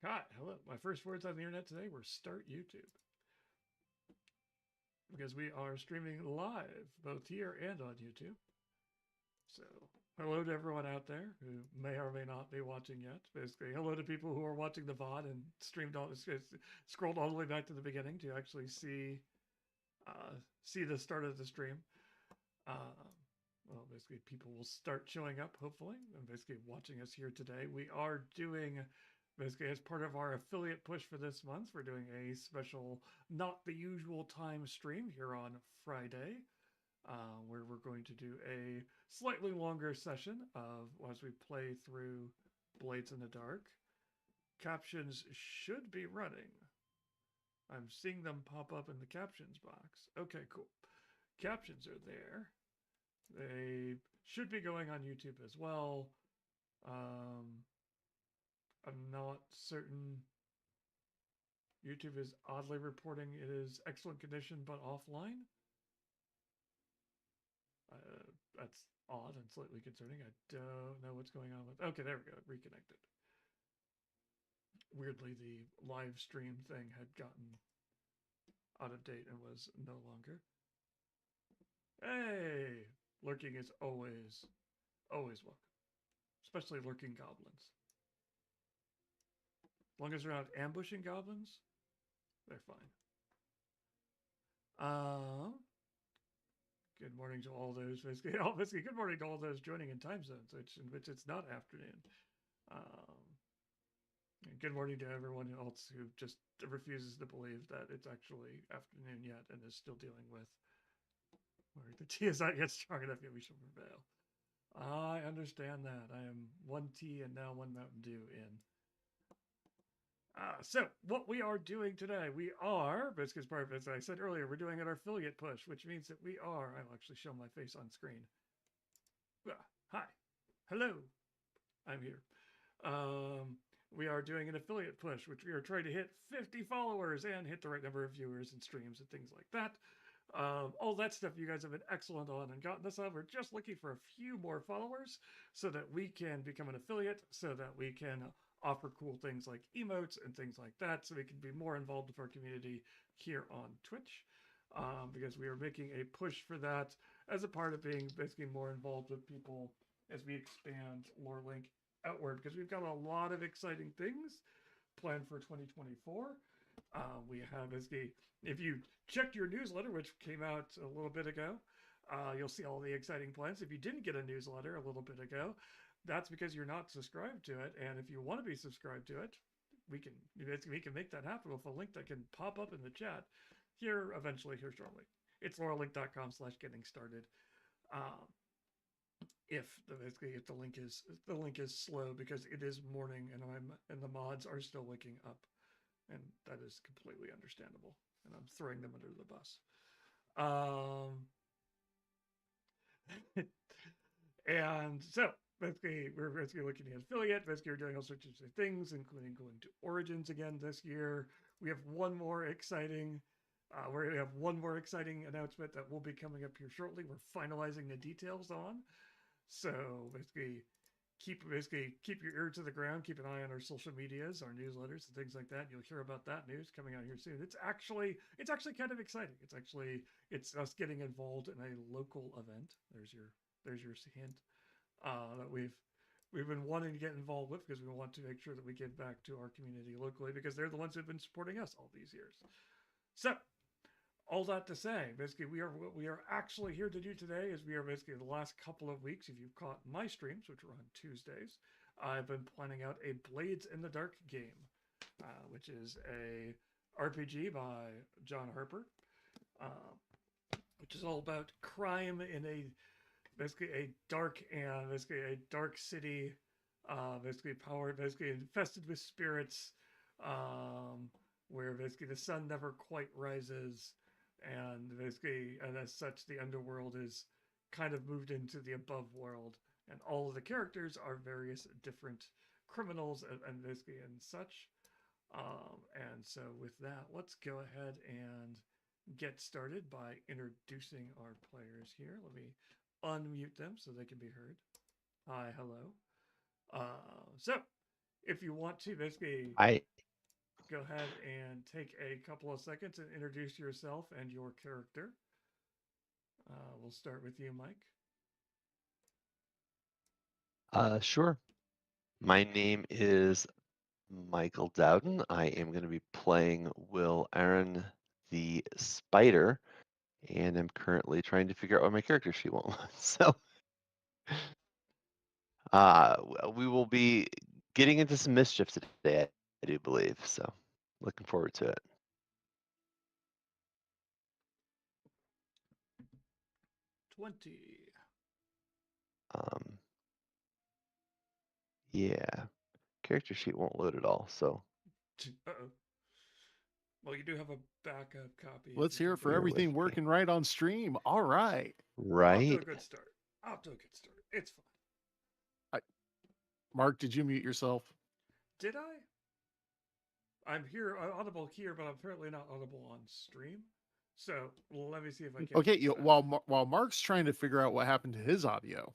Hi, hello. My first words on the internet today were start YouTube. Because we are streaming live, both here and on YouTube. So, hello to everyone out there who may or may not be watching yet. Basically, hello to people who are watching the VOD and scrolled all the way back to the beginning to actually uh, see the start of the stream. Uh, well, basically, people will start showing up, hopefully, and basically watching us here today. We are doing, basically, as part of our affiliate push for this month, we're doing a special, not the usual time stream here on Friday, where we're going to do a slightly longer session of as we play through Blades in the Dark. Captions should be running. I'm seeing them pop up in the captions box. Okay, cool. Captions are there. They should be going on YouTube as well. Um, I'm not certain. YouTube is oddly reporting it is excellent condition but offline. That's odd and slightly concerning. I don't know what's going on with. Okay, there we go. Reconnected. Weirdly, the live stream thing had gotten out of date and was no longer. Hey, lurking is always welcome, especially lurking goblins. As long as they're not ambushing goblins, they're fine. Um, Good morning to all those basically good morning to all those joining in time zones in which it's not afternoon. Um, and good morning to everyone else who just refuses to believe that it's actually afternoon yet and is still dealing with where the tea is not yet strong enough yet we shall prevail. I understand that. I am one tea and now one Mountain Dew in. So what we are doing today, we are, basically as part of, as I said earlier, we're doing an affiliate push, which means that we are, I'll actually show my face on screen. Hi, hello, I'm here. Um, we are doing an affiliate push, which we are trying to hit 50 followers and hit the right number of viewers and streams and things like that. All that stuff you guys have been excellent on and gotten us on. We're just looking for a few more followers so that we can become an affiliate, so that we can offer cool things like emotes and things like that, so we can be more involved with our community here on Twitch. Because we are making a push for that as a part of being basically more involved with people as we expand Lore Link outward. Because we've got a lot of exciting things planned for 2024. We have as the if you checked your newsletter, which came out a little bit ago, you'll see all the exciting plans. If you didn't get a newsletter a little bit ago, that's because you're not subscribed to it. And if you want to be subscribed to it, we can make that happen with a link that can pop up in the chat here eventually here shortly. It's laurelink.com/getting started. Um, if the link is slow because it is morning and the mods are still waking up, and that is completely understandable. And I'm throwing them under the bus. And so basically, we're basically looking at affiliate. Basically, we're doing all sorts of things, including going to Origins again this year. We have one more exciting. We're going to have one more exciting announcement that will be coming up here shortly. We're finalizing the details on. So keep your ear to the ground, keep an eye on our social medias, our newsletters, and things like that. You'll hear about that news coming out here soon. It's actually kind of exciting. It's us getting involved in a local event. There's your hint that we've been wanting to get involved with because we want to make sure that we give back to our community locally because they're the ones who've been supporting us all these years. So all that to say, basically, what we are actually here to do today is we are basically the last couple of weeks. If you've caught my streams, which are on Tuesdays, I've been planning out a Blades in the Dark game, which is a RPG by John Harper, which is all about crime in basically a dark city, basically infested with spirits, where basically the sun never quite rises, and as such the underworld is kind of moved into the above world, and all of the characters are various different criminals and such. And so with that, let's go ahead and get started by introducing our players here. Let me unmute them so they can be heard. Hi, hello. So if you want to, basically I go ahead and take a couple of seconds and introduce yourself and your character. We'll start with you, Mike. Sure. My name is Michael Dowden. I am going to be playing Will Aaron the Spider, and I'm currently trying to figure out what my character sheet won't. So we will be getting into some mischief today, I do believe. So looking forward to it. 20. Um, yeah, character sheet won't load at all. So Uh-oh. Well, you do have a backup copy if Let's you hear can it for bear find it. with everything me. working right on stream. All right. Off to a Right? good start. Off to a good start. It's fine. I, Mark, did you mute yourself? Did I? I'm here, audible here, but I'm apparently not audible on stream. So let me see if I can Okay, fix that. while Mark's trying to figure out what happened to his audio,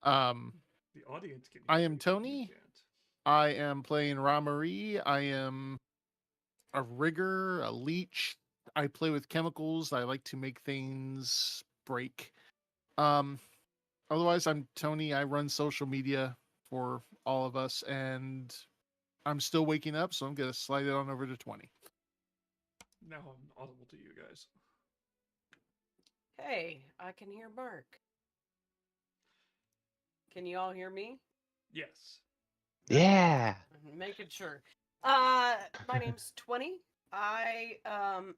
um, The audience can I hear am me, but you Tony. can't. I am playing Ramari. I am a rigger, a leech. I play with chemicals. I like to make things break. Um, Otherwise, I'm Tony. I run social media for all of us, and I'm still waking up, so I'm gonna slide it on over to 20. Now I'm audible to you guys. Hey, I can hear Mark. Can you all hear me? Yes. Yeah. Making sure. My name's 20. I'm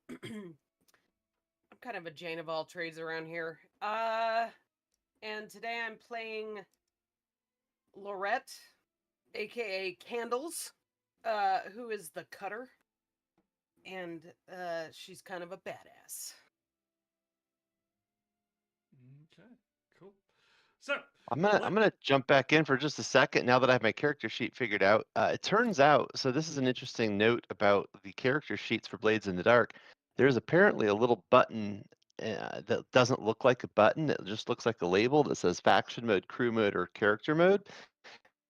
kind of a Jane of all trades around here. And today I'm playing Lorette, aka Candles, who is the cutter, and she's kind of a badass. Okay. Cool. So I'm let gonna jump back in for just a second now that I have my character sheet figured out. It turns out, so this is an interesting note about the character sheets for Blades in the Dark. There's apparently a little button that doesn't look like a button. It just looks like a label that says faction mode, crew mode, or character mode.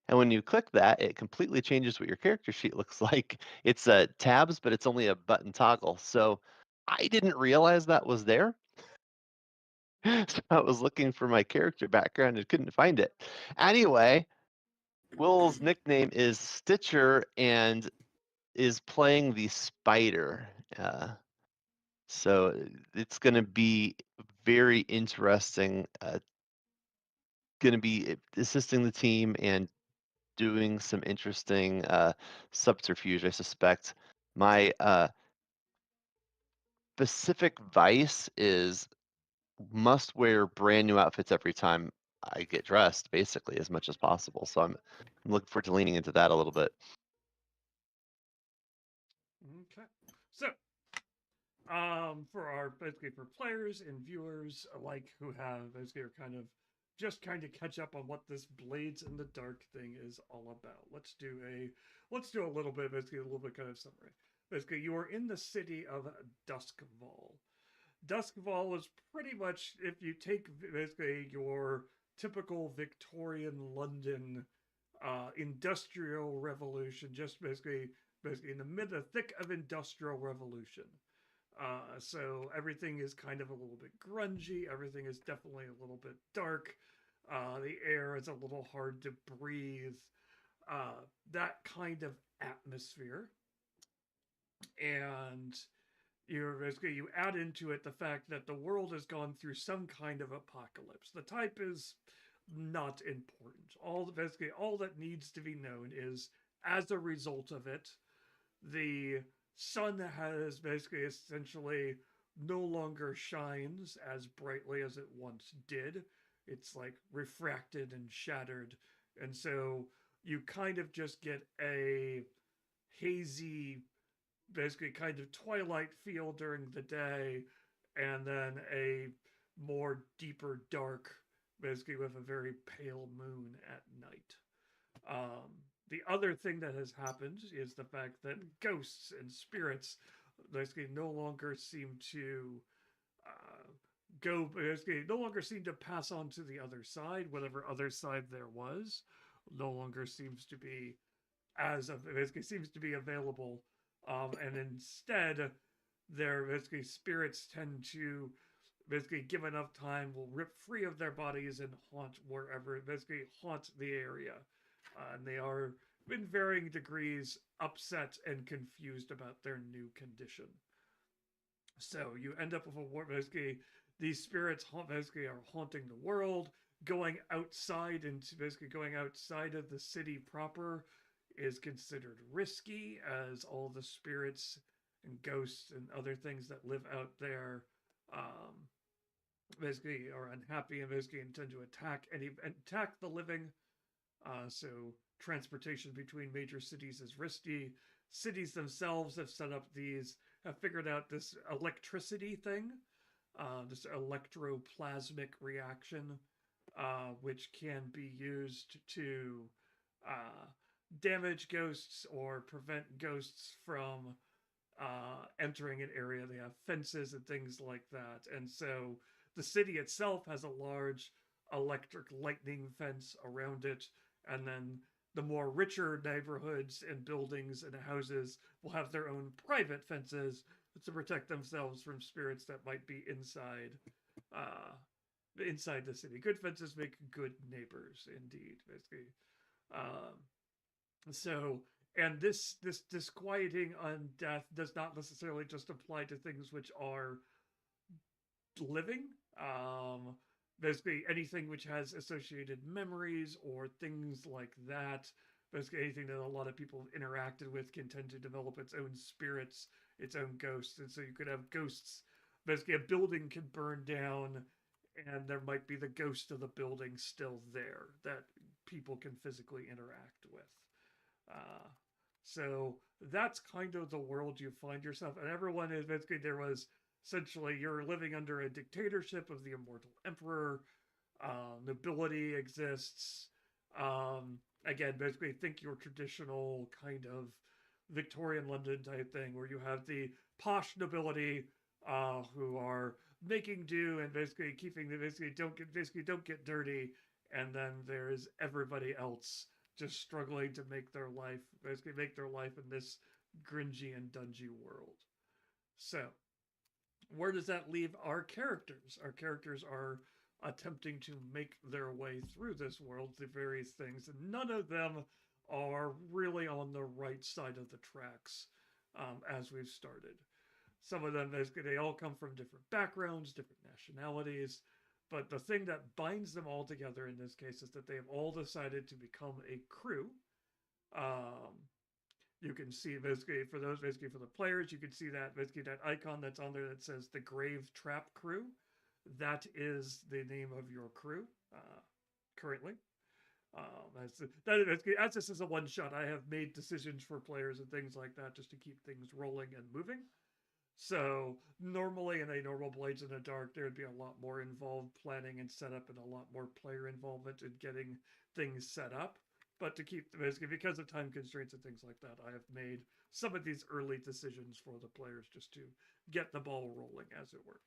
And when you click that, it completely changes what your character sheet looks like. It's tabs, but it's only a button toggle. So I didn't realize that was there. So I was looking for my character background and couldn't find it. Anyway, Will's nickname is Stitcher and is playing the spider. So it's going to be very interesting. Going to be assisting the team and doing some interesting subterfuge, I suspect. My specific vice is must wear brand new outfits every time I get dressed, basically, as much as possible. So I'm looking forward to leaning into that a little bit. Okay. So for our basically for players and viewers alike who have basically are kind of just trying to catch up on what this Blades in the Dark thing is all about. Let's do a little bit basically a little bit kind of summary. Basically, you are in the city of Duskval. Duskval is pretty much if you take basically your typical Victorian London industrial revolution, just basically in the thick of industrial revolution. So everything is kind of a little bit grungy. Everything is definitely a little bit dark. The air is a little hard to breathe. That kind of atmosphere. And you add into it the fact that the world has gone through some kind of apocalypse. The type is not important. All that needs to be known is as a result of it, the sun has basically essentially no longer shines as brightly as it once did. It's like refracted and shattered. And so you kind of just get a hazy, basically kind of twilight feel during the day, and then a more deeper dark, basically with a very pale moon at night. Um, the other thing that has happened is the fact that ghosts and spirits basically no longer seem to uh, go basically no longer seem to pass on to the other side. Whatever other side there was, no longer seems to be basically seems to be available, and instead, their basically spirits tend to basically give enough time will rip free of their bodies and haunt wherever basically haunt the area, and they are in varying degrees upset and confused about their new condition. So you end up with a war. Basically, these spirits basically are haunting the world. Going outside into basically going outside of the city proper is considered risky, as all the spirits and ghosts and other things that live out there basically are unhappy and basically intend to attack the living. So transportation between major cities is risky. Cities themselves have figured out this electricity thing, this electroplasmic reaction, which can be used to damage ghosts or prevent ghosts from entering an area. They have fences and things like that. And so the city itself has a large electric lightning fence around it. And then the more richer neighborhoods and buildings and houses will have their own private fences to protect themselves from spirits that might be inside the city. Good fences make good neighbors, indeed, basically. So, and this disquieting on death does not necessarily just apply to things which are living. Basically, anything which has associated memories or things like that. Basically, anything that a lot of people have interacted with can tend to develop its own spirits, its own ghosts. And so you could have ghosts. Basically, a building can burn down, and there might be the ghost of the building still there that people can physically interact with. So that's kind of the world you find yourself. And everyone is basically, there was essentially, you're living under a dictatorship of the immortal emperor. Nobility exists. Again, basically, think your traditional kind of Victorian London type thing, where you have the posh nobility who are making do and basically don't get dirty, and then there's everybody else just struggling to make their life in this gringy and dungy world. So, where does that leave our characters? Our characters are attempting to make their way through this world through various things, and none of them are really on the right side of the tracks as we've started. Some of them, they all come from different backgrounds, different nationalities, but the thing that binds them all together in this case is that they have all decided to become a crew. You can see basically for the players, you can see that icon that's on there that says the Grave Trap Crew. That is the name of your crew currently. As this is a one shot, I have made decisions for players and things like that just to keep things rolling and moving. So normally in a normal Blades in the Dark, there would be a lot more involved planning and setup and a lot more player involvement in getting things set up. But to keep because of time constraints and things like that, I have made some of these early decisions for the players just to get the ball rolling, as it were.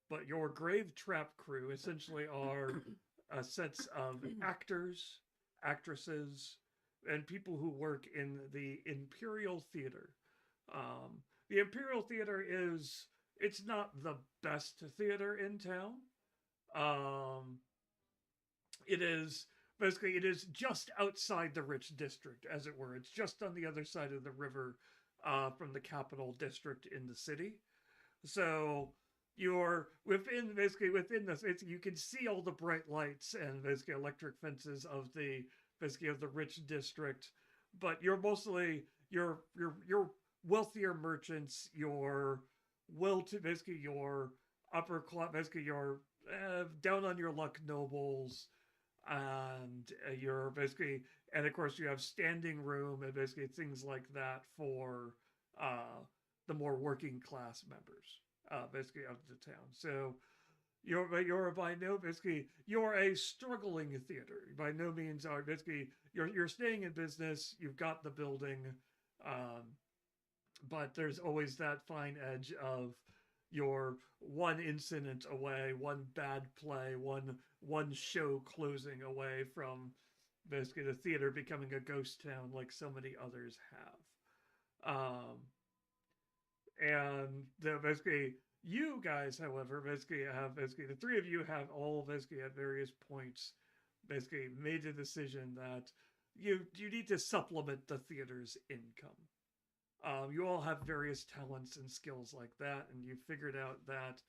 But your Grave Trap Crew essentially are a sets of actors, actresses, and people who work in the Imperial Theater. The Imperial Theater it's not the best theater in town. It is just outside the rich district, as it were. It's just on the other side of the river from the capital district in the city. So you're within this. You can see all the bright lights and basically electric fences of the rich district, but you're mostly your wealthier merchants, your upper class, your down on your luck nobles, and and of course you have standing room and basically things like that for the more working class members of the town. So you're a struggling theater. By no means are you're staying in business. You've got the building, but there's always that fine edge of you're one incident away, one bad play, one show closing away from basically the theater becoming a ghost town like so many others have. And basically, you guys, however, basically have basically the three of you have all basically at various points basically made the decision that you need to supplement the theater's income. You all have various talents and skills like that, and you figured out that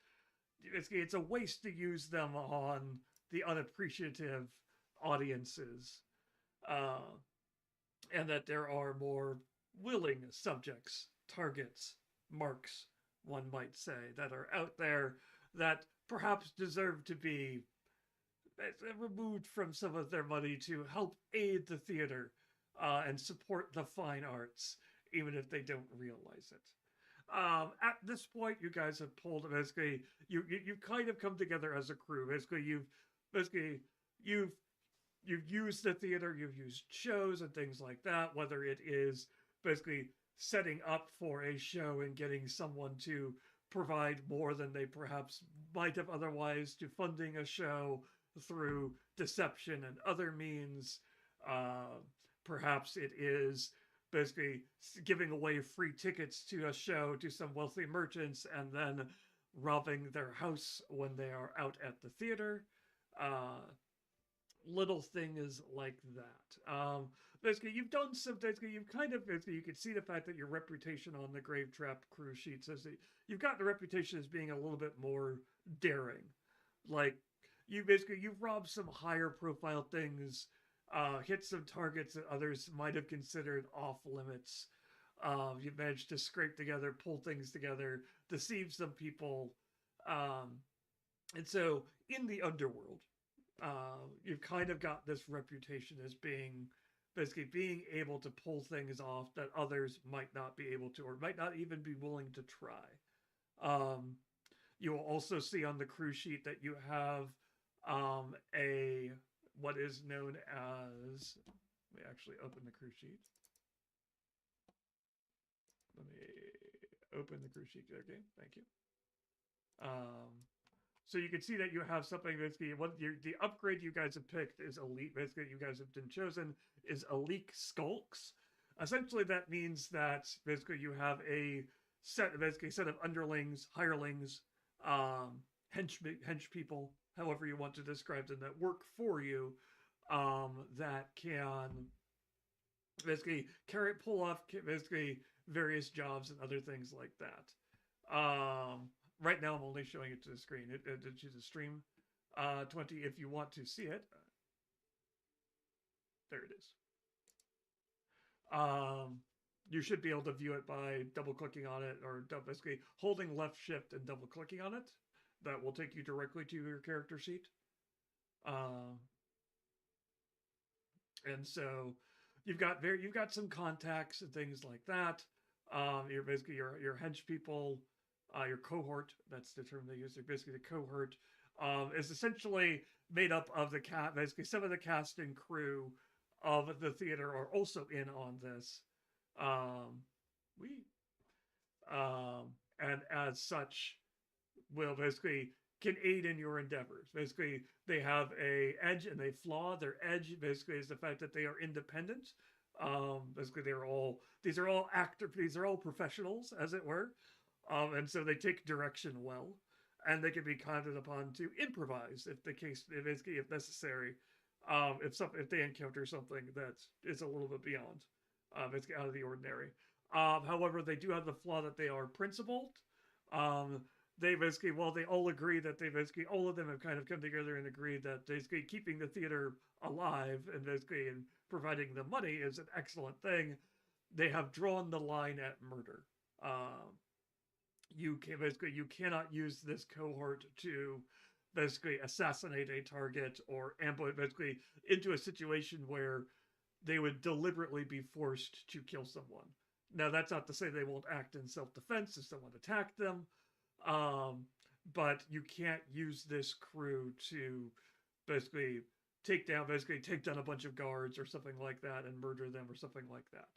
it's a waste to use them on the unappreciative audiences, and that there are more willing subjects, targets, marks, one might say, that are out there that perhaps deserve to be removed from some of their money to help aid the theater and support the fine arts, even if they don't realize it. At this point, you guys have pulled basically you've kind of come together as a crew. You've used the theater, you've used shows and things like that. Whether it is basically setting up for a show and getting someone to provide more than they perhaps might have otherwise to funding a show through deception and other means. Perhaps it is basically giving away free tickets to a show to some wealthy merchants and then robbing their house when they are out at the theater. Little things like that. Basically, you've done some. Basically, you've kind of. Basically, you can see the fact that your reputation on the Grave Trap crew sheet says that you've got the reputation as being a little bit more daring. Like you've robbed some higher profile things, hit some targets that others might have considered off limits. You've managed to scrape together, pull things together, deceive some people, and so in the underworld, you've kind of got this reputation as being able to pull things off that others might not be able to, or might not even be willing to try. You will also see on the crew sheet that you have a what is known as. Let me actually open the crew sheet. Let me open the crew sheet. Okay, thank you. So you can see that you have something basically. The upgrade you guys have picked is elite. Basically, you guys have been chosen is elite skulks. Essentially, that means that basically you have a set of underlings, hirelings, hench people, however you want to describe them, that work for you, that can basically pull off basically various jobs and other things like that. Right now, I'm only showing it to the screen. To the stream 20. If you want to see it, there it is. You should be able to view it by double-clicking on it, or basically holding left shift and double-clicking on it. That will take you directly to your character sheet. And so you've got some contacts and things like that. You're basically your hench people. Your cohort, that's the term they use. They're basically the cohort is essentially made up of basically some of the cast and crew of the theater are also in on this. And as such, will basically can aid in your endeavors. Basically, they have a edge and a flaw. Their edge basically is the fact that they are independent. Basically, these are all professionals, as it were. And so they take direction well, and they can be counted upon to improvise if necessary. If they encounter something that is a little bit beyond, it's out of the ordinary. However, they do have the flaw that they are principled. They all agree that all of them have kind of come together and agreed that basically keeping the theater alive and providing them money is an excellent thing. They have drawn the line at murder. You cannot use this cohort to basically assassinate a target or ambush into a situation where they would deliberately be forced to kill someone. Now, that's not to say they won't act in self-defense if someone attacked them, but you can't use this crew to basically take down a bunch of guards or something like that and murder them or something like that.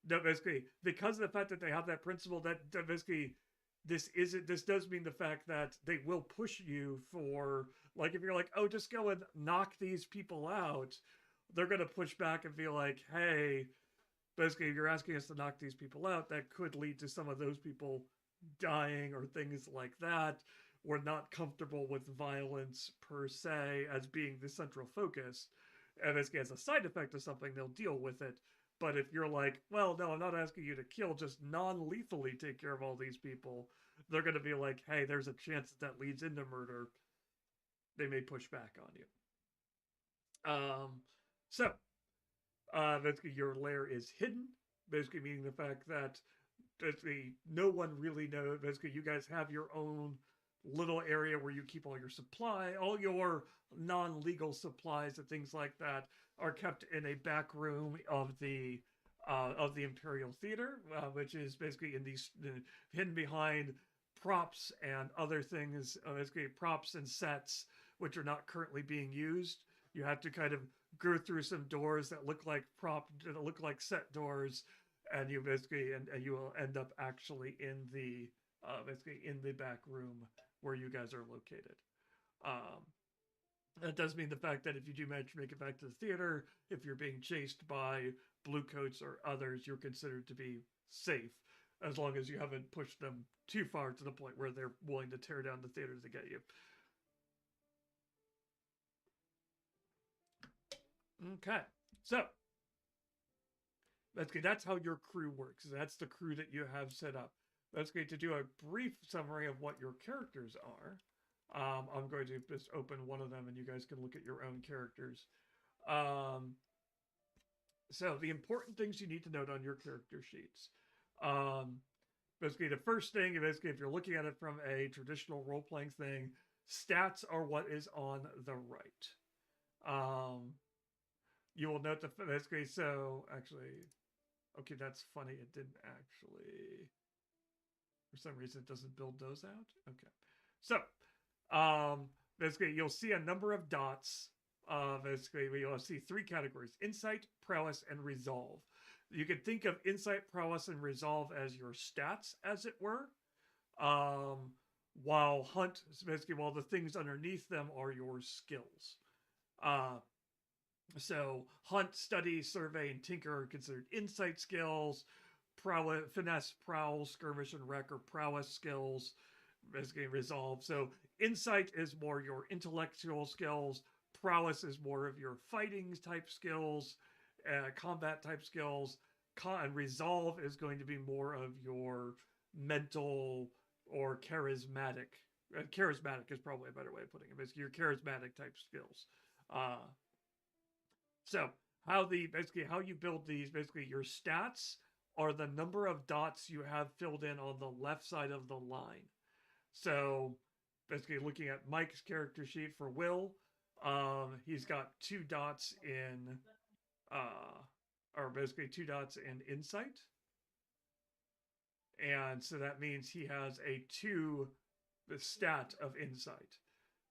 No, basically, because of the fact that they have that principle, that basically this does mean the fact that they will push you for, like, if you're like, oh, just go and knock these people out, they're going to push back and be like, hey, basically, if you're asking us to knock these people out, that could lead to some of those people dying or things like that. We're not comfortable with violence per se as being the central focus. And basically, as a side effect of something, they'll deal with it. But if you're like, well, no, I'm not asking you to kill, just non-lethally take care of all these people, they're going to be like, hey, there's a chance that leads into murder. They may push back on you. So, basically, your lair is hidden, basically meaning the fact that basically no one really knows. Basically, you guys have your own little area where you keep all your supply, all your non-legal supplies and things like that are kept in a back room of the Imperial Theater, which is basically in these hidden behind props and other things, basically props and sets which are not currently being used. You have to kind of go through some doors that look like set doors, and you basically and you will end up actually in the basically in the back room where you guys are located. That does mean the fact that if you do manage to make it back to the theater, if you're being chased by bluecoats or others, you're considered to be safe, as long as you haven't pushed them too far to the point where they're willing to tear down the theater to get you. Okay, so that's how your crew works. That's the crew that you have set up. That's going to do a brief summary of what your characters are. I'm going to just open one of them and you guys can look at your own characters. So the important things you need to note on your character sheets. Basically, the first thing, basically, if you're looking at it from a traditional role-playing thing, stats are what is on the right. You will note the basically. So actually, okay, that's funny. It didn't actually. For some reason, it doesn't build those out. Okay, so basically, you'll see a number of dots. Basically, you'll see three categories: insight, prowess, and resolve. You can think of insight, prowess, and resolve as your stats, as it were. While hunt, basically, while the things underneath them are your skills. So hunt, study, survey, and tinker are considered insight skills. Prowess, finesse, prowl, skirmish, and wreck are prowess skills. Basically, resolve. So insight is more your intellectual skills. Prowess is more of your fighting type skills, combat type skills. And resolve is going to be more of your mental or charismatic. Charismatic is probably a better way of putting it. Basically, your charismatic type skills. So how you build these, basically your stats are the number of dots you have filled in on the left side of the line. So basically looking at Mike's character sheet for Will, he's got 2 dots in, or basically 2 dots in insight. And so that means he has a 2, the stat of insight.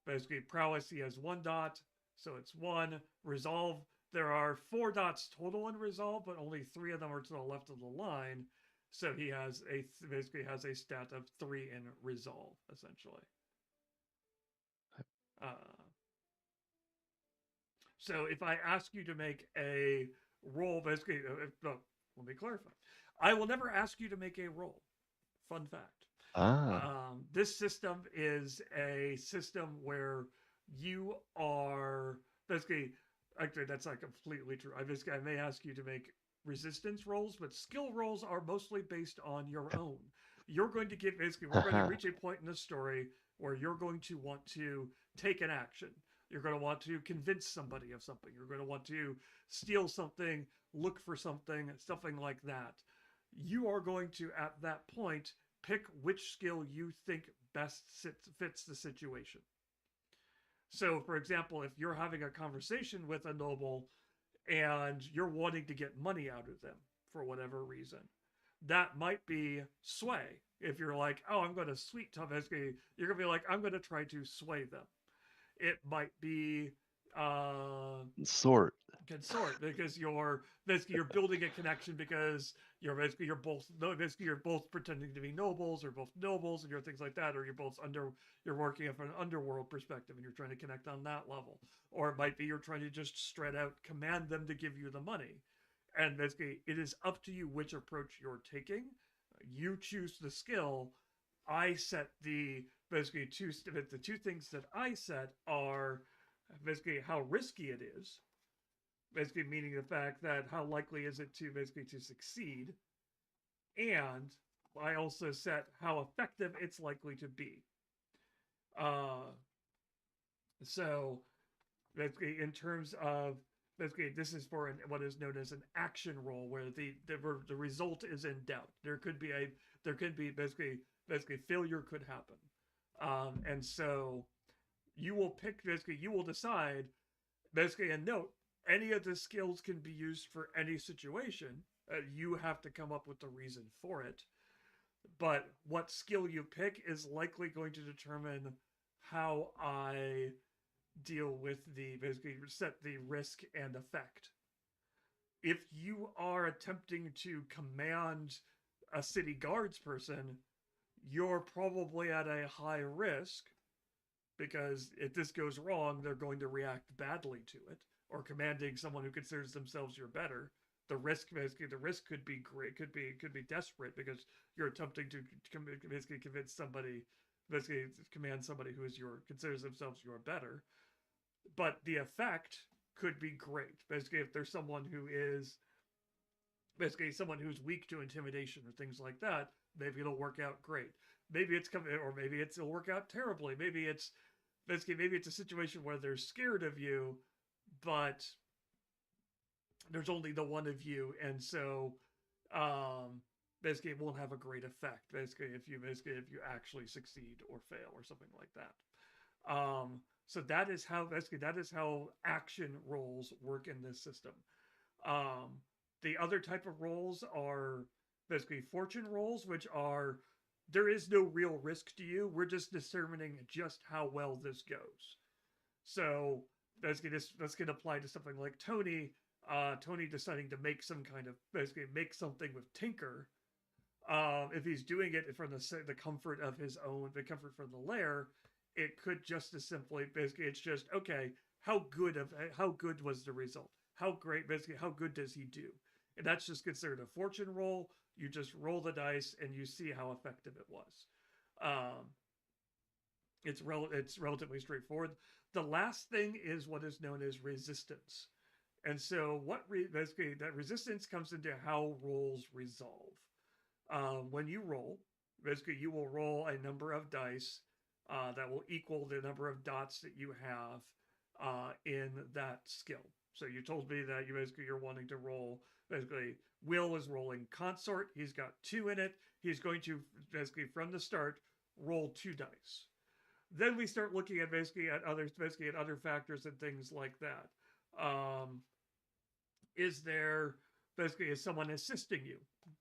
Basically prowess, he has 1 dot, so it's 1. Resolve, there are 4 dots total in resolve, but only 3 of them are to the left of the line. So he has basically has a stat of 3 in resolve, essentially. So if I ask you to make a roll, basically, let me clarify. I will never ask you to make a roll. Fun fact. This system is a system where you are basically, actually, that's not completely true. I may ask you to make resistance rolls, but skill rolls are mostly based on your own. You're going to get, basically, we're going to reach a point in the story where you're going to want to take an action. You're going to want to convince somebody of something. You're going to want to steal something, look for something like that. You are going to, at that point, pick which skill you think best fits the situation. So, for example, if you're having a conversation with a noble and you're wanting to get money out of them for whatever reason, that might be sway. If you're like, oh, I'm going to sweet talk, basically, you're going to be like, I'm going to try to sway them. It might be sort. consort, because you're building a connection, because you're both pretending to be nobles, or both nobles, and you're things like that, or you're working from an underworld perspective and you're trying to connect on that level, or it might be you're trying to just straight out command them to give you the money. And basically, it is up to you which approach you're taking. You choose the skill. I set the two things that I set are basically how risky it is, basically meaning the fact that how likely is it to succeed, and I also set how effective it's likely to be. So basically, in terms of this is for what is known as an action roll, where the result is in doubt. There could be basically failure could happen, and so you will decide and note, any of the skills can be used for any situation. You have to come up with the reason for it, but what skill you pick is likely going to determine how I deal with set the risk and effect. If you are attempting to command a city guards person, you're probably at a high risk, because if this goes wrong, they're going to react badly to it. Or commanding someone who considers themselves your better, the risk could be great, could be desperate, because you're attempting to convince somebody, command somebody who considers themselves your better. But the effect could be great. Basically, if there's someone who is someone who's weak to intimidation or things like that, maybe it'll work out great. Maybe it'll work out terribly. Maybe it's a situation where they're scared of you, but there's only the one of you, and so it won't have a great effect. If you actually succeed or fail or something like that. So that is how action rolls work in this system. The other type of rolls are fortune rolls, which are, there is no real risk to you. We're just determining just how well this goes. So this can apply to something like Tony. Tony deciding to make some kind of make something with Tinker. If he's doing it from the comfort of his own, the comfort from the lair, it could just as simply it's just, okay, how good was the result? How great, how good does he do? And that's just considered a fortune roll. You just roll the dice and you see how effective it was. It's relatively straightforward. The last thing is what is known as resistance. And so that resistance comes into how rolls resolve. When you roll, you will roll a number of dice that will equal the number of dots that you have in that skill. So you told me that you're wanting to roll, Will is rolling consort. He's got 2 in it. He's going to from the start roll 2 dice. Then we start looking at other factors and things like that. Is there is someone assisting you?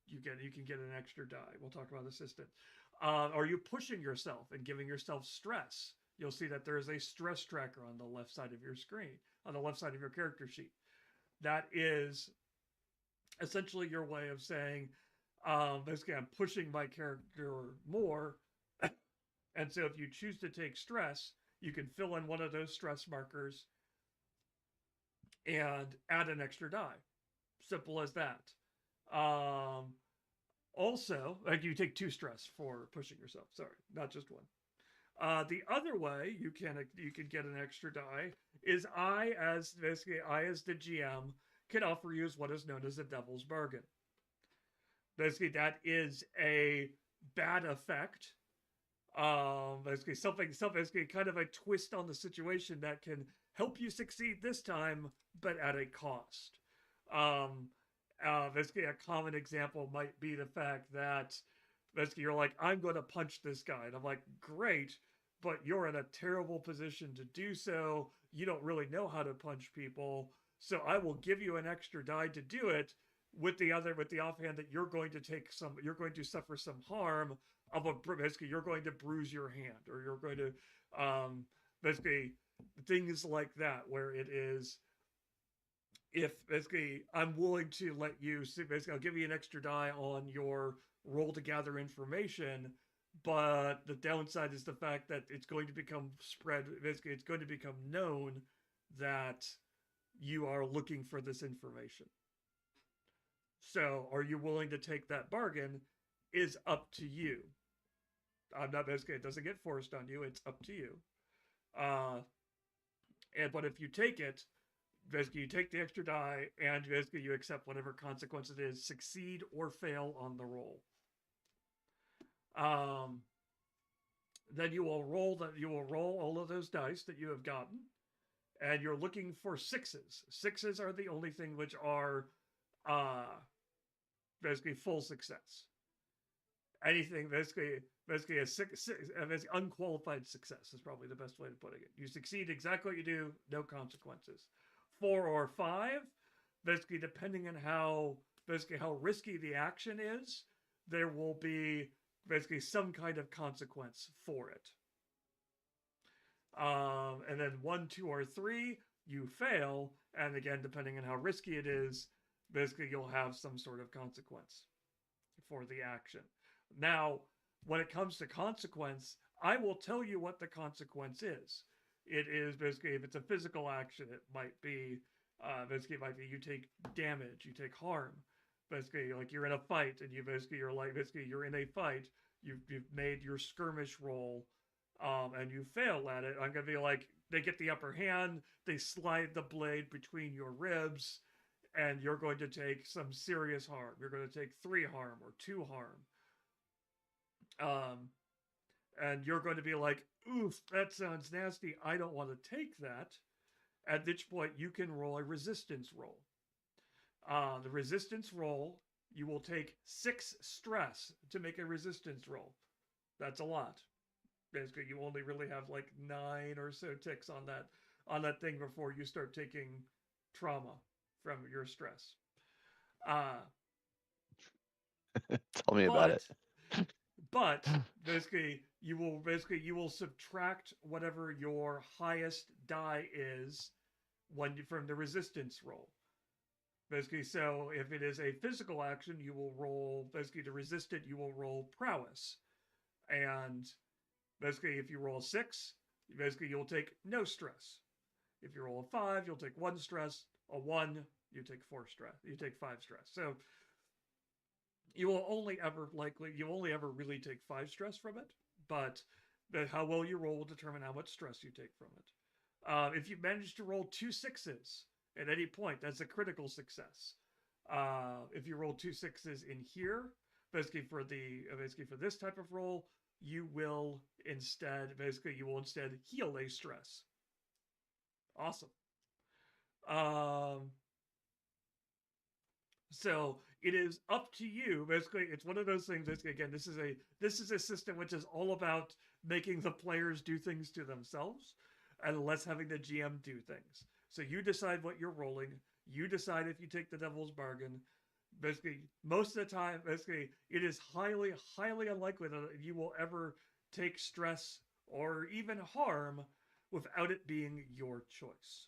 You can get an extra die. We'll talk about assistance. Are you pushing yourself and giving yourself stress? You'll see that there is a stress tracker on the left side of your screen, on the left side of your character sheet. That is essentially your way of saying, I'm pushing my character more. And so if you choose to take stress, you can fill in one of those stress markers and add an extra die. Simple as that. Also, you take 2 stress for pushing yourself. Sorry, not just 1. The other way you can get an extra die is I as the GM can offer you what is known as a devil's bargain. That is a bad effect. Something kind of a twist on the situation that can help you succeed this time, but at a cost. A common example might be the fact that you're like, I'm going to punch this guy, and I'm like, great, but you're in a terrible position to do so. You don't really know how to punch people, so I will give you an extra die to do it, with the offhand that you're going to suffer some harm of you're going to bruise your hand, or you're going to things like that, where it is if basically I'm willing to let you see, basically I'll give you an extra die on your roll to gather information, but the downside is the fact that it's going to become spread. Basically, it's going to become known that you are looking for this information. So, are you willing to take that bargain? Is up to you. I'm not basically, it doesn't get forced on you. It's up to you. But if you take it, basically you take the extra die and basically you accept whatever consequence it is, succeed or fail on the roll. Then you will roll all of those dice that you have gotten, and you're looking for sixes. Sixes are the only thing which are basically full success. Anything basically a basically unqualified success is probably the best way of putting it. You succeed exactly what you do, no consequences. 4 or 5, basically depending on how risky the action is, there will be basically some kind of consequence for it. And then 1, 2, or 3, you fail, and again, depending on how risky it is, basically you'll have some sort of consequence for the action. Now, when it comes to consequence, I will tell you what the consequence is. It is basically, if it's a physical action, it might be you take damage, you take harm. Basically, like you're in a fight, and you're in a fight. You've made your skirmish roll, and you fail at it. I'm gonna be like, they get the upper hand. They slide the blade between your ribs, and you're going to take some serious harm. You're going to take 3 harm or 2 harm. And you're going to be like, oof, that sounds nasty. I don't want to take that. At which point you can roll a resistance roll. The resistance roll, you will take 6 stress to make a resistance roll. That's a lot. Basically, you only really have like 9 or so ticks on that thing before you start taking trauma from your stress. Tell me about it. But basically, you will subtract whatever your highest die is from the resistance roll. Basically, so if it is a physical action, you will roll, basically to resist it, you will roll prowess. And basically, if you roll a 6, basically you'll take no stress. If you roll a 5, you'll take 1 stress. A 1, you take 4 stress. You take 5 stress. So you will only ever really take 5 stress from it, but how well you roll will determine how much stress you take from it. If you manage to roll 2 6s at any point, that's a critical success. If you roll 2 6s in here, basically for this type of roll, you will instead heal a stress. Awesome. So it is up to you. Basically, it's one of those things. Again, this is a system which is all about making the players do things to themselves, and less having the GM do things. So you decide what you're rolling. You decide if you take the devil's bargain. Basically, most of the time, basically, it is highly, highly unlikely that you will ever take stress or even harm without it being your choice.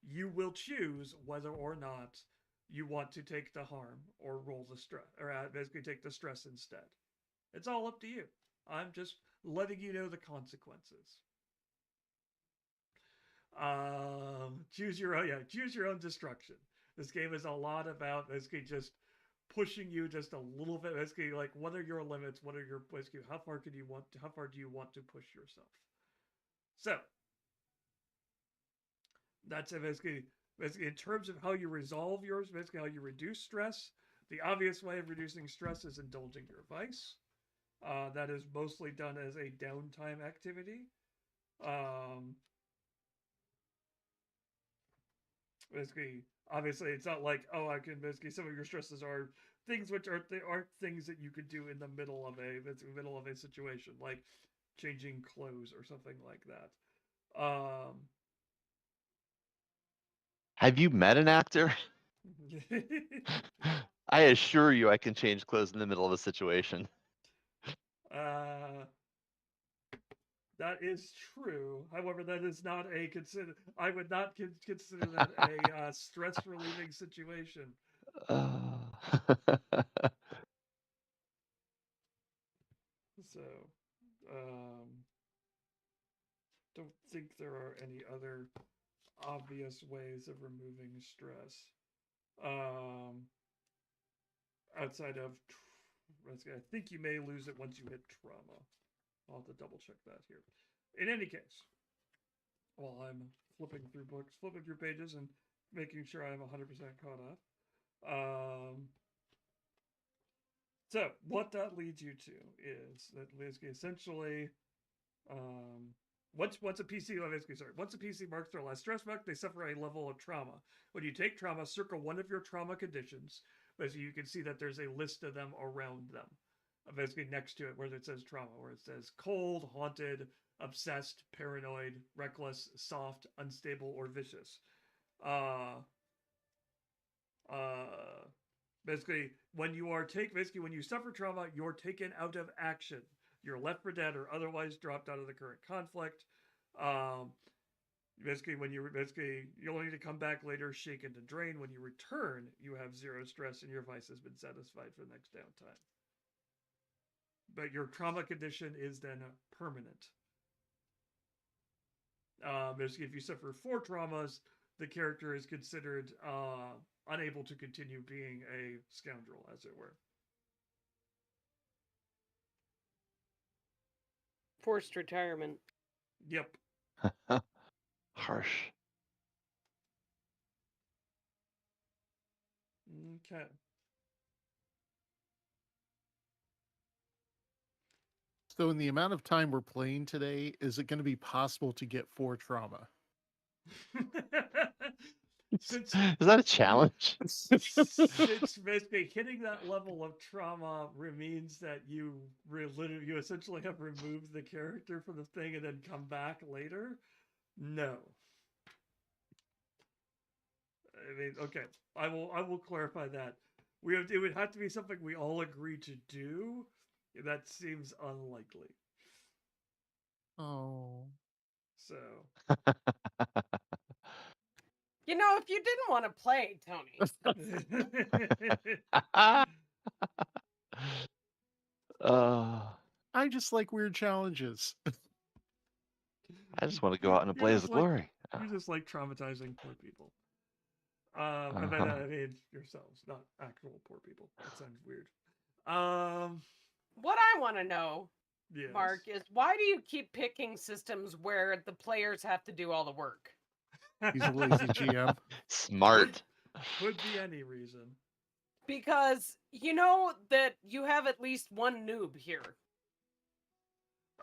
You will choose whether or not you want to take the harm or roll the stress, or basically take the stress instead. It's all up to you. I'm just letting you know the consequences. Choose your own destruction. This game is a lot about basically just pushing you just a little bit. Basically, like, what are your limits? What are your basically how far do you want to push yourself? So that's basically in terms of how you resolve yours, basically how you reduce stress. The obvious way of reducing stress is indulging your vice. That is mostly done as a downtime activity. Basically, obviously, it's not like, oh, I can basically, some of your stresses are things which aren't things that you could do in the middle of a situation, like changing clothes or something like that. Have you met an actor? I assure you I can change clothes in the middle of a situation. That is true. However, that is not a consider. I would not consider that a stress relieving situation. So, don't think there are any other obvious ways of removing stress. Outside of, I think you may lose it once you hit trauma. I'll have to double check that here. In any case, while I'm flipping through books, flipping through pages, and making sure I'm 100% caught up. So what that leads you to is that essentially, once a PC marks their last stress mark, they suffer a level of trauma. When you take trauma, circle one of your trauma conditions, but you can see that there's a list of them around them. Basically next to it where it says trauma, where it says cold, haunted, obsessed, paranoid, reckless, soft, unstable, or vicious. Basically, when you suffer trauma, you're taken out of action. You're left for dead or otherwise dropped out of the current conflict. You'll need to come back later, shaken and drained. When you return, you have 0 stress and your vice has been satisfied for the next downtime. But your trauma condition is then permanent. Basically, if you suffer 4 traumas, the character is considered unable to continue being a scoundrel, as it were. Forced retirement. Yep. Harsh. Okay. So in the amount of time we're playing today, is it going to be possible to get 4 trauma? Since Is that a challenge? Since basically hitting that level of trauma means that you essentially have removed the character from the thing and then come back later. No. I mean, okay. I will clarify that. It would have to be something we all agree to do. That seems unlikely. Oh. So. You know, if you didn't want to play, Tony. I just like weird challenges. I just want to go out in a blaze of glory. You just like traumatizing poor people. I mean yourselves, not actual poor people. That sounds weird. What I want to know, yes, Mark, is why do you keep picking systems where the players have to do all the work? He's a lazy GM. Smart. Could be any reason. Because you know that you have at least one noob here.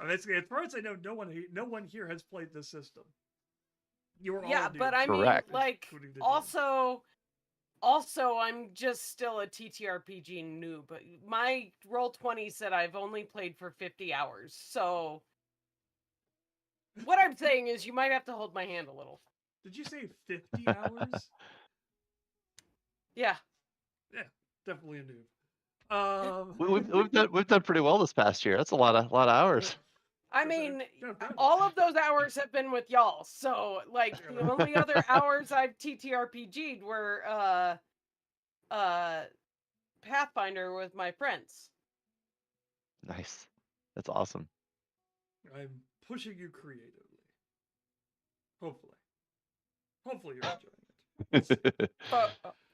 As far as I know, no one here has played this system. You were all but I Correct. mean, like, also, I'm just still a TTRPG noob. My Roll20 said I've only played for 50 hours, so what I'm saying is you might have to hold my hand a little. Did you say 50 hours? Yeah. Yeah, definitely a noob. We've done pretty well this past year. That's a lot of hours. I mean, all of those hours have been with y'all. So, like, the only other hours I've TTRPG'd were Pathfinder with my friends. Nice. That's awesome. I'm pushing you creatively. Hopefully you're enjoying it.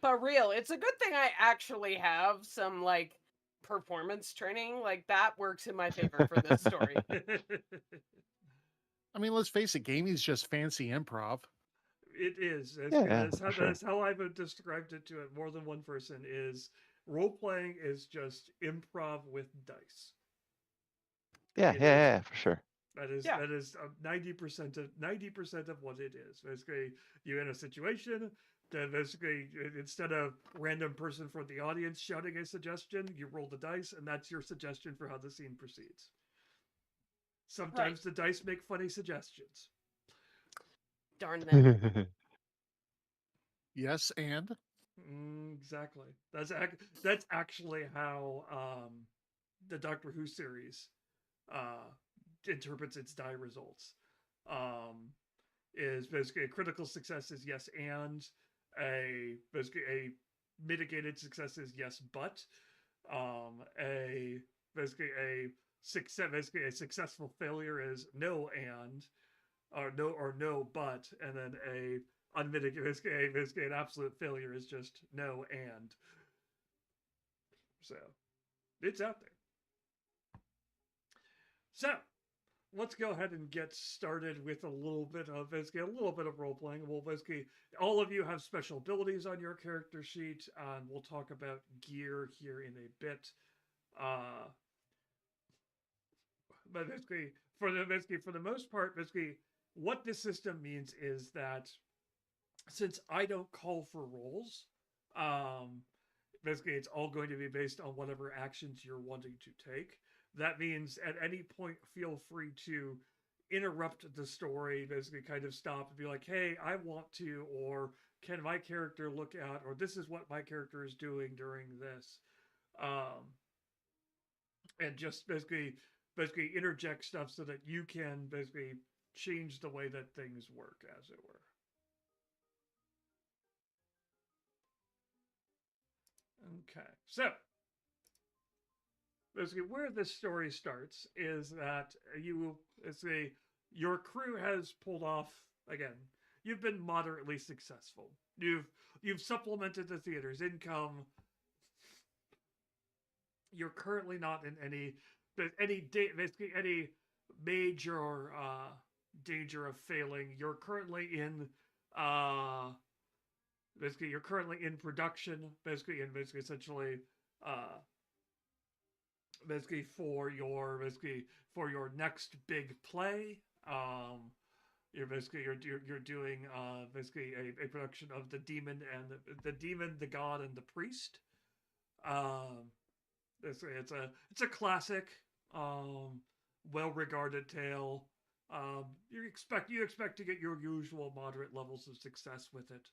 But real, it's a good thing I actually have some, like, performance training. Like, that works in my favor for this story. I mean, let's face it, gaming's just fancy improv. It is. That's how I've described it to more than one person. Is role-playing is just improv with dice. Yeah, for sure. That is 90% of what it is. Basically, you're in a situation that basically, instead of random person from the audience shouting a suggestion, you roll the dice, and that's your suggestion for how the scene proceeds. Sometimes the dice make funny suggestions. Darn them. Yes, and? Exactly. That's actually how the Doctor Who series interprets its die results. Is basically a critical success is yes and, basically a mitigated success is yes but, a basically a successful failure is no and, or no but, and then a unmitigated basically an absolute failure is just no and. So it's out there. So let's go ahead and get started with a little bit of role playing. Well, basically, all of you have special abilities on your character sheet, and we'll talk about gear here in a bit. But basically, for the most part, basically, what this system means is that since I don't call for rolls, basically it's all going to be based on whatever actions you're wanting to take. That means at any point, feel free to interrupt the story, basically kind of stop and be like, hey, I want to, or can my character look at, or this is what my character is doing during this. And just basically interject stuff so that you can basically change the way that things work, as it were. Okay, so basically where this story starts is that your crew has pulled off, again, you've been moderately successful. You've supplemented the theater's income. You're currently not in any major danger of failing. You're currently in production, essentially for your next big play. You're doing a production of the demon, the god, and the priest. It's a classic, well-regarded tale. You expect to get your usual moderate levels of success with it.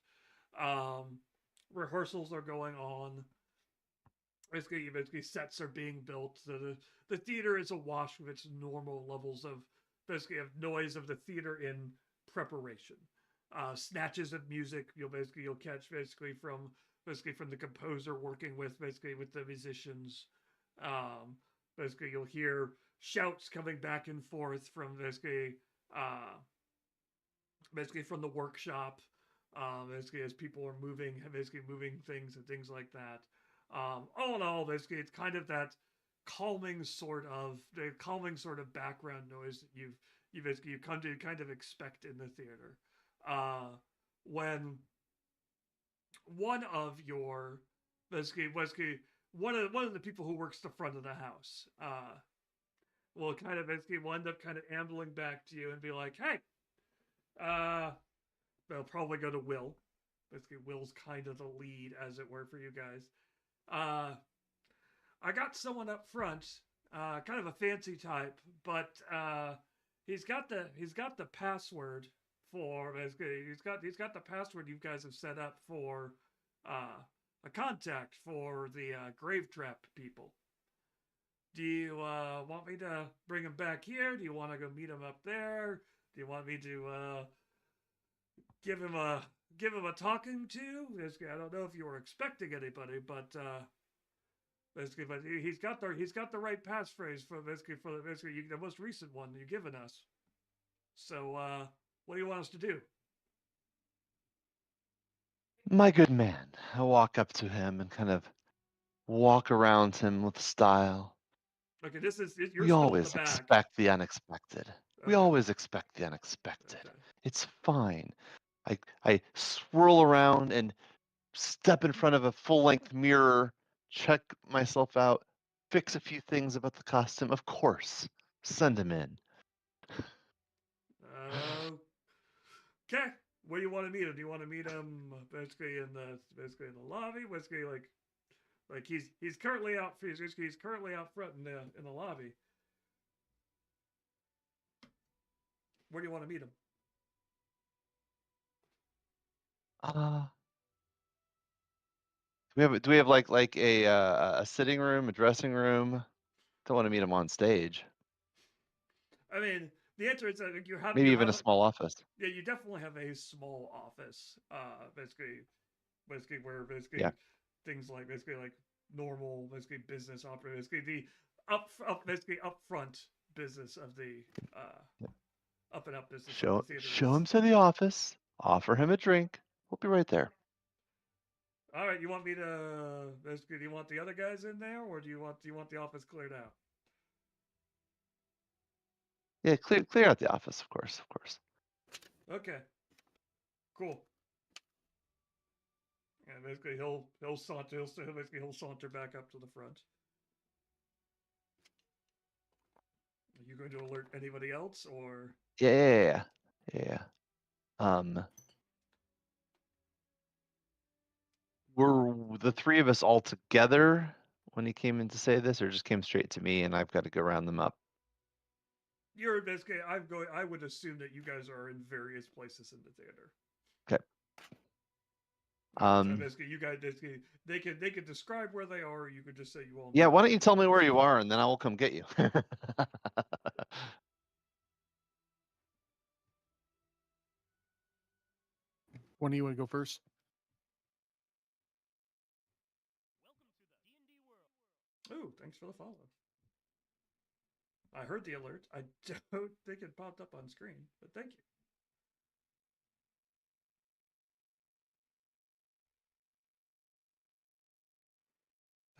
Rehearsals are going on. Basically sets are being built. The theater is awash with its normal levels of noise of the theater in preparation. Snatches of music you'll catch from the composer working with the musicians. You'll hear shouts coming back and forth from from the workshop. As people are moving things and things like that. All in all, basically, it's kind of that calming sort of background noise that you come to kind of expect in the theater. When one of your one of the people who works the front of the house will kind of will end up kind of ambling back to you and be like, hey, they'll probably go to Will. Will's kind of the lead, as it were, for you guys. I got someone up front, kind of a fancy type, but he's got the password for he's got the password you guys have set up for a contact for the grave trap people. Do you want me to bring him back here? Do you want to go meet him up there? Do you want me to give him a talking to? I don't know if you were expecting anybody, but he's got the right passphrase for the most recent one you've given us. So what do you want us to do? My good man, I walk up to him and kind of walk around him with style. Okay, you're We still always in the bag. expect the unexpected. We Okay. always expect the unexpected. Okay. It's fine. I swirl around and step in front of a full-length mirror, check myself out, fix a few things about the costume. Of course, send him in. Okay. Where do you want to meet him? Do you want to meet him basically in the lobby? Basically, like he's currently out. He's currently out front in the lobby. Where do you want to meet him? Do we have like a sitting room, a dressing room? Don't want to meet him on stage. I mean, the answer is that you have Maybe you even a have small office. yeah, you definitely have a small office. Basically where Yeah. things like normal business operate the basically upfront business of the up and up business of the theater Show is. him to the office. Offer him a drink. We'll be right there. All right, you want me to basically? Do you want the other guys in there, or do you want the office cleared out? Yeah, clear out the office, of course. Okay, cool. And basically he'll saunter back up to the front. Are you going to alert anybody else, or? Yeah. Were the three of us all together when he came in to say this, or just came straight to me and I've got to go round them up? You're basically. I would assume that you guys are in various places in the theater. Okay. So basically, you guys they could describe where they are. Or you could just say you all. Yeah, why don't you tell me where you are and then I will come get you. When do you want to go first? Ooh, thanks for the follow. I heard the alert. I don't think it popped up on screen, but thank you.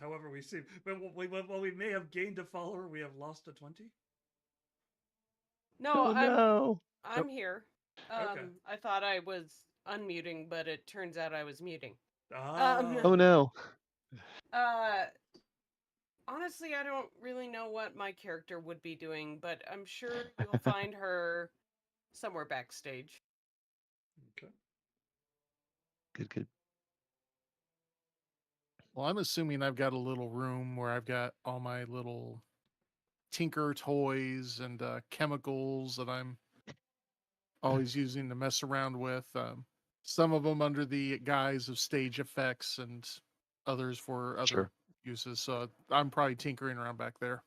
However, we see, but while we may have gained a follower, we have lost a 20. No, Oh no. I'm here. Okay. I thought I was unmuting, but it turns out I was muting. Oh no. Honestly, I don't really know what my character would be doing, but I'm sure you'll find her somewhere backstage. Okay. Good. Well, I'm assuming I've got a little room where I've got all my little tinker toys and chemicals that I'm always using to mess around with. Some of them under the guise of stage effects and others for other Sure. uses. So I'm probably tinkering around back there.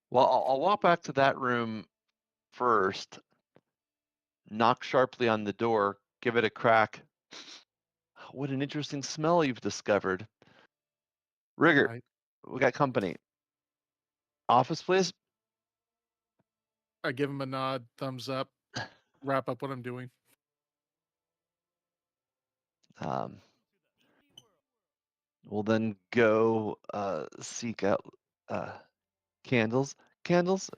Well, I'll walk back to that room first, knock sharply on the door, give it a crack. What an interesting smell you've discovered. Rigger, we got company. Office, please. I give him a nod, thumbs up, wrap up what I'm doing. We'll then go seek out Candles. Candles,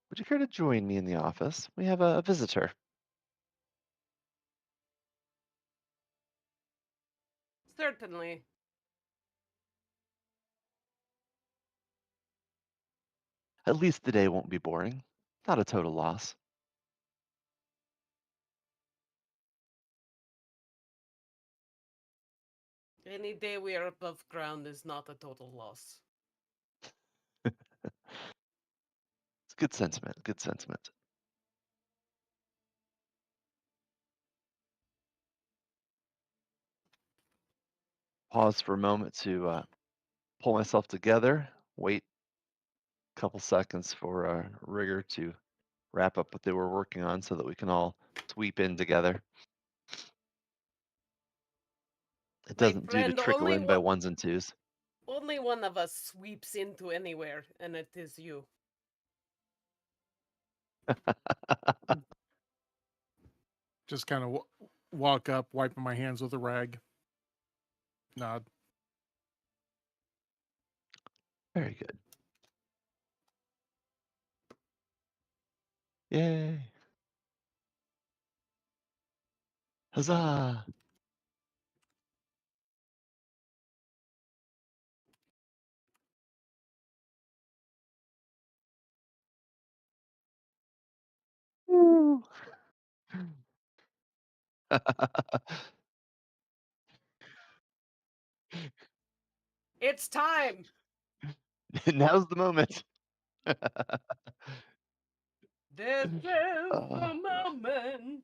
would you care to join me in the office? We have a visitor. Certainly. At least the day won't be boring. Not a total loss. Any day we are above ground is not a total loss. It's good sentiment. Good sentiment. Pause for a moment to pull myself together. Wait a couple seconds for Rigger to wrap up what they were working on so that we can all sweep in together. It doesn't do to friend, trickle in by ones and twos. Only one of us sweeps into anywhere, and it is you. Just kind of walk up, wiping my hands with a rag. Nod. Very good. Yay. Huzzah. Woo. It's time! Now's the moment. This is the moment!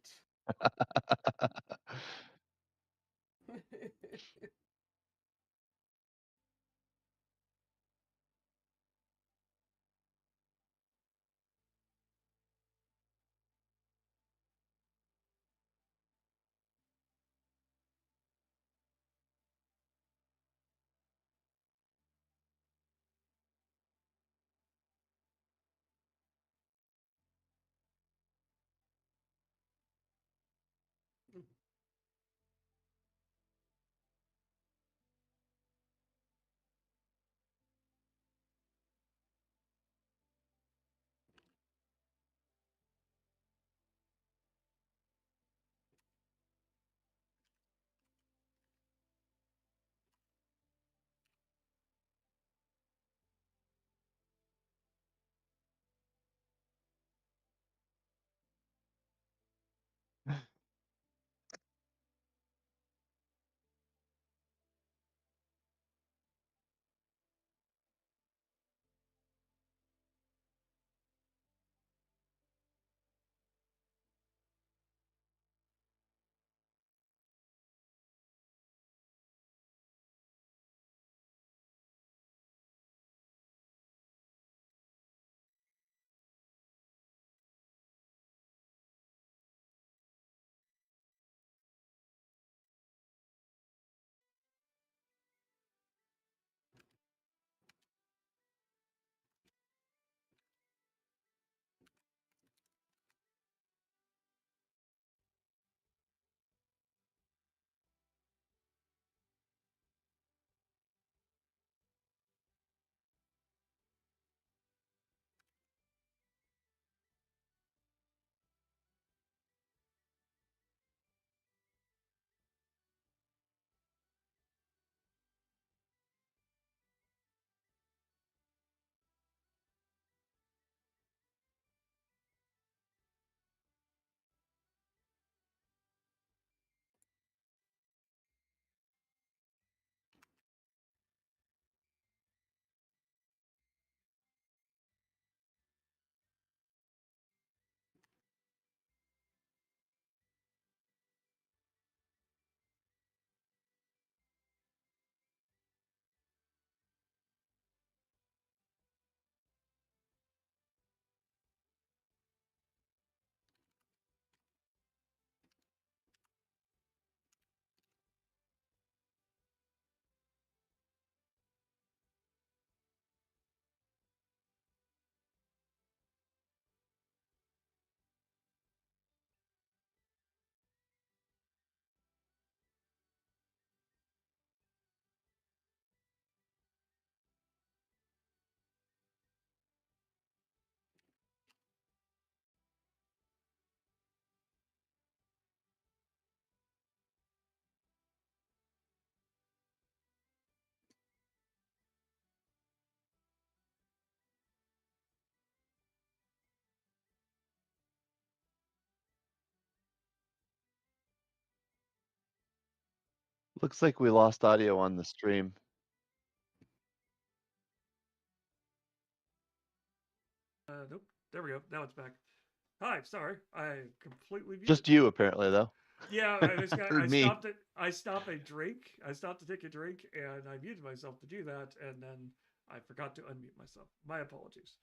Looks like we lost audio on the stream. Nope. There we go. Now it's back. Hi, sorry. I completely muted. Just you, apparently, though. Yeah, Heard me. I stopped a drink. I stopped to take a drink, and I muted myself to do that, and then I forgot to unmute myself. My apologies.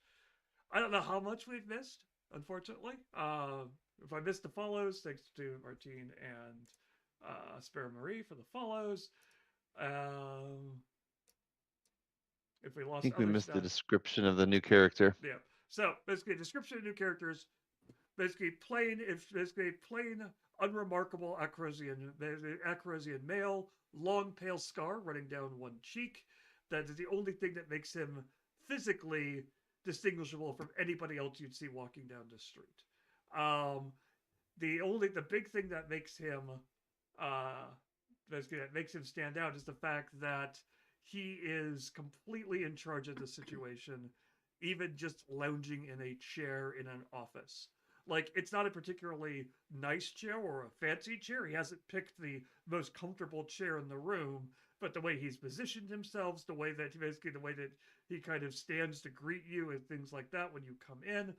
I don't know how much we've missed, unfortunately. If I missed the follows, thanks to Martine and Spare Marie for the follows. If we lost, I think we other missed the stuff, description of the new character. yeah. So basically, description of new characters. Basically, plain unremarkable Acrosian male, long pale scar running down one cheek. That is the only thing that makes him physically distinguishable from anybody else you'd see walking down the street. The big thing that makes him stand out is the fact that he is completely in charge of the situation, even just lounging in a chair in an office. Like, it's not a particularly nice chair or a fancy chair. He hasn't picked the most comfortable chair in the room, but the way he's positioned himself, the way that he kind of stands to greet you and things like that when you come in,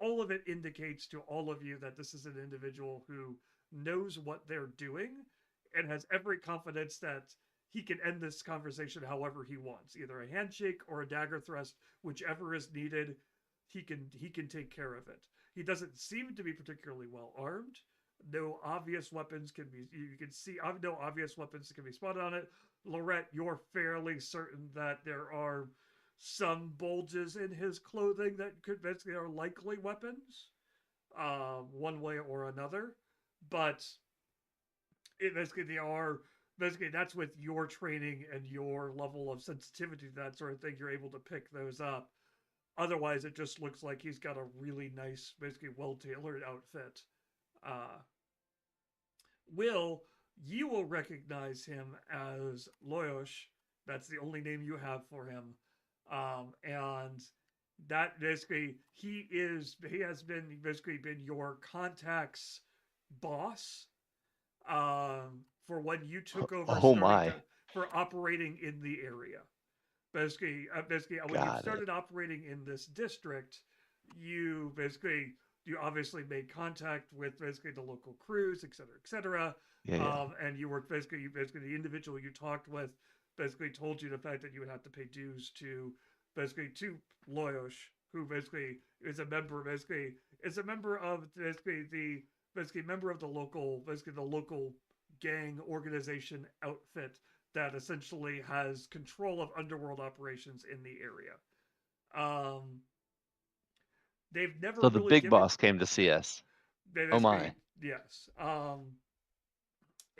all of it indicates to all of you that this is an individual who knows what they're doing and has every confidence that he can end this conversation however he wants, either a handshake or a dagger thrust, whichever is needed. He can take care of it. He doesn't seem to be particularly well armed. No obvious weapons can be. You can see no obvious weapons can be spotted on it. Lorette, you're fairly certain that there are some bulges in his clothing that could basically are likely weapons, one way or another. But basically that's with your training and your level of sensitivity to that sort of thing. You're able to pick those up. Otherwise, it just looks like he's got a really nice, basically well-tailored outfit. You will recognize him as Loyosh. That's the only name you have for him. And that basically, he has been your contact's boss for when you took over for operating in the area. Basically, when you started operating in this district, you obviously made contact with basically the local crews, et cetera. Yeah. And you worked basically the individual you talked with basically told you the fact that you would have to pay dues to Loyosh, who basically is a member of the local gang organization outfit that essentially has control of underworld operations in the area. They've never. So the big boss came to see us. Oh my! Yes.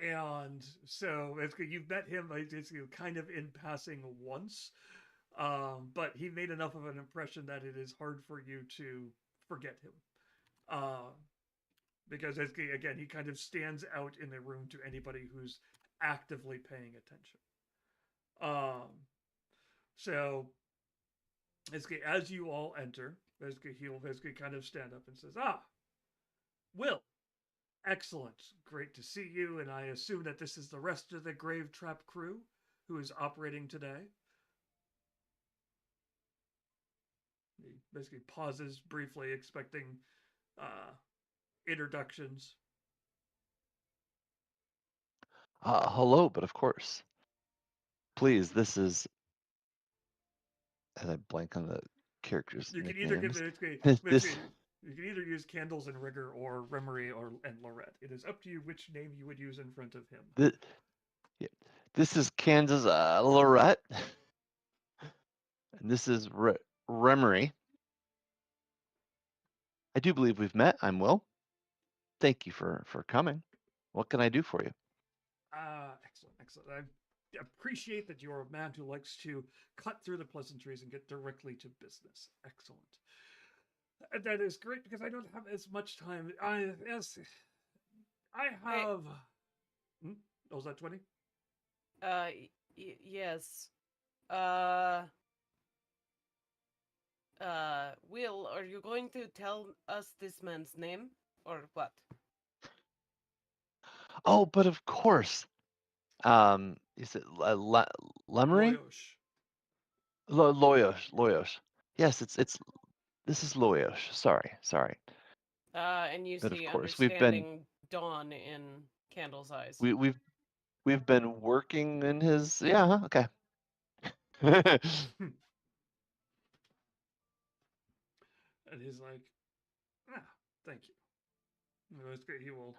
And so basically, you've met him basically kind of in passing once, but he made enough of an impression that it is hard for you to forget him. Because again, he kind of stands out in the room to anybody who's actively paying attention. So basically, as you all enter, he'll kind of stand up and says, Will, excellent, great to see you, and I assume that this is the rest of the Grave Trap crew who is operating today. He basically pauses briefly, expecting introductions. Hello, but of course. Please, this is. And I blank on the characters' You can nicknames. You can either use Candles and Rigger or Remery and Lorette. It is up to you which name you would use in front of him. This is Kansas Lorette. And this is Remery. I do believe we've met. I'm Will. Thank you for coming. What can I do for you? Excellent. I appreciate that you're a man who likes to cut through the pleasantries and get directly to business. Excellent. That is great because I don't have as much time. I have. Was that 20? Yes. Will, are you going to tell us this man's name or what? Oh, but of course. Is it Lemery? Loyosh. Loyosh. Yes, it's this is Loyosh. Sorry. And you But of see course, understanding dawn in Candle's eyes. we've been working in his okay. And he's like, thank you. That's great. He will.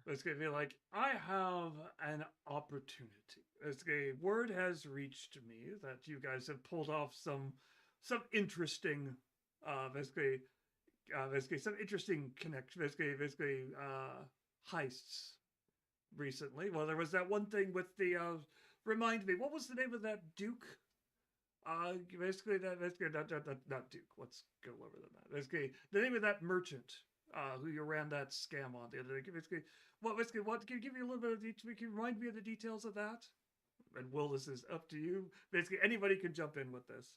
It's going to be like, I have an opportunity. It's a word has reached me that you guys have pulled off some interesting, basically, some interesting connection, basically, heists recently. Well, there was that one thing with the, remind me, what was the name of that Duke? Basically, not Duke. Let's go lower than that. Basically, the name of that merchant, who you ran that scam on the other day. Basically, what can you give me a little bit of can you remind me of the details of that? And Will, this is up to you. Basically, anybody can jump in with this.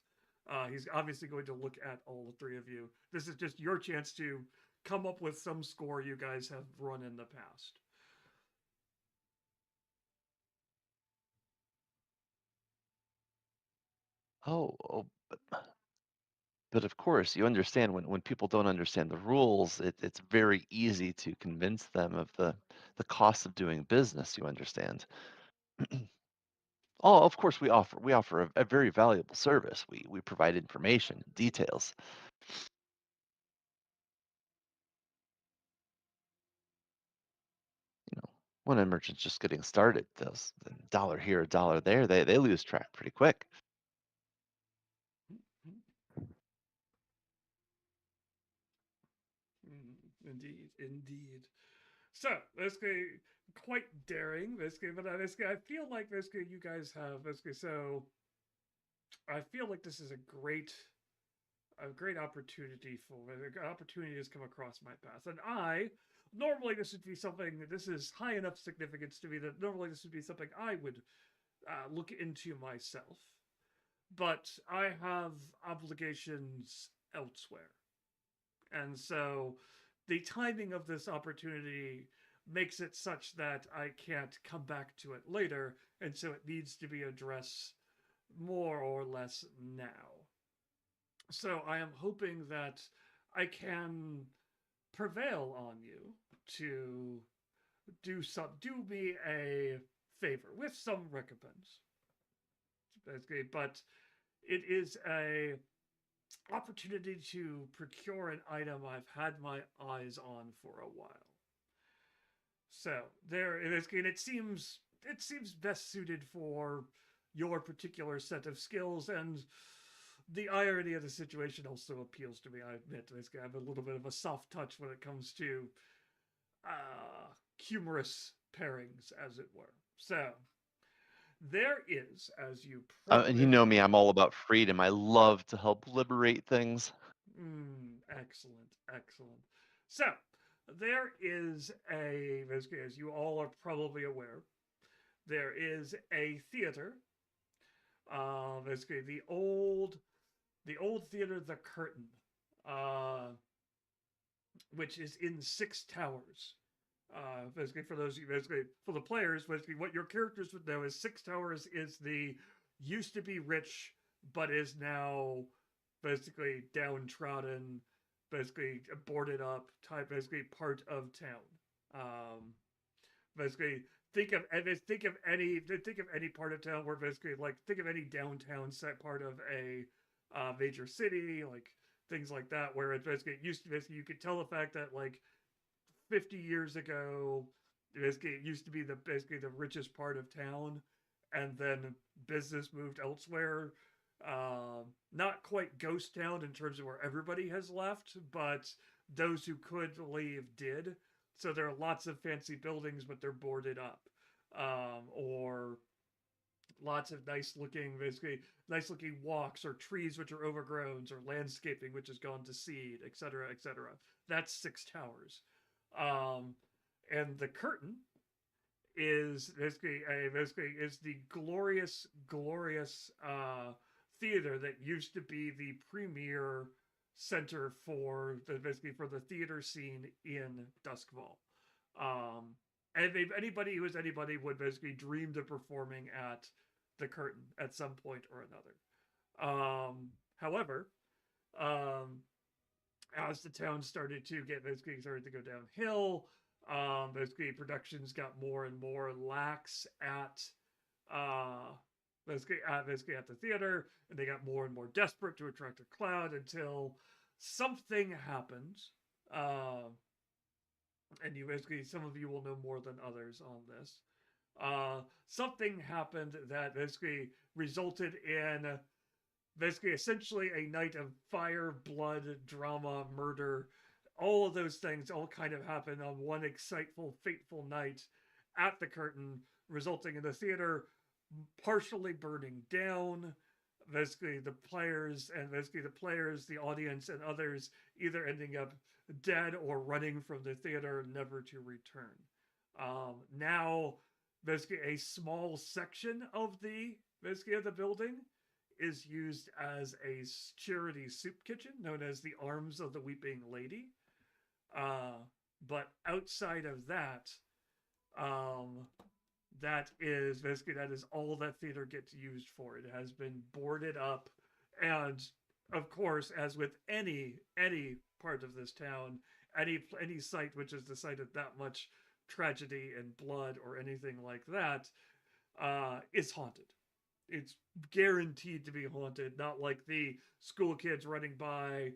He's obviously going to look at all three of you. This is just your chance to come up with some score you guys have run in the past. Oh, but of course, you understand when people don't understand the rules, it's very easy to convince them of the cost of doing business. You understand? Oh, of course, we offer a very valuable service. We provide information, details. You know, when a merchant's just getting started, those $1 here, $1 there, they lose track pretty quick. Indeed. So, basically, quite daring, basically, but basically, I feel like basically you guys have basically so. I feel like this is a great opportunity for an opportunity has come across my path, and I normally this would be something that this is high enough significance to me that normally this would be something I would look into myself, but I have obligations elsewhere. And so the timing of this opportunity makes it such that I can't come back to it later, and so it needs to be addressed more or less now. So I am hoping that I can prevail on you to do me a favor with some recompense. Basically, but it is a opportunity to procure an item I've had my eyes on for a while. So there it is, and it seems best suited for your particular set of skills, and the irony of the situation also appeals to me. I admit, I have a little bit of a soft touch when it comes to humorous pairings, as it were. So there is, as you And you know me, I'm all about freedom. I love to help liberate things. Excellent. So, there is as you all are probably aware, there is a theater. Basically, the old theater, the Curtain, which is in Six Towers. Basically, for the players, basically, what your characters would know is Six Towers is the used to be rich, but is now basically downtrodden, basically boarded up type, basically part of town. Basically, think of any part of town where basically like think of any downtown set part of a major city, like things like that, where it basically used to basically you could tell the fact that like 50 years ago, basically it used to be basically the richest part of town, and then business moved elsewhere. Not quite ghost town in terms of where everybody has left, but those who could leave did. So there are lots of fancy buildings, but they're boarded up, or lots of nice looking walks or trees which are overgrown, or landscaping which has gone to seed, etc., etc. That's Six Towers. Um, and the Curtain is basically is the glorious theater that used to be the premier center for the theater scene in Duskfall. and if anybody who is anybody would basically dreamed of performing at the Curtain at some point or another. However, as the town started to go downhill, basically productions got more and more lax at basically at the theater, and they got more and more desperate to attract a crowd until something happened. And some of you will know more than others on this. Something happened that basically resulted in essentially a night of fire, blood, drama, murder. All of those things all kind of happened on one exciteful, fateful night at the Curtain, resulting in the theater partially burning down. Basically, the players, the audience, and others either ending up dead or running from the theater, never to return. Now, basically, a small section of the building is used as a charity soup kitchen known as the Arms of the Weeping Lady. But outside of that, that is all that theater gets used for. It has been boarded up, and of course, as with any part of this town, any site which is the site of that much tragedy and blood or anything like that, is haunted. It's guaranteed to be haunted, not like the school kids running by.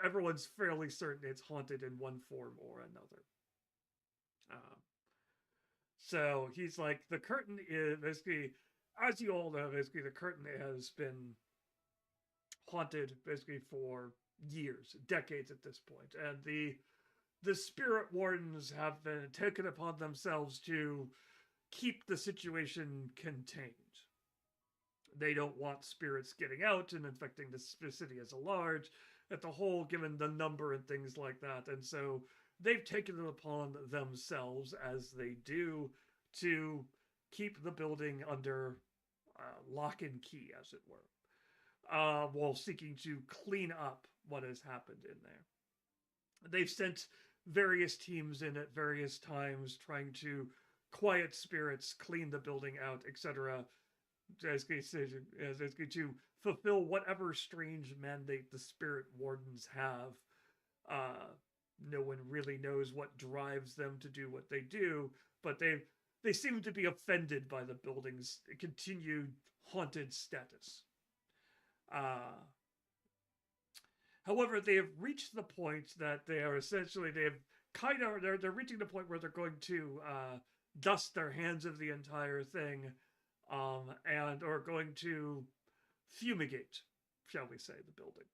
Everyone's fairly certain it's haunted in one form or another. So he's like, the Curtain is basically, as you all know, basically the Curtain has been haunted basically for years, decades at this point, and the spirit wardens have been taken upon themselves to keep the situation contained. They don't want spirits getting out and infecting the city as a large, at the whole, given the number and things like that. And so they've taken it upon themselves, as they do, to keep the building under lock and key, as it were, while seeking to clean up what has happened in there. They've sent various teams in at various times trying to quiet spirits, clean the building out, etc., to fulfill whatever strange mandate the spirit wardens have. No one really knows what drives them to do what they do, but they seem to be offended by the building's continued haunted status. However, they have reached the point that they're reaching the point where they're going to dust their hands of the entire thing, and are going to fumigate, shall we say, the building.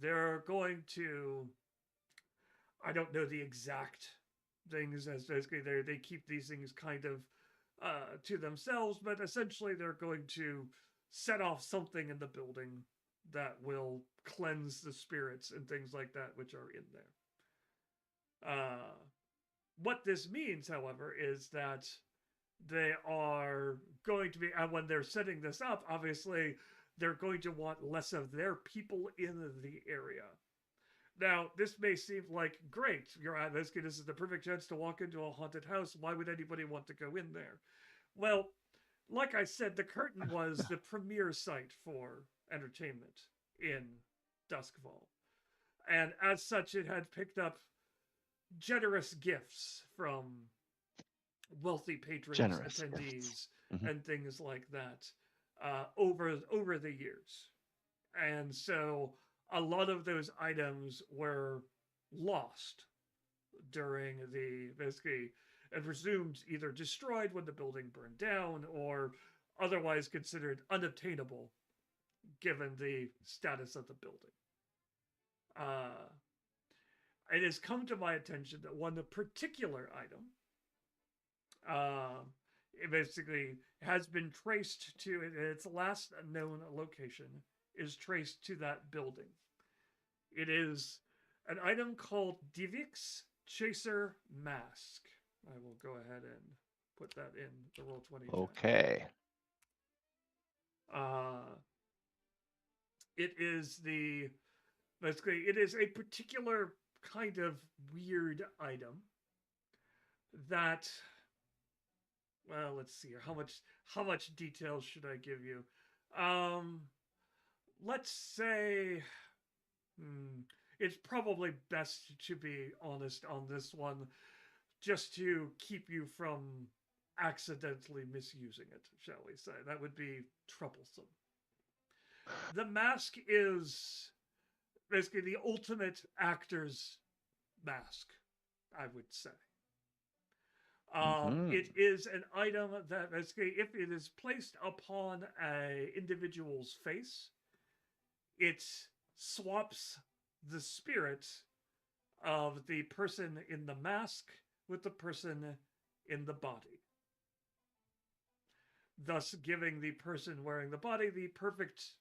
They're going to, I don't know the exact things, as basically they keep these things kind of to themselves, but essentially they're going to set off something in the building that will cleanse the spirits and things like that which are in there. What this means, however, is that they are going to be, and when they're setting this up, obviously, they're going to want less of their people in the area. Now, this may seem like, great, this is the perfect chance to walk into a haunted house. Why would anybody want to go in there? Well, like I said, the Curtain was the premier site for entertainment in Duskfall. And as such, it had picked up generous gifts from wealthy patrons, attendees, and things like that over the years. And so a lot of those items were lost during and presumed either destroyed when the building burned down or otherwise considered unobtainable given the status of the building. It has come to my attention that one particular item it basically has been traced to its last known location is traced to that building. It is an item called Divik's Chaser Mask. I will go ahead and put that in the Roll20 chat. Okay. It is a particular kind of weird item. that, well, let's see here. How much detail should I give you? Let's say it's probably best to be honest on this one, just to keep you from accidentally misusing it, shall we say. That would be troublesome. The mask is basically the ultimate actor's mask, I would say. It is an item that basically, if it is placed upon an individual's face, it swaps the spirit of the person in the mask with the person in the body, thus giving the person wearing the body the perfect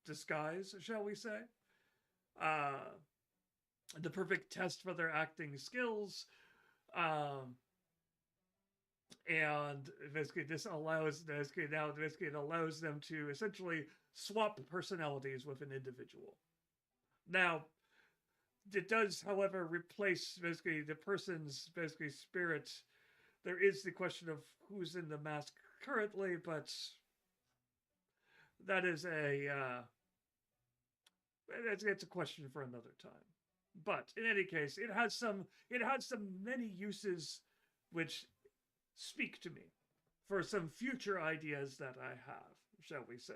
disguise, shall we say. The perfect test for their acting skills. And basically this allows it allows them to essentially swap personalities with an individual. Now, it does, however, replace basically the person's basically spirit. There is the question of who's in the mask currently, but that is it's a question for another time. But in any case, it has many uses which speak to me for some future ideas that I have, shall we say.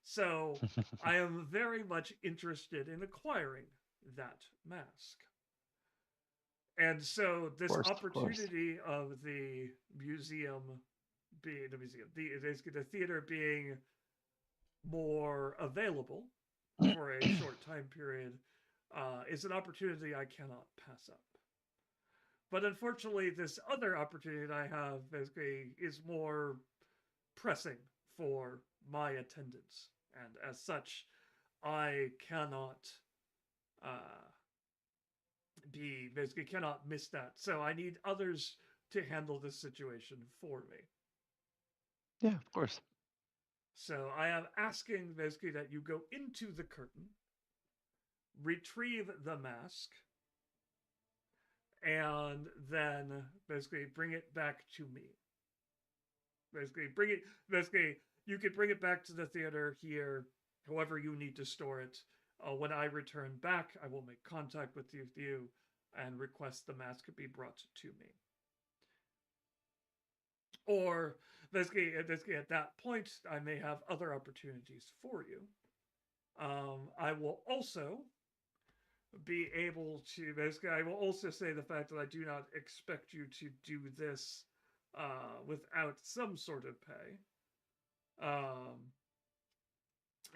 So I am very much interested in acquiring that mask. And so this opportunity of the museum being the theater being more available for a short time period is an opportunity I cannot pass up. But unfortunately, this other opportunity that I have basically is more pressing for my attendance. And as such, I cannot cannot miss that. So I need others to handle this situation for me. Yeah, of course. So I am asking basically that you go into the curtain, retrieve the mask, and then basically bring it back to me. You could bring it back to the theater here, however you need to store it. When I return back, I will make contact with you and request the mask be brought to me. Or basically at that point, I may have other opportunities for you. I will also be able to I will also say the fact that I do not expect you to do this without some sort of pay.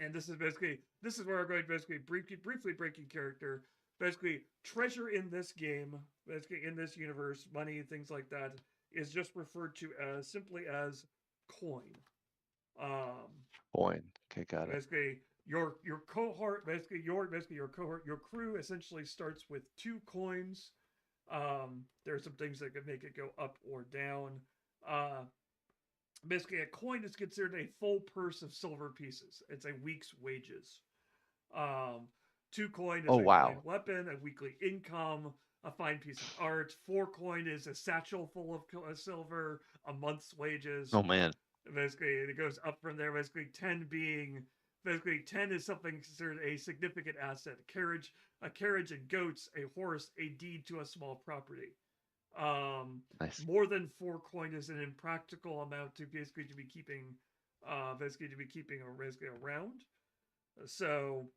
And this is where I'm going to basically briefly breaking character. Basically, treasure in this game, basically in this universe, money, things like that, is just referred to as simply as coin. Coin. Okay, got it. Basically, your cohort, your crew essentially starts with 2 coins. There are some things that can make it go up or down. Basically, a coin is considered a full purse of silver pieces. It's a week's wages. 2 coin is a fine weapon, a weekly income, a fine piece of art. 4 coin is a satchel full of silver, a month's wages. Oh man. Basically, it goes up from there. Basically, 10 is something considered a significant asset. A carriage and goats, a horse, a deed to a small property. Nice. More than 4 coin is an impractical amount to be keeping around. So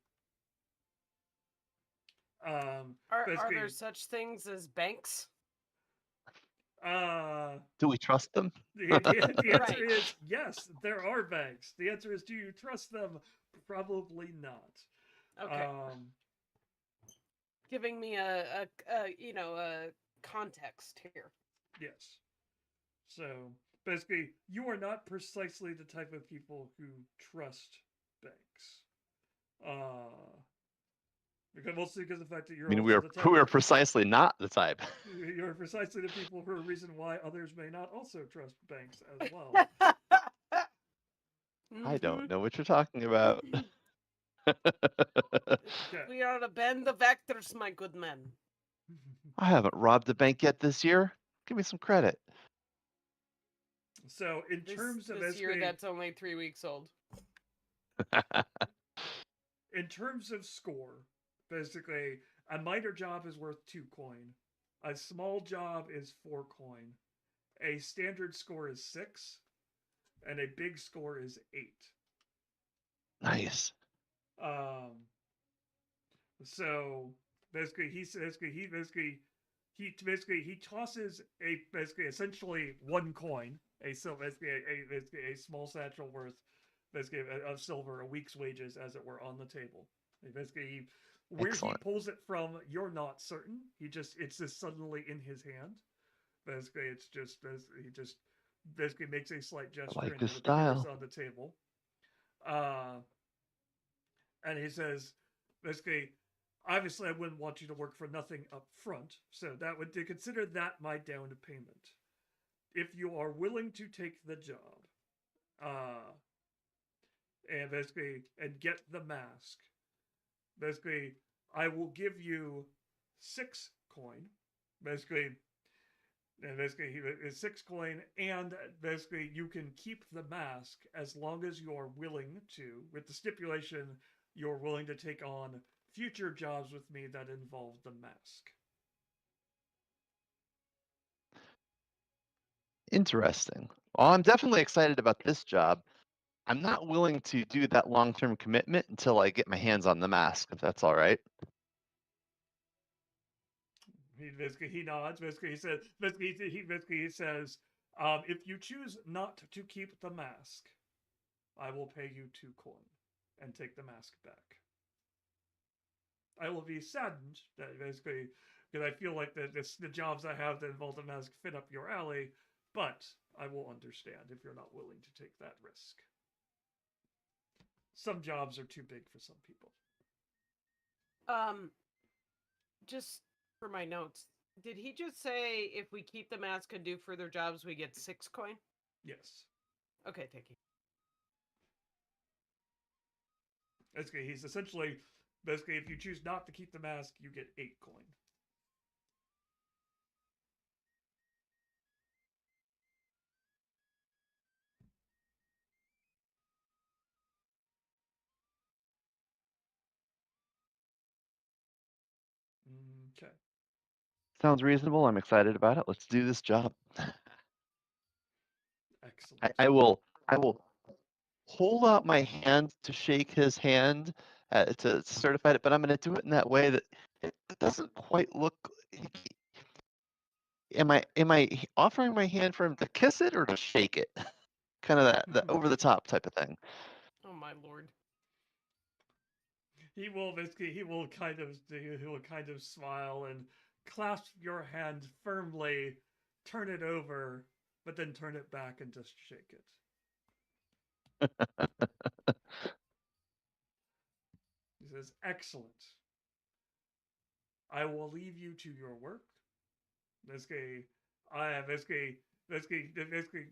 are there such things as banks? Do we trust them? The answer is yes, there are banks. The answer is, do you trust them? Probably not. Okay. Giving me a context here. Yes. So basically, you are not precisely the type of people who trust banks. Mostly because of the fact that you're. I mean, we are precisely not the type. You're precisely the people for a reason why others may not also trust banks as well. I don't know what you're talking about. We are a band of actors, my good man. I haven't robbed a bank yet this year. Give me some credit. So in terms of this year, basically, that's only 3 weeks old. in terms of score, basically, a minor job is worth 2 coin. A small job is 4 coin. A standard score is 6. And a big score is 8. Nice. So basically, he tosses a basically essentially 1 coin, basically a small satchel worth basically of silver, a week's wages, as it were, on the table. Basically, where Excellent. he pulls it from, you're not certain. It's just suddenly in his hand. Basically, he just basically makes a slight gesture like and this it appears style. on the table. And he says, basically, obviously, I wouldn't want you to work for nothing up front, so that would consider that my down payment. If you are willing to take the job, and basically, and get the mask, basically, I will give you 6 coin, basically, and basically, 6 coin, and basically, you can keep the mask as long as you are willing to, with the stipulation you're willing to take on future jobs with me that involve the mask. Interesting. Well, I'm definitely excited about this job. I'm not willing to do that long-term commitment until I get my hands on the mask, if that's all right. He nods. Basically, he says. He says, if you choose not to keep the mask, I will pay you 2 coin and take the mask back. I will be saddened that basically because I feel like the jobs I have that involve the mask fit up your alley, but I will understand if you're not willing to take that risk. Some jobs are too big for some people. Just for my notes, did he just say if we keep the mask and do further jobs, we get 6 coin? Yes. Okay, thank you. Basically, he's essentially, basically, if you choose not to keep the mask, you get 8 coin. Okay. Sounds reasonable. I'm excited about it. Let's do this job. Excellent. I will hold out my hand to shake his hand to certify it, but I'm going to do it in that way that it doesn't quite look. Am I offering my hand for him to kiss it or to shake it? Kind of that over the top type of thing. Oh my lord. He will kind of smile and clasp your hand firmly, turn it over, but then turn it back and just shake it. He says, "Excellent. I will leave you to your work. Basically,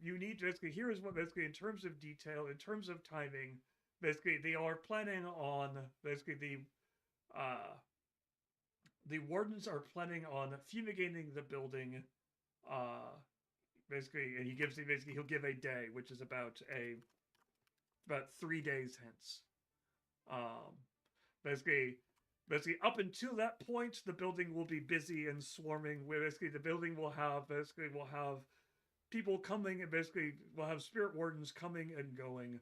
you need here is what basically in terms of detail, in terms of timing, basically they are planning on basically the wardens are planning on fumigating the building. Basically, and he'll give a day, which is about 3 days hence. Basically up until that point, the building will be busy and swarming. Where basically the building will have people coming and basically we'll have spirit wardens coming and going.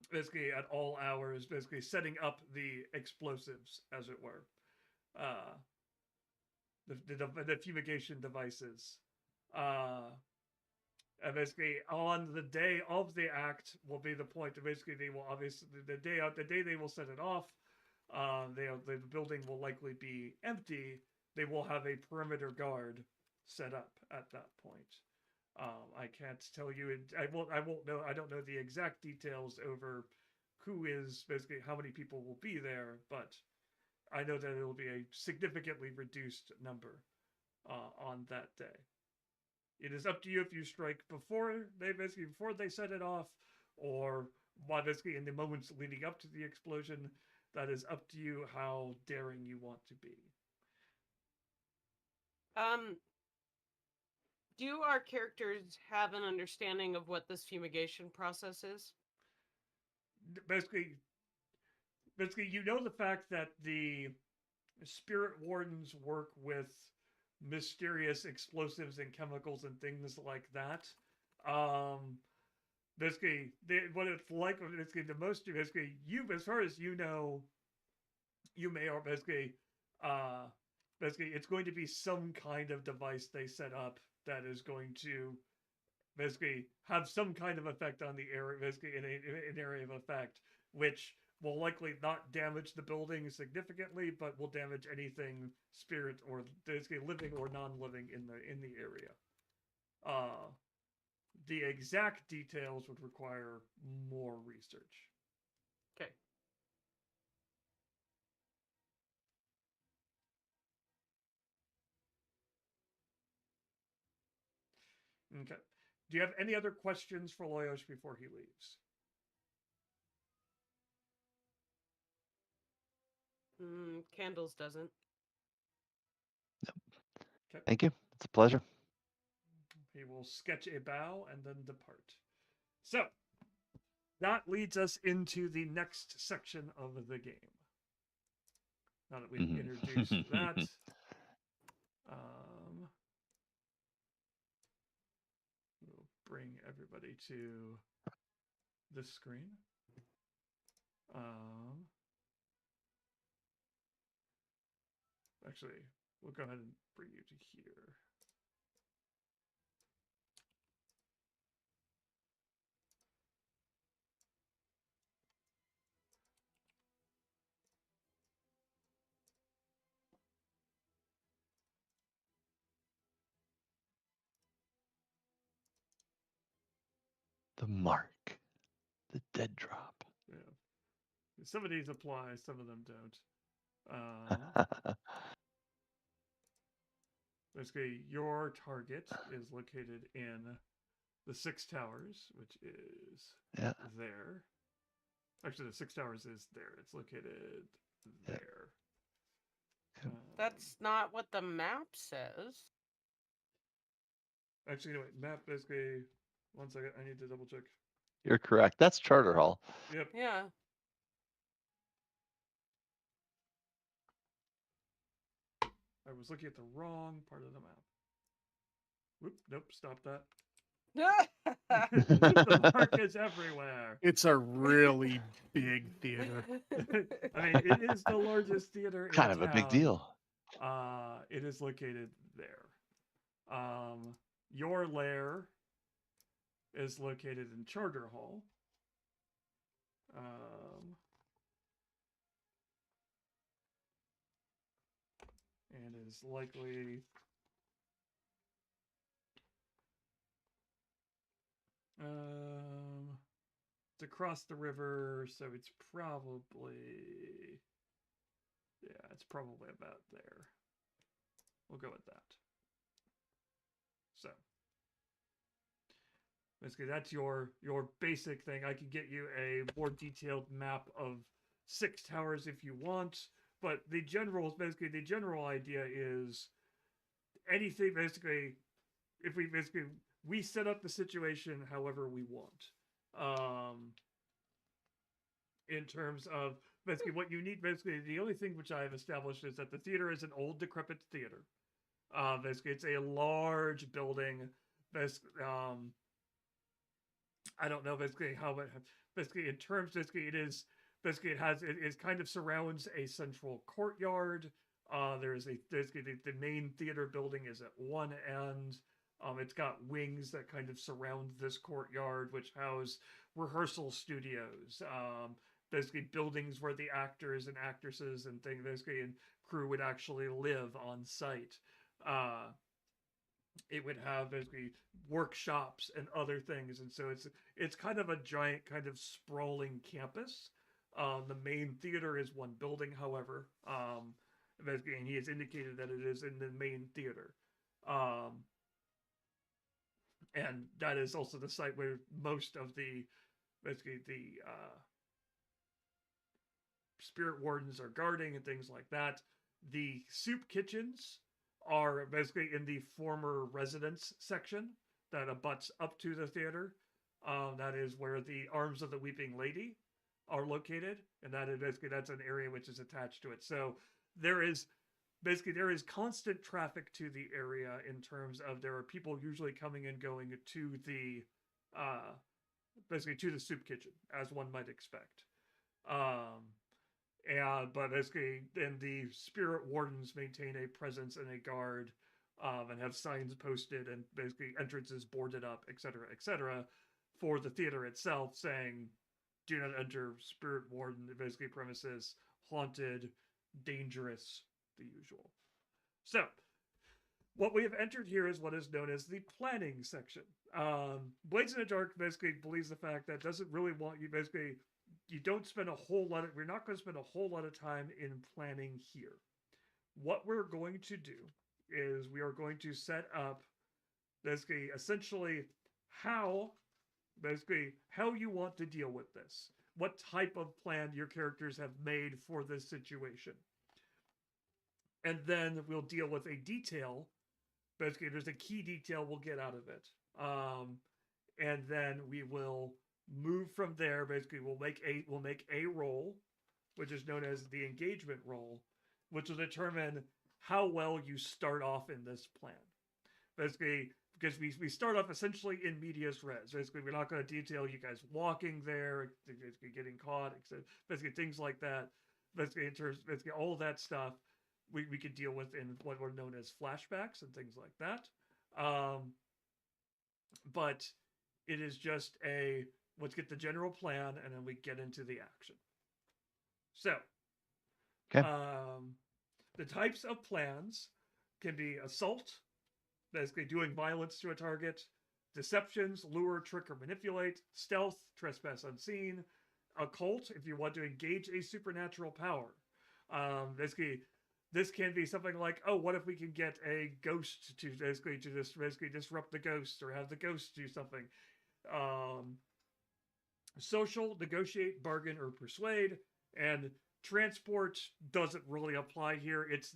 Basically at all hours, basically setting up the explosives, as it were. The fumigation devices. And basically, on the day of the act will be the point. Basically, they will obviously the day they will set it off. The building will likely be empty. They will have a perimeter guard set up at that point. I can't tell you. I won't know. I don't know the exact details over who is basically how many people will be there, but I know that it will be a significantly reduced number on that day. It is up to you if you strike before they set it off, or basically in the moments leading up to the explosion. That is up to you how daring you want to be. Do our characters have an understanding of what this fumigation process is? Basically, you know the fact that the spirit wardens work with mysterious explosives and chemicals and things like that. Basically, what it's like, basically, the most, basically, you, as far as you know, you may, or uh, basically, it's going to be some kind of device they set up that is going to basically have some kind of effect on the area, basically an area of effect, which will likely not damage the building significantly, but will damage anything spirit or basically living or non-living in the area. The exact details would require more research. Okay. Okay. Do you have any other questions for Loyosh before he leaves? Candles doesn't. Okay. Thank you. It's a pleasure. He will sketch a bow and then depart. So, that leads us into the next section of the game. Now that we've introduced that, we'll bring everybody to this screen. Actually, we'll go ahead and bring you to here. The mark. The dead drop. Yeah. Some of these apply, some of them don't. Basically, your target is located in the 6 Towers, which is there. Actually, the 6 Towers is there. It's located there. That's not what the map says. Actually, no, wait. Map, basically... One second. I need to double check. You're correct. That's Charter Hall. Yep. Yeah. I was looking at the wrong part of the map. Whoop, nope, stop that. The mark is everywhere. It's a really big theater. I mean, it is the largest theater in Kind town. of a big deal. It is located there. Your lair is located in Charter Hall. And is likely... it's across the river, so it's probably... Yeah, it's probably about there. We'll go with that. So, basically, that's your basic thing. I can get you a more detailed map of 6 Towers if you want, but the general idea is anything, basically, if we set up the situation however we want. In terms of basically what you need, basically the only thing which I have established is that the theater is an old decrepit theater. Basically it's a large building. I don't know basically how it, basically in terms, basically it kind of surrounds a central courtyard. There's the main theater building is at one end. It's got wings that kind of surround this courtyard, which house rehearsal studios. Basically buildings where the actors and actresses and things, basically, and crew would actually live on site. It would have basically workshops and other things, and so it's kind of a giant, kind of sprawling campus. The main theater is one building, however, basically, and he has indicated that it is in the main theater. And that is also the site where most of the spirit wardens are guarding and things like that. The soup kitchens are basically in the former residence section that abuts up to the theater. That is where the Arms of the Weeping Lady are located, and that is basically that's an area which is attached to it. So there is constant traffic to the area in terms of there are people usually coming and going to the basically to the soup kitchen, as one might expect. But basically, then the spirit wardens maintain a presence and a guard, and have signs posted and basically entrances boarded up, etc., for the theater itself, saying, "Do not enter spirit warden." Basically, premises haunted, dangerous, the usual. So, what we have entered here is what is known as the planning section. Blades in the Dark basically believes the fact that doesn't really want you basically. You don't spend a whole lot of, we're not going to spend a whole lot of time in planning here. What we're going to do is we are going to set up basically essentially how you want to deal with this. What type of plan your characters have made for this situation. And then we'll deal with a detail. Basically, there's a key detail we'll get out of it. And then we will move from there. Basically, we'll make a roll, which is known as the engagement roll, which will determine how well you start off in this plan. Basically, because we start off essentially in medias res. Basically, we're not going to detail you guys walking there, basically getting caught, basically things like that. Basically, in terms, basically all of that stuff we could deal with in what were known as flashbacks and things like that. But it is just let's get the general plan and then we get into the action. So, okay. The types of plans can be assault, basically doing violence to a target, deceptions, lure, trick, or manipulate, stealth, trespass unseen, occult, if you want to engage a supernatural power. Basically, this can be something like, oh, what if we can get a ghost to basically disrupt the ghost or have the ghost do something. Social, negotiate, bargain, or persuade, and transport doesn't really apply here. It's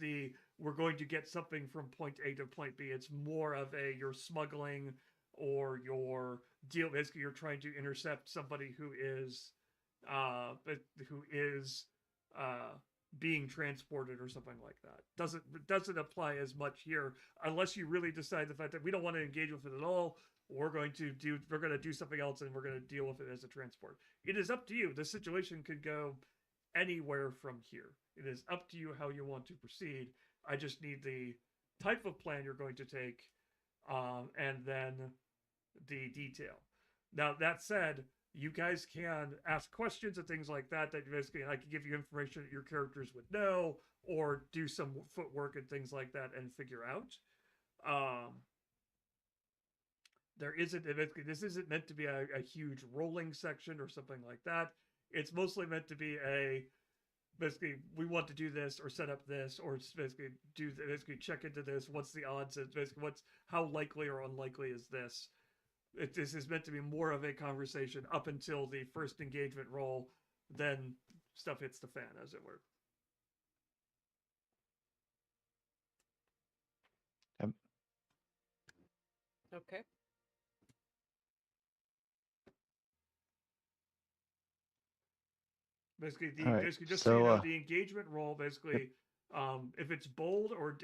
we're going to get something from point A to point B. It's more of you're smuggling or basically you're trying to intercept somebody who is being transported or something like that. Doesn't apply as much here unless you really decide the fact that we don't want to engage with it at all. We're going to do something else and we're going to deal with it as a transport. It is up to you. The situation could go anywhere from here. It is up to you how you want to proceed. I just need the type of plan you're going to take, and then the detail. Now, that said, you guys can ask questions and things like that basically I can give you information that your characters would know or do some footwork and things like that and figure out. This isn't meant to be a huge rolling section or something like that. It's mostly meant to be basically we want to do this or set up this or basically check into this. What's the odds? Basically how likely or unlikely is this? This is meant to be more of a conversation up until the first engagement roll, then stuff hits the fan, as it were. Okay. Basically, the engagement roll, basically, if it's bold or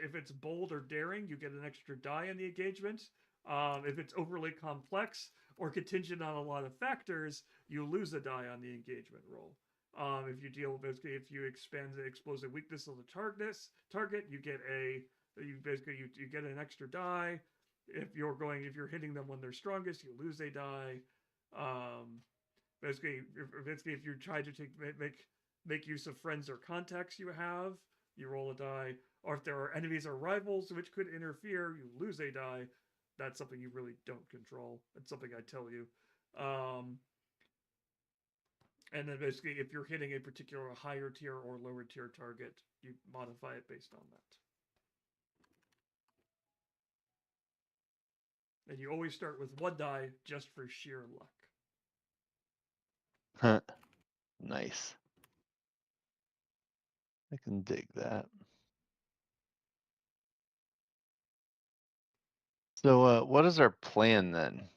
daring, you get an extra die in the engagement. If it's overly complex or contingent on a lot of factors, you lose a die on the engagement roll. If you expand the explosive weakness of the target, you get you get an extra die. If you're hitting them when they're strongest, you lose a die. Basically, if you try to make use of friends or contacts you have, you roll a die. Or if there are enemies or rivals which could interfere, you lose a die. That's something you really don't control. That's something I tell you. And then basically, if you're hitting a particular higher tier or lower tier target, you modify it based on that. And you always start with one die just for sheer luck. Huh. Nice. I can dig that. So, what is our plan then?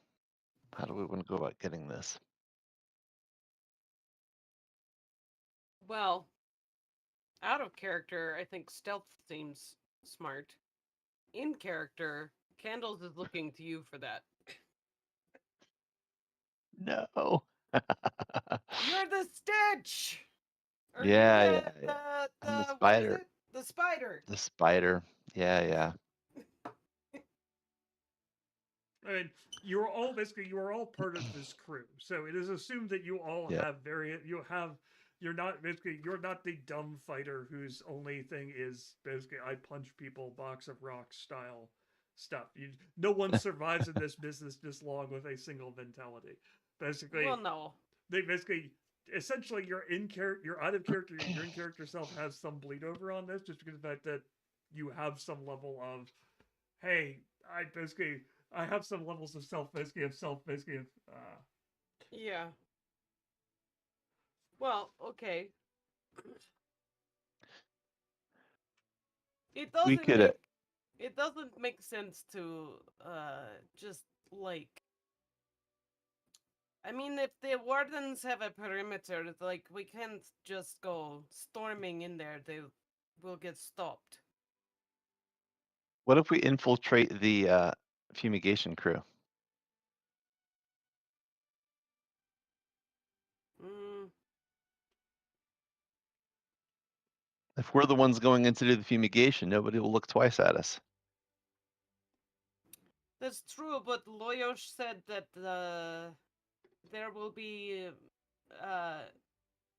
How do we want to go about getting this? Well, out of character, I think stealth seems smart. In character, Candles is looking to you for that. No. You're the Stitch! Or you're Yeah, the, yeah. I'm the what is spider. it? The spider. The spider. Yeah. I mean, you are all part of this crew. So it is assumed that you all Yeah. have you're not the dumb fighter whose only thing is basically I punch people, box of rocks style stuff. No one survives in this business this long with a single mentality. Basically, Well, no. they basically essentially you're out of character, your in character self has some bleed over on this just because of the fact that you have some level of, hey, I have some levels of Yeah. Well, okay. It We doesn't could. make it doesn't make sense to just like, I mean, if the wardens have a perimeter, it's like we can't just go storming in there. They will get stopped. What if we infiltrate the fumigation crew? Mm, If we're the ones going in to do the fumigation, nobody will look twice at us. that's true, but Loyosh said that there will be uh,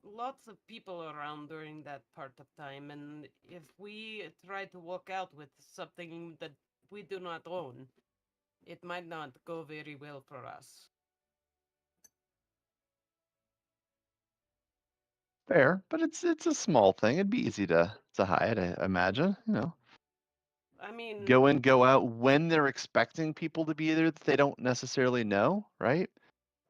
lots of people around during that part of time, and if we try to walk out with something that we do not own, it might not go very well for us. Fair, but it's a small thing. It'd be easy to hide, I imagine. I mean, Go in, go out when they're expecting people to be there that they don't necessarily know, right?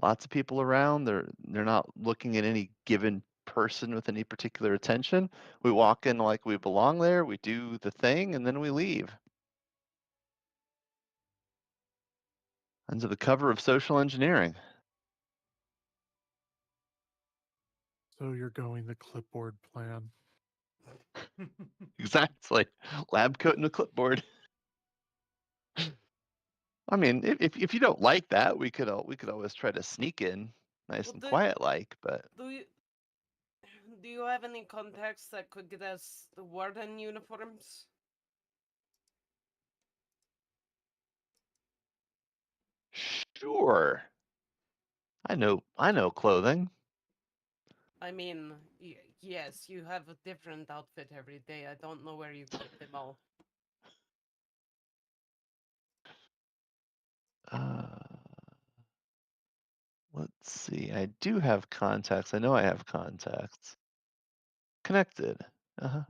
Lots of people around. They're not looking at any given person with any particular attention. We walk in like we belong there, we do the thing, and then we leave. Under the cover of social engineering. So you're going the clipboard plan. Exactly. Lab coat and a clipboard. I mean, if you don't like that, we could always try to sneak in, nice well, and quiet like, but do you do you have any contacts that could get us the warden uniforms? sure. I know clothing. I mean, yes, you have a different outfit every day. I don't know where you keep them all. Uh, let's see. I do have contacts. I know I have contacts. Connected. Uh-huh.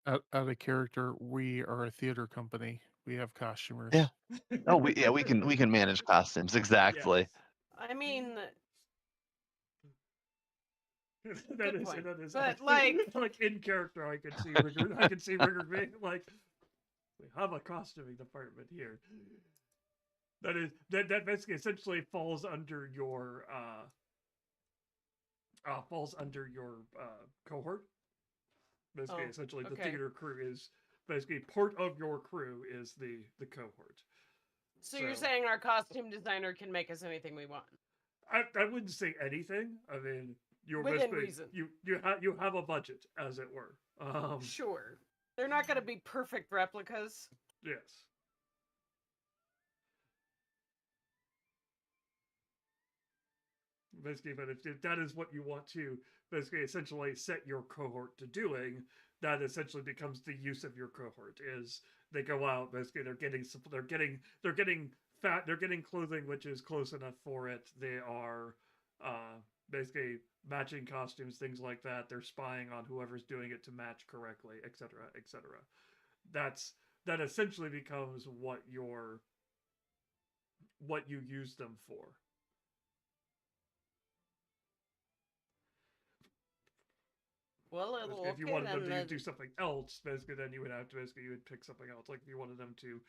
Out of character, we are a theater company. We have costumers. Yeah. Oh, we can manage costumes exactly. I mean, that Good is point. that is But, like in character I could see Rigger being like, we have a costuming department here. That basically essentially falls under your cohort. Basically, Oh, essentially, the okay. theater crew is basically part of your crew is the cohort. So you're saying our costume designer can make us anything we want? I wouldn't say anything. I mean, you're Within basically reason. you have a budget, as it were. Sure. They're not going to be perfect replicas. Yes. Basically, but if that is what you want to basically essentially set your cohort to doing, that essentially becomes the use of your cohort. Is they go out basically they're getting clothing which is close enough for it. They are basically matching costumes, things like that. They're spying on whoever's doing it to match correctly, etc., etc. That essentially becomes what you use them for. well, Basically, if you okay wanted them then. to do something else, basically, then you would have to you would pick something else. Like if you wanted them to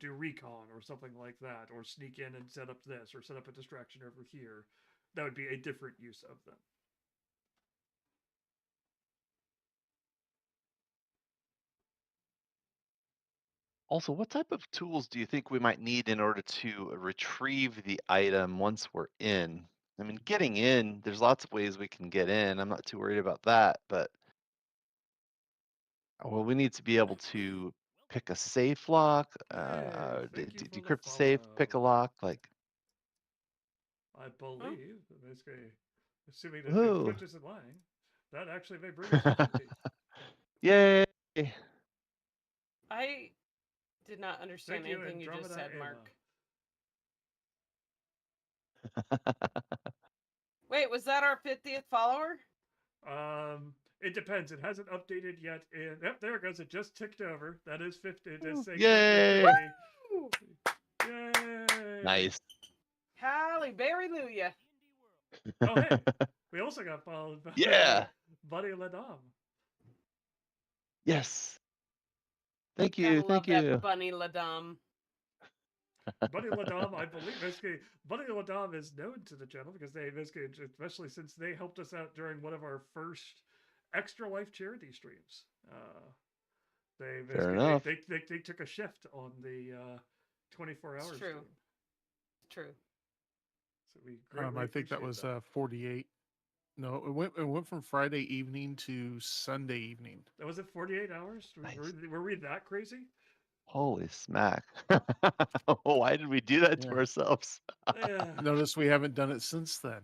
do recon or something like that, or sneak in and set up this, or set up a distraction over here, that would be a different use of them. Also, what type of tools do you think we might need in order to retrieve the item once we're in? I mean, getting in, there's lots of ways we can get in. I'm not too worried about that, but well, we need to be able to pick a safe lock, Hey, thank you for the decrypt the safe, pick a follow. lock, like. I believe, basically, assuming that Whoa. Twitch isn't lying, that actually may bring us to 50. Yay! I did not understand Thank you, anything you just Andromeda said, Emma. Mark. Wait, was that our 50th follower? It depends. It hasn't updated yet. And yep, there it goes. It just ticked over. That is 50. It is saying Yay! 50. Woo! Yay! Nice. Halle Berry-luya. Oh, hey. We also got followed by Yeah. Buddy Ladam. Yes. Thank Gotta you. love Thank that you. bunny Ladam. Buddy Ladam, I believe, basically, Buddy Ladam is known to the channel because they basically, especially since they helped us out during one of our first Extra Life charity streams. They Fair basically enough. they took a shift on the 24 hours. It's true. Stream. True. So we greatly I think that was 48. No, it went from Friday evening to Sunday evening. That was it. 48 hours. Nice. Were we that crazy? Holy smack. Why did we do that to ourselves? Notice we haven't done it since then.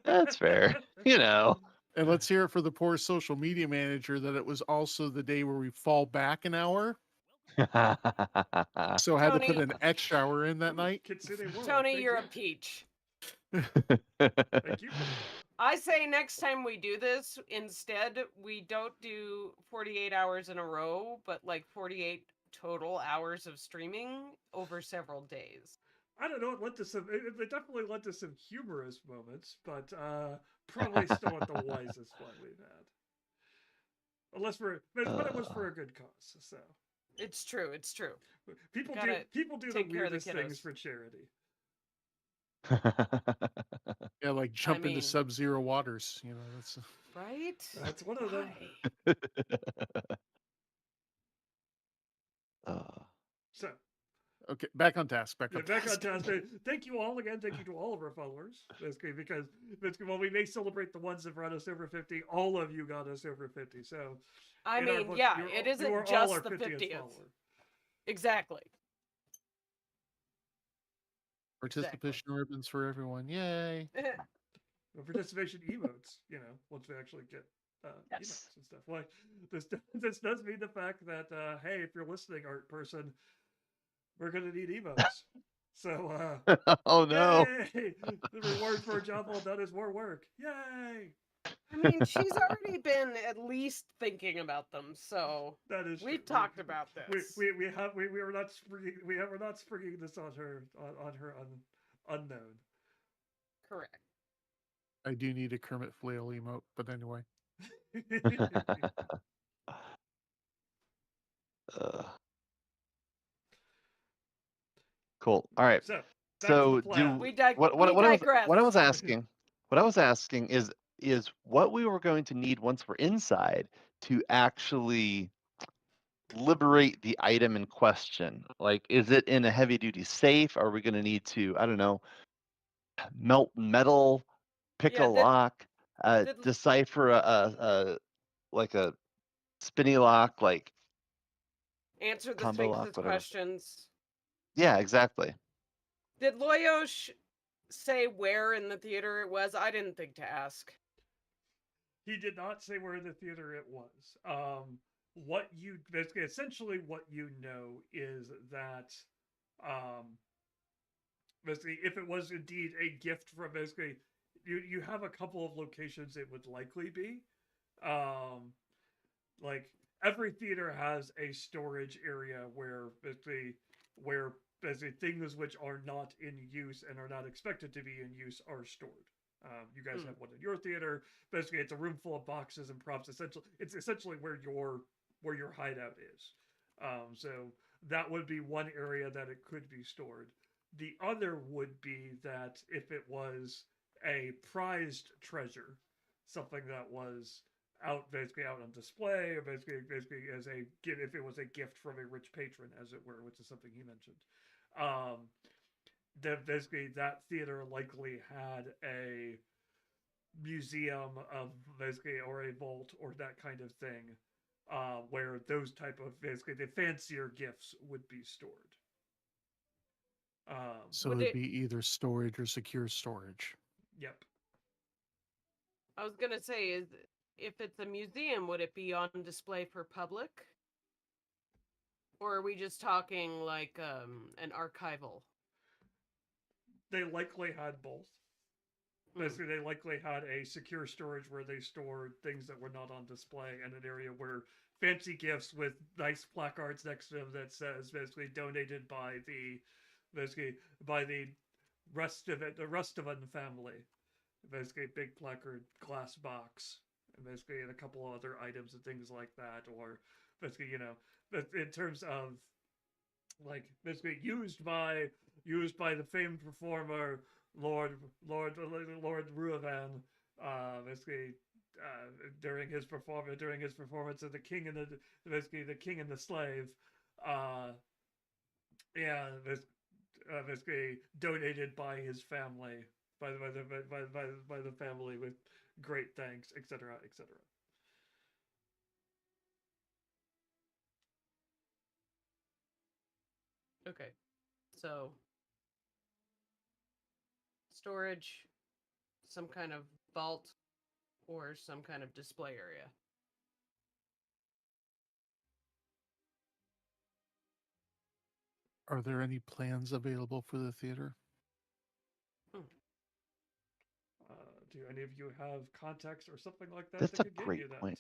That's fair. You know. And let's hear it for the poor social media manager that it was also the day where we fall back an hour. So I had to put Tony- an extra hour in that night. Kitsune World. Tony, Thank you're you. a peach. Thank you. I say next time we do this, instead, we don't do 48 hours in a row, but like 48 total hours of streaming over several days. I don't know. It led to some. It definitely led to some humorous moments, but probably still not the wisest one we've had. Unless but it was for a good cause. So It's true. It's true. People Gotta do the take care of the weirdest things kiddos. for charity. Yeah, like jump into mean- sub-zero waters. You know, that's Right? That's one of them. Why? So okay. Back on task. Back yeah, on back task. on task. Thank you all again. Thank you to all of our followers. Basically, because while we may celebrate the ones that brought us over 50, all of you got us over 50. So I in our mean, book, yeah, you it are isn't all just our the 50th. follower. Exactly. Participation ribbons for everyone. Yay. Participation emotes, once we actually get Yes. emotes and stuff. Like this does mean the fact that hey, if you're listening, art person, we're gonna need emotes. So Oh no. yay! The reward for a job well done is more work. Yay! I mean, she's already been at least thinking about them, so That is we've true. talked about this. We are not springing this on her unknown. Correct. I do need a Kermit flail emote, but anyway. Cool. All right. So So plan. We what digress. I was asking is what we were going to need once we're inside to actually liberate the item in question. Like, is it in a heavy duty safe? Are we going to need to, I don't know, melt metal, pick Yeah, a lock, decipher a like a spinny lock, like answer the combo lock, Sphinx's whatever. questions. Yeah, exactly. Did Loyosh say where in the theater it was? I didn't think to ask. He did not say where in the theater it was. Essentially what you know is that basically if it was indeed a gift from basically you have a couple of locations it would likely be. Like every theater has a storage area where basically things which are not in use and are not expected to be in use are stored. You guys have one in your theater. Basically, it's a room full of boxes and props. It's essentially where your hideout is. So that would be one area that it could be stored. The other would be that if it was a prized treasure, something that was basically out on display, or basically as a gift, if it was a gift from a rich patron, as it were, which is something he mentioned. Basically that theater likely had a museum of basically, or a vault or that kind of thing, where those type of basically the fancier gifts would be stored. So it'd be either storage or secure storage. Yep. I was gonna say, if it's a museum, would it be on display for public? Or are we just talking like an archival? They likely had both. Basically, they likely had a secure storage where they stored things that were not on display, and an area where fancy gifts with nice placards next to them that says basically donated by the Rustovan family. Basically, big placard, glass box, and basically, and a couple other items and things like that, or basically, but in terms of like basically used by the famed performer Lord Ruavan, basically during his performance of the King and the King and the Slave, yeah, basically donated by his family, by the family with great thanks, etc., etc. Okay, so storage, some kind of vault, or some kind of display area. Are there any plans available for the theater? Do any of you have contacts or something like that That's that a could get great you that? point.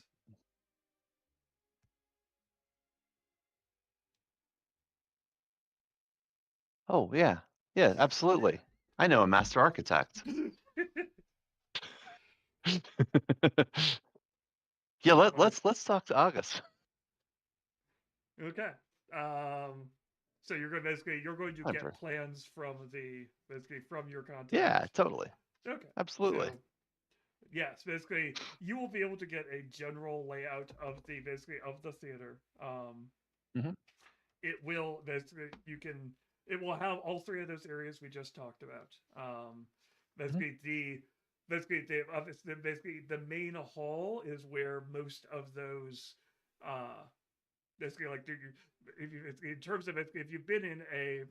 Oh yeah, yeah, absolutely. I know a master architect. Yeah, let's talk to August. Okay. So you're going to get plans from your contacts. Yeah, totally. Okay. Absolutely. So, yes, basically you will be able to get a general layout of the theater. Mhm. It will it will have all three of those areas we just talked about. Basically the main hall is where most of those basically like in terms of if you've been in a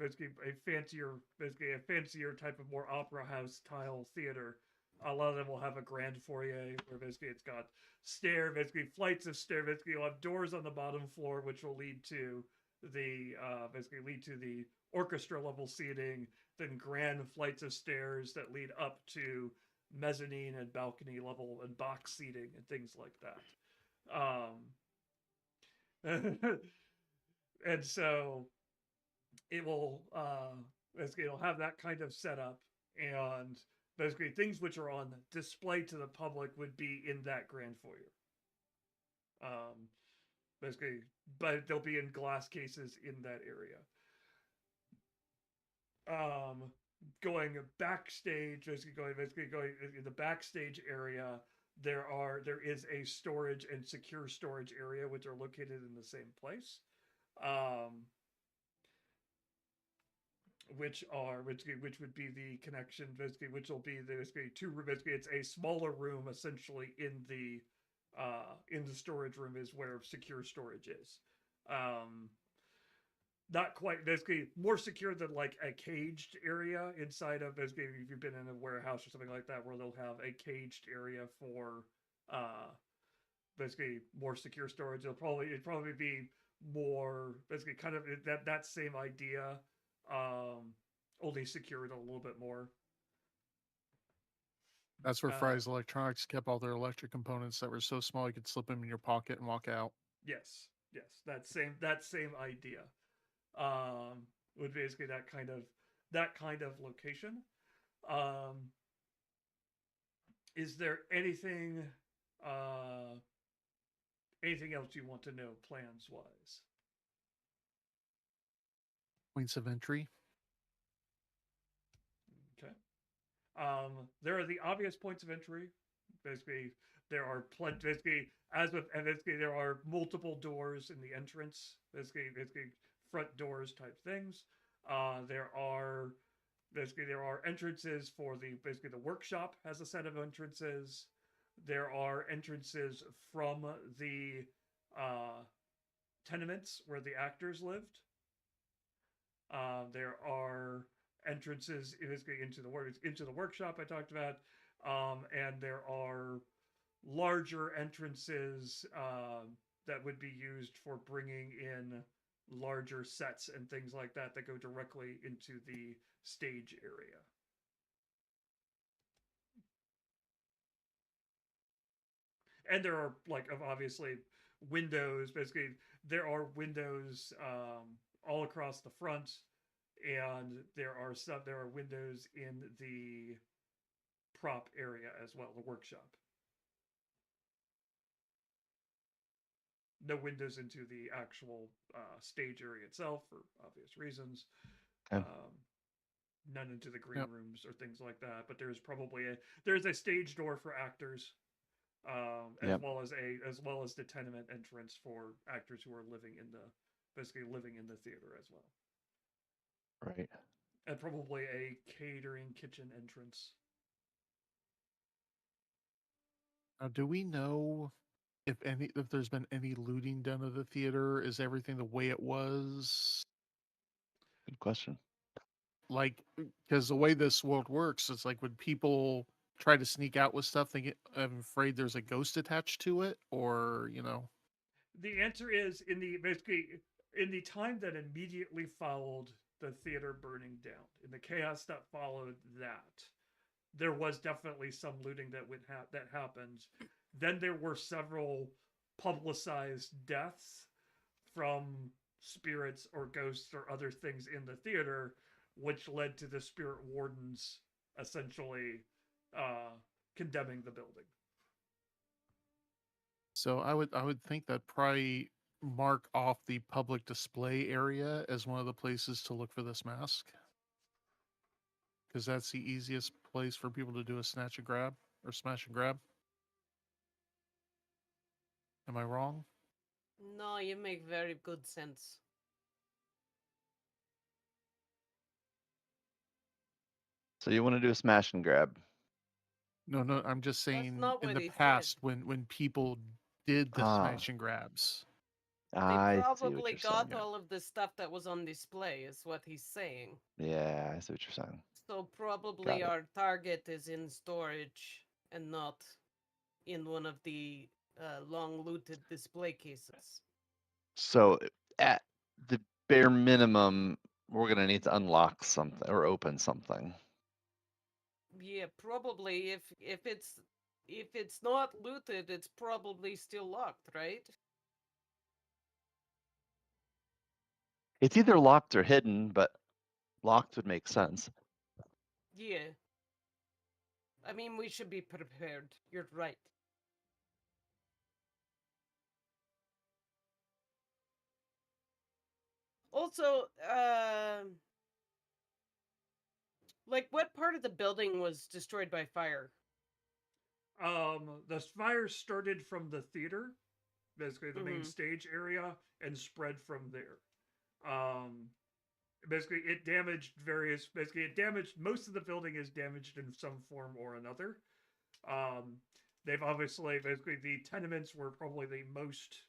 fancier type of more opera house style theater, a lot of them will have a grand foyer where basically it's got flights of stairs. Basically, you'll have doors on the bottom floor which will lead to the orchestra level seating, then grand flights of stairs that lead up to mezzanine and balcony level and box seating and things like that. And so it will basically it'll have that kind of setup, and basically things which are on display to the public would be in that grand foyer. Basically, but they'll be in glass cases in that area. Going backstage, basically going in the backstage area, there is a storage and secure storage area which are located in the same place. Which would be the connection, basically, which will be basically it's a smaller room essentially in the storage room is where secure storage is. Not quite, basically more secure than like a caged area inside of, basically if you've been in a warehouse or something like that where they'll have a caged area for basically more secure storage. It'd probably be more basically kind of that same idea, only secured a little bit more. That's where Fry's Electronics kept all their electric components that were so small you could slip them in your pocket and walk out. Yes, that same idea. Would basically that kind of location. is there anything anything else you want to know plans wise? Points of entry. Okay. There are the obvious points of entry. Basically, there are basically as with basically there are multiple doors in the entrance. Basically front doors type things. There are entrances for the workshop has a set of entrances. There are entrances from the tenements where the actors lived. There are entrances basically into the workshop I talked about, and there are larger entrances that would be used for bringing in larger sets and things like that that go directly into the stage area. And there are obviously windows. Basically, there are windows all across the front, and there are windows in the prop area as well, the workshop. No windows into the actual stage area itself for obvious reasons. Okay. None into the green rooms or things like that. But there's a stage door for actors, as well as the tenement entrance for actors who are living in the theater as well. Right. And probably a catering kitchen entrance. Now, do we know if there's been any looting done at the theater? Is everything the way it was? Good question. Like, because the way this world works, it's like when people try to sneak out with stuff, I'm afraid there's a ghost attached to it, or The answer is in the time that immediately followed the theater burning down, in the chaos that followed that, there was definitely some looting that happened. Then there were several publicized deaths from spirits or ghosts or other things in the theater, which led to the spirit wardens essentially condemning the building. So I would think that probably mark off the public display area as one of the places to look for this mask, because that's the easiest place for people to do a snatch and grab or smash and grab. Am I wrong? No, you make very good sense. So you want to do a smash and grab? No, I'm just saying not in what the he said. past when people did the Ah. smash and grabs. They I see what probably you're got saying. all of the stuff that was on display, is what he's saying. Yeah, I see what you're saying. So probably Got it. our target is in storage and not in one of the long looted display cases. So at the bare minimum, we're gonna need to unlock something or open something. Yeah, probably if it's not looted, it's probably still locked, right? It's either locked or hidden, but locked would make sense. Yeah. I mean, we should be prepared. You're right. Also, like, what part of the building was destroyed by fire? The fire started from the theater, basically the main stage area, and spread from there. Basically, it damaged most of the building is damaged in some form or another. They've obviously, the tenements were probably the most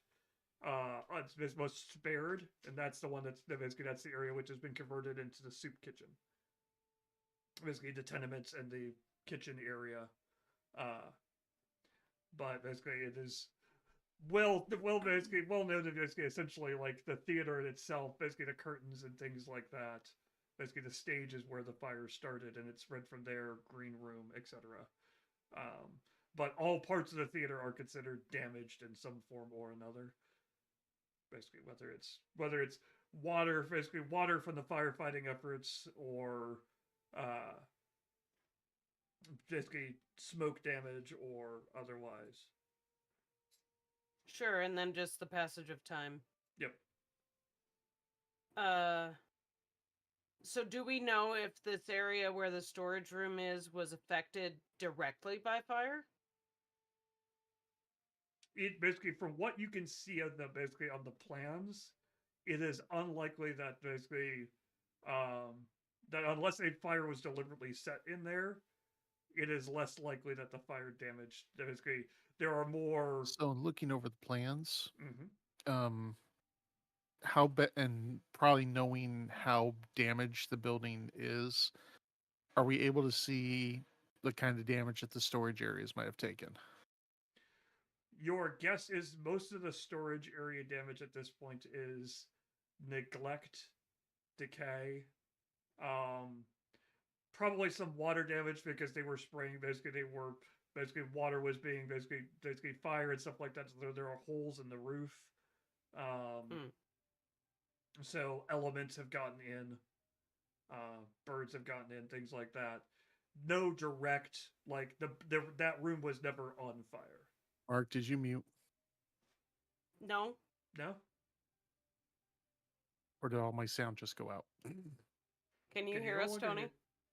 spared, and that's the one that's the area which has been converted into the soup kitchen. Basically, the tenements and the kitchen area. But basically, it is well noted. Essentially, like the theater itself, basically the curtains and things like that. Basically, the stage is where the fire started, and it spread from there. Green room, etc. But all parts of the theater are considered damaged in some form or another. Basically, whether it's water, basically water from the firefighting efforts, or basically smoke damage or otherwise. Sure, and then just the passage of time. Yep. So do we know if this area where the storage room is was affected directly by fire? It basically, from what you can see on the plans, it is unlikely that that unless a fire was deliberately set in there, it is less likely that the fire damaged. Basically, there are more. So looking over the plans, Mhm. and probably knowing how damaged the building is, are we able to see the kind of damage that the storage areas might have taken? Your guess is most of the storage area damage at this point is neglect, decay, probably some water damage because they were spraying. Basically water was being basically fire and stuff like that. So there are holes in the roof. So elements have gotten in, birds have gotten in, things like that. No direct that room was never on fire. Mark, did you mute? No. No. Or did all my sound just go out? Can you hear us, Tony?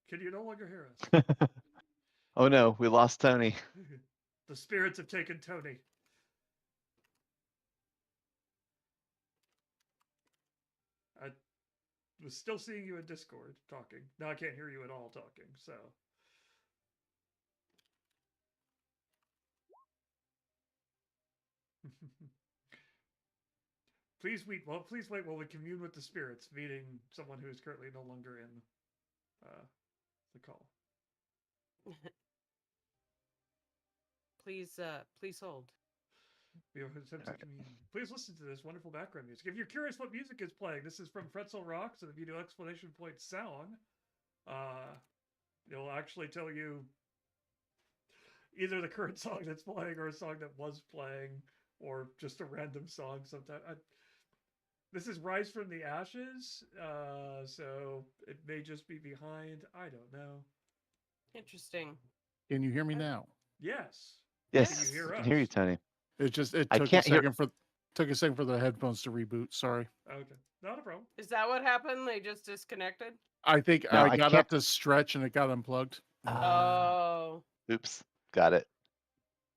Can you no longer hear us? Oh no, we lost Tony. The spirits have taken Tony. I was still seeing you in Discord talking. Now I can't hear you at all talking, so. Please wait while we commune with the spirits, meeting someone who is currently no longer in the call. Please hold. Please listen to this wonderful background music. If you're curious what music is playing, this is from Pretzel Rocks and the video explanation point sound. It'll actually tell you either the current song that's playing or a song that was playing or just a random song sometime. This is Rise from the Ashes, so it may just be behind. I don't know. Interesting. Can you hear me now? Yes. Yes, Can you hear I us? can hear you, Tony. It I took can't a second took a second for the headphones to reboot. Sorry. Okay, not a problem. Is that what happened? They just disconnected? I think No, I I got can't- up to stretch and it got unplugged. Oh. Oops, got it.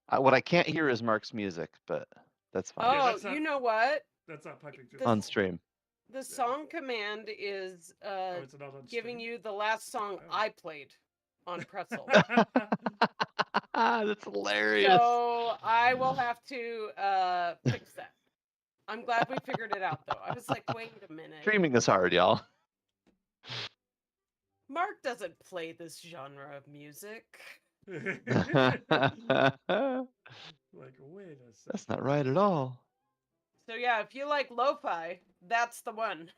What I can't hear is Mark's music, but that's fine. Yeah, Oh, that's not- you know what? That's not piping through. This- On stream. The song command is Oh, it's not on giving stream? you the last song Oh. I played on Pretzel. That's hilarious. So I will have to fix that. I'm glad we figured it out, though. I was like, wait a minute. Streaming is hard, y'all. Mark doesn't play this genre of music. Like, wait a second. That's not right at all. So yeah, if you like lo-fi, that's the one.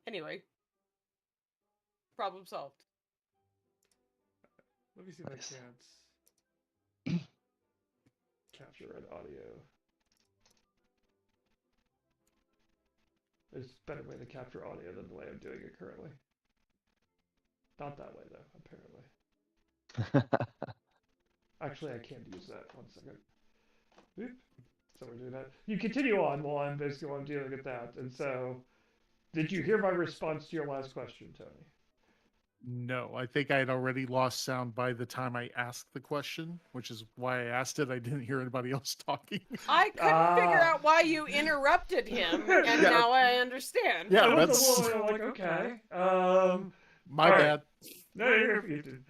Anyway. Problem solved. Let me see if Nice. I can't capture an audio. There's a better way to capture audio than the way I'm doing it currently. Not that way though, apparently. Actually, I can't use that. 1 second. Oop. So we're doing that. You continue on while I'm dealing with that. And so, did you hear my response to your last question, Tony? No, I think I had already lost sound by the time I asked the question, which is why I asked it. I didn't hear anybody else talking. I couldn't figure out why you interrupted him, and Yeah. now I understand. Yeah, I was that's a little like, okay. my all right. bad. No, you're muted.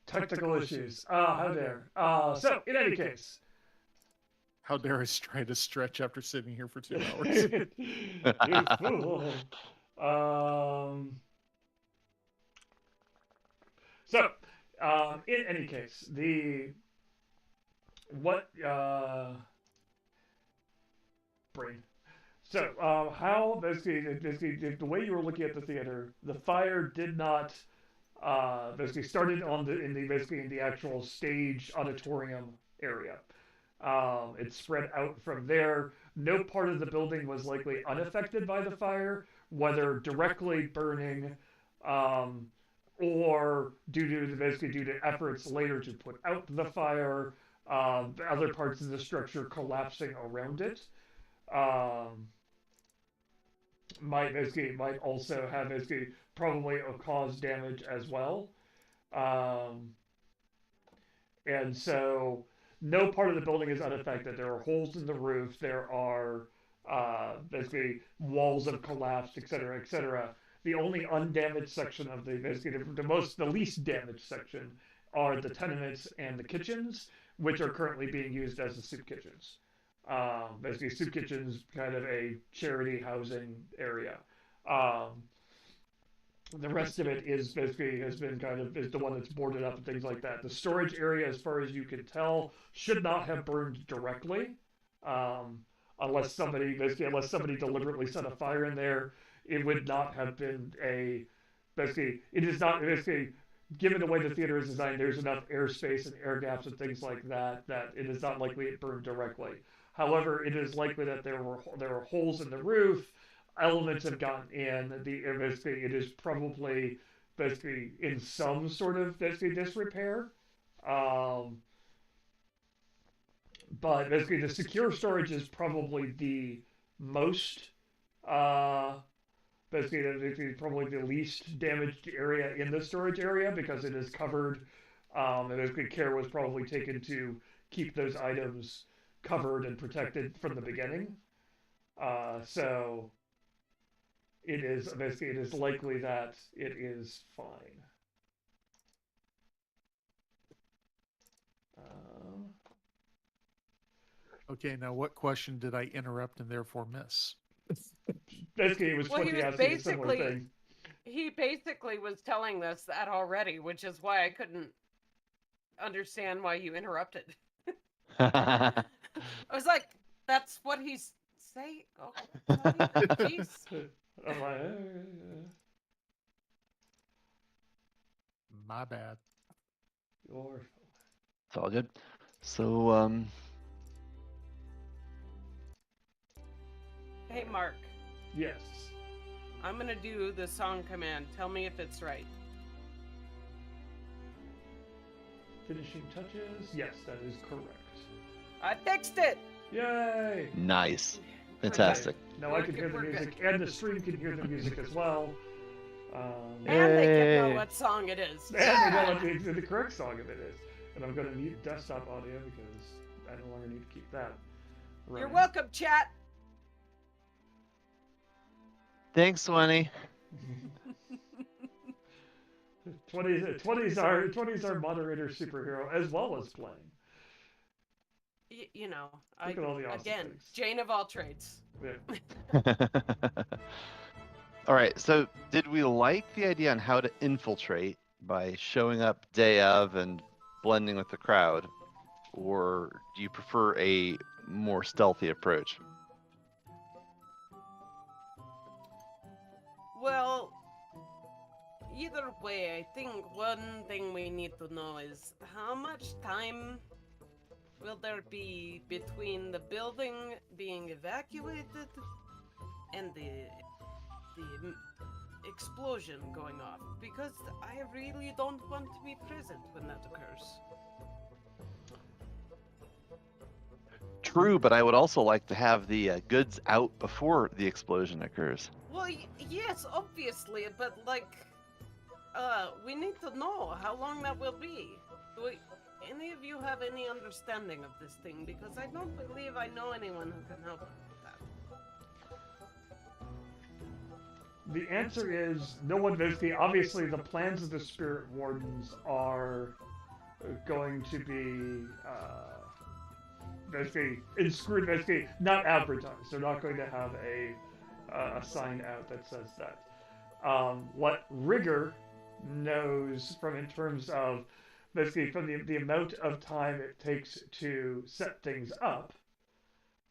Technical issues. How dare. So, in any case. How dare I try to stretch after sitting here for 2 hours? You fool. So, in any case, brain. So, how basically the way you were looking at the theater, the fire did not basically started in the actual stage auditorium area. It spread out from there. No part of the building was likely unaffected by the fire, whether directly burning or basically due to efforts later to put out the fire, other parts of the structure collapsing around it. Um, might also have basically probably cause damage as well. Um, and so no part of the building is unaffected. There are holes in the roof. There are basically walls have collapsed, etc., etc. The only undamaged section of the least damaged section are the tenements and the kitchens, which are currently being used as the soup kitchens. Basically, soup kitchens kind of a charity housing area. Um, the rest of it is basically has been kind of is the one that's boarded up and things like that. The storage area, as far as you can tell, should not have burned directly, um, unless somebody deliberately set a fire in there. It would not have been a basically. It is not basically. Given the way the theater is designed, there's enough airspace and air gaps and things like that that it is not likely it burned directly. However, it is likely that there were holes in the roof, elements have gotten in. Basically, it is probably basically in some sort of basically disrepair. Um, but basically, the secure storage is probably the most uh, basically probably the least damaged area in the storage area because it is covered. And basically, care was probably taken to keep those items covered and protected from the beginning. So it is likely that it is fine. Okay, now what question did I interrupt and therefore miss? Basically, it was Well, he 20 was asking a similar basically thing. he basically was telling us that already, which is why I couldn't understand why you interrupted. I was like, that's what he's saying. Oh, jeez. I'm like, My bad. You're... It's all good. So, Hey, Mark. Yes. I'm gonna do the song command. Tell me if it's right. Finishing touches? Yes, that is correct. I fixed it! nice. We're Fantastic. Now I can hear the We're good. music, and the stream can hear the music as well. And they can know Yay. what song it is. And they know what the correct song of it is. And I'm going to mute desktop audio because I no longer need to keep that running. You're welcome, chat. Thanks, Swanee. 20's our moderator superhero as well as playing. You know, Look at all the awesome again, things. Jane of all trades. Yeah. All right, so did we like the idea on how to infiltrate by showing up day of and blending with the crowd? Or do you prefer a more stealthy approach? Well, either way, I think one thing we need to know is how much time will there be between the building being evacuated and the explosion going off? Because I really don't want to be present when that occurs. True, but I would also like to have the goods out before the explosion occurs. Well, yes, obviously, but we need to know how long that will be. Do any of you have any understanding of this thing? Because I don't believe I know anyone who can help with that. The answer is no one basically. Obviously, the plans of the Spirit Wardens are going to be basically not advertised. They're not going to have a sign out that says that. What Rigger knows in terms of basically from the amount of time it takes to set things up,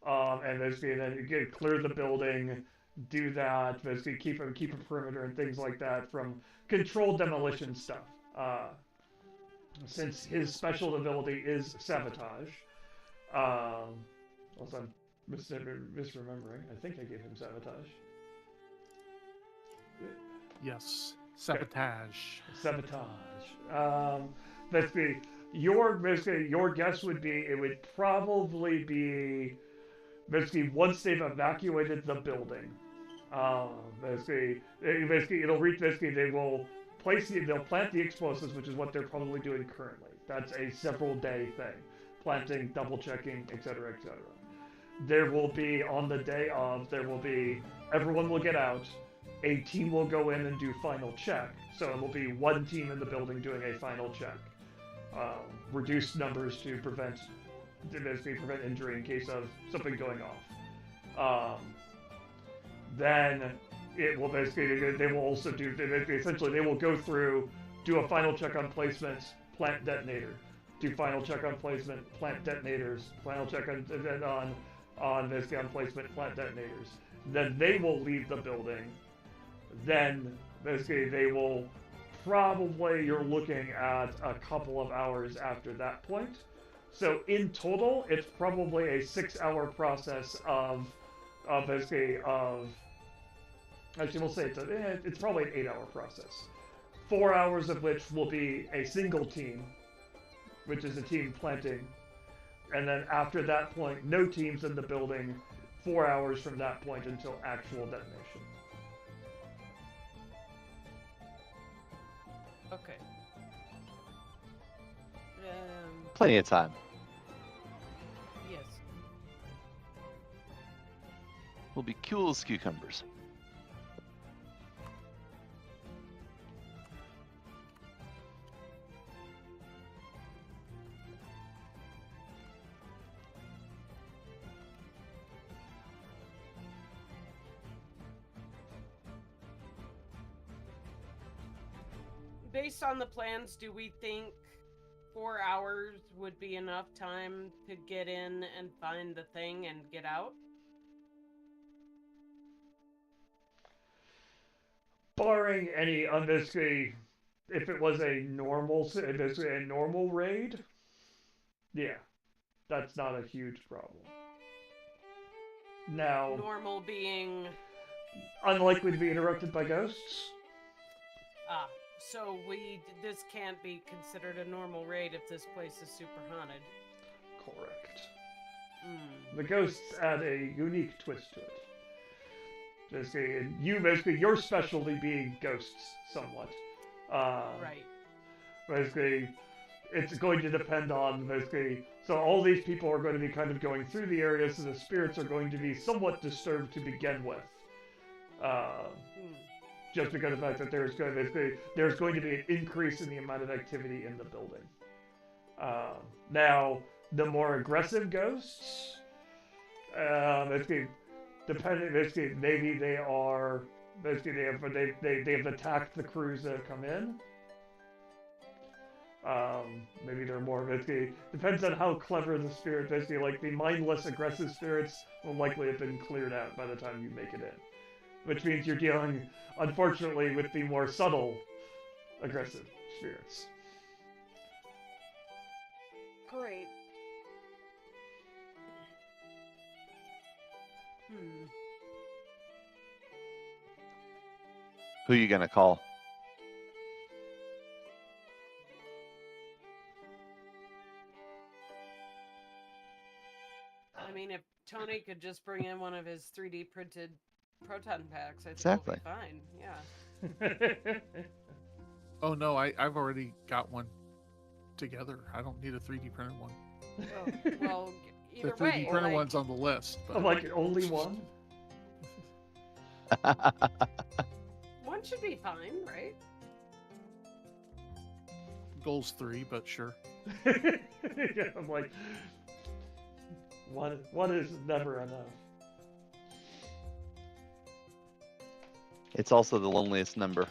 and basically then you clear the building, do that, basically keep a perimeter and things like that from controlled demolition stuff. Since his special ability is sabotage. Also, I'm misremembering. I think I gave him sabotage. Yes. Sabotage. Basically, your guess would be it would probably be basically once they've evacuated the building. Basically it'll reach. Basically, they'll plant the explosives, which is what they're probably doing currently. That's a several day thing, planting, double checking, etc., etc. There will be on the day of. Everyone will get out. A team will go in and do final check. So it will be one team in the building doing a final check. Reduced numbers to prevent injury in case of something going off. Then it will they will also they will go through, do a final check on placement, plant detonator, do final check on placement, plant detonators, final check on placement, plant detonators. Then they will leave the building. Then they will probably, you're looking at a couple of hours after that point. So in total, it's probably a 6-hour process actually we'll say it's probably an 8-hour process. 4 hours of which will be a single team, which is a team planting. And then after that point, no teams in the building, 4 hours from that point until actual detonation. Okay. Plenty of time. Yes. We'll be cool as cucumbers. Based on the plans, do we think 4 hours would be enough time to get in and find the thing and get out? Barring any, basically, if it was a normal raid, yeah, that's not a huge problem. Now, Normal being... unlikely to be interrupted by ghosts. So this can't be considered a normal raid if this place is super haunted. Correct. Mm. The ghosts add a unique twist to it. Your specialty being ghosts, somewhat. Right. Basically, it's going to depend on so all these people are going to be kind of going through the area, so the spirits are going to be somewhat disturbed to begin with. Just because of the fact that there's going to be an increase in the amount of activity in the building. Now, the more aggressive ghosts, maybe they are they've attacked the crews that have come in. Maybe they're more depends on how clever the spirit. Like the mindless aggressive spirits will likely have been cleared out by the time you make it in. Which means you're dealing, unfortunately, with the more subtle, aggressive spirits. Great. Who are you gonna call? I mean, if Tony could just bring in one of his 3D printed proton packs, I think Exactly. we'll be fine. Yeah. Oh no, I've already got one together. I don't need a 3D printed one. Well, The either 3D way, printed like, one's on the list. But I'm like, only one? one should be fine, right? goal's 3, but sure. Yeah, I'm like, one is never enough. It's also the loneliest number.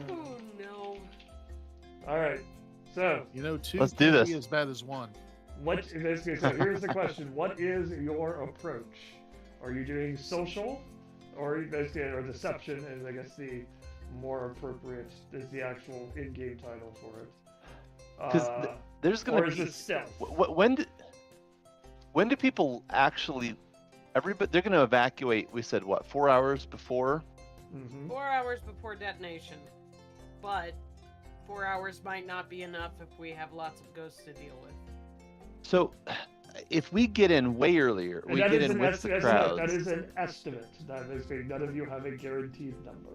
Oh no. All right, so You know, 2 Let's do can't be this. as bad as 1. so here's the question: what is your approach? Are you doing social, or deception? Is I guess the more appropriate is the actual in-game title for it. Because there's gonna Or is be it stealth? when do people actually? Everybody they're gonna evacuate. We said what 4 hours before Mm-hmm. 4 hours before detonation. But 4 hours might not be enough if we have lots of ghosts to deal with. So, if we get in way earlier, And we that get is in an with the estimate. crowds. That is an estimate. That is none of you have a guaranteed number.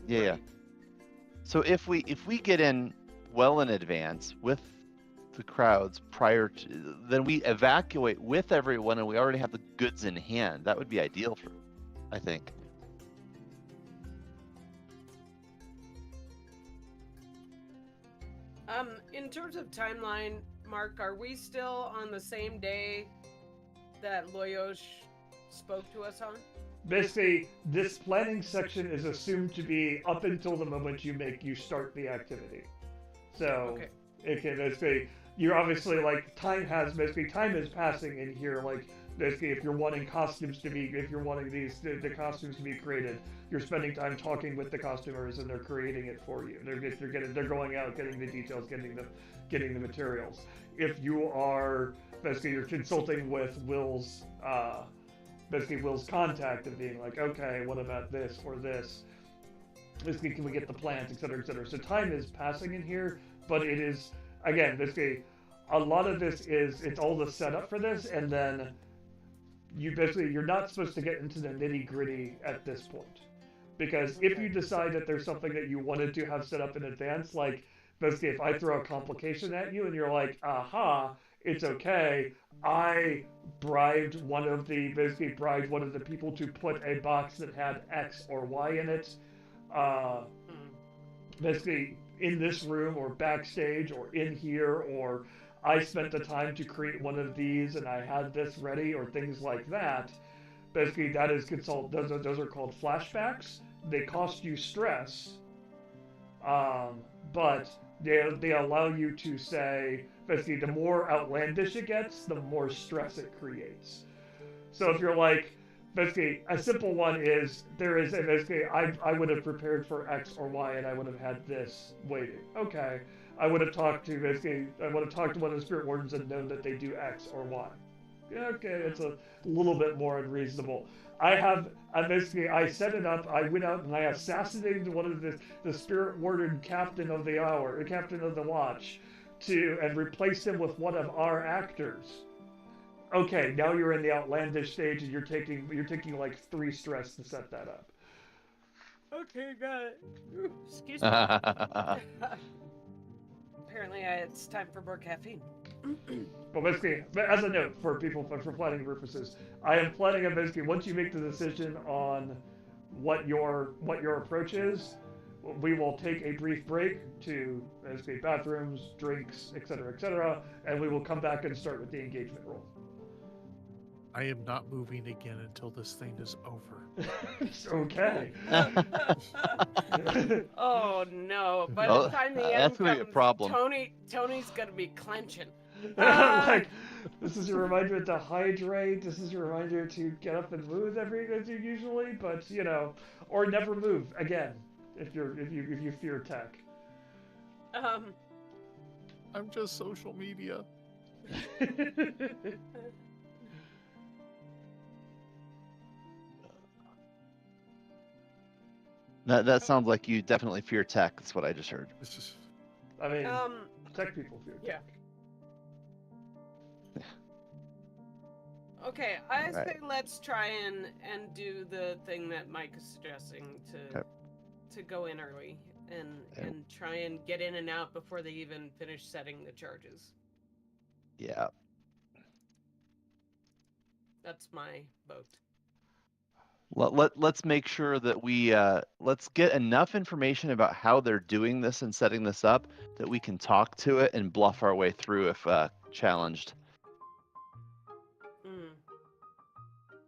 Yeah. Right. So if we get in well in advance with the crowds prior to, then we evacuate with everyone, and we already have the goods in hand. That would be ideal for, I think. In terms of timeline, Mark, are we still on the same day that Loyosh spoke to us on? Basically, this planning section is assumed to be up until the moment you start the activity. So Okay. it can basically, you're obviously like time is passing in here. Like basically, if you're wanting the costumes to be created, you're spending time talking with the costumers and they're creating it for you. They're going out, getting the details, getting the materials. If you are basically you're consulting with Will's contact and being like, okay, what about this or this? Basically, can we get the plans, et cetera, et cetera. So time is passing in here, but it is, again, basically, a lot of this is, it's all the setup for this, and then you're not supposed to get into the nitty gritty at this point. Because if you decide that there's something that you wanted to have set up in advance, like, basically, if I throw a complication at you and you're like, aha, it's okay, I bribed one of the people to put a box that had X or Y in it, basically in this room or backstage or in here, or I spent the time to create one of these and I had this ready, or things like that. Basically, that is those are called flashbacks. They cost you stress, but they allow you to say, basically, the more outlandish it gets, the more stress it creates. So if you're like, basically, a simple one is, basically, I would have prepared for X or Y and I would have had this waiting. Okay. I would have talked to one of the spirit wardens and known that they do X or Y. Okay, it's a little bit more unreasonable. I set it up, I went out and I assassinated one of the spirit warden captain of the watch, and replaced him with one of our actors. Okay, now you're in the outlandish stage and you're taking like 3 stress to set that up. Okay, got it. Excuse me. Apparently, it's time for more caffeine. But basically, as a note for people for planning purposes, I am planning on basically once you make the decision on what your approach is, we will take a brief break to basically bathrooms, drinks, etc., and we will come back and start with the engagement roll. I am not moving again until this thing is over. It's okay. Oh no! By Oh, the time the that's end gonna be a comes, problem. Tony's gonna be clenching. Like, this is your reminder to hydrate. This is your reminder to get up and move as you usually, but or never move again if you fear tech. I'm just social media. That sounds like you definitely fear tech. That's what I just heard. I mean, tech people fear tech. Yeah. Okay, I Right. say let's try and do the thing that Mike is suggesting to go in early and try and get in and out before they even finish setting the charges. Yeah. That's my vote. Let's make sure that we let's get enough information about how they're doing this and setting this up that we can talk to it and bluff our way through if challenged.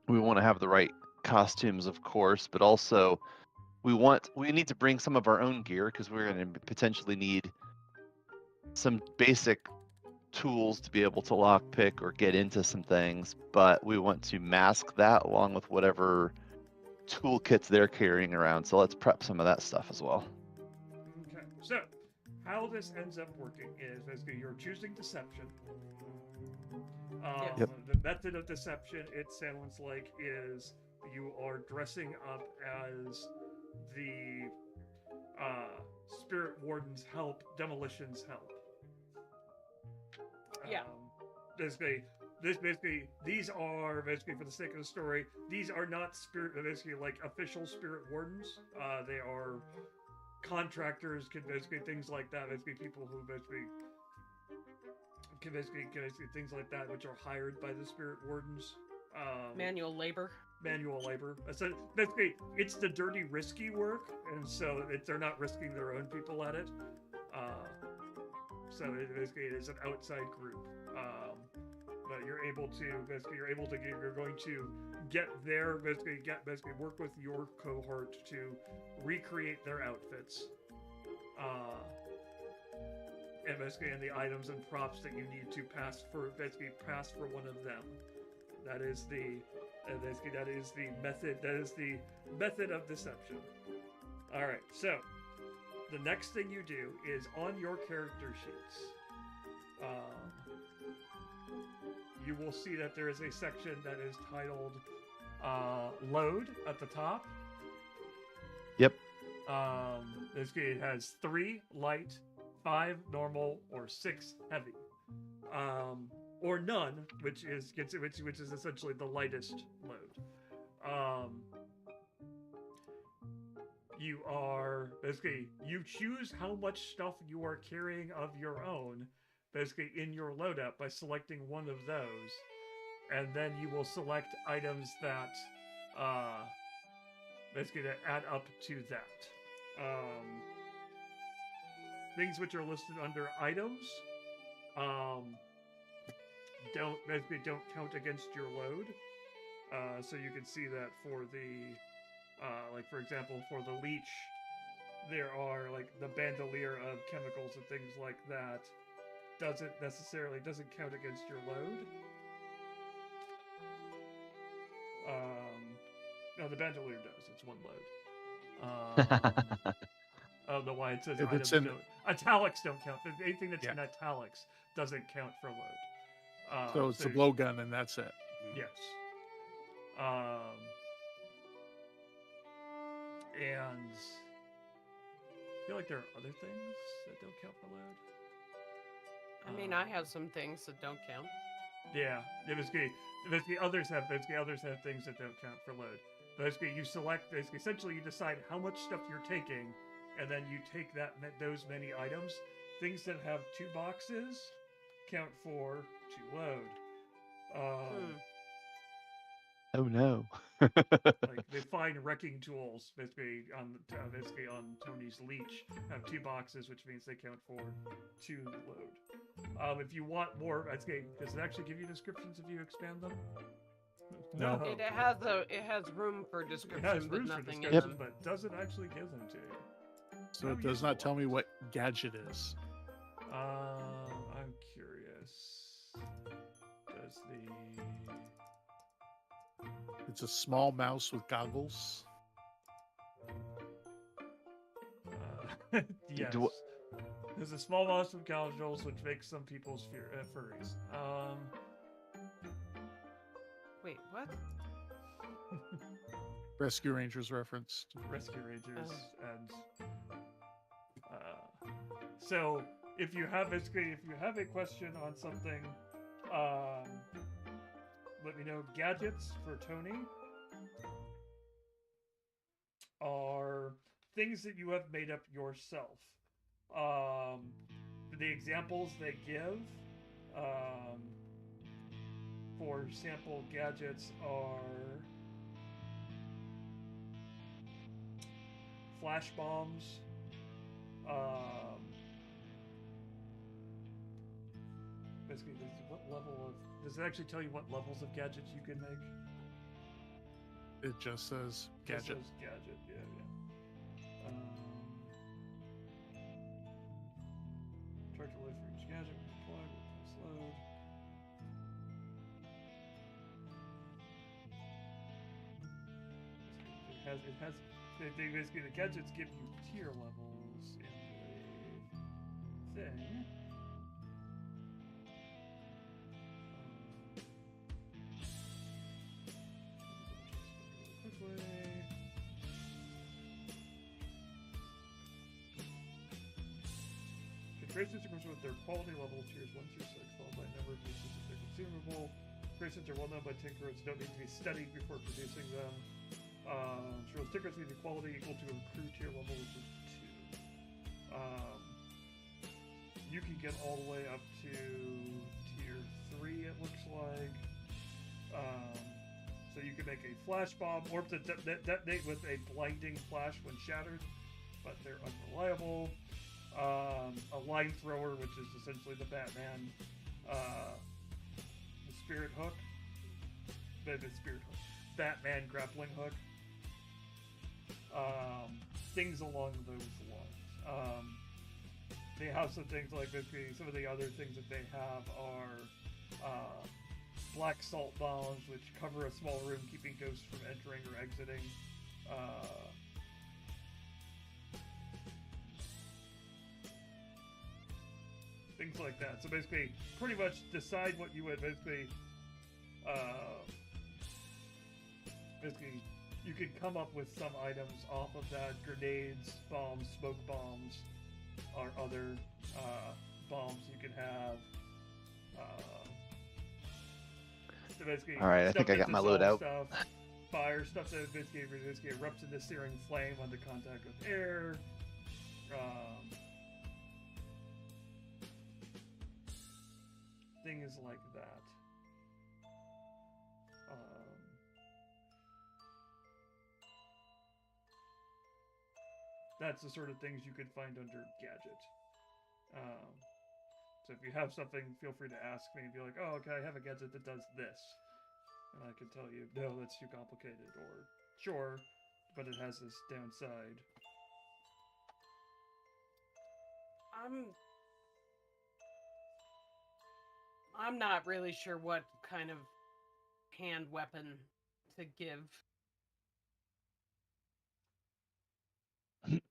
We want to have the right costumes, of course, but also we need to bring some of our own gear because we're going to potentially need some basic tools to be able to lockpick or get into some things, but we want to mask that along with whatever toolkits they're carrying around. So let's prep some of that stuff as well. Okay, so how this ends up working is basically you're choosing deception. Yep. The method of deception, it sounds like, is you are dressing up as the spirit wardens help, demolitions help. Yeah. Basically, these are basically, for the sake of the story, these are not basically like official spirit wardens. They are contractors, basically things like that. Basically, people who basically things like that, which are hired by the spirit wardens. Manual labor. Manual labor. So basically, it's the dirty, risky work, and so they're not risking their own people at it. So basically, it is an outside group. But you're going to get there, basically work with your cohort to recreate their outfits. And the items and props that you need to pass for one of them. That is the method of deception. All right, so the next thing you do is on your character sheets. You will see that there is a section that is titled Load at the top. Yep. It has 3 light, 5 normal, or 6 heavy, or none, which is essentially the lightest load. You choose how much stuff you are carrying of your own, basically in your loadout by selecting one of those, and then you will select items that that add up to that. Things which are listed under items don't count against your load. So you can see that for the for example, for the leech, there are the bandolier of chemicals and things like that doesn't count against your load. No, the bandolier does. It's one load. I don't know why it says items italics don't count. Anything that's in italics doesn't count for load. So it's a blowgun and that's it. Yes. And I feel like there are other things that don't count for load. I mean, I have some things that don't count. Yeah, others have things that don't count for load. Basically, you select. Essentially, you decide how much stuff you're taking, and then you take those many items. Things that have 2 boxes count for 2 load. Oh no. They find wrecking tools basically on Tony's leech have 2 boxes, which means they count for 2 load. If you want more, does it actually give you descriptions if you expand them? No. It has room for description, but nothing in them. But does it actually give them to you? So it does not tell me what gadget is. I'm curious. Does the It's a small mouse with goggles. Yes. There's a small mouse with goggles, which makes some people's furries. Wait, what? Rescue Rangers reference. Rescue Rangers and so if you have a question on something, let me know. Gadgets for Tony are things that you have made up yourself. The examples they give for sample gadgets are flash bombs, basically, what level of... Does it actually tell you what levels of gadgets you can make? It just says gadget. It says gadget, yeah. Charge a load for each gadget. Deploy, replace load. Basically, the gadgets give you tier levels in the thing. Creations are with their quality level, tiers 1 through 6, followed by a number of uses if they're consumable. Creations are well known by tinkerers, don't need to be studied before producing them. Tinkerers need a quality equal to a crew tier level, which is 2. You can get all the way up to tier 3, it looks like. So you can make a flash bomb, or detonate with a blinding flash when shattered, but they're unreliable. A line thrower, which is essentially the Batman, the spirit hook, Batman grappling hook, things along those lines. They have some things like basically some of the other things that they have are black salt bombs, which cover a small room, keeping ghosts from entering or exiting. Things like that. So basically, pretty much decide what you would basically. You can come up with some items off of that: grenades, bombs, smoke bombs, or other bombs you can have. So basically, All right, I think I got my load out. Fire stuff that basically erupts into searing flame under contact with air. Things like that. That's the sort of things you could find under gadget. So if you have something, feel free to ask me and be like, oh, okay, I have a gadget that does this. And I can tell you, no, that's too complicated, or sure, but it has this downside. I'm not really sure what kind of hand weapon to give.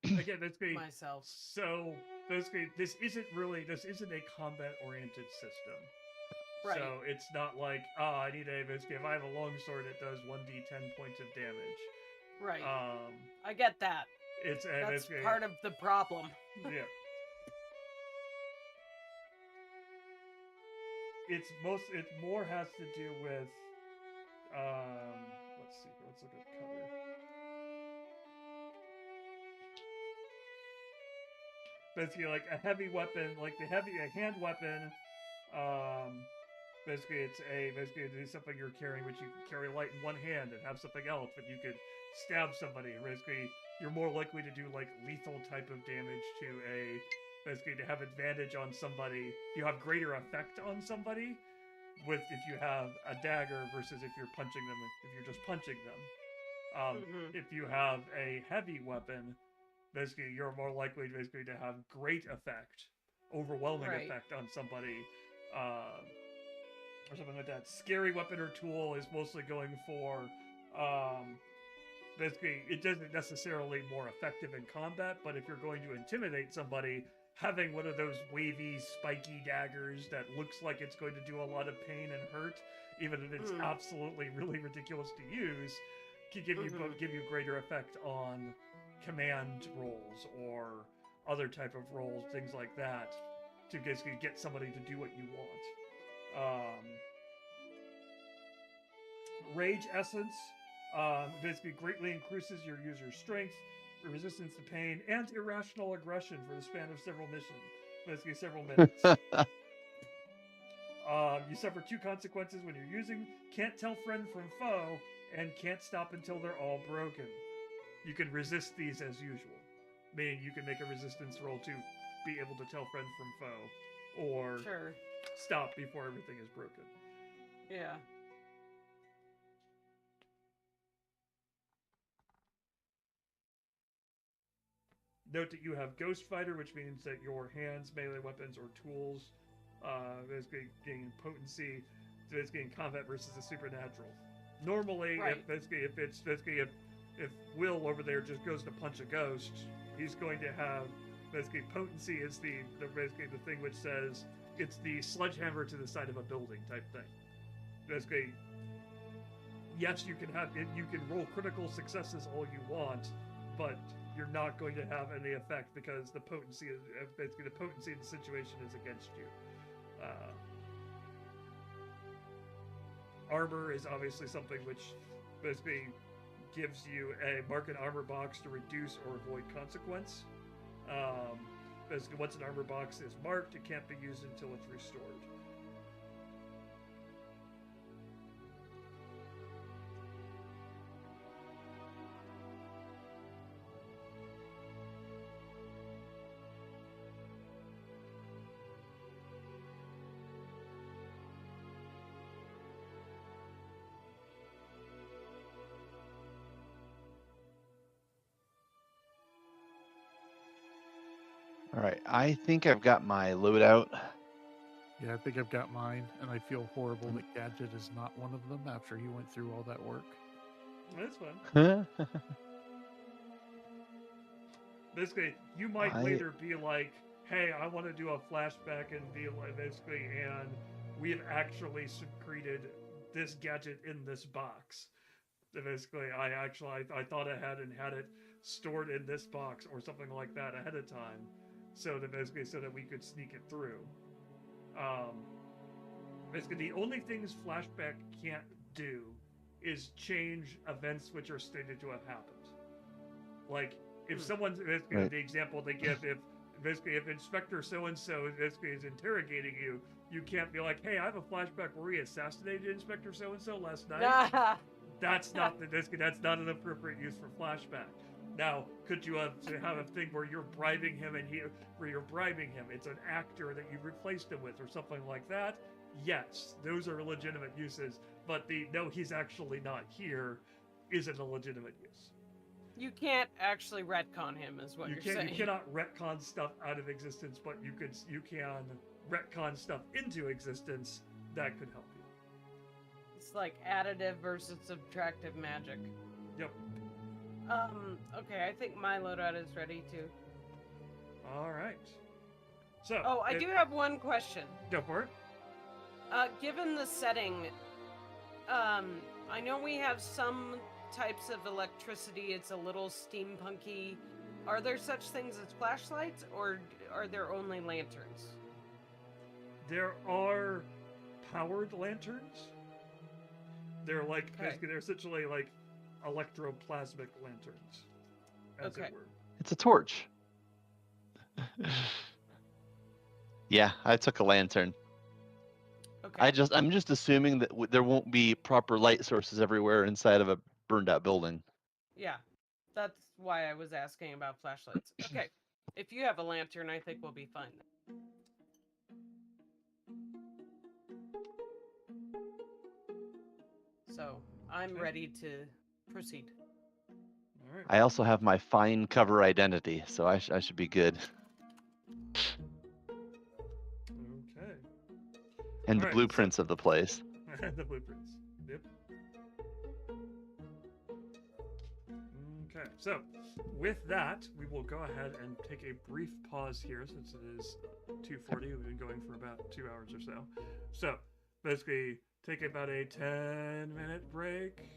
Again, basically myself. So basically, this isn't a combat-oriented system. Right. So it's not like, I need basically, if I have a longsword, it does 1d10 points of damage. Right. I get that. That's part of the problem. Yeah. It more has to do with, let's see, let's look at cover. Basically, like a heavy weapon, like a hand weapon, basically it's something you're carrying, which you can carry light in one hand and have something else, but you could stab somebody. Basically, you're more likely to do like lethal type of damage to have advantage on somebody. You have greater effect on somebody if you have a dagger versus if you're punching them, if you're just punching them. If you have a heavy weapon, basically you're more likely to have great effect, overwhelming effect on somebody, or something like that. Scary weapon or tool is mostly going for, basically it doesn't necessarily more effective in combat, but if you're going to intimidate somebody, having one of those wavy, spiky daggers that looks like it's going to do a lot of pain and hurt, even if it's absolutely really ridiculous to use, can give you greater effect on command rolls or other type of rolls, things like that, to basically get somebody to do what you want. Rage Essence basically greatly increases your user's strength, resistance to pain, and irrational aggression for the span of several minutes. You suffer 2 consequences when you're using can't tell friend from foe, and can't stop until they're all broken. You can resist these as usual, meaning you can make a resistance roll to be able to tell friend from foe, or stop before everything is broken. Yeah. Note that you have Ghost Fighter, which means that your hands, melee weapons, or tools basically gain potency, basically in combat versus the supernatural. Normally, if Will over there just goes to punch a ghost, he's going to have basically potency is the thing which says it's the sledgehammer to the side of a building type thing. Basically, yes, you can roll critical successes all you want, but you're not going to have any effect because the potency is basically the potency of the situation is against you. Armor is obviously something which basically gives you a mark an armor box to reduce or avoid consequence. Basically, once an armor box is marked, it can't be used until it's restored. All right, I think I've got my loadout. Yeah, I think I've got mine, and I feel horrible that Gadget is not one of them after he went through all that work. That's fun. Huh? Basically, you might later be like, hey, I want to do a flashback and be like, basically, and we've actually secreted this gadget in this box. Basically, I thought I had it stored in this box or something like that ahead of time, so that we could sneak it through. Basically, the only things flashback can't do is change events which are stated to have happened. Like, if someone's the example they give, if Inspector so-and-so is interrogating you, you can't be like, hey, I have a flashback where we assassinated Inspector so-and-so last night. That's not that's not an appropriate use for flashback. Now, could you have a thing where you're bribing him it's an actor that you replaced him with or something like that? Yes, those are legitimate uses, but no, he's actually not here isn't a legitimate use. You can't actually retcon him, is what you're saying. You cannot retcon stuff out of existence, but you can retcon stuff into existence that could help you. It's like additive versus subtractive magic. Yep. Okay, I think my loadout is ready too. All right. So. Oh, I do have one question. Go for it. Given the setting, I know we have some types of electricity. It's a little steampunky. Are there such things as flashlights, or are there only lanterns? There are powered lanterns. They're basically they're essentially like electroplasmic lanterns, as it were. It's a torch. Yeah, I took a lantern. Okay. I'm just assuming that there won't be proper light sources everywhere inside of a burned out building. Yeah, that's why I was asking about flashlights. Okay, if you have a lantern, I think we'll be fine. So I'm ready to proceed. All right. I also have my fine cover identity, so I should be good. Okay. And the blueprints of the place. The blueprints. Yep. Okay, so with that, we will go ahead and take a brief pause here since it is 2:40. We've been going for about 2 hours or so. So basically, take about a 10-minute break.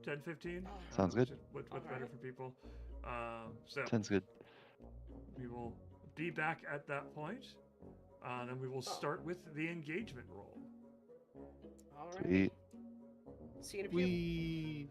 10, 15? Sounds good. What's better for people? Sounds good. We will be back at that point. And we will start with the engagement roll. All right. Sweet. See you in a few.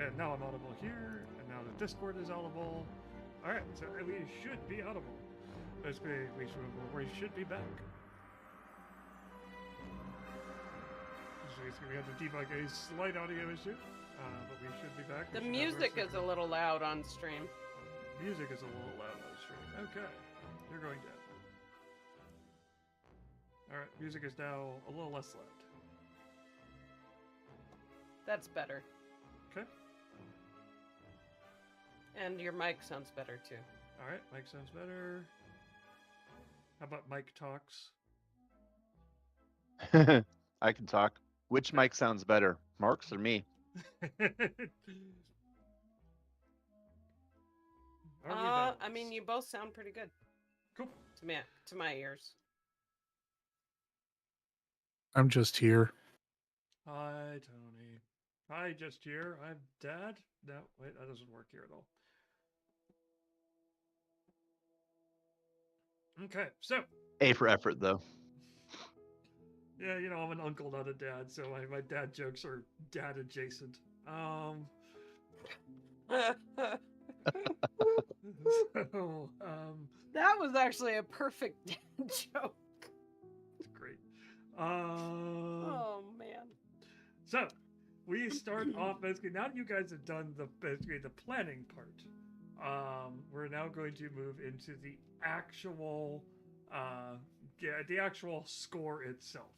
And now I'm audible here, and now the Discord is audible. All right, so we should be audible. Basically, we should be back. So we had to debug a slight audio issue, but we should be back. The music is a little loud on stream. Music is a little loud on stream. Okay, you're going down. All right, music is now a little less loud. That's better. Okay. And your mic sounds better too. All right, mic sounds better. How about mic talks? I can talk. Which mic sounds better, Mark's or me? I mean, you both sound pretty good. Cool. To my ears. I'm just here. Hi, Tony. Hi, just here. I'm Dad. No, wait, that doesn't work here at all. Okay, so. A for effort, though. Yeah, you know, I'm an uncle, not a dad, so my dad jokes are dad adjacent. That was actually a perfect dad joke. It's great. Oh man. So we start off basically. Now that you guys have done the planning part, we're now going to move into the actual score itself.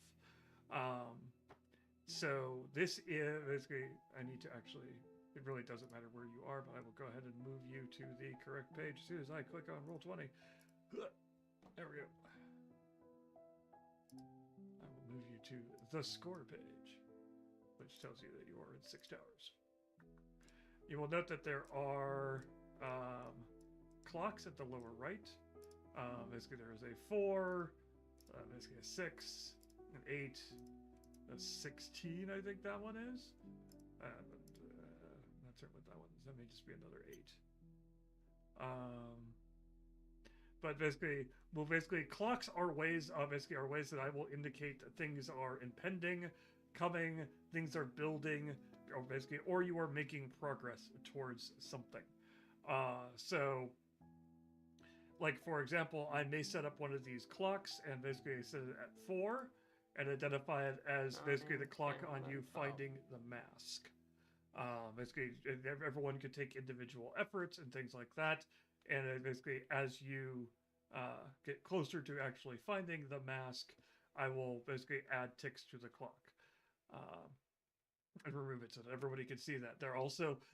So this is basically. I need to actually. It really doesn't matter where you are, but I will go ahead and move you to the correct page as soon as I click on Roll20. There we go. I will move you to the score page, which tells you that you are in 6 towers. You will note that there are clocks at the lower right. Basically, there is a 4, basically a 6, an 8, a 16, I think that one is. Not certain what that one is. That may just be another 8. But basically, clocks are ways that I will indicate that things are impending, coming, things are building, or you are making progress towards something. So, like for example, I may set up one of these clocks and basically set it at 4 and identify it as basically the clock on you finding the mask. Basically, everyone could take individual efforts and things like that. And basically, as you get closer to actually finding the mask, I will basically add ticks to the clock and remove it so that everybody can see that.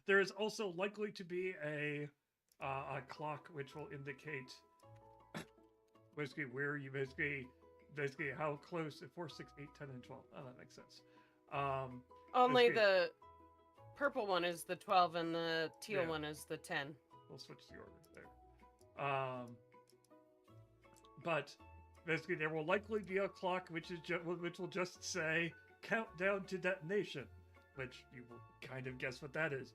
There is also likely to be a clock which will indicate basically where you basically how close 4, 6, 8, 10, and 12. Oh, that makes sense. Only the purple one is the 12 and the teal one is the 10. We'll switch the order there. But basically, there will likely be a clock which will just say countdown to detonation, which you will kind of guess what that is.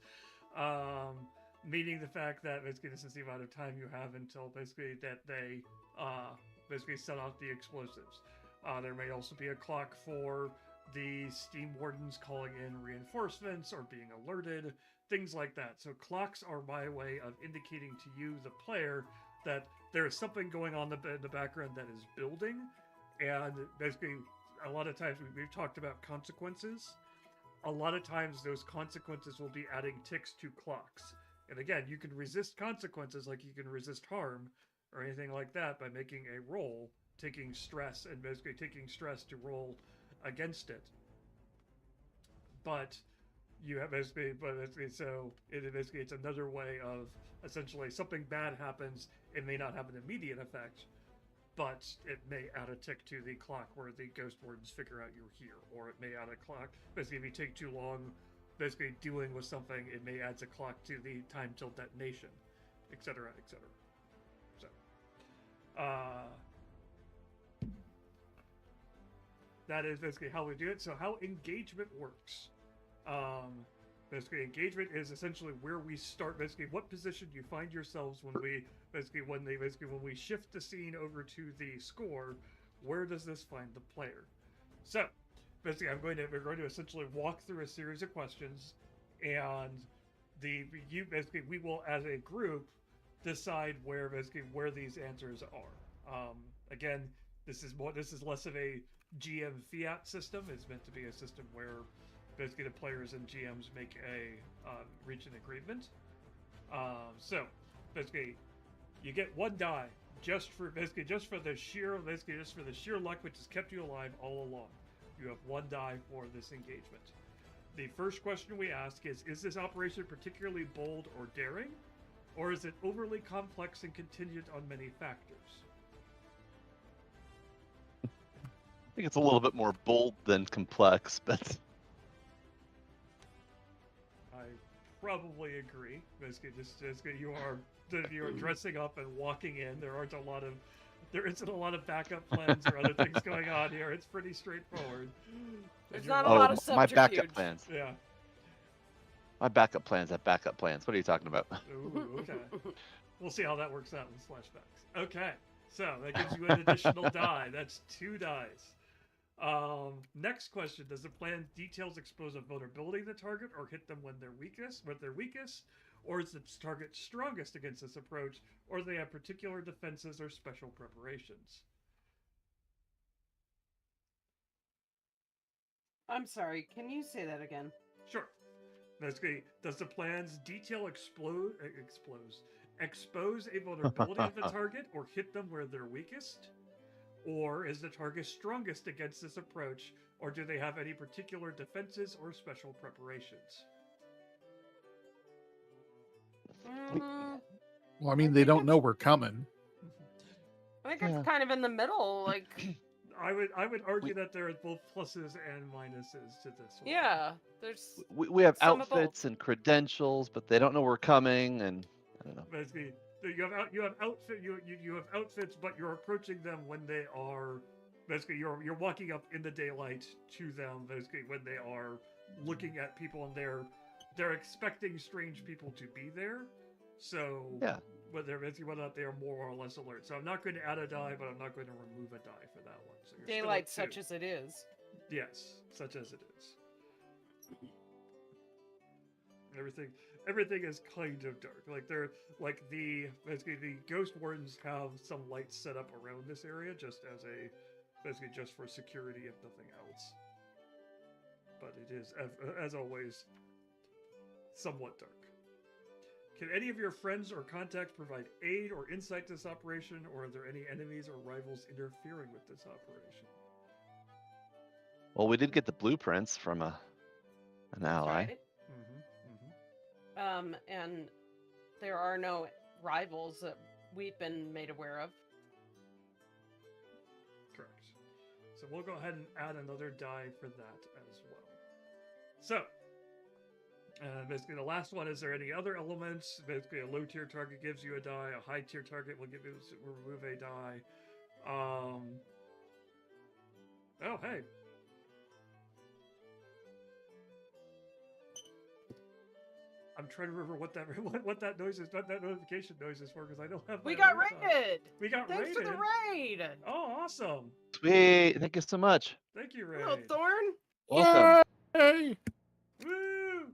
Meaning the fact that basically this is the amount of time you have until basically that they basically set off the explosives. There may also be a clock for the steam wardens calling in reinforcements or being alerted, things like that. So clocks are my way of indicating to you, the player, that there is something going on in the background that is building. And basically, a lot of times we've talked about consequences. A lot of times those consequences will be adding ticks to clocks. And again, you can resist consequences like you can resist harm or anything like that by making a roll, taking stress, and basically taking stress to roll against it. But you have it's another way of essentially something bad happens. It may not have an immediate effect, but it may add a tick to the clock where the ghost wardens figure out you're here, or it may add a clock. Basically, if you take too long, basically dealing with something, it may add a clock to the time till detonation, etc., etc. So, that is basically how we do it. So, how engagement works. Basically, engagement is essentially where we start. Basically, what position you find yourselves when we shift the scene over to the score. Where does this find the player? So, basically, we're going to essentially walk through a series of questions, and we will as a group decide where these answers are. Again, this is less of a GM fiat system. It's meant to be a system where basically the players and GMs make reach an agreement. So basically, you get one die just for the sheer luck which has kept you alive all along. You have one die for this engagement. The first question we ask is this operation particularly bold or daring, or is it overly complex and contingent on many factors? I think it's a little bit more bold than complex, but I probably agree. Basically, you are dressing up and walking in. There isn't a lot of backup plans or other things going on here. It's pretty straightforward. There's not a lot of my backup subterfuge. plans. Yeah. My backup plans have backup plans. What are you talking about? Ooh, okay. We'll see how that works out in flashbacks. Okay, so that gives you an additional die. That's 2 dice. Next question: does the plan details expose a vulnerability to the target, or hit them when they're weakest? Or is the target strongest against this approach, or do they have particular defenses or special preparations? I'm sorry, can you say that again? Sure. Basically, does the plan's detail expose a vulnerability of the target, or hit them where they're weakest? Or is the target strongest against this approach, or do they have any particular defenses or special preparations? Well, I mean, they don't know we're coming. I think it's kind of in the middle, like. I would argue that there are both pluses and minuses to this one. Yeah, there's. We have some of both. outfits and credentials, but they don't know we're coming, and I don't know. Basically, you have outfits, but you're approaching them when they are. Basically, you're walking up in the daylight to them. Basically, when they are looking at people, and they're expecting strange people to be there. So Yeah. whether or not they are more or less alert. So I'm not going to add a die, but I'm not going to remove a die for that one. So you're still Daylight at 2. such as it is. Yes, such as it is. Everything is kind of dark. Basically the ghost wardens have some lights set up around this area just for security if nothing else. But it is, as always, somewhat dark. Can any of your friends or contacts provide aid or insight to this operation, or are there any enemies or rivals interfering with this operation? Well, we did get the blueprints from an ally. Right? And there are no rivals that we've been made aware of. Correct. So we'll go ahead and add another die for that as well. So, basically the last one, is there any other elements? Basically a low tier target gives you a die, a high tier target will remove a die. Oh, hey. I'm trying to remember what that noise is, what that notification noise is for, because I don't have. We got alerts on. raided. We got Thanks raided. for the raid. Oh, awesome! Sweet. Thank you so much. Thank you, Ray. Hello, Thorn. Welcome. Hey! Woo!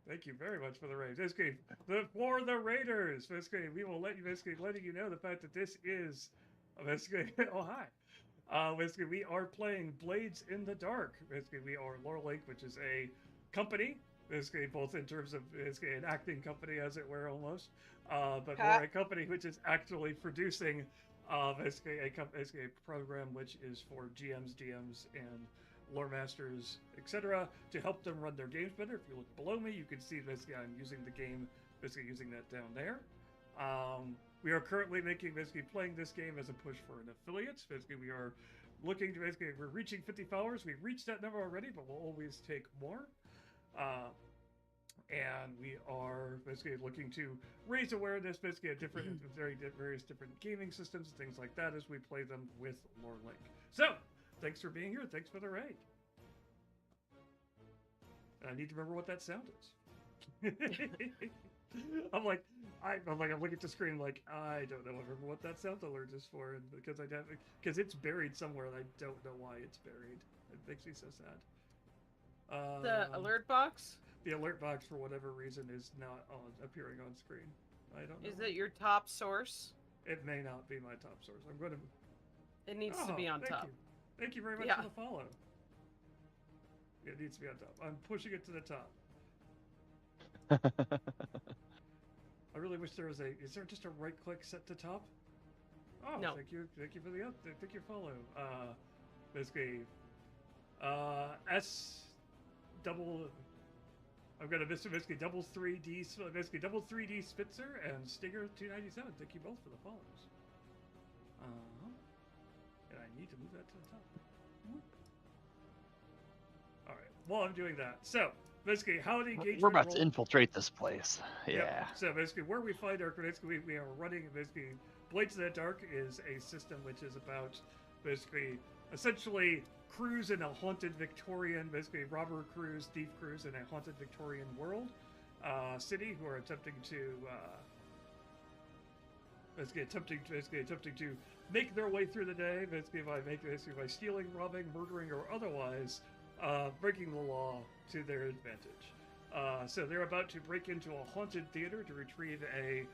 Thank you very much for the raid. Basically, for the raiders, basically, we will letting you know the fact that this is basically. Oh, hi. Basically, we are playing Blades in the Dark. Basically, we are Lorelink, which is a company. Basically, both in terms of basically an acting company, as it were, almost, but more a company which is actually producing basically a program which is for GMs, DMs, and lore masters, etc., to help them run their games better. If you look below me, you can see basically I'm using the game, basically using that down there. We are currently playing this game as a push for an affiliate. Basically, we are looking to we're reaching 50 followers. We've reached that number already, but we'll always take more. And we are basically looking to raise awareness, basically at various different gaming systems and things like that as we play them with Lorelink. So, thanks for being here. Thanks for the raid. And I need to remember what that sound is. I'm looking at the screen like, I don't know. I remember what that sound alert is for, and because it's buried somewhere and I don't know why it's buried. It makes me so sad. The alert box? the alert box for whatever reason is not appearing on screen. I don't know. Is it your top source? It may not be my top source. I'm going to. It needs to be on thank top. You. Thank you very much Yeah. for the follow. It needs to be on top. I'm pushing it to the top. I really wish there was a. Is there just a right click set to top? Oh, No. Thank you for the thank you follow. Basically, S double. I'm gonna miss basically double 3D basically double 3D Spitzer and Stinger 297. Thank you both for the follows. And I need to move that to the top. All right. While I'm doing that, so basically, how the engagement. We're about roll... to infiltrate this place. Yeah. Yep. So basically, where we find our basically we are running basically Blades in the Dark is a system which is about basically essentially crews in a haunted Victorian, basically robber crews, thief crews in a haunted Victorian world city who are attempting to basically attempting to make their way through the day, basically by stealing, robbing, murdering, or otherwise breaking the law to their advantage. So they're about to break into a haunted theater to retrieve a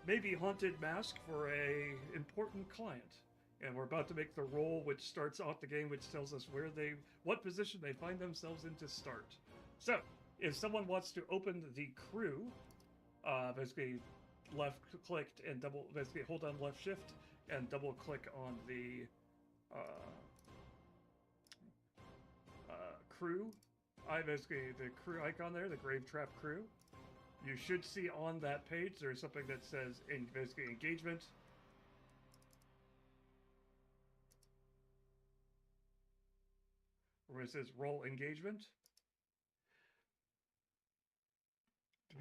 maybe haunted mask for a important client. And we're about to make the roll, which starts off the game, which tells us what position they find themselves in to start. So, if someone wants to open the crew, basically left-clicked and basically hold down left shift and double-click on the crew. Basically the crew icon there, the Grave Trap crew. You should see on that page there's something that says basically engagement. Where it says roll engagement.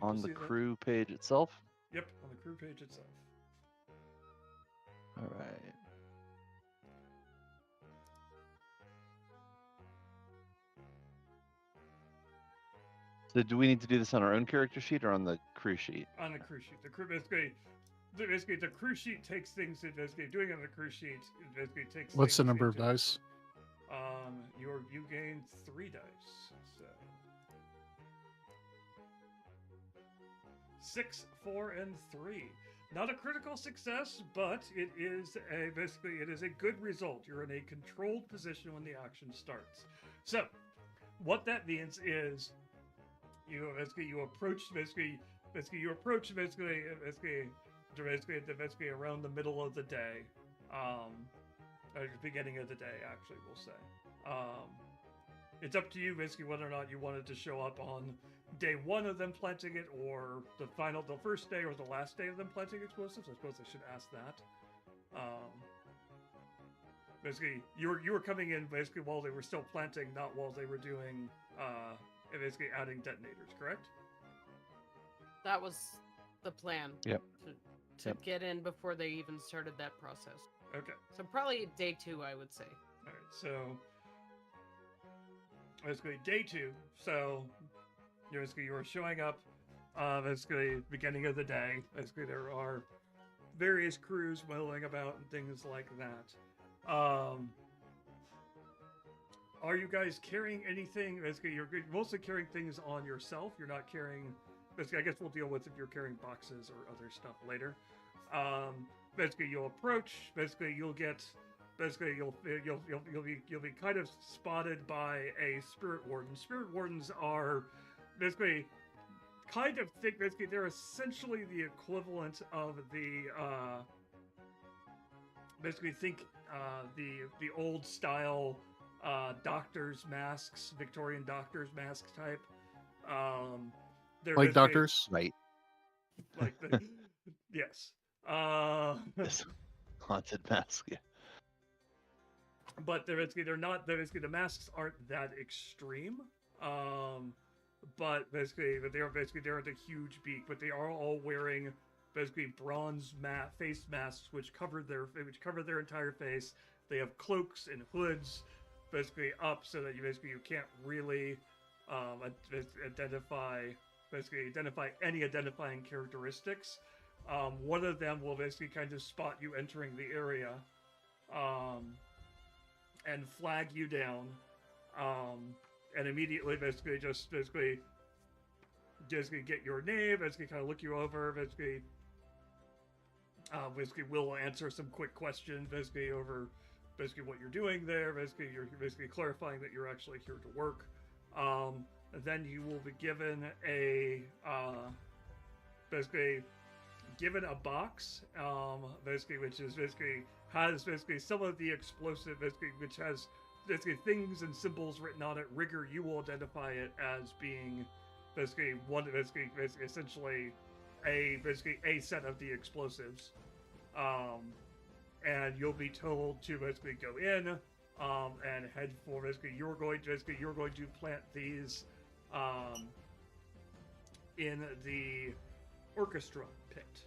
On the crew page itself? Yep, on the crew page itself. All right. So do we need to do this on our own character sheet or on the crew sheet? On the crew sheet. The crew basically the crew sheet takes things basically doing it on the crew sheet. It basically takes. What's the number of dice? You gain 3 dice. So 6, 4, and 3. Not a critical success, but it is a good result. You're in a controlled position when the action starts. So, what that means is you approach around the middle of the day, or the beginning of the day, actually, we'll say. It's up to you, basically, whether or not you wanted to show up on day 1 of them planting it, or the first day, or the last day of them planting explosives. I suppose I should ask that. Basically, you were coming in basically while they were still planting, not while they were doing basically adding detonators, correct? That was the plan. Yep. To get in before they even started that process. Okay. So probably day 2, I would say. All right. So basically day 2. So you are showing up. Basically beginning of the day. Basically there are various crews milling about and things like that. Are you guys carrying anything? Basically, you're mostly carrying things on yourself. You're not carrying. Basically, I guess we'll deal with if you're carrying boxes or other stuff later. Basically, you'll approach. Basically, you'll get. Basically, you'll be kind of spotted by a spirit warden. Spirit wardens are basically kind of think. Basically, they're essentially the equivalent of the. Basically, think the old style. Doctors' masks, Victorian doctors' mask type. They're like doctors, right? Like yes. This haunted mask. Yeah. But they're not. The masks aren't that extreme. But they're the huge beak. But they are all wearing basically bronze face masks, which cover their entire face. They have cloaks and hoods. Basically up so that you can't really identify any identifying characteristics. One of them will basically kind of spot you entering the area and flag you down and immediately basically get your name, basically kind of look you over, basically we'll answer some quick questions, basically over basically what you're doing there. Basically, you're basically clarifying that you're actually here to work. Then you will be given a basically given a box, basically which is basically has basically some of the explosive, basically which has basically things and symbols written on it. Rigger, you will identify it as being basically one, basically essentially basically a set of the explosives. And you'll be told to basically go in and head for basically you're going to plant these in the orchestra pit.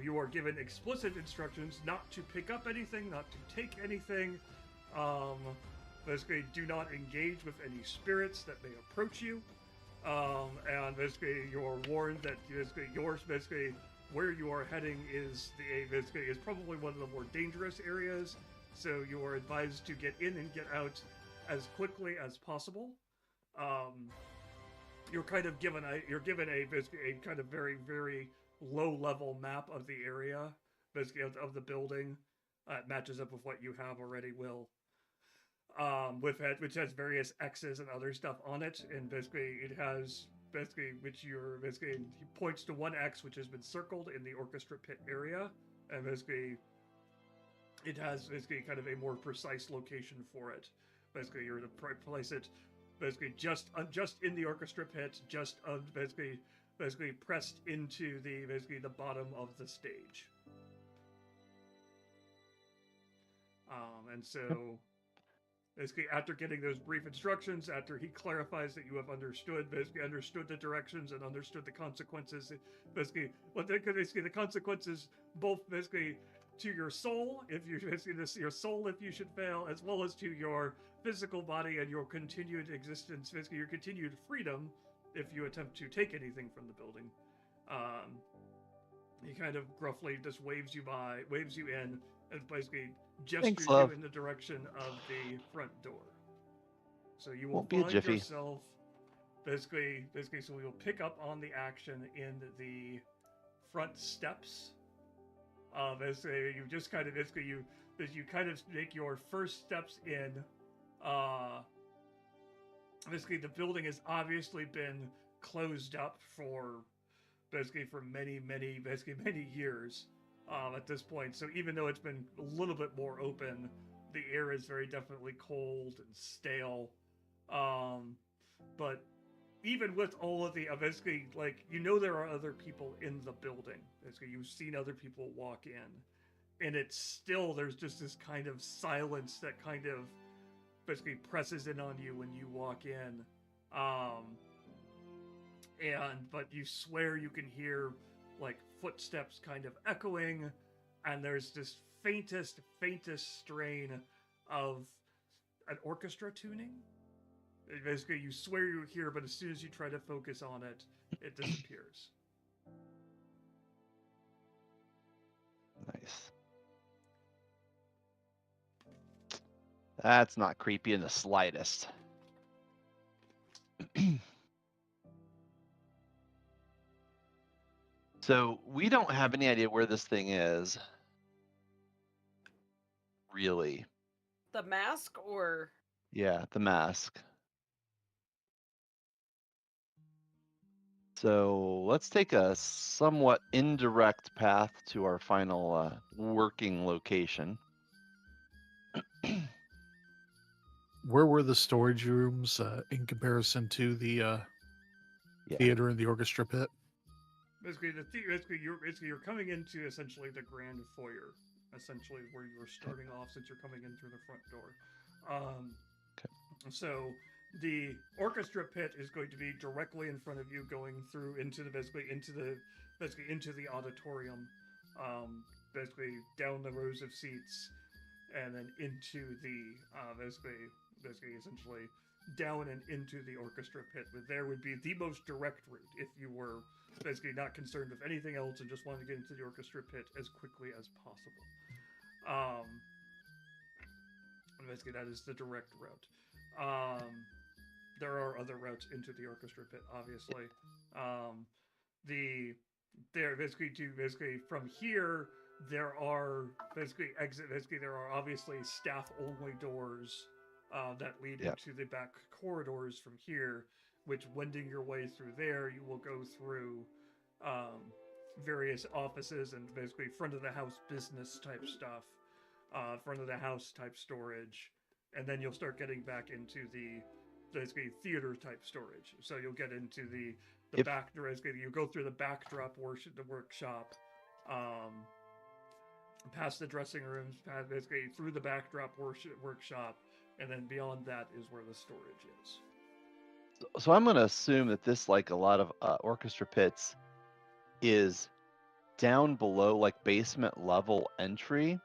You are given explicit instructions not to pick up anything, not to take anything. Basically, do not engage with any spirits that may approach you. And basically, you're warned that basically where you are heading is probably one of the more dangerous areas. So you are advised to get in and get out as quickly as possible. You're kind of given a kind of very, very low level map of the area, basically of the building. It matches up with what you have already, Will. Which has various X's and other stuff on it, and basically it has he points to one X which has been circled in the orchestra pit area, and basically it has kind of a more precise location for it. Basically, you're to place it basically just in the orchestra pit, just basically pressed into the bottom of the stage. And so basically, after getting those brief instructions, after he clarifies that you have understood the directions and understood the consequences, basically the consequences both basically to your soul if you should fail, as well as to your physical body and your continued existence, basically your continued freedom if you attempt to take anything from the building. He kind of gruffly just waves you in, and basically gestures you in the direction of the front door. So you will find yourself basically so we will pick up on the action in the front steps. Basically you just kind of you kind of make your first steps in. Basically the building has obviously been closed up for many years at this point. So even though it's been a little bit more open, the air is very definitely cold and stale. But even with all of the basically, like, there are other people in the building. Basically, you've seen other people walk in, and it's still, there's just this kind of silence that kind of basically presses in on you when you walk in. But you swear you can hear like footsteps kind of echoing, and there's this faintest strain of an orchestra tuning. Basically, you swear you hear, but as soon as you try to focus on it, it disappears. Nice. That's not creepy in the slightest. So we don't have any idea where this thing is. Really. The mask, or? Yeah, the mask. So let's take a somewhat indirect path to our final working location. Where were the storage rooms in comparison to the theater and the orchestra pit? Basically, you're coming into essentially the grand foyer, essentially where you were starting off, since you're coming in through the front door. So the orchestra pit is going to be directly in front of you, going through into the auditorium, basically down the rows of seats, and then into the essentially down and into the orchestra pit. But there would be the most direct route if you were basically not concerned with anything else and just wanted to get into the orchestra pit as quickly as possible. And basically that is the direct route. there are other routes into the orchestra pit, obviously. There basically from here there are there are obviously staff only doors that lead Yep. into the back corridors from here, which wending your way through there you will go through various offices and basically front of the house business type stuff, front of the house type storage, and then you'll start getting back into the basically theater type storage. So you'll get into the If- back. You go through the backdrop workshop, past the dressing rooms, past basically through the backdrop workshop, and then beyond that is where the storage is. So I'm going to assume that this, like a lot of orchestra pits, is down below, like basement level entry.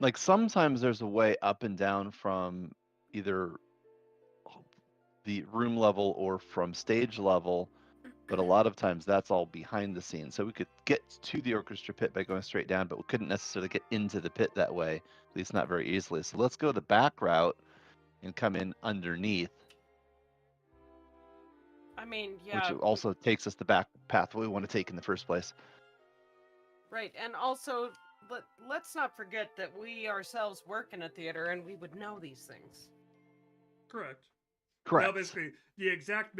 Like sometimes there's a way up and down from either the room level or from stage level, but a lot of times that's all behind the scenes. So we could get to the orchestra pit by going straight down, but we couldn't necessarily get into the pit that way, at least not very easily. So let's go the back route and come in underneath, I mean, yeah, which also takes us the back path we want to take in the first place. right. And also, let's not forget that we ourselves work in a theater and we would know these things. Correct. Correct. Now, basically, the exact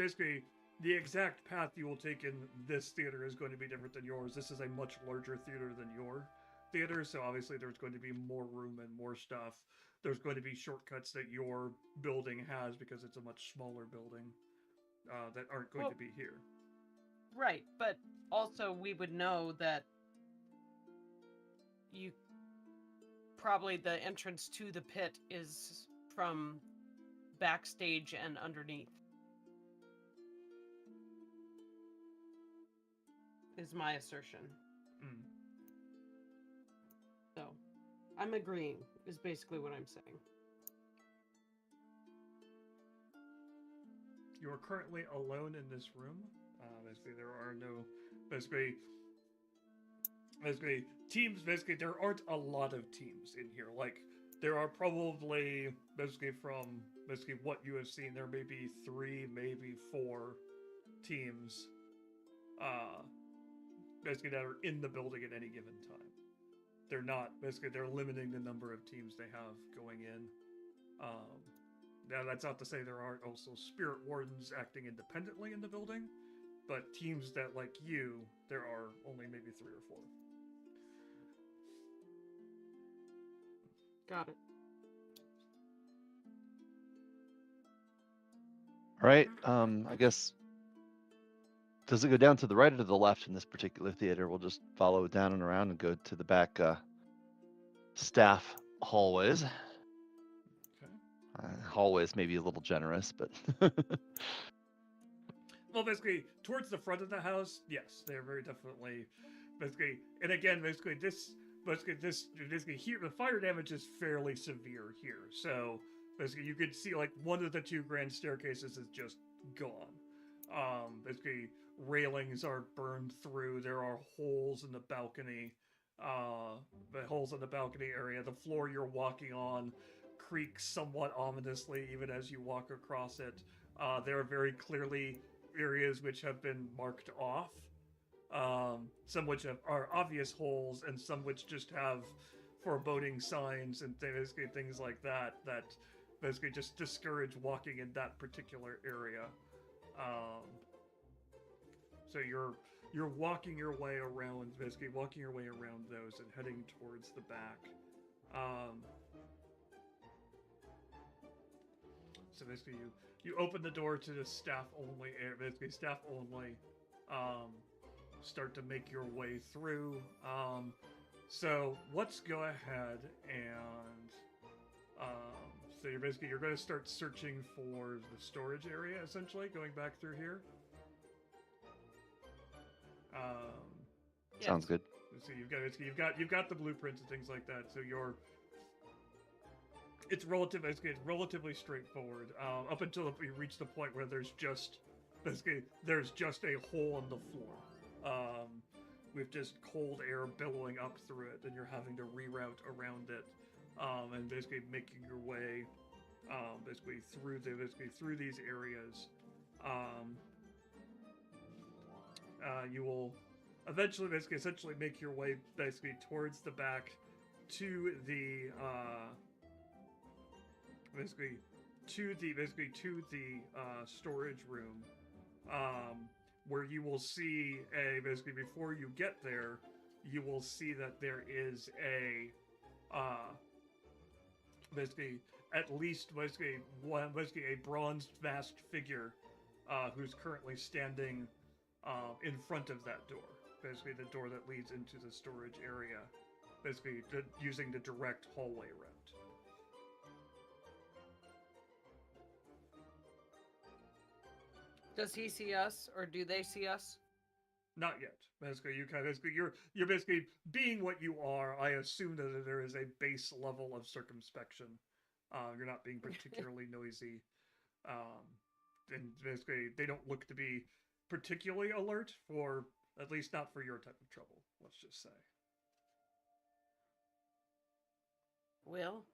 path you will take in this theater is going to be different than yours. This is a much larger theater than your theater, so obviously there's going to be more room and more stuff. There's going to be shortcuts that your building has because it's a much smaller building that aren't going to be here. Right, but also we would know that probably the entrance to the pit is from backstage and underneath. Is my assertion. Mm. So, I'm agreeing, is basically what I'm saying. You are currently alone in this room. Basically, there are no basically teams. Basically, there aren't a lot of teams in here. Like there are probably from what you have seen, there may be 3, maybe 4 teams. That are in the building at any given time. They're not they're limiting the number of teams they have going in. Now that's not to say there aren't also spirit wardens acting independently in the building, but teams that like you, there are only maybe 3 or 4. Got it. All right. I guess, does it go down to the right or to the left in this particular theater? We'll just follow it down and around and go to the back staff hallways. Okay. Hallways may be a little generous, but Well, basically, towards the front of the house, yes, they're very definitely and again, this here, the fire damage is fairly severe here. So basically, you could see like one of the 2 grand staircases is just gone. Basically, railings are burned through. There are holes in the balcony. The holes in the balcony area. The floor you're walking on creaks somewhat ominously even as you walk across it. There are very clearly areas which have been marked off. Some which are obvious holes, and some which just have foreboding signs and things like that basically just discourage walking in that particular area. So you're walking your way around those and heading towards the back. So basically you open the door to the staff only start to make your way through. So let's go ahead and so you're going to start searching for the storage area, essentially going back through here. sounds good. So you've got the blueprints and things like that. So it's relatively straightforward up until you reach the point where there's just a hole in the floor with just cold air billowing up through it, and you're having to reroute around it, and basically making your way basically through these areas. You will eventually essentially make your way towards the back to the storage room, where you will see before you get there, you will see that there is a at least a bronzed masked figure who's currently standing in front of that door. Basically, the door that leads into the storage area. Basically, using the direct hallway route. Does he see us, or do they see us? Not yet. You're basically being what you are. I assume that there is a base level of circumspection. You're not being particularly noisy, and basically they don't look to be particularly alert, for at least not for your type of trouble. Let's just say. Well,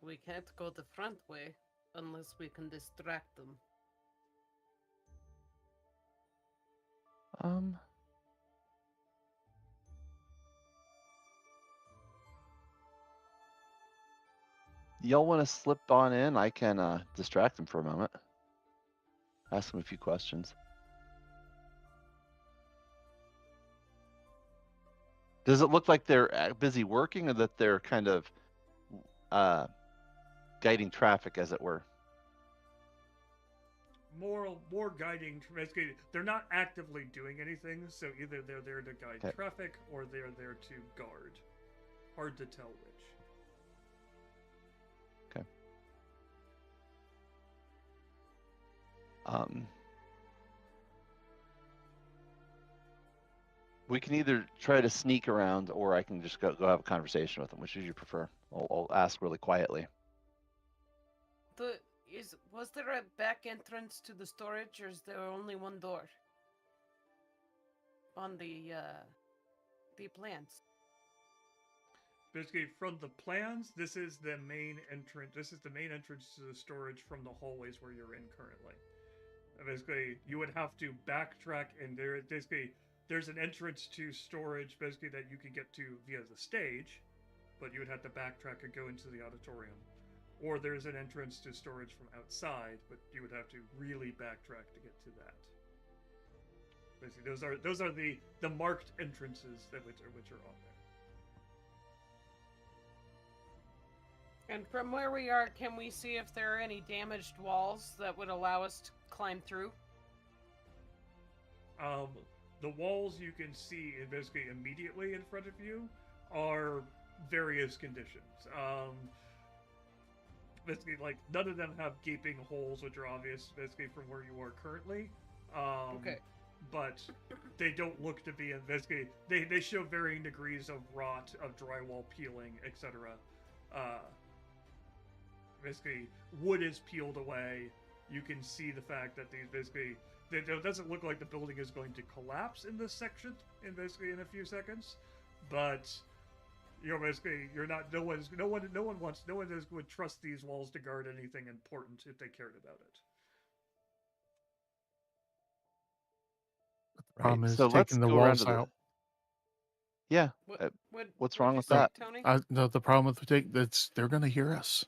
we can't go the front way unless we can distract them. Y'all want to slip on in? I can distract them for a moment. Ask them a few questions. Does it look like they're busy working, or that they're kind of guiding traffic, as it were? More guiding. Basically, they're not actively doing anything, so either they're there to guide traffic or they're there to guard. Hard to tell which. We can either try to sneak around, or I can just go have a conversation with them. Which would you prefer? I'll ask really quietly. Was there a back entrance to the storage, or is there only one door on the plans? Basically, from the plans, this is the main entrance. This is the main entrance to the storage from the hallways where you're in currently. Basically, you would have to backtrack, and there's an entrance to storage, basically, that you could get to via the stage, but you would have to backtrack and go into the auditorium. Or there's an entrance to storage from outside, but you would have to really backtrack to get to that. Basically, those are the marked entrances which are on there. And from where we are, can we see if there are any damaged walls that would allow us to climb through? The walls you can see basically immediately in front of you are various conditions. Basically, like, none of them have gaping holes, which are obvious, basically, from where you are currently. Okay. But they don't look to be, basically, they show varying degrees of rot, of drywall peeling, etc. Basically, wood is peeled away. You can see the fact that it doesn't look like the building is going to collapse in this section, in a few seconds, but no one would trust these walls to guard anything important if they cared about it. The problem is so let's taking the go around walls to the... out. Yeah. What's wrong with that, Tony? No, the problem with they're going to hear us.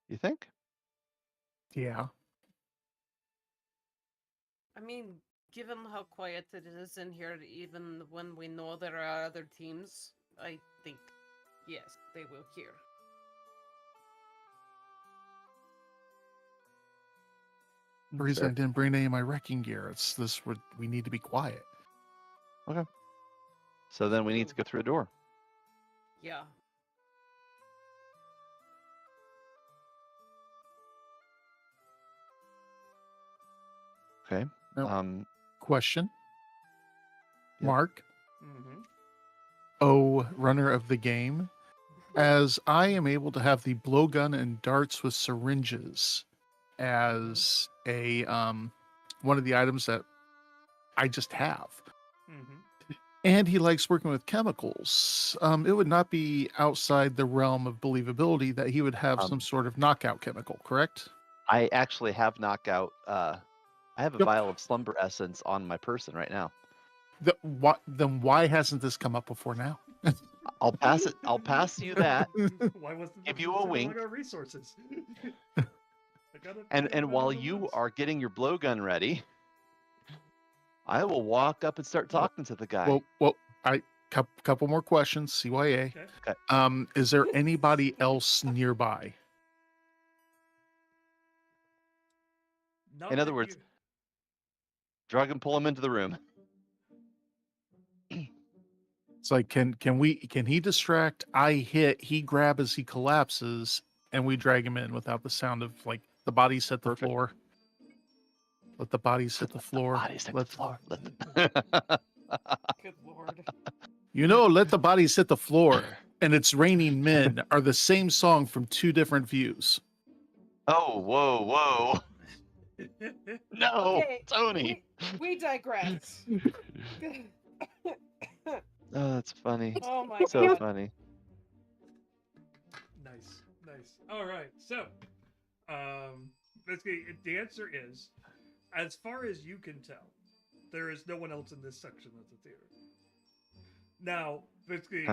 You think? Yeah. I mean, given how quiet it is in here, even when we know there are other teams, I think, yes, they will hear. The reason I didn't bring any of my wrecking gear, we need to be quiet. Okay. So then we need to go through a door. Yeah. Okay. Now, question. Yep. Mark. Mm-hmm. Runner of the game. As I am able to have the blowgun and darts with syringes as a one of the items that I just have. Mm-hmm. And he likes working with chemicals. It would not be outside the realm of believability that he would have some sort of knockout chemical, correct? I actually have knockout. I have a Yep. vial of slumber essence on my person right now. Then why hasn't this come up before now? I'll pass it. I'll pass you that. Why wasn't Give this you a considered wink. among our resources? And while you are getting your blowgun ready, I will walk up and start talking to the guy. Well, couple more questions. CYA. Okay. Is there anybody else nearby? Not In other that words, you- drug and pull him into the room. It's like, can he distract? I hit, he grab as he collapses, and we drag him in without the sound of like the bodies hit the Perfect. floor. Let the bodies hit the floor. Bodies hit the floor. Good lord. Let the bodies hit the floor. And It's Raining Men are the same song from two different views. Oh, whoa. No, Okay, Tony. We digress. Oh, that's funny. Oh my So god. funny. Nice. All right. So, basically, the answer is, as far as you can tell, there is no one else in this section of the theater. Now, basically,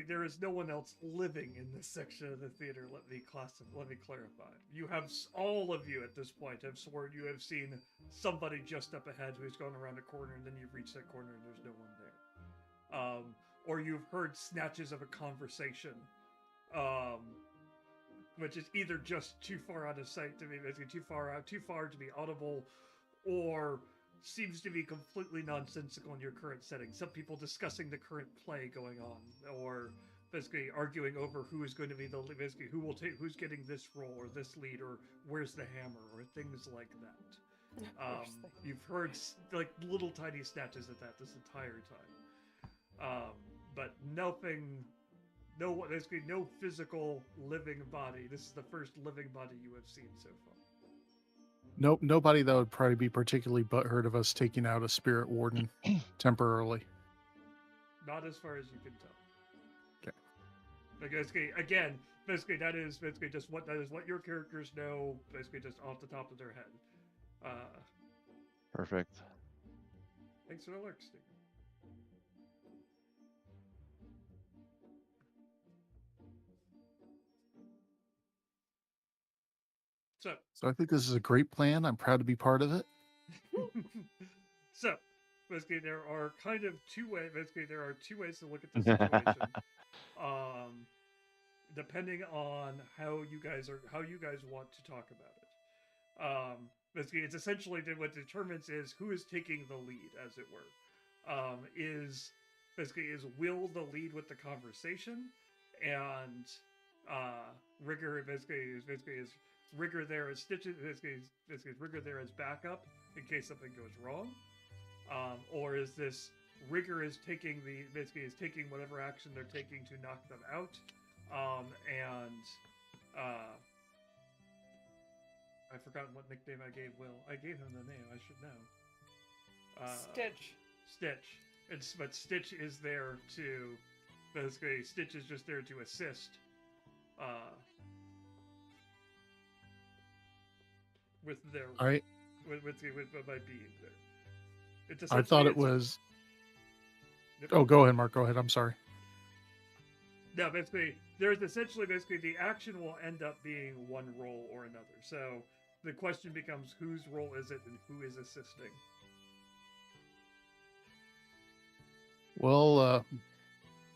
there is no one else living in this section of the theater. Let me clarify. You have all of you at this point have sworn you have seen somebody just up ahead who's gone around a corner, and then you've reached that corner and there's no one there. Or you've heard snatches of a conversation, which is either just too far out of sight to be basically too far to be audible, or seems to be completely nonsensical in your current setting. Some people discussing the current play going on, or basically arguing over who is going to be who's getting this role or this lead, or where's the hammer, or things like that. You've heard like little tiny snatches of that this entire time, but nothing. Basically no physical living body. This is the first living body you have seen so far. Nope, nobody that would probably be particularly butthurt of us taking out a spirit warden temporarily. Not as far as you can tell. Okay. Because that is just what your characters know, basically just off the top of their head. Perfect. Thanks for the lurk, Steve. So I think this is a great plan. I'm proud to be part of it. So, basically, there are kind of two ways. Basically, there are two ways to look at this situation. Depending on how you guys want to talk about it. Basically, it's essentially what determines is who is taking the lead, as it were. Is Will the lead with the conversation, and Rigger is Rigger there as Stitches, Rigger there as backup in case something goes wrong, or is this Rigger is taking whatever action they're taking to knock them out, I've forgotten what nickname I gave Will. I gave him the name. I should know. Stitch. But Stitch is there to Stitch is just there to assist. With their All right. With by being there. It's I thought it was. Oh, go ahead, Mark. Go ahead. I'm sorry. No, there's essentially the action will end up being one role or another. So the question becomes whose role is it and who is assisting. Well,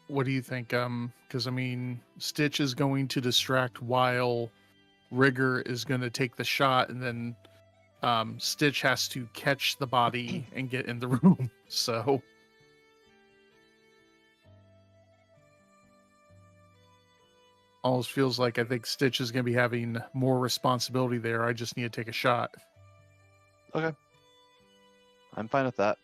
what do you think? Because Stitch is going to distract while Rigger is going to take the shot, and then Stitch has to catch the body and get in the room. So almost feels like I think Stitch is going to be having more responsibility there. I just need to take a shot. Okay. I'm fine with that.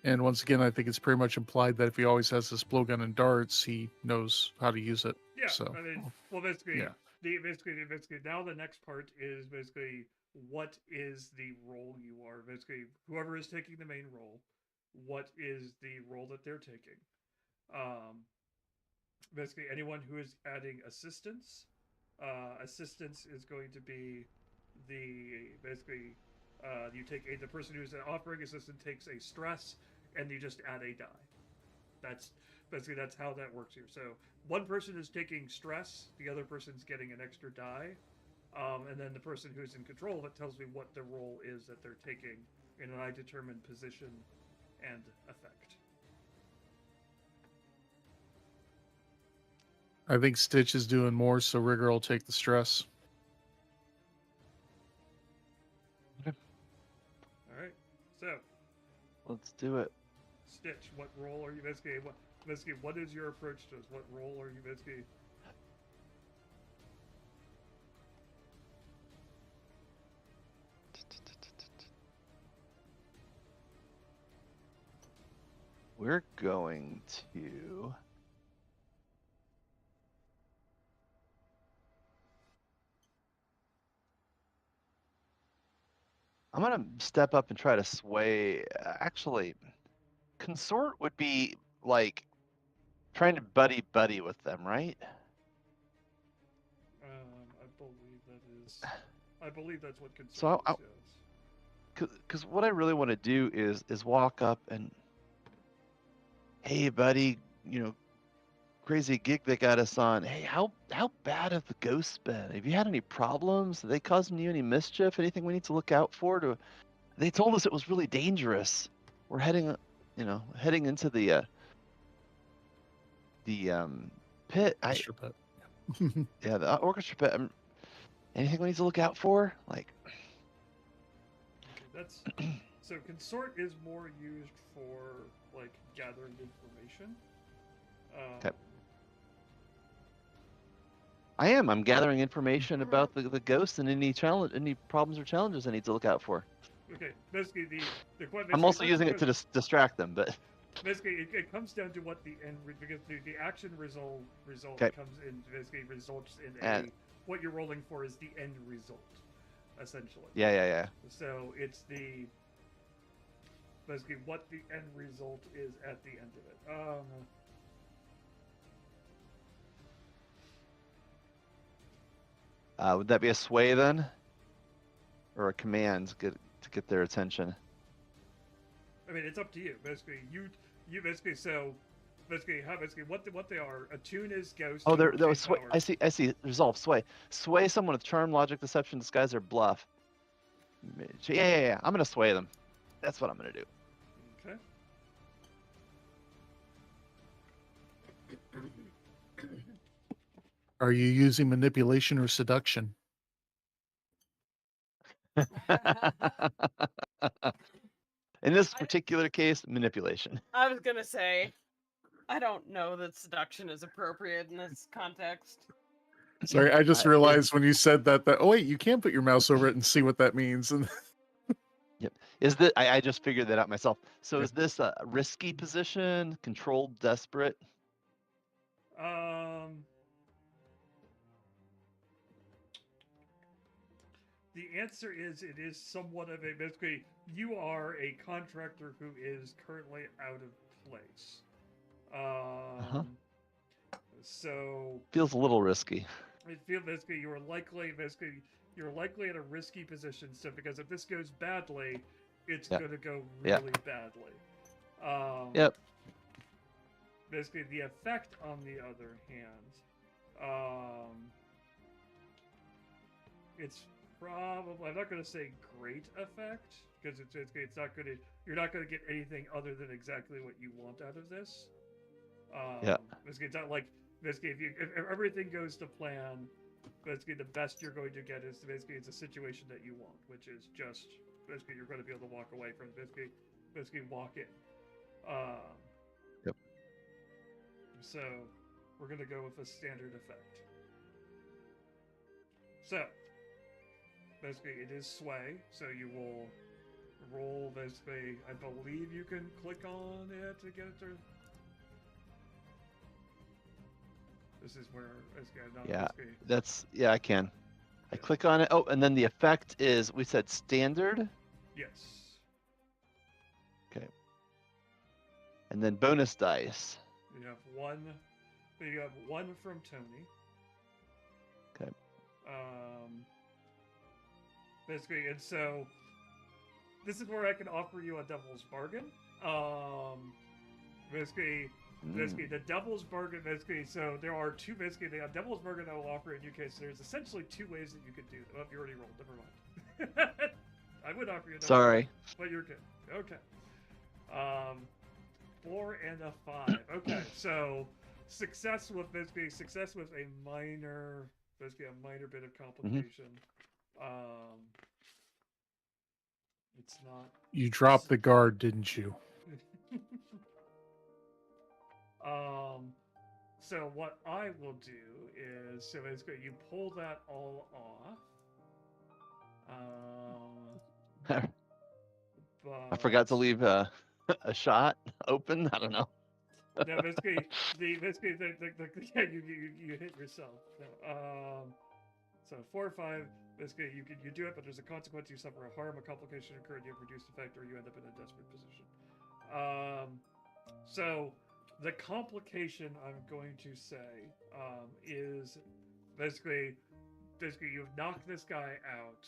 And once again, I think it's pretty much implied that if he always has this blowgun and darts, he knows how to use it. Yeah. So, Now the next part is what is the role you are. Basically, whoever is taking the main role, what is the role that they're taking. Basically, anyone who is adding assistance, assistance is going to be basically you take the person who's offering assistance takes a stress, and you just add a die. That's how that works here. So one person is taking stress, the other person's getting an extra die, and then the person who's in control of it tells me what the role is that they're taking, and then I determine position and effect. I think Stitch is doing more, so Rigger will take the stress. All right, so Let's do it. Stitch, what role are you basically? What is your approach to this? What role are you basically? We're going to. I'm gonna step up and try to sway. Actually, consort would be like trying to buddy with them, right? I believe that's what consort So is. Yes. Because what I really want to do is walk up and, hey buddy, crazy gig they got us on. Hey, how bad have the ghosts been? Have you had any problems? Are they causing you any mischief? Anything we need to look out for? They told us it was really dangerous. We're heading into the pit. Extra pet. Yeah, the orchestra pit. Anything we need to look out for? Like, that's so consort is more used for like gathering information. Okay. I'm gathering information about the ghosts and any problems or challenges I need to look out for. Okay, basically the I'm also using it to distract them, but basically it comes down to what the end because the action result Okay. comes in basically results in what you're rolling for is the end result, essentially. Yeah. So it's basically what the end result is at the end of it. Would that be a sway then, or a command to get their attention? I mean, it's up to you. Basically, you basically what they are. Attune is ghost. Oh, there was sway. I see. Resolve, sway. Sway someone with charm, logic, deception, disguise, or bluff. Yeah. I'm gonna sway them. That's what I'm gonna do. Okay. Are you using manipulation or seduction? In this particular case, manipulation. I was gonna say, I don't know that seduction is appropriate in this context. Sorry, I just realized when you said that oh wait, you can put your mouse over it and see what that means. And Yep. Is that I just figured that out myself. So is this a risky position, controlled, desperate? The answer is it is somewhat of a basically you are a contractor who is currently out of place. So feels a little risky. It feels basically you're likely at a risky position. So because if this goes badly, it's going to go really badly. Yep. Basically, the effect, on the other hand, it's probably, I'm not going to say great effect because it's not going to. You're not going to get anything other than exactly what you want out of this. Basically, it's not like basically if everything goes to plan, basically the best you're going to get is basically it's a situation that you want, which is just basically you're going to be able to walk away from basically walk in. Yep. So we're going to go with a standard effect. So basically it is sway, so you will roll basically, I believe you can click on it to get it to. This is where basically I can. I click on it. Oh, and then the effect is, we said standard, Yes. and then bonus dice. You have one. You have one from Tony. Okay. Basically, and so this is where I can offer you a devil's bargain. Basically, the devil's bargain. Basically, so there are two. Basically, the devil's bargain I will offer in your case. There's essentially two ways that you could do. Oh, you already rolled. Never mind. I would offer you. A Sorry. but you're good. Okay. 4 and a 5. Okay, so success with a minor, basically a minor bit of complication. It's not. You dropped the guard, didn't you? So what I will do is, so basically you pull that all off. I forgot to But- leave a shot open. I don't know. No, basically, yeah, you hit yourself. No, so 4 or 5, basically you do it, but there's a consequence. You suffer a harm, a complication occurred, you have reduced effect, or you end up in a desperate position. So the complication I'm going to say is basically you've knocked this guy out,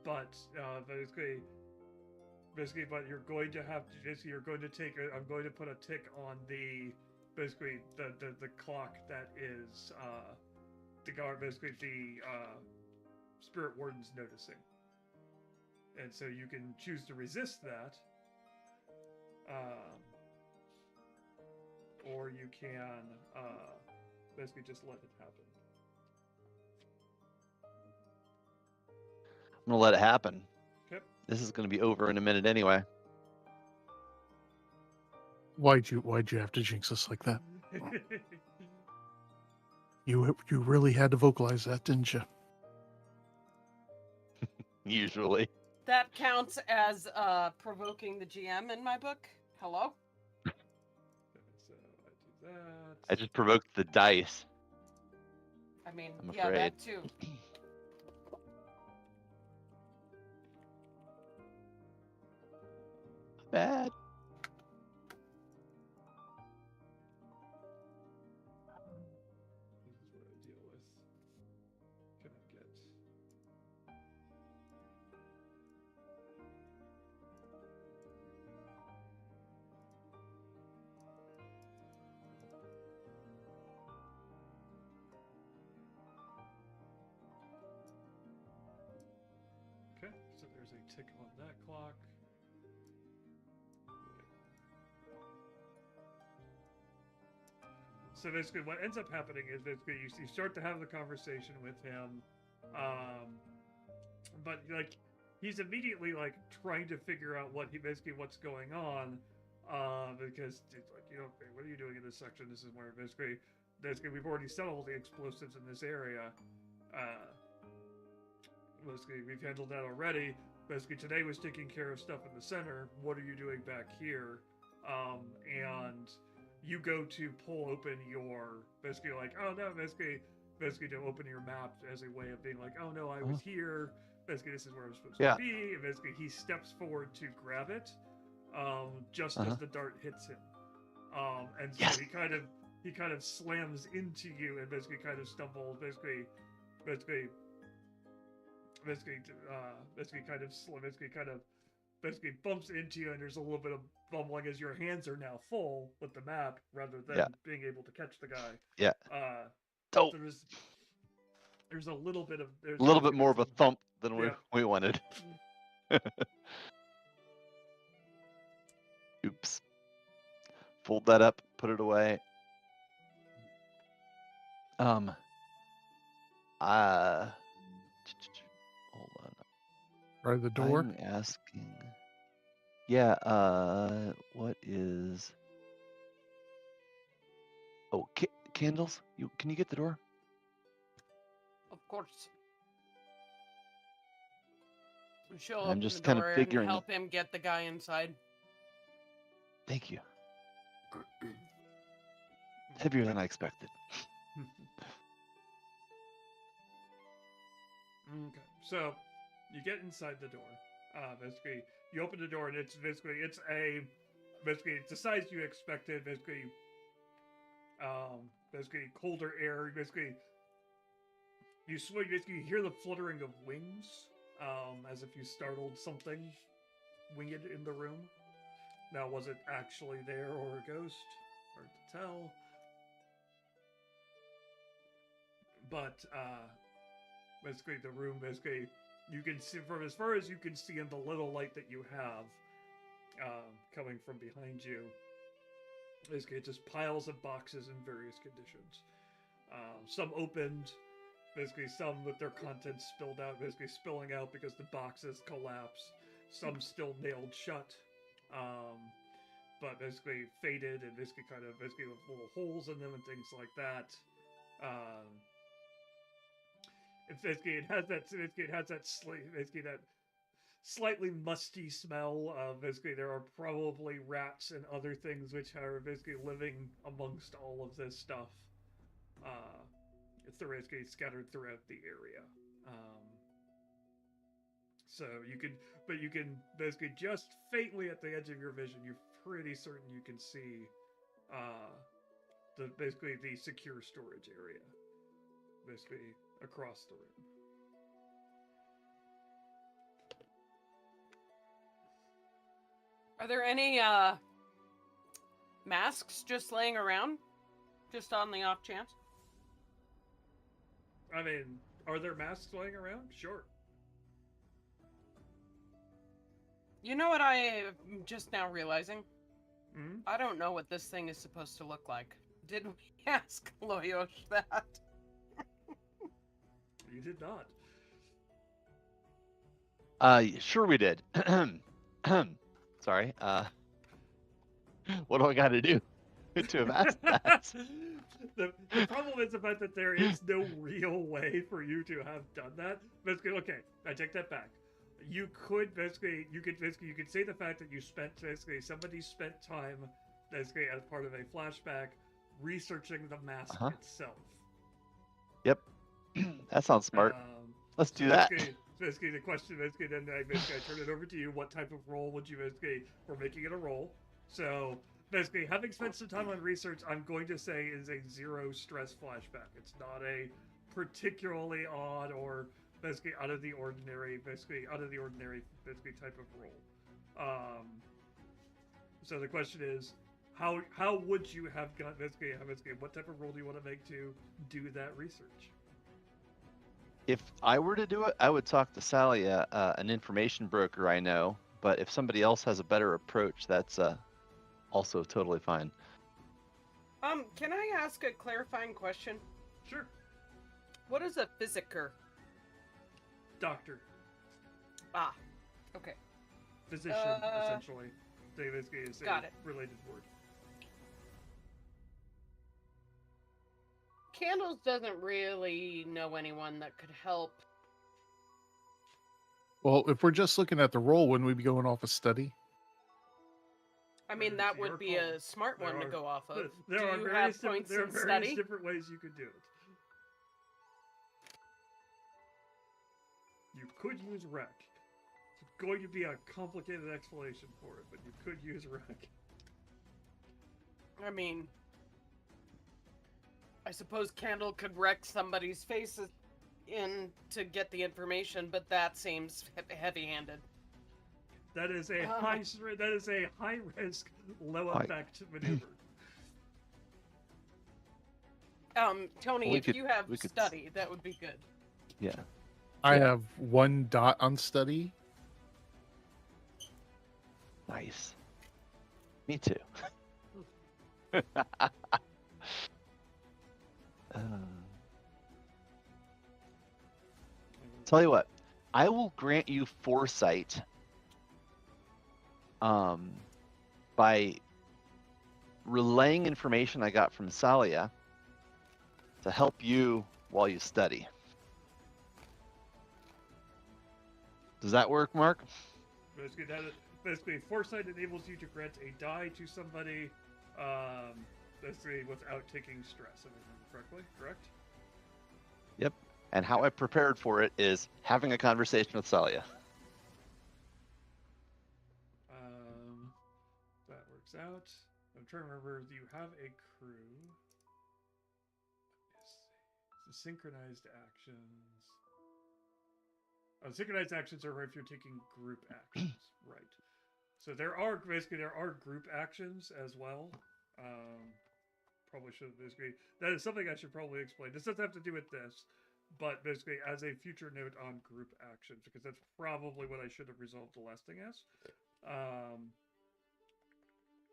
but basically, but you're going to have to. You're going to take. I'm going to put a tick on the clock that is the guard. Basically, the spirit warden's noticing, and so you can choose to resist that, or you can basically just let it happen. I'm gonna let it happen. Okay. This is gonna be over in a minute anyway. Why'd you have to jinx us like that? You really had to vocalize that, didn't you? Usually. That counts as provoking the GM in my book. Hello? So I do that. I just provoked the dice. I mean, I'm yeah, afraid. that too. Bad. This is what I deal with. Can I get? Okay, so there's a tick on that clock. So basically, what ends up happening is basically you start to have the conversation with him, but like he's immediately like trying to figure out what's going on, because it's like, you know, okay, what are you doing in this section? This is where basically we've already set all the explosives in this area. Basically, we've handled that already. Basically, today was taking care of stuff in the center. What are you doing back here? And you go to pull open your, basically like, oh no, basically to open your map as a way of being like, oh no, I was here. Basically, this is where I was supposed to be. And basically, he steps forward to grab it, just as the dart hits him. And so he kind of slams into you and basically kind of stumbles, basically bumps into you, and there's a little bit of bumbling as your hands are now full with the map rather than being able to catch the guy. Yeah. So there's a little bit of A little bit more of a thump than we wanted. Oops. Fold that up, put it away. Hold on. Right the door. I'm asking. Yeah. What is? Oh, candles. Can you get the door? Of course. She'll I'm open just the kind of door figuring and help him get the guy inside. Thank you. Heavier than I expected. Okay, so you get inside the door. Basically, you open the door, and it's the size you expected. Basically colder air. Basically, you swing. Basically, you hear the fluttering of wings, as if you startled something winged in the room. Now, was it actually there or a ghost? Hard to tell. But basically, the room. Basically, you can see from as far as you can see in the little light that you have coming from behind you. Basically, it's just piles of boxes in various conditions. Some opened, basically some with their contents spilled out, basically spilling out because the boxes collapsed. Some still nailed shut, but basically faded and basically with little holes in them and things like that. It has that slightly musty smell of basically there are probably rats and other things which are basically living amongst all of this stuff. It's basically scattered throughout the area. So you can basically just faintly at the edge of your vision, you're pretty certain you can see the secure storage area, basically across the room. Are there any masks just laying around? Just on the off chance? I mean, are there masks laying around? Sure. You know what I'm just now realizing? Mm-hmm. I don't know what this thing is supposed to look like. Did we ask Loyosh that? You did not. Sure we did. Sorry. What do I got to do to have asked that? The problem is the fact that there is no real way for you to have done that. Basically, okay, I take that back. You could you could say the fact that somebody spent time as part of a flashback researching the mask itself. Yep, that sounds smart. Let's do that. Basically, the question then I turn it over to you. What type of role would you we're making it a role? So basically, having spent some time on research, I'm going to say is a zero stress flashback. It's not a particularly odd or basically out of the ordinary type of role. So the question is, how would you have got what type of role do you want to make to do that research? If I were to do it, I would talk to Sally, an information broker I know. But if somebody else has a better approach, that's also totally fine. Can I ask a clarifying question? Sure. What is a physiker? Doctor. Ah, okay. Physician, essentially. They basically is a related word. Candles doesn't really know anyone that could help. Well, if we're just looking at the roll, wouldn't we be going off a study? I mean, that would be a smart one to go off of. There are various different ways you could do it. You could use rec. It's going to be a complicated explanation for it, but you could use rec. I mean, I suppose Candle could wreck somebody's faces in to get the information, but that seems heavy-handed. That is a high risk, low effect maneuver. Tony, if you have study, that would be good. Yeah. I have 1 dot on study. Nice. Me too. Tell you what, I will grant you foresight by relaying information I got from Salia to help you while you study. Does that work, Mark? Basically, foresight enables you to grant a die to somebody. basically without taking stress, if I remember correctly, correct? Yep. And how I prepared for it is having a conversation with Salia. That works out. I'm trying to remember, do you have a crew? The synchronized actions. Oh, synchronized actions are if you're taking group actions, right? So there are group actions as well. Probably should basically that is something I should probably explain. This doesn't have to do with this, but basically as a future note on group actions, because that's probably what I should have resolved the last thing as.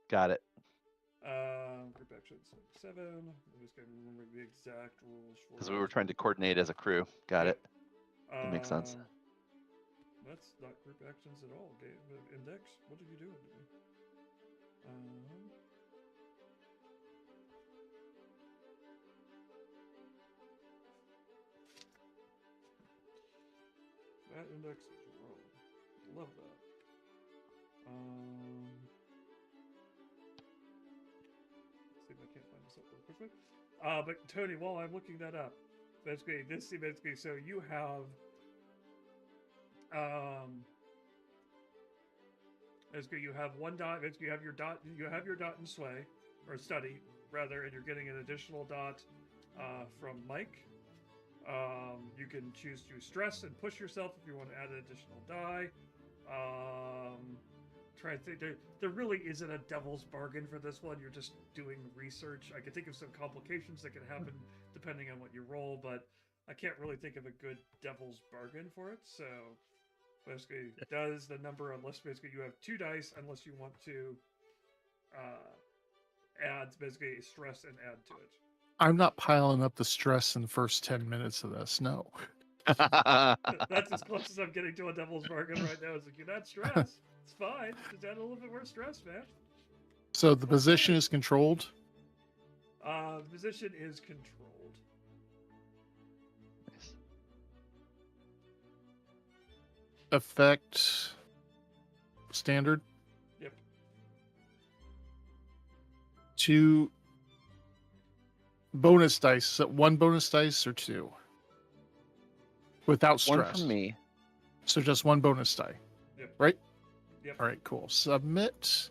Got it. Group actions 7. I'm just gonna remember the exact rules for. Because we were trying to coordinate as a crew. Got it. That makes sense. That's not group actions at all. Game index. What are you doing to me? That index is wrong. Love that. Let's see if I can't find this up real quickly. But Tony, while I'm looking that up, basically so you have basically you have one dot. Basically, you have your dot in sway or study rather, and you're getting an additional dot from Mike. You can choose to stress and push yourself if you want to add an additional die. Try to think. There really isn't a devil's bargain for this one. You're just doing research. I can think of some complications that can happen depending on what you roll, but I can't really think of a good devil's bargain for it. So basically, does the number unless basically you have 2 dice unless you want to add basically stress and add to it. I'm not piling up the stress in the first 10 minutes of this. No. That's as close as I'm getting to a devil's bargain right now. It's like, you're not stressed. It's fine. Just add a little bit more stress, man. So the position is controlled? The position is controlled. Nice. Effect standard? Yep. 2 bonus dice. So 1 bonus dice or 2? Without stress. 1 from me. So just 1 bonus die. Yep. Right? Yep. All right, cool. Submit.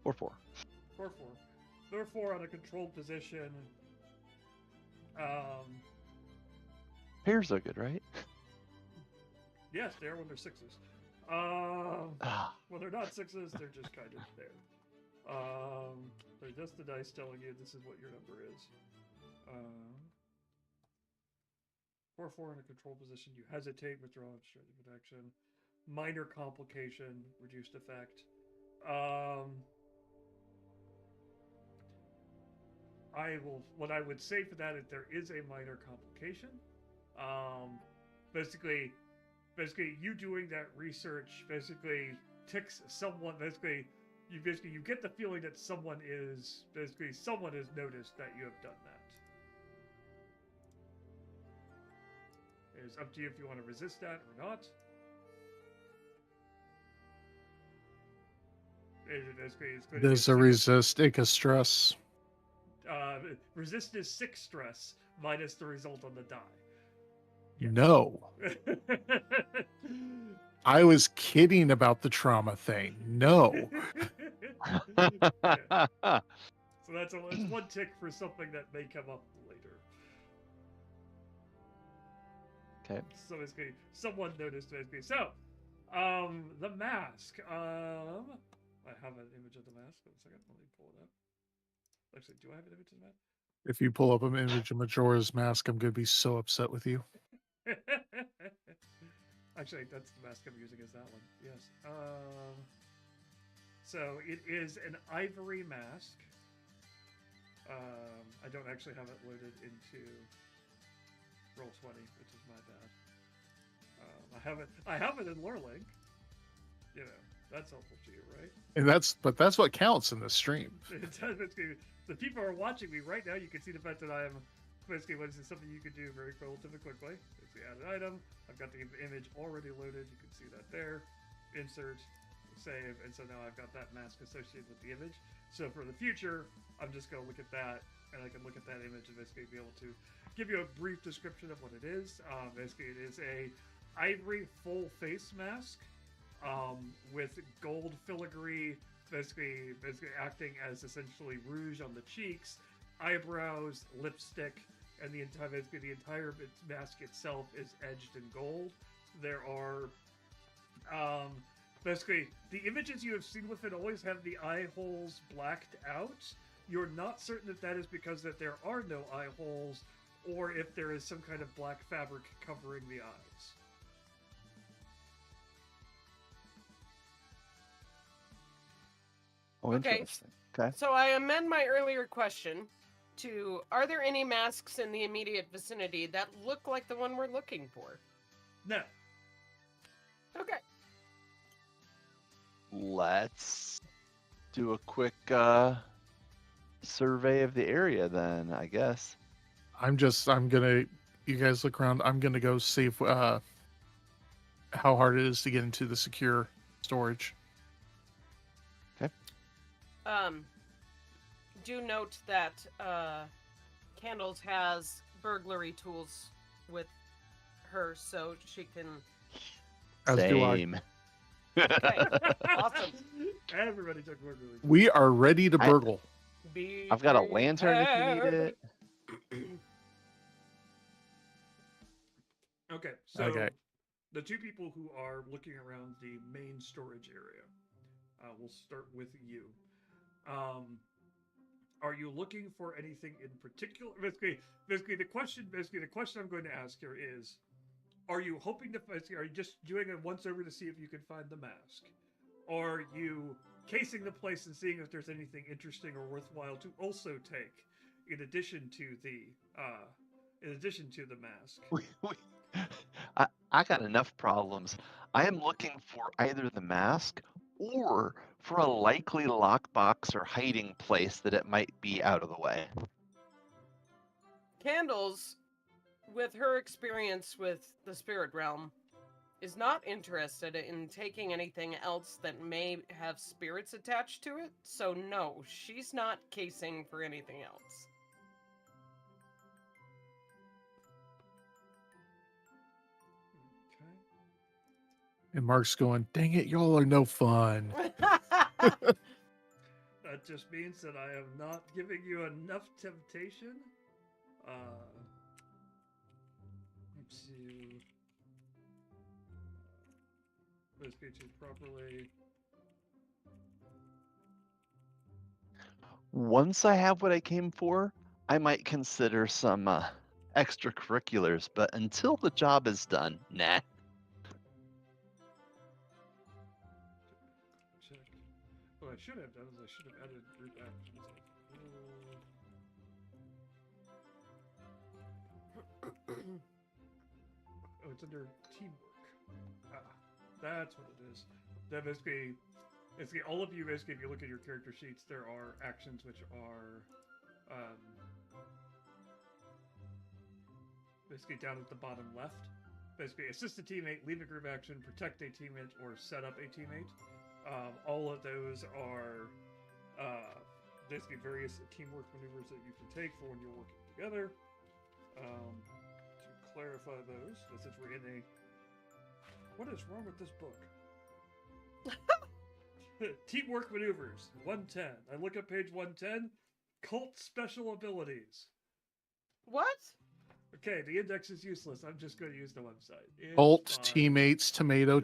4/4. 4/4. 4/4 on a controlled position. Pairs are good, right? Yes, they are when they're 6s. When they're not 6s, they're just kind of there. They're just the dice telling you this is what your number is. 4/4 in a control position. You hesitate, withdraw, obstructive action. Minor complication, reduced effect. What I would say for that is there is a minor complication. Basically you doing that research basically ticks someone. You get the feeling that someone has noticed that you have done that. It's up to you if you want to resist that or not. There's a resist, take a stress. Resist is 6 stress minus the result on the die. Yes. No. I was kidding about the trauma thing. No. Yeah. So it's 1 tick for something that may come up later. Okay. So basically, someone noticed basically. So, the mask. I have an image of the mask. 1 second, let me pull it up. Actually, do I have an image of the mask? If you pull up an image of Majora's Mask, I'm going to be so upset with you. Actually, that's the mask I'm using is that one. Yes. So it is an ivory mask. I don't actually have it loaded into Roll20, which is my bad. I have it in Lurling. You know, that's helpful to you, right? And that's what counts in this stream. The people are watching me right now. You can see the fact that I am basically what is something you can do very relatively quickly. Basically, add an item. I've got the image already loaded. You can see that there. Insert. save, and so now I've got that mask associated with the image. So for the future, I'm just going to look at that, and I can look at that image and basically be able to give you a brief description of what it is. Basically, it is a ivory full face mask with gold filigree, basically acting as essentially rouge on the cheeks, eyebrows, lipstick, and the entire mask itself is edged in gold. There are basically the images you have seen with it always have the eye holes blacked out. You're not certain that that is because that there are no eye holes, or if there is some kind of black fabric covering the eyes. Oh, Okay. interesting. Okay. So I amend my earlier question to, are there any masks in the immediate vicinity that look like the one we're looking for? No. Okay. Let's do a quick survey of the area then, I guess. You guys look around. I'm gonna go see if, how hard it is to get into the secure storage. Do note that Candles has burglary tools with her, so she can. As do I. Same. Okay, awesome. Everybody took work really good. We are ready to burgle. Be I've got a lantern if you need prepared. it. Okay, so Okay. the two people who are looking around the main storage area, we'll start with you. Are you looking for anything in particular? Basically, the question I'm going to ask here is: are you hoping to? Are you just doing it once over to see if you can find the mask? Are you casing the place and seeing if there's anything interesting or worthwhile to also take, in addition to the mask? I got enough problems. I am looking for either the mask or for a likely lockbox or hiding place that it might be out of the way. Candles, with her experience with the spirit realm, is not interested in taking anything else that may have spirits attached to it. So no, she's not casing for anything else. Okay. And Mark's going, dang it, y'all are no fun. That just means that I am not giving you enough temptation. To properly. Once I have what I came for, I might consider some extracurriculars, but until the job is done, nah. Check. What I should have done is I should have added group actions. Oh, it's under teamwork. That's what it is. That basically all of you. Basically, if you look at your character sheets, there are actions which are basically down at the bottom left. Basically, assist a teammate, leave a group action, protect a teammate, or set up a teammate. All of those are basically various teamwork maneuvers that you can take for when you're working together. To clarify those, since we're in a... What is wrong with this book? Teamwork maneuvers, 110. I look at page 110. Cult special abilities. What? Okay, the index is useless. I'm just going to use the website. It's Alt, fine. teammates, tomato.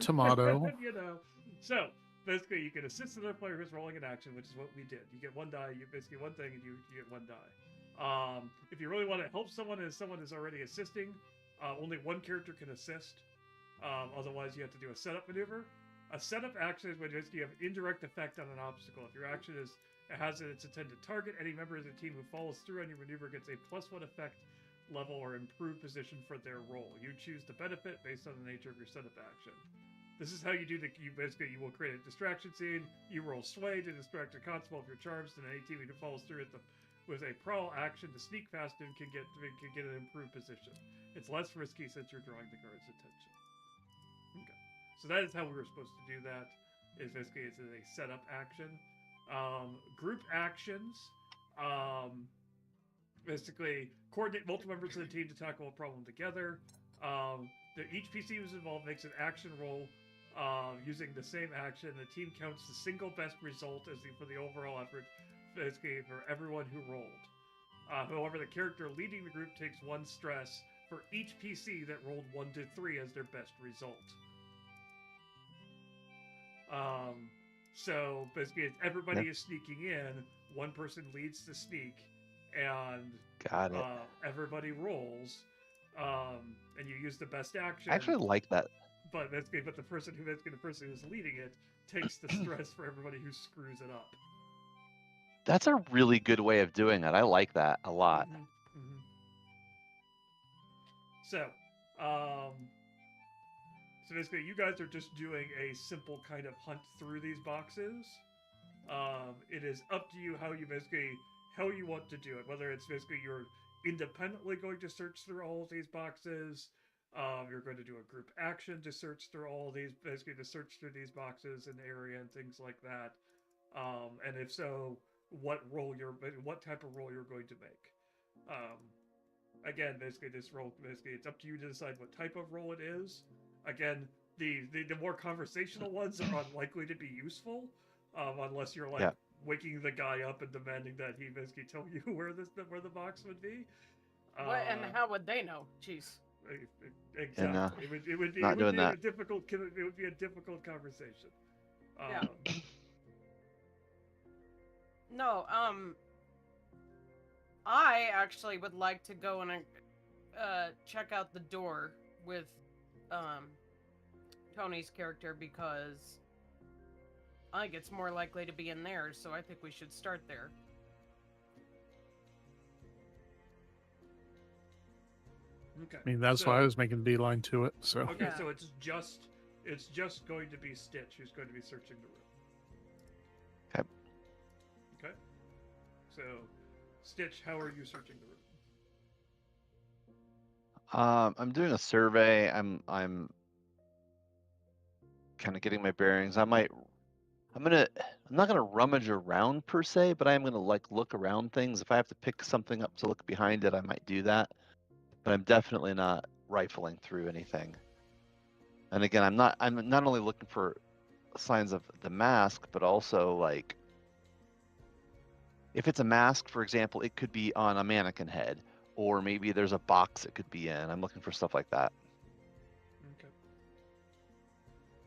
You know. So, basically, you can assist another player who's rolling an action, which is what we did. You get one die, you basically one thing, and you get one die. If you really want to help someone as someone is already assisting, only one character can assist. Otherwise, you have to do a setup maneuver. A setup action is when you have indirect effect on an obstacle. If your action has its intended target, any member of the team who follows through on your maneuver gets a +1 effect level or improved position for their role. You choose the benefit based on the nature of your setup action. This is how you do you will create a distraction scene. You roll sway to distract a constable if you're charged, and any team who follows through with a prowl action to sneak past him can get an improved position. It's less risky since you're drawing the guard's attention. Okay, so that is how we were supposed to do that. is basically it's a setup action. Group actions, basically coordinate multiple members of the team to tackle a problem together. Each PC who's involved makes an action roll using the same action. The team counts the single best result for the overall effort, basically for everyone who rolled. However, the character leading the group takes 1 stress for each PC that rolled 1 to 3 as their best result. So basically, if everybody is sneaking in, one person leads the sneak, and Got it. everybody rolls, and you use the best action. I actually like that. But the person who's leading it takes the stress for everybody who screws it up. That's a really good way of doing it. I like that a lot. So basically, you guys are just doing a simple kind of hunt through these boxes. It is up to you how you want to do it. Whether it's basically you're independently going to search through all of these boxes, you're going to do a group action to search through all of these, basically to search through these boxes in the area and things like that. And if so, what type of roll you're going to make. Again, basically this roll, it's up to you to decide what type of roll it is. Again, the more conversational ones are unlikely to be useful, unless you're like waking the guy up and demanding that he basically tell you where the box would be. And how would they know? Jeez. Exactly. And, it would be a difficult conversation. Yeah. No, I actually would like to go and check out the door with Tony's character, because I think it's more likely to be in there, so I think we should start there. Okay. I mean, that's why I was making beeline to it. So Okay, Yeah. so it's just going to be Stitch who's going to be searching the room. Okay. So, Stitch, how are you searching the room? I'm doing a survey. I'm kind of getting my bearings. I'm not gonna rummage around per se, but I am gonna look around things. If I have to pick something up to look behind it, I might do that. But I'm definitely not rifling through anything. And again, I'm not only looking for signs of the mask, but also like if it's a mask, for example, it could be on a mannequin head, or maybe there's a box it could be in. I'm looking for stuff like that. Okay.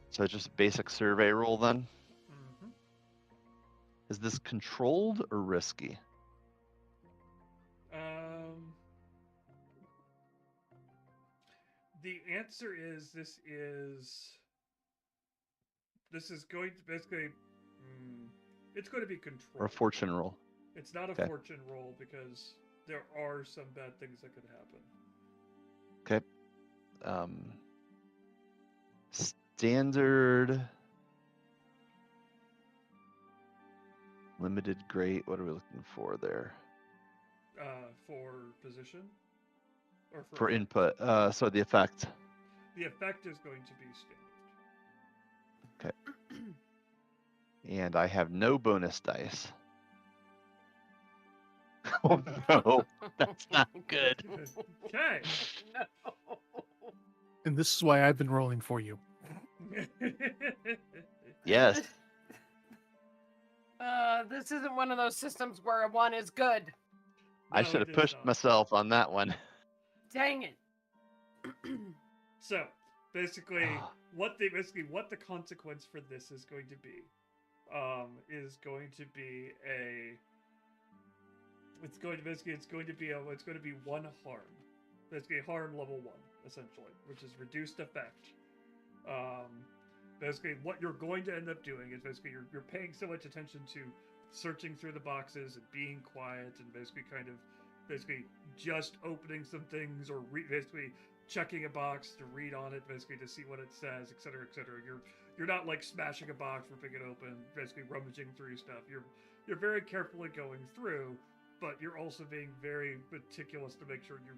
So just basic survey roll then. Mm-hmm. Is this controlled or risky? The answer is this is going to basically it's going to be controlled. Or a fortune roll? It's not a fortune roll because there are some bad things that could happen. Okay. Standard. Limited, great. What are we looking for there? For position? Or For effect? input. So the effect. The effect is going to be standard. Okay. And I have no bonus dice. Oh no, that's not good. Okay. No. and this is why I've been rolling for you. Yes. This isn't one of those systems where a 1 is good. I No, should it have is pushed not. myself on that one. Dang it. So basically, what the consequence for this is going to be, it's going to be 1 harm. Basically, harm level 1, essentially, which is reduced effect. Basically, what you're going to end up doing is basically you're paying so much attention to searching through the boxes and being quiet and basically just opening some things or basically checking a box to read on it, basically to see what it says, etc., etc. You're not like smashing a box or picking it open, basically rummaging through stuff. You're very carefully going through, but you're also being very meticulous to make sure you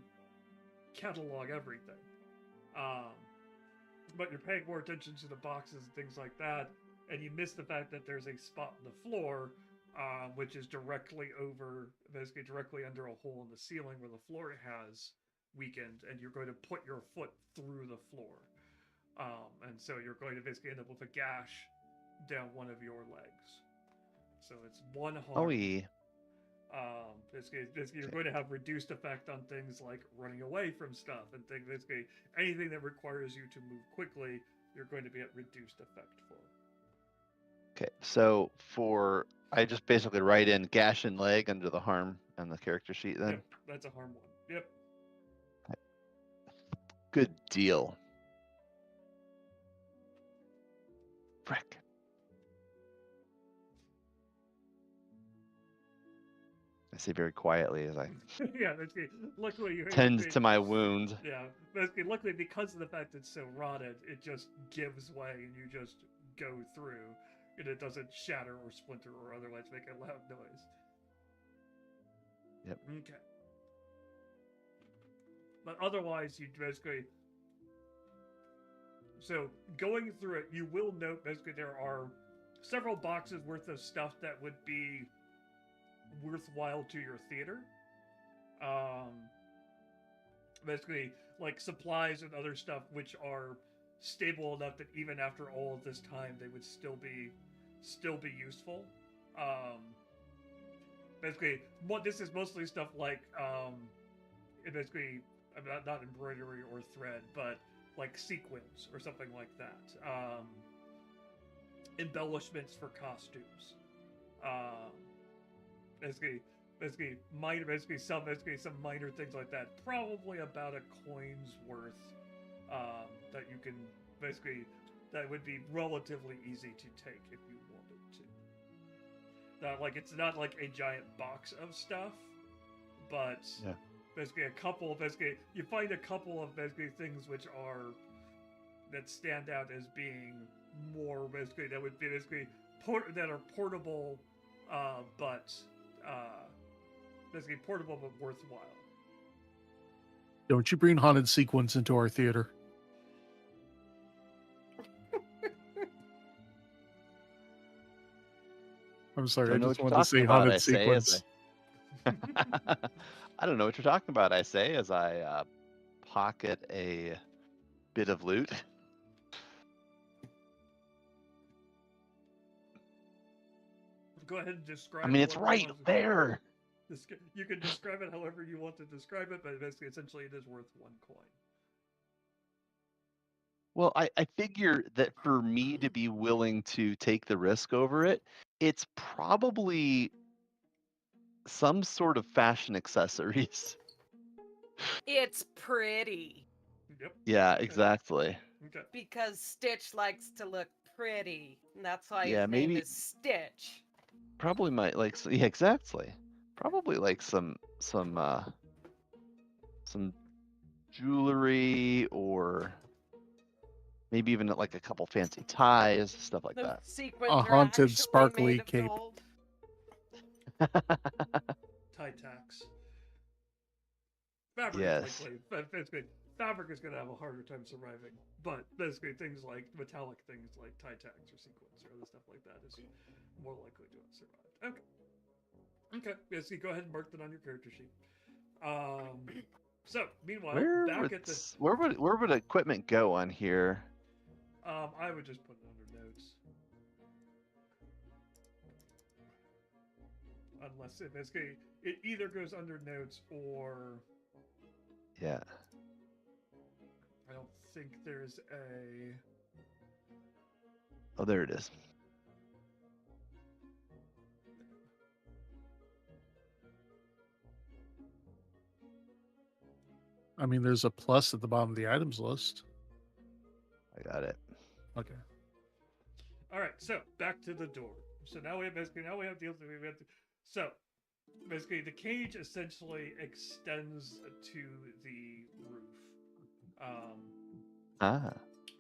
catalog everything. But you're paying more attention to the boxes and things like that and you miss the fact that there's a spot in the floor, which is directly over, basically directly under a hole in the ceiling where the floor has weakened, and you're going to put your foot through the floor. And so you're going to basically end up with a gash down one of your legs. So it's one harm. Oh, yeah. Basically you're going to have reduced effect on things like running away from stuff and things. Basically, anything that requires you to move quickly, you're going to be at reduced effect for. Okay, so I just basically write in gash and leg under the harm on the character sheet then? Yep, that's a harm one. Yep. Good deal. Frick. I say very quietly as I Yeah, basically, luckily you tend to my wound. Yeah, basically, luckily because of the fact it's so rotted, it just gives way and you just go through, and it doesn't shatter or splinter or otherwise make a loud noise. Yep. Okay. But otherwise, you basically. So going through it, you will note basically there are several boxes worth of stuff that would be worthwhile to your theater. Basically, like supplies and other stuff which are stable enough that even after all of this time, they would still be useful. Basically, this is mostly stuff like basically not embroidery or thread, but like sequins or something like that. Embellishments for costumes. Basically some minor things like that. Probably about a coin's worth that you can that would be relatively easy to take if you wanted to. It's not like a giant box of stuff, but yeah. You find a couple of things that stand out as being more that would be that are portable, but portable but worthwhile. Don't you bring haunted sequence into our theater? I'm sorry, I just wanted to say haunted sequence. I don't know what you're talking about, I say, as I pocket a bit of loot. Go ahead and describe. I mean, it's right there. You can describe it however you want to describe it, but basically, essentially, it is worth one coin. Well, I figure that for me to be willing to take the risk over it, it's probably some sort of fashion accessories. It's pretty. Yep. Yeah, exactly. Okay. Because Stitch likes to look pretty, and that's why Yeah, his name is Stitch. Probably might yeah, exactly. Probably like some jewelry, or maybe even like a couple fancy ties, stuff like Those that. sequins A are haunted, actually sparkly made of cape. gold. Tie tacks. Fabric Yes. is likely. Fabric is going to have a harder time surviving, but basically things like metallic things like tie tacks or sequins or other stuff like that is more likely to survive. Okay. Basically, go ahead and mark that on your character sheet. So meanwhile, where would equipment go on here? I would just put it under notes. Unless it either goes under notes or... Yeah. I don't think there's a... Oh, there it is. I mean, there's a plus at the bottom of the items list. I got it. Okay. All right, so back to the door. So now we have deals that we have to. So basically, the cage essentially extends to the roof.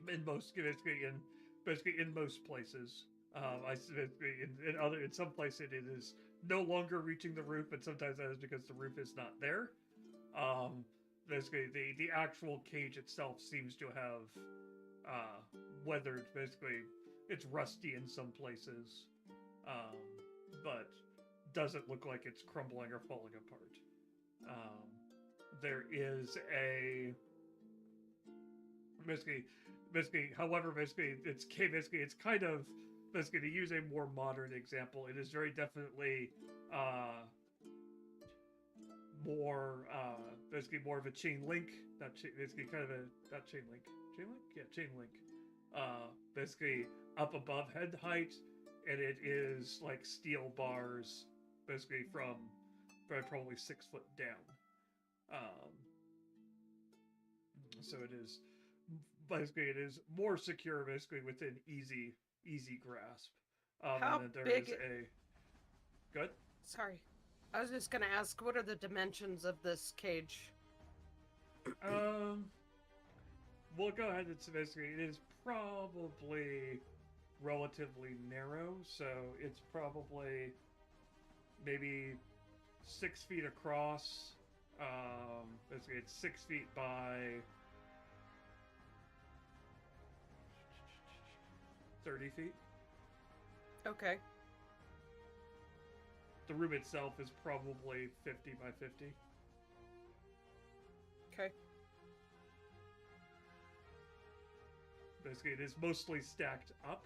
In most in most places. In some places it is no longer reaching the roof, but sometimes that is because the roof is not there. Basically, the actual cage itself seems to have weathered. Basically, it's rusty in some places, but doesn't look like it's crumbling or falling apart. There is a however, it's kind of to use a more modern example. It is very definitely more more of a chain link, kind of a not chain link, chain link. Basically up above head height, and it is like steel bars, basically from probably 6 foot down. So it is more secure, basically within easy grasp. How and then there big is a good. Sorry. I was just gonna ask, what are the dimensions of this cage? We'll go ahead and basically it is probably relatively narrow, so it's probably maybe 6 feet across. Basically, it's 6 feet by 30 feet. Okay. The room itself is probably 50 by 50. Okay. Basically, it is mostly stacked up.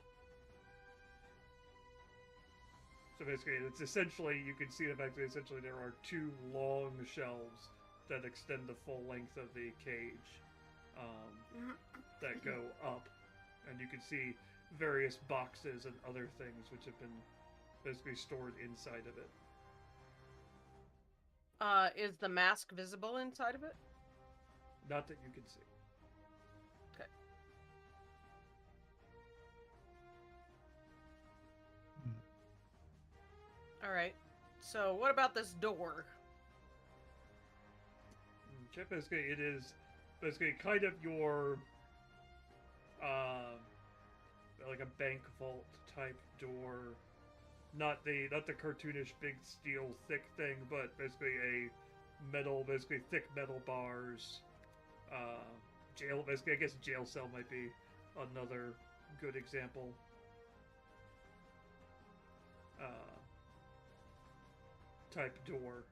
So basically, it's essentially, you can see the fact that essentially there are 2 long shelves that extend the full length of the cage that go up. And you can see various boxes and other things which have been basically stored inside of it. Is the mask visible inside of it? Not that you can see. Okay. All right. So, what about this door? Basically, it is basically kind of your like a bank vault type door. Not the cartoonish big steel thick thing, but basically thick metal bars. I guess jail cell might be another good example. Type door.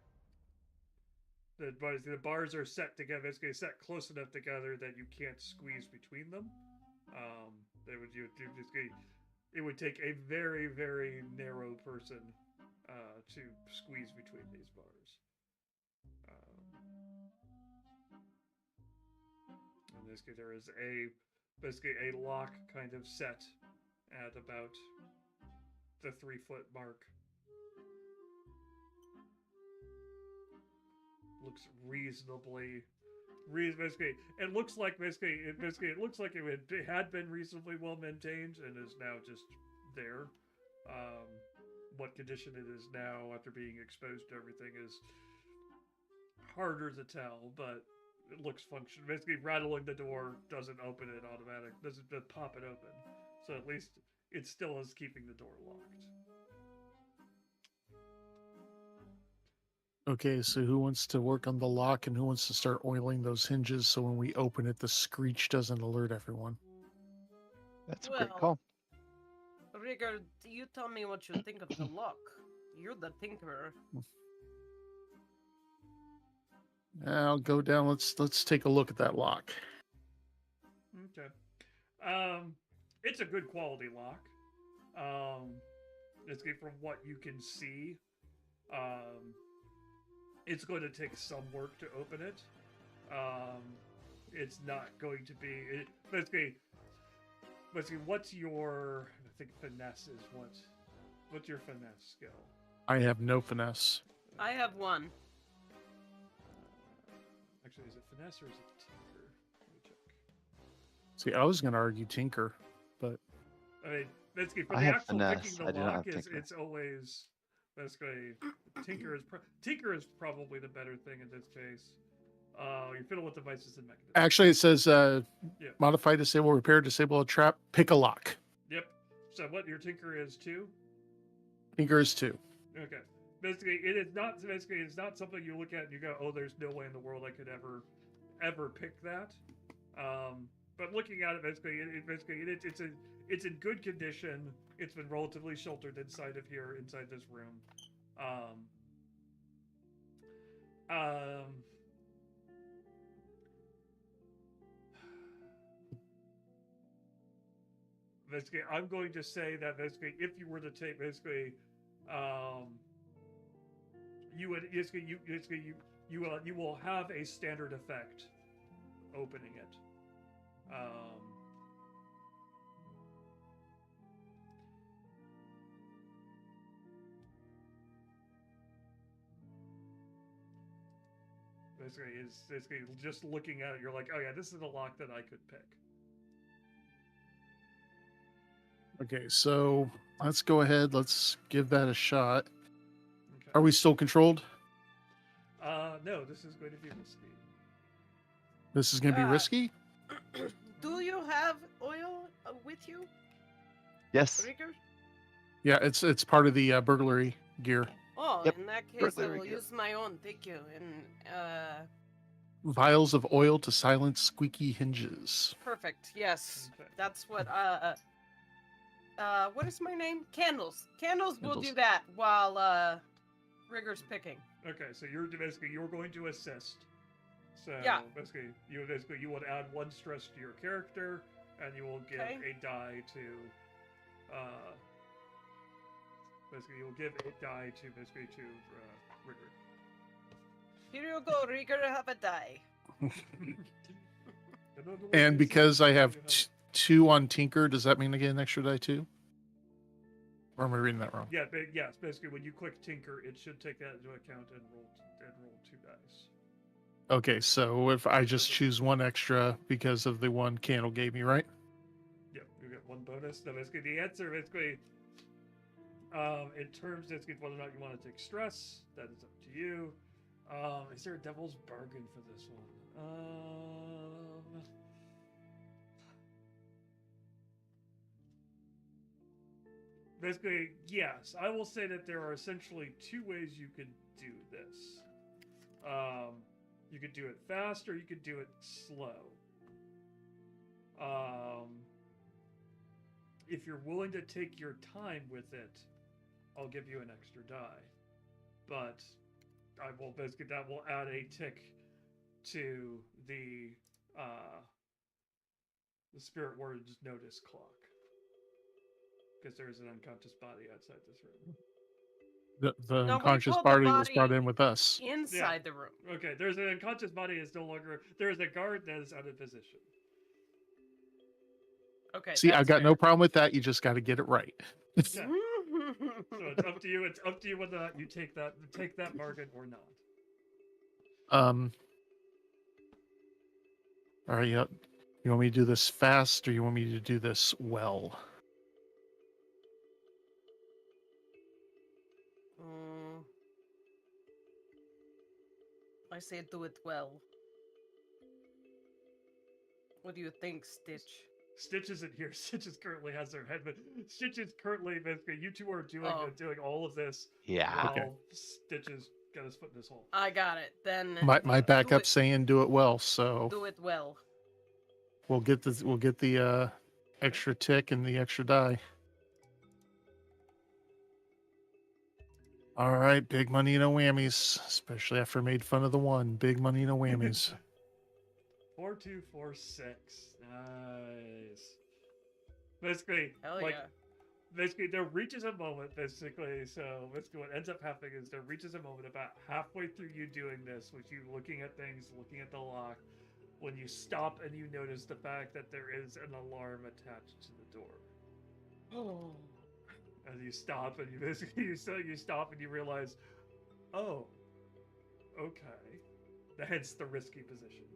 The bars are set together, basically set close enough together that you can't squeeze between them. It would take a very, very narrow person to squeeze between these bars. In this case, there is basically a lock kind of set at about the 3-foot mark. Looks reasonably. Basically, it looks like it had been reasonably well maintained and is now just there. What condition it is now after being exposed to everything is harder to tell, but it looks functional. Basically, rattling the door doesn't open it automatic, doesn't pop it open. So at least it still is keeping the door locked. Okay, so who wants to work on the lock and who wants to start oiling those hinges so when we open it, the screech doesn't alert everyone? That's a great call. Rigger, you tell me what you think of the lock. You're the tinkerer. I'll go down. Let's take a look at that lock. Okay. It's a good quality lock. It's good from what you can see. It's going to take some work to open it. It's not going to be basically. What's your? I think finesse is what. What's your finesse skill? I have no finesse. I have 1. Actually, is it finesse or is it tinker? Let me check. See, I was going to argue tinker, but I mean, basically for I the have actual finesse. picking I the do not lock have is tinker. it's always basically tinker is probably the better thing in this case. You fiddle with devices and mechanisms. actually it says modify, disable, repair, disable a trap, pick a lock. Yep. So what your tinker is 2? Tinker is 2. Okay. Basically, it's not something you look at and you go, oh, there's no way in the world I could ever pick that. But looking at it, it's in good condition. It's been relatively sheltered inside of here, inside this room. Basically, I'm going to say that basically, if you were to take basically, you would basically you will have a standard effect opening it. Basically just looking at it, you're like, oh yeah, this is a lock that I could pick. Okay, so let's go ahead. Let's give that a shot. Okay. Are we still controlled? No, this is going to be risky. This is going to be risky? Do you have oil with you, Yes. Rieger? Yeah, it's part of the burglary gear. Oh, Yep, in that case, I burglary will gear. use my own. Thank you. And Vials of oil to silence squeaky hinges. perfect. Yes, Okay. that's what. What is my name? Candles. Candles will Candles. do that while Rigger's picking. Okay, so you're going to assist. So Yeah. basically you would add 1 stress to your character, and you will give Okay. a die to. Basically, you'll give a die to Rigger. Here you go, Rigger. Have a die. And because I have 2 on Tinker, does that mean I get an extra die too? Or am I reading that wrong? Yeah, yes. Basically, when you click Tinker, it should take that into account and roll 2 dice. Okay, so if I just choose 1 extra because of the 1 Candle gave me, right? Yep, you get 1 bonus. No, basically the answer basically, in terms of whether or not you want to take stress, that is up to you. Is there a devil's bargain for this one? Basically, yes. I will say that there are essentially 2 ways you could do this. You could do it fast or you could do it slow. If you're willing to take your time with it, I'll give you an extra die. But I will basically that will add a tick to the Spirit Ward's notice clock. Because there is an unconscious body outside this room. The No, we unconscious pulled the body was body brought in with us. Inside the room. Okay, there's an unconscious body is no longer. There is a guard that is out of position. Okay. See, I've that's got no fair. problem with that. You just got to get it right. Yeah. So it's up to you. It's up to you whether or not you take that bargain or not. All right, yep. You want me to do this fast or you want me to do this well? I say do it well. What do you think, Stitch? Stitch isn't here. Stitch currently has their head, but Stitch is currently basically you 2 are doing all of this. Yeah. While Okay. Stitch has got his foot in this hole. I got it. Then My backup's saying do it well, so do it well. we'll get the extra tick and the extra die. All right, big money, no whammies. Especially after I made fun of the 1. Big money, no whammies. 4, 2, 4, 6. Nice. Basically, Hell like, yeah. basically, there reaches a moment, basically, so basically what ends up happening is there reaches a moment about halfway through you doing this, with you looking at things, looking at the lock, when you stop and you notice the fact that there is an alarm attached to the door. Oh. And you stop and you basically, you stop and you realize, oh, okay. Hence the risky position.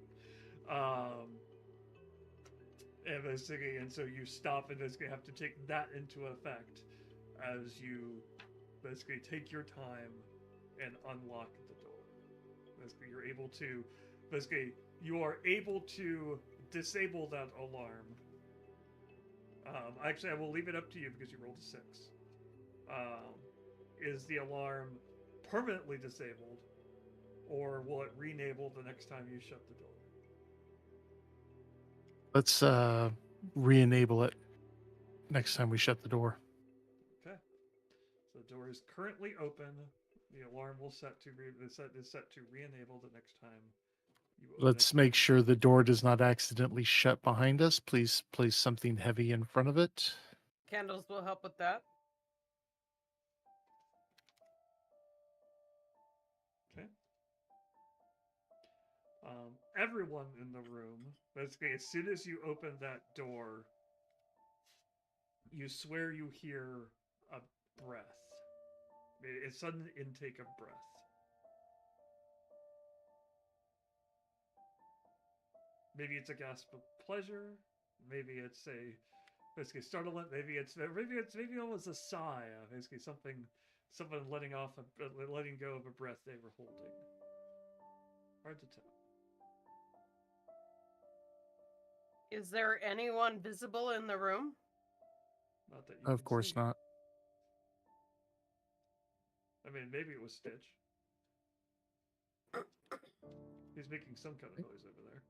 And basically, and so you stop and basically have to take that into effect as you basically take your time and unlock the door. Basically, you are able to disable that alarm. Actually, I will leave it up to you because you rolled a 6. Is the alarm permanently disabled, or will it re-enable the next time you shut the door? Let's re-enable it. next time we shut the door. Okay. So the door is currently open. The alarm will set to is set to re-enable the next time you open Let's it. make sure the door does not accidentally shut behind us. Please place something heavy in front of it. Candles will help with that. Okay. Everyone in the room, basically, as soon as you open that door, you swear you hear a breath. A sudden intake of breath. Maybe it's a gasp of pleasure. Maybe it's a basically startlement. Maybe almost a sigh. Basically someone letting go of a breath they were holding. Hard to tell. Is there anyone visible in the room? Not that you Of can course see. not. I mean, maybe it was Stitch. He's making some kind of noise over there.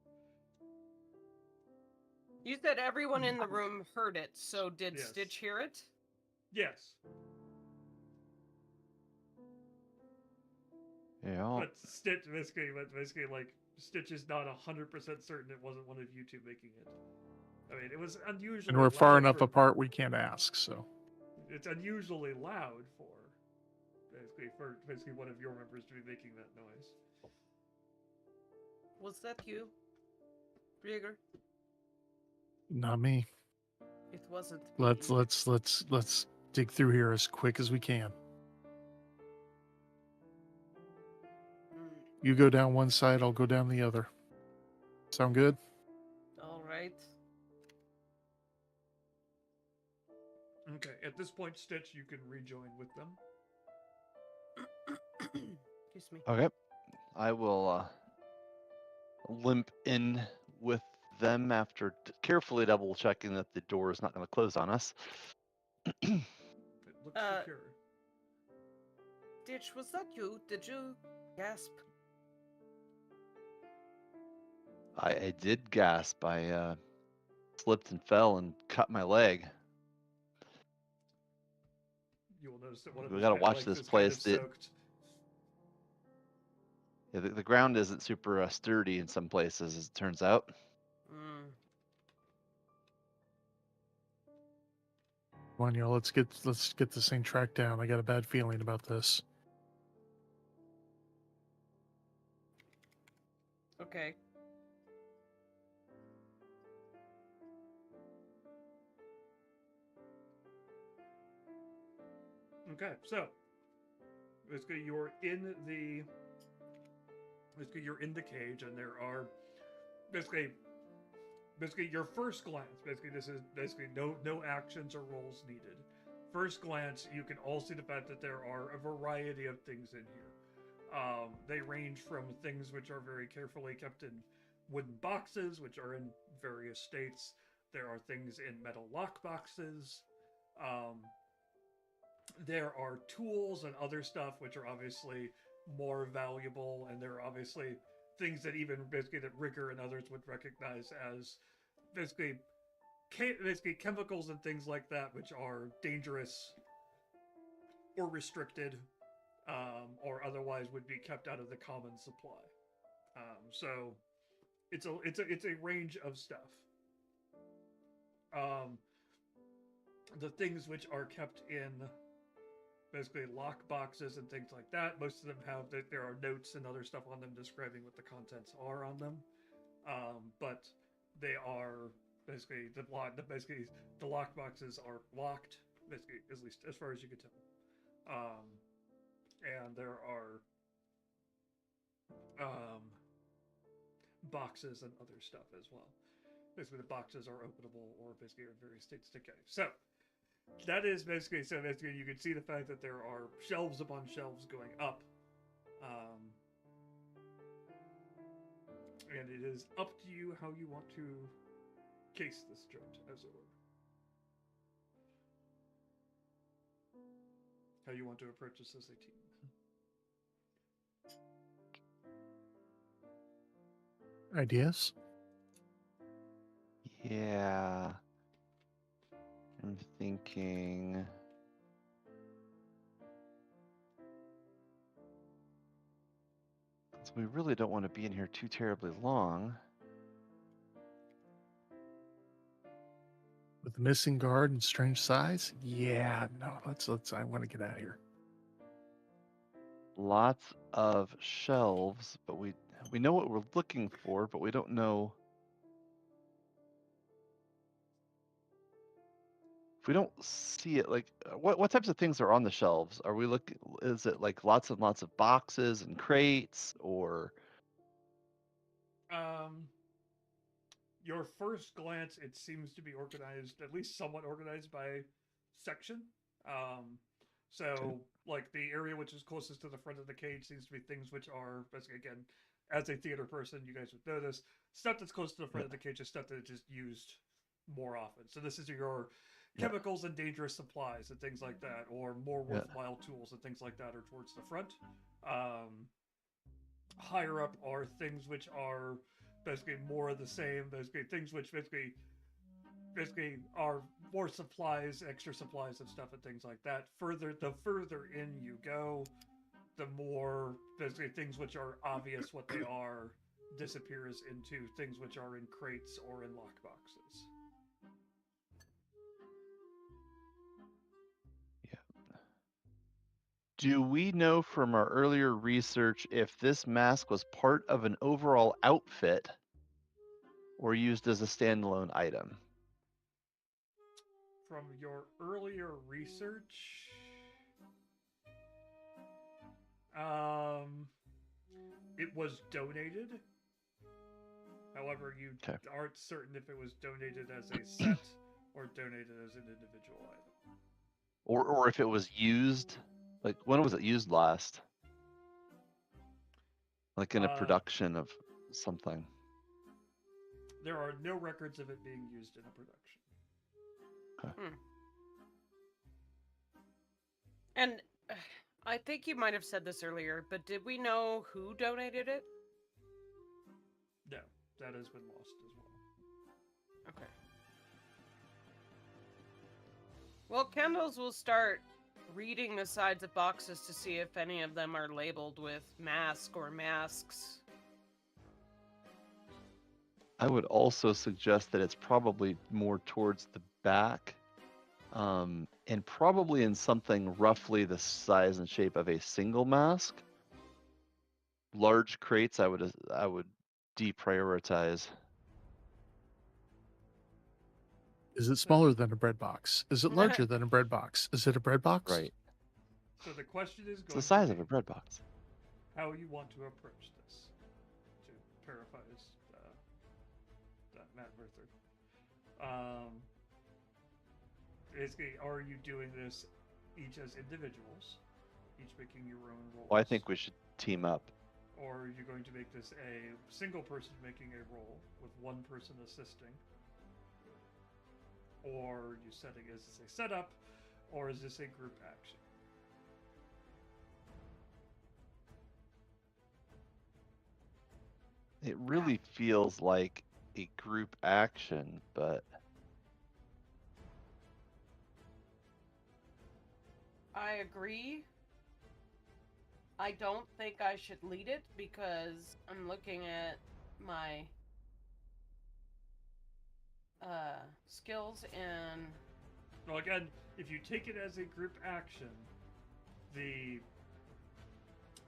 You said everyone in the room heard it, so did Yes. Stitch hear it? Yes. Yeah. But Stitch basically like Stitch is not 100% certain it wasn't one of you two making it. I mean, it was unusually And we're far loud enough for- apart we can't ask, so. It's unusually loud for basically one of your members to be making that noise. Was that you, Rieger? Not me. It wasn't me. Let's dig through here as quick as we can. Mm, You go down one side, I'll go down the other. Sound good? all right. Okay, at this point, Stitch, you can rejoin with them. Excuse me. Okay. I will limp in with them after carefully double checking that the door is not going to close on us. It looks secure. Stitch, was that you? Did you gasp? I did gasp. I slipped and fell and cut my leg. You will notice that one of We his gotta pant watch legs this is place. kind of soaked. Yeah, the ground isn't super sturdy in some places, as it turns out. Mm. Come on, y'all, let's get this thing tracked down. I got a bad feeling about this. Okay. Okay, so basically you're in the cage, and there are basically your first glance. Basically, this is no actions or rolls needed. First glance, you can all see the fact that there are a variety of things in here. They range from things which are very carefully kept in wooden boxes, which are in various states. There are things in metal lock boxes. There are tools and other stuff which are obviously more valuable, and there are obviously things that even basically that Rigger and others would recognize as basically chemicals and things like that, which are dangerous or restricted, or otherwise would be kept out of the common supply. So it's a range of stuff. The things which are kept in basically lock boxes and things like that, most of them have that there are notes and other stuff on them describing what the contents are on them. But they are basically the lock boxes are locked, basically, at least as far as you can tell. And there are boxes and other stuff as well. Basically, the boxes are openable or basically are in various states to decay. So that is basically you can see the fact that there are shelves upon shelves going up. And it is up to you how you want to case this joint, as it were. How you want to approach this as a team. Ideas? Yeah. I'm thinking. So we really don't want to be in here too terribly long. With the missing guard and strange size? Yeah, no, let's I want to get out of here. Lots of shelves, but we know what we're looking for, but we don't know. If we don't see it, like what types of things are on the shelves? Are we looking? Is it like lots and lots of boxes and crates, or Your first glance, it seems to be organized, at least somewhat organized by section. So, Okay. like the area which is closest to the front of the cage seems to be things which are, basically, again, as a theater person, you guys would know this. Stuff that's close to the front of the cage is stuff that is just used more often. So this is your chemicals and dangerous supplies and things like that, or more worthwhile tools and things like that are towards the front. Higher up are things which are basically more of the same, basically things which basically are more supplies, extra supplies of stuff and things like that. The further in you go, the more basically things which are obvious what they are disappears into things which are in crates or in lockboxes. do we know from our earlier research if this mask was part of an overall outfit or used as a standalone item? From your earlier research, it was donated. However, you aren't certain if it was donated as a set or donated as an individual item. Or if it was used, like when was it used last? Like in a production of something. There are no records of it being used in a production. Okay. And I think you might have said this earlier, but did we know who donated it? No, that has been lost as well. Okay. Well, Kendall's will start reading the sides of boxes to see if any of them are labeled with mask or masks. I would also suggest that it's probably more towards the back, and probably in something roughly the size and shape of a single mask. Large crates, I would deprioritize. Is it smaller than a bread box? Is it larger than a bread box? Is it a bread box? Right. So the question is It's the size of a bread box. How you want to approach this, to paraphrase Matt Merther. Basically, are you doing this each as individuals, each making your own roles? Well, I think we should team up. Or are you going to make this a single person making a role with one person assisting? Or are you setting, is this a setup, or is this a group action? It really feels like a group action, but I agree. I don't think I should lead it because I'm looking at my skills and... Well, again, if you take it as a group action,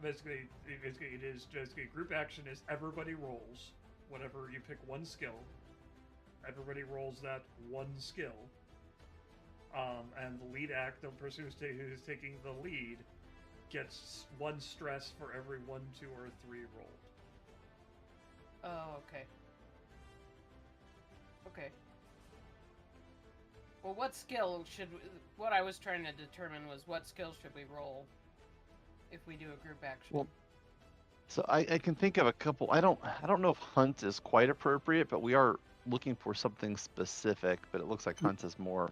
basically it is basically group action is everybody rolls whatever you pick one skill. Everybody rolls that one skill, and the lead the person who's taking the lead gets one stress for every 1, 2, or 3 rolled. Oh, okay. Okay. Well, what I was trying to determine was what skill should we roll if we do a group action? well, so I can think of a couple. I don't know if hunt is quite appropriate, but we are looking for something specific. But it looks like hunt is more.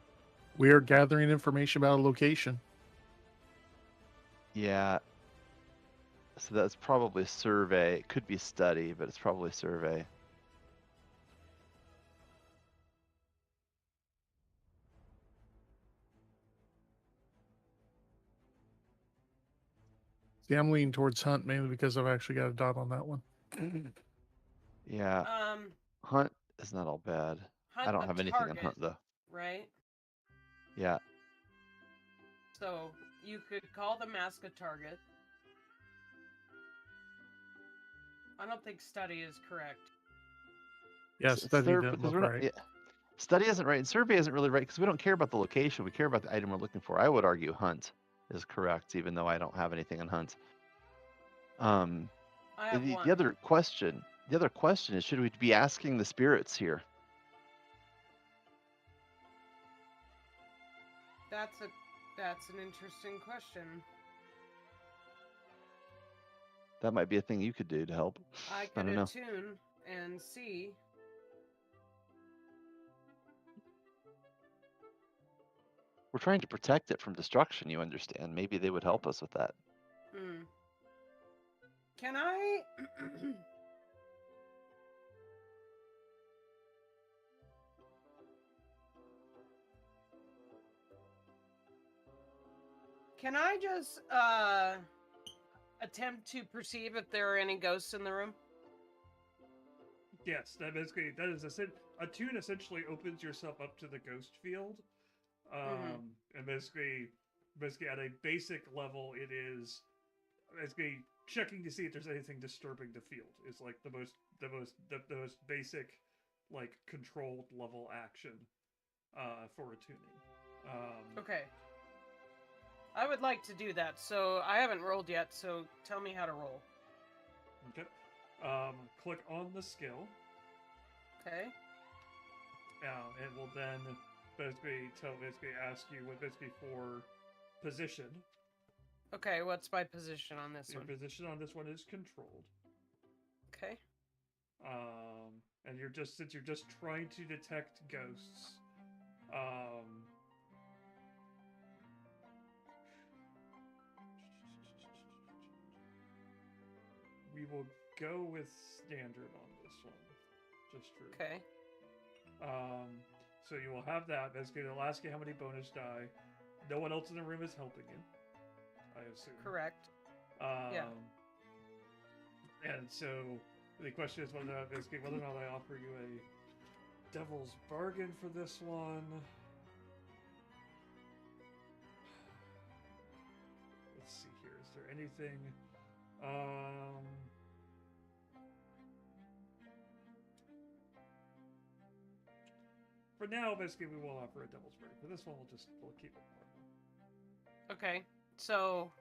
We are gathering information about a location. Yeah. So that's probably survey. It could be study, but it's probably survey. Yeah, I'm leaning towards hunt mainly because I've actually got a dot on that one. Yeah, hunt is not all bad. I Hunt don't a have anything on target, hunt though. right? Yeah, So you could call the mask a target. I don't think study is correct. Yeah, study because didn't look we're not. right. Yeah, study isn't right, and survey isn't really right because we don't care about the location. We care about the item we're looking for. I would argue hunt is correct, even though I don't have anything on hunt. I have one. The other question is, should we be asking the spirits here? That's an interesting question. That might be a thing you could do to help. I I could don't know. attune and see. We're trying to protect it from destruction, you understand. Maybe they would help us with that. Hmm. Can I? Can I just attempt to perceive if there are any ghosts in the room? Yes, that is attune essentially opens yourself up to the ghost field. And basically at a basic level, it is basically checking to see if there's anything disturbing the field. Is like the most basic, like, controlled level action for attuning. Okay. I would like to do that, so I haven't rolled yet, so tell me how to roll. Okay. Click on the skill. Okay. It will then basically ask you what for position. Okay, what's my position on this Your one? position on this one is controlled. Okay. And since you're just trying to detect ghosts, we will go with standard on this one, just for. Okay. So you will have that. Basically, it'll ask you how many bonus die. No one else in the room is helping you, I assume. Correct. Yeah. And so the question is whether or not I offer you a devil's bargain for this one. Let's see here. Is there anything? For now, basically, we will offer a devil's bargain. For this one, we'll keep it normal. Okay. So,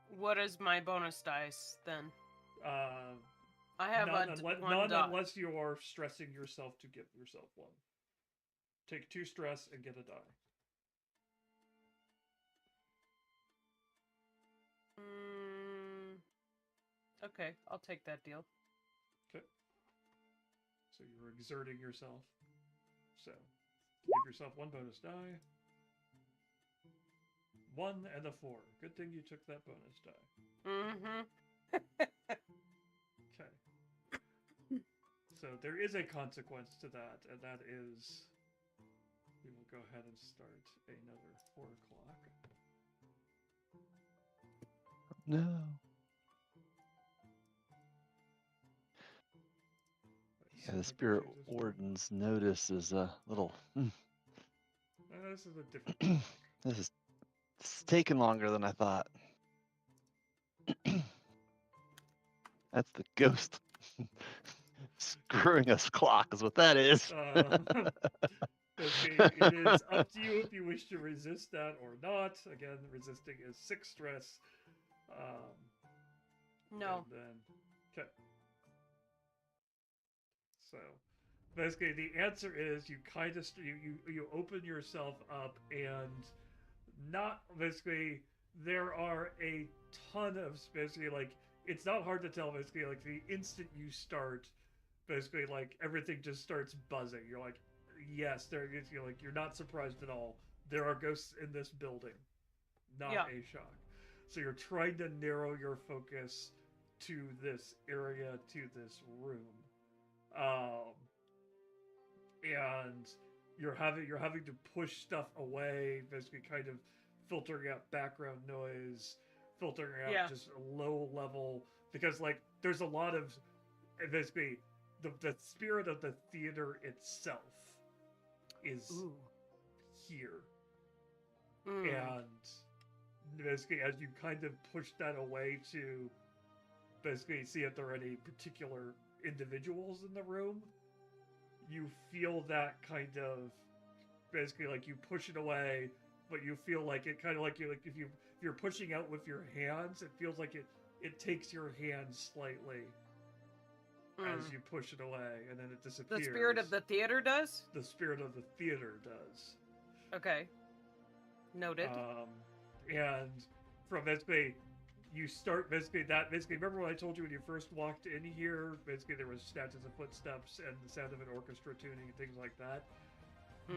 what is my bonus dice then? I have one dot. Unless you are stressing yourself to give yourself one. Take 2 stress and get a die. Okay, I'll take that deal. Okay. So you're exerting yourself. So give yourself 1 bonus die. 1 and a 4. Good thing you took that bonus die. Mm-hmm. Okay. So there is a consequence to that, and that is we will go ahead and start another 4 o'clock. No. Yeah, the spirit warden's notice is a little. This is a different. This is taking longer than I thought. That's the ghost screwing us clock, is what that is. Okay, it is up to you if you wish to resist that or not. Again, resisting is 6 stress. No. And then, okay. So, basically, the answer is you kind of you open yourself up, and not basically there are a ton of basically, like, it's not hard to tell. Basically, like, the instant you start, basically, like, everything just starts buzzing. You're like, yes, there is. You're not surprised at all. There are ghosts in this building. Not a shock. So you're trying to narrow your focus to this area, to this room, and you're having to push stuff away, basically, kind of filtering out background noise, filtering out Yeah. just a low level, because like there's a lot of basically the spirit of the theater itself is Ooh. here. Mm. And basically as you kind of push that away to basically see if there are any particular individuals in the room, you feel that kind of basically like you push it away, but you feel like it kind of like you like if you're pushing out with your hands, it feels like it takes your hands slightly as you push it away, and then it disappears. The spirit of the theater does? The spirit of the theater does. Okay. Noted. And from basically, you start basically remember when I told you when you first walked in here, basically there was snatches of footsteps and the sound of an orchestra tuning and things like that.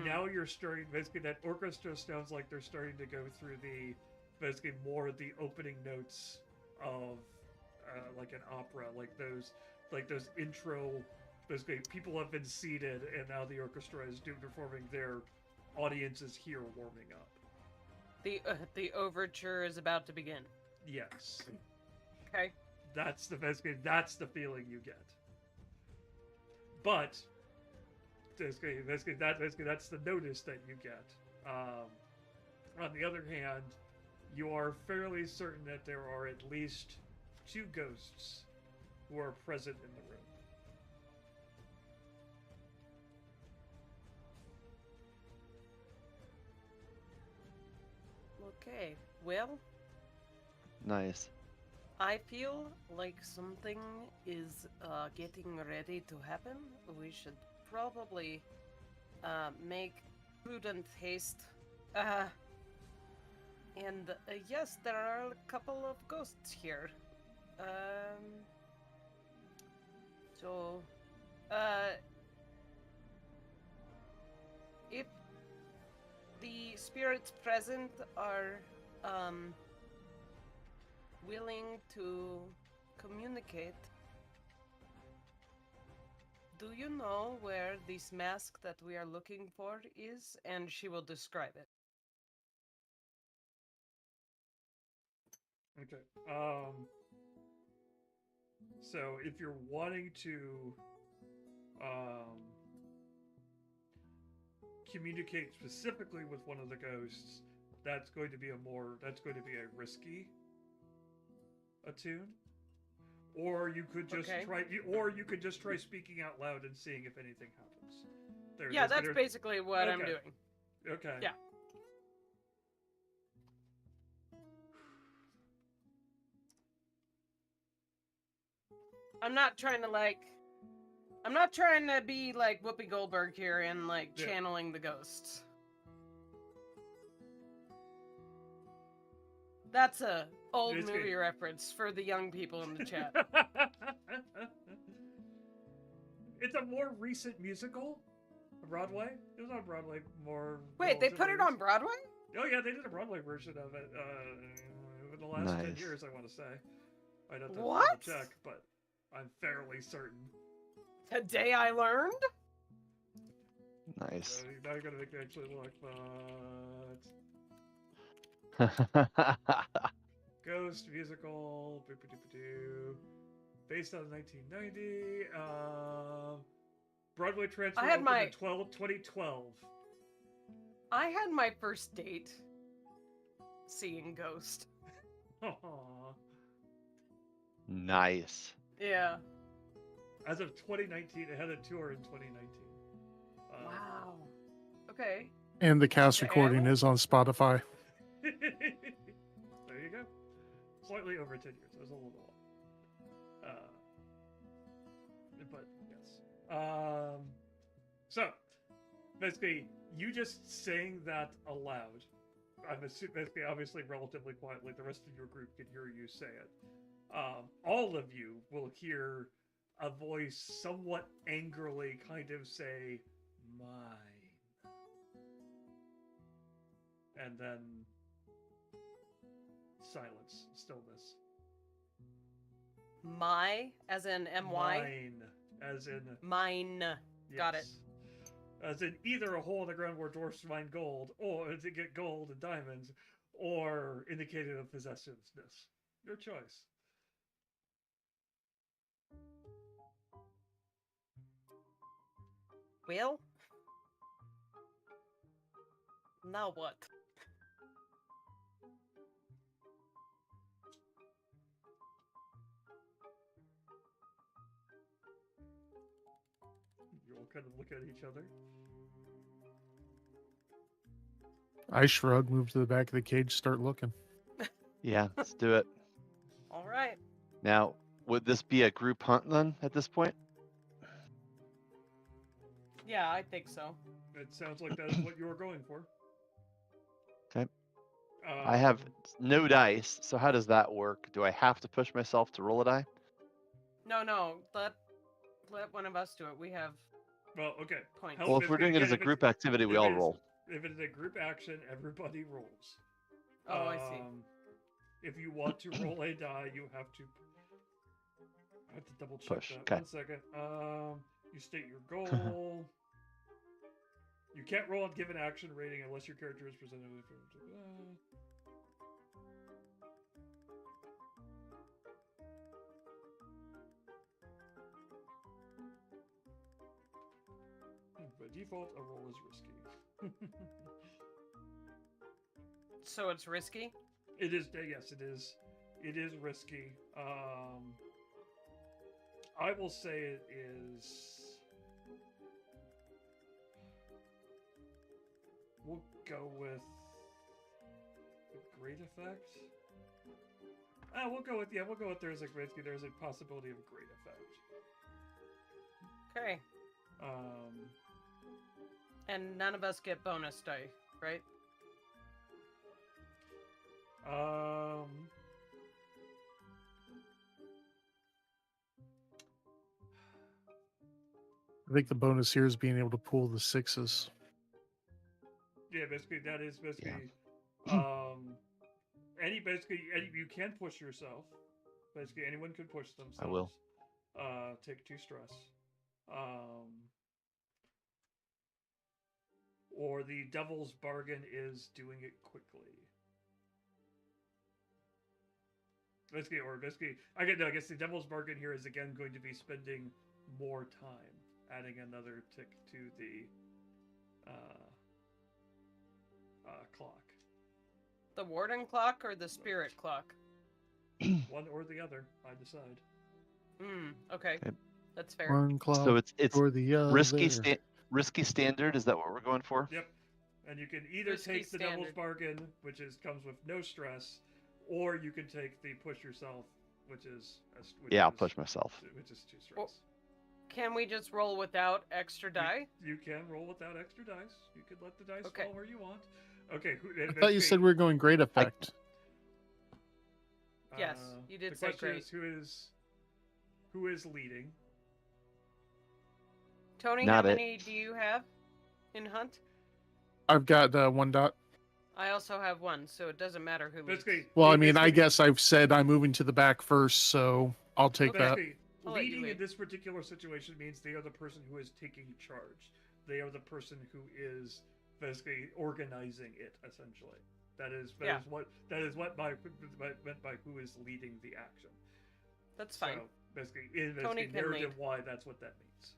Now you're starting, basically that orchestra sounds like they're starting to go through basically more the opening notes of like an opera, like those intro, basically people have been seated and now the orchestra is performing, their audience is here warming up. The overture is about to begin. Yes. Okay. That's the feeling you get. But basically that's the notice that you get. On the other hand, you are fairly certain that there are at least 2 ghosts who are present in the room. Okay. Well, Nice. I feel like something is getting ready to happen. We should probably make prudent haste. And yes, there are a couple of ghosts here. So, if the spirits present are willing to communicate, do you know where this mask that we are looking for is? And she will describe it. Okay. So if you're wanting to communicate specifically with one of the ghosts, that's going to be a risky attune. Or you could just try speaking out loud and seeing if anything happens. Yeah, that's basically what I'm doing. Okay. Yeah. I'm not trying to be like Whoopi Goldberg here and like channeling the ghosts. That's a old movie reference for the young people in the chat. It's a more recent musical. Broadway? It was on Broadway more. Wait, they put it on Broadway? Oh yeah, they did a Broadway version of it in the last 10 years, I want to say. I'd have to double check, but I'm fairly certain. Today I learned? Nice. So now you're gonna make me actually look, but Ghost musical, based on 1990. Broadway transfer opened in 2012. I had my first date seeing Ghost. Aww. Nice. Yeah. As of 2019, it had a tour in 2019. Wow. Okay. And the cast recording is on Spotify. There you go. Slightly over 10 years. It was a little while. But yes. So basically, you just saying that aloud. I'm assuming, basically, obviously, relatively quietly. The rest of your group can hear you say it. All of you will hear a voice somewhat angrily kind of say, "Mine," and then silence, stillness. My, as in M-Y? Mine, as in... Mine. Yes. Got it. As in either a hole in the ground where dwarfs mine gold, or to get gold and diamonds, or indicated of possessiveness. Your choice. Well, now what? You all kind of look at each other. I shrug, move to the back of the cage, start looking. Yeah, let's do it. All right. Now, would this be a group hunt then at this point? Yeah, I think so. It sounds like that is what you were going for. Okay. I have Um, no dice, so how does that work? Do I have to push myself to roll a die? No. Let one of us do it. We have Well, okay. points. Help Well, us if we're get- doing it again, as a if it's- group activity, we if all it is- roll. If it is a group action, everybody rolls. Oh, I see. If you want to roll a die, you have to. I have to double check Push, that. okay. 1 second. You state your goal. You can't roll and give an action rating unless your character is presented with. By default, a roll is risky. So it's risky? It is. Yes, it is. It is risky. I will say it is. We'll go with a great effect. We'll go with there's a possibility of a great effect. Okay. And none of us get bonus die, right? I think the bonus here is being able to pull the sixes. Yeah, basically that is basically you can push yourself. Basically anyone can push themselves. I will. Take 2 stress. Or the devil's bargain is doing it quickly. Basically, I guess the devil's bargain here is again going to be spending more time, adding another tick to the clock. The warden clock or the spirit clock? One or the other, I decide. Okay. Okay. That's fair. One clock So it's or the other. risky standard. Is that what we're going for? Yep. And you can either Risky take the devil's standard. bargain, which comes with no stress, or you can take the push yourself, which I'll push myself. Which is 2 stress. Well, can we just roll without extra die? You can roll without extra dice. You can let the dice Okay. fall where you want. Okay. I thought you said we were going great effect. Yes, you did the say question great. is who is leading? Tony, Not how it. many do you have in hunt? I've got 1 dot. I also have 1, so it doesn't matter who leads. Basically, Well, I mean, I basically- guess I've said I'm moving to the back first, so I'll take that. Basically, I'll let you leading in lead. this particular situation means they are the person who is taking charge. They are the person who is basically organizing it. Essentially, that is what meant by who is leading the action. That's fine. So basically, Tony can narrative lead. why that's what that means.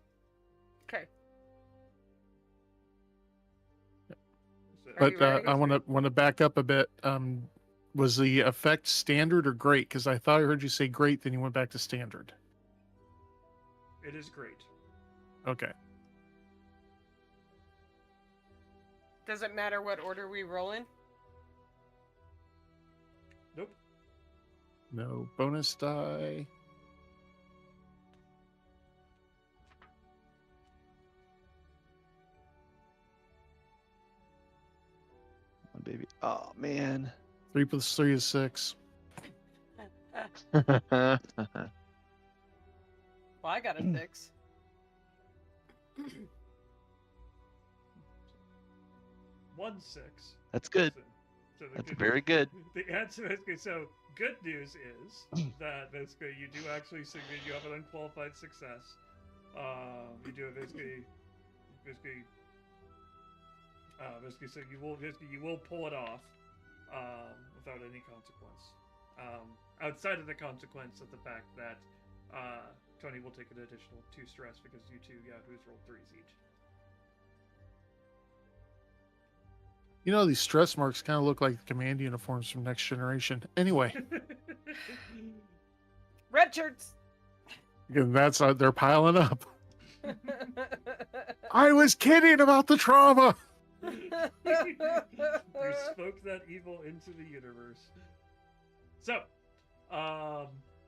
Okay. So, Are But you ready? I want to back up a bit. Was the effect standard or great? Because I thought I heard you say great, then you went back to standard. it is great. Okay. Does it matter what order we roll in? Nope. No bonus die. Baby. Oh man. 3 plus 3 is 6. Well, I got a 6. 1 6. That's good. So That's very good. The answer is so. Good news is that basically you do actually you have an unqualified success. You do basically, so you will pull it off. without any consequence. Outside of the consequence of the fact that Tony will take an additional 2 stress because you two Yahoos rolled 3s each. You know, these stress marks kind of look like the command uniforms from Next Generation. Anyway, Red shirts. again, that's they're piling up. I was kidding about the trauma. You spoke that evil into the universe. So,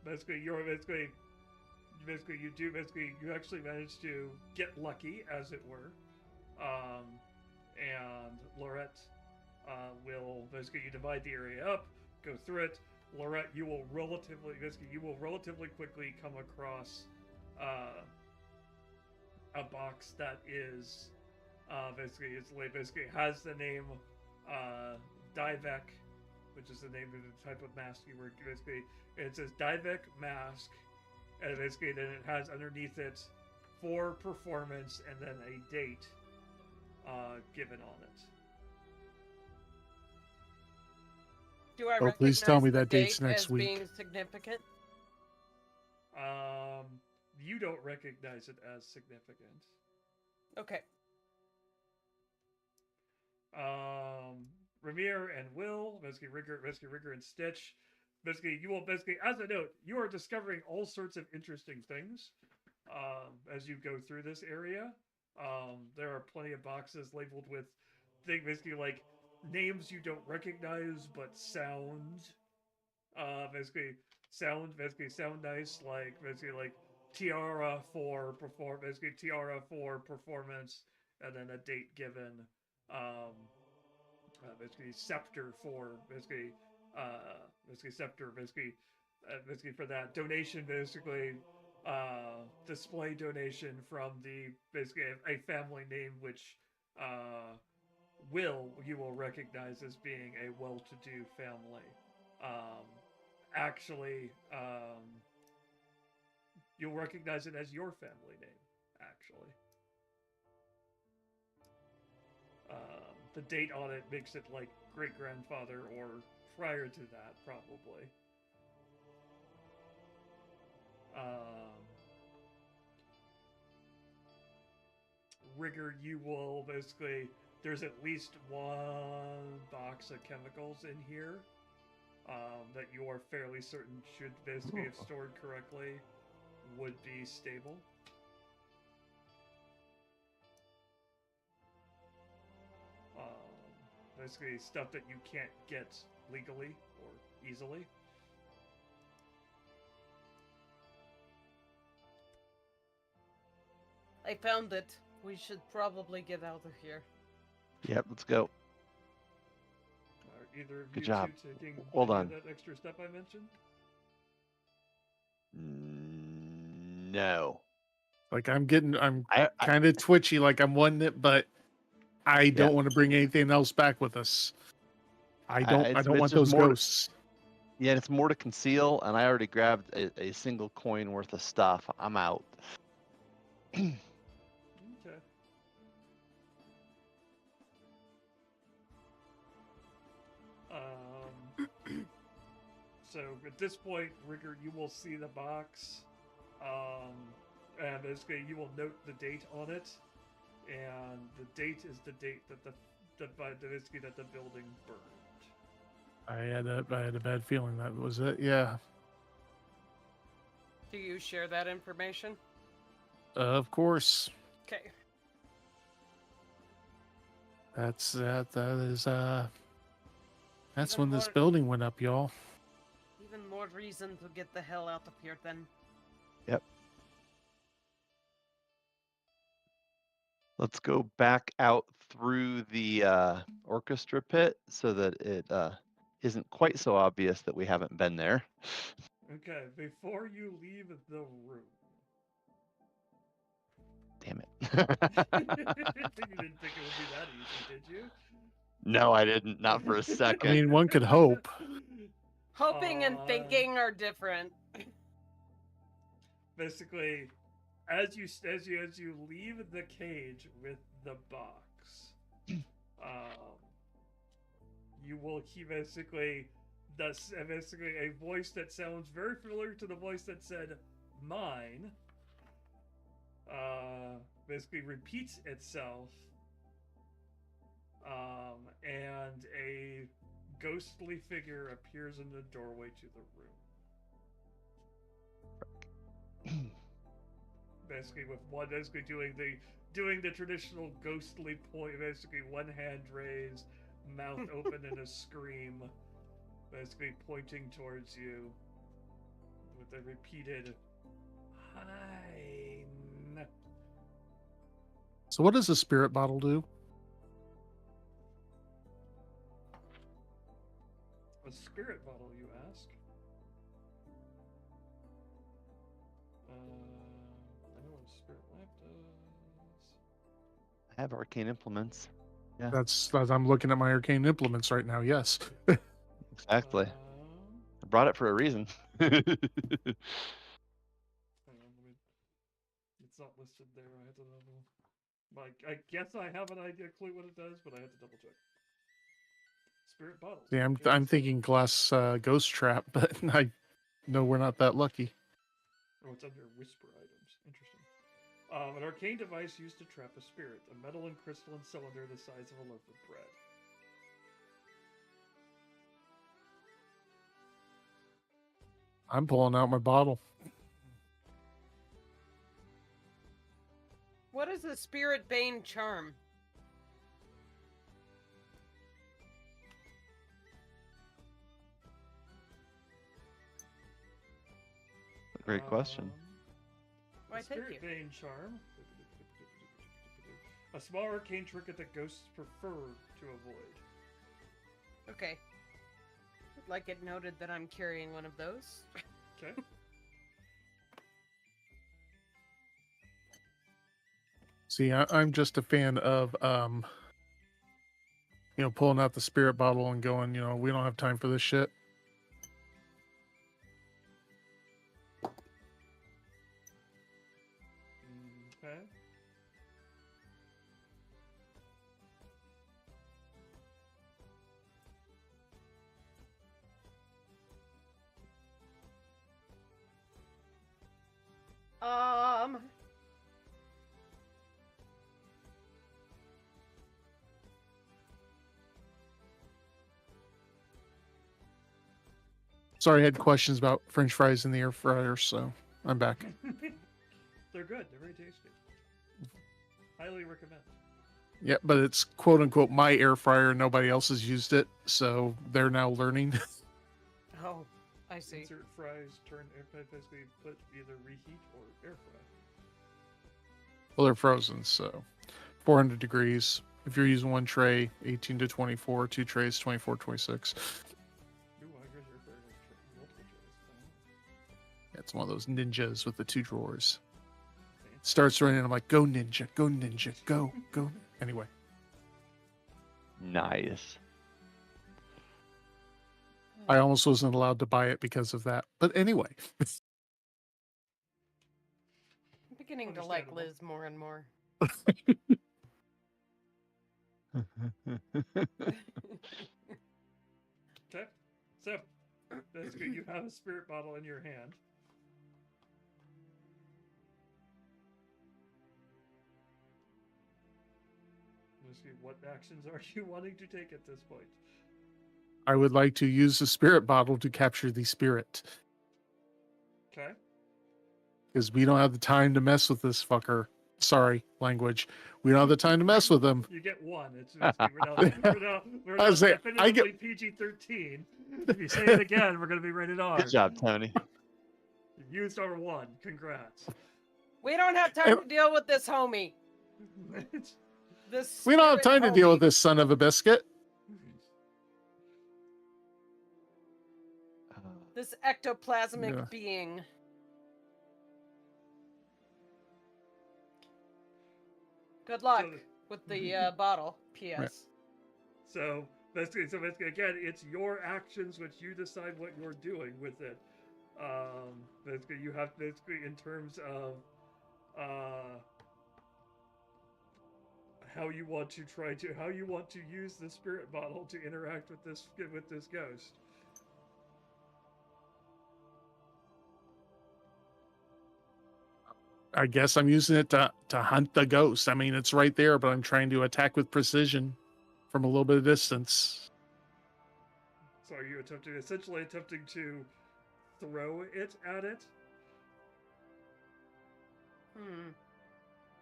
basically, you actually managed to get lucky, as it were. And Lorette will basically you divide the area up, go through it. Lorette, you will relatively quickly come across a box that is basically has the name Divek, which is the name of the type of mask you were basically. It says Divek mask, and basically then it has underneath it for performance and then a date given on it. Do I Oh, please tell recognize me the that date's date next as week. being significant? You don't recognize it as significant. Okay. Ramir and Will, basically Rigger and Stitch. Basically, you will as a note, you are discovering all sorts of interesting things as you go through this area. There are plenty of boxes labeled with things basically like names you don't recognize but sound sound nice, like tiara for performance, and then a date given. Scepter for scepter for that donation, display donation from the a family name which you will recognize as being a well-to-do family. You'll recognize it as your family name, actually. The date on it makes it like great-grandfather or prior to that, probably. Rigger, you will there's at least one box of chemicals in here that you are fairly certain should if stored correctly, would be stable. Stuff that you can't get legally or easily. I found it. We should probably get out of here. Yep, let's go. Are either of Good you job. two taking Hold any on. of that extra step I mentioned? No. Like I'm I kind of twitchy, like I'm wanting it, but I don't want to bring anything else back with us. I don't it's want just those more ghosts. Yeah, it's more to conceal, and I already grabbed a single coin worth of stuff. I'm out. Okay. So at this point, Rigger, you will see the box, and you will note the date on it, and the date is the date that that the building burned. I had a bad feeling that was it. Yeah, Do you share that information? of course. Okay. That is that's Even when this more- building went up, y'all. Even more reason to get the hell out of here then. Yep. Let's go back out through the orchestra pit so that it isn't quite so obvious that we haven't been there. Okay, before you leave the room. Damn it. You didn't think it would be that easy, did you? No, I didn't. Not for a I second. mean, one could hope. Hoping and thinking are different. Basically, as you leave the cage with the box, you will hear basically a voice that sounds very familiar to the voice that said mine. Basically repeats itself, and a ghostly figure appears in the doorway to the room. Basically, with one doing the traditional ghostly point, basically one hand raised, mouth open in a scream, basically pointing towards you with a repeated "Hi." So what does a spirit bottle do? A spirit bottle, you ask? I know what a spirit lamp does. I have arcane implements. Yeah, That's I'm looking at my arcane implements right now. Yes. exactly. I brought it for a reason. Hang on, it's not listed there. I had to double. I guess I have an idea, clue what it does, but I had to double check. Spirit bottles. Yeah, I'm thinking glass ghost trap, but I know we're not that lucky. Oh, it's under whisper items. Interesting. An arcane device used to trap a spirit. A metal and crystalline cylinder the size of a loaf of bread. I'm pulling out my bottle. What is the Spirit Bane charm? Great question. Why, thank you. Spirit Bane charm. A small arcane trinket that ghosts prefer to avoid. Okay. I'd like it noted that I'm carrying one of those. Okay. See, I'm just a fan of pulling out the spirit bottle and going, we don't have time for this shit. Okay. Sorry, I had questions about French fries in the air fryer, so I'm back. They're good. They're very tasty. Highly recommend. Yeah, but it's quote unquote my air fryer. Nobody else has used it, so they're now learning. Oh, I see. Insert fries, turn basically put either reheat or air fry. Well, they're frozen, so 400 degrees. If you're using one tray, 18 to 24, two trays, 24, 26. Ooh, I guess air fryer has multiple trays. It's one of those ninjas with the two drawers. Fancy. Starts running, I'm like, go ninja, go, go. Anyway. Nice. I almost wasn't allowed to buy it because of that. But anyway. I'm beginning to like Liz more and more. Okay, so basically you have a spirit bottle in your hand. Basically, what actions are you wanting to take at this point? I would like to use the spirit bottle to capture the spirit. Okay. Because we don't have the time to mess with this fucker. Sorry, language. We don't have the time to mess with him. You get one. It's we're now definitively I get PG-13. If you say it again, we're going to be rated R. Good job, Tony. You used R1. Congrats. We don't have time to deal with this homie. This we don't have time to deal with homie. this son of a biscuit. This ectoplasmic being. Good luck with the bottle. P.S. Right. So basically, again, it's your actions which you decide what you're doing with it. Basically, you have in terms of how you want to use the spirit bottle to interact with this ghost. I guess I'm using it to hunt the ghost. I mean, it's right there, but I'm trying to attack with precision from a little bit of distance. So are you essentially attempting to throw it at it?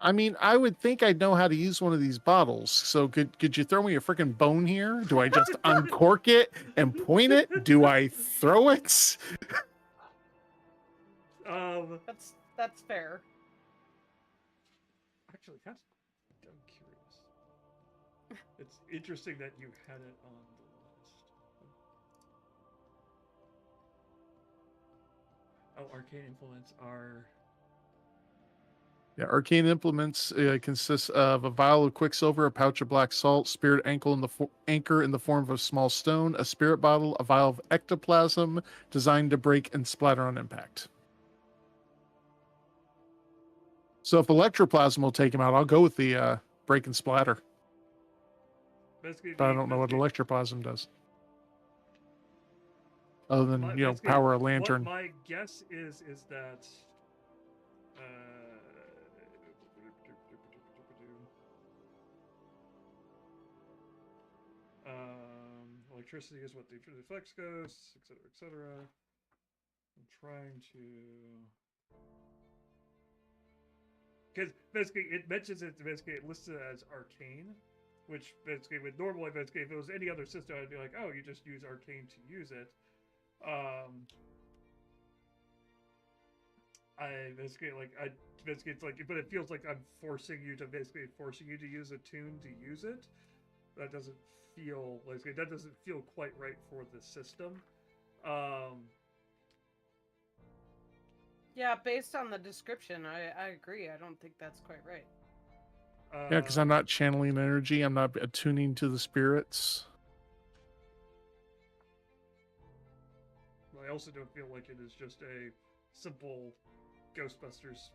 I mean, I would think I'd know how to use one of these bottles. So could you throw me a freaking bone here? Do I just uncork it and point it? Do I throw it? That's fair. Actually, I'm curious. It's interesting that you had it on the list. Oh, arcane implements are. Yeah, arcane implements consists of a vial of quicksilver, a pouch of black salt, spirit anchor in the form of a small stone, a spirit bottle, a vial of ectoplasm designed to break and splatter on impact. So if electroplasm will take him out, I'll go with the break and splatter. Basically, But I don't know what electroplasm does. Other than, power a lantern. What my guess is that electricity is what the affects ghosts, etc., etc. I'm trying to, because basically it mentions it. Basically, it lists it as arcane, which basically would normally, basically, if it was any other system, I'd be like, oh, you just use arcane to use it. It's like, but it feels like I'm forcing you to use a tune to use it. That doesn't feel quite right for the system. Yeah, based on the description, I agree. I don't think that's quite right. Yeah, because I'm not channeling energy. I'm not attuning to the spirits. I also don't feel like it is just a simple Ghostbusters.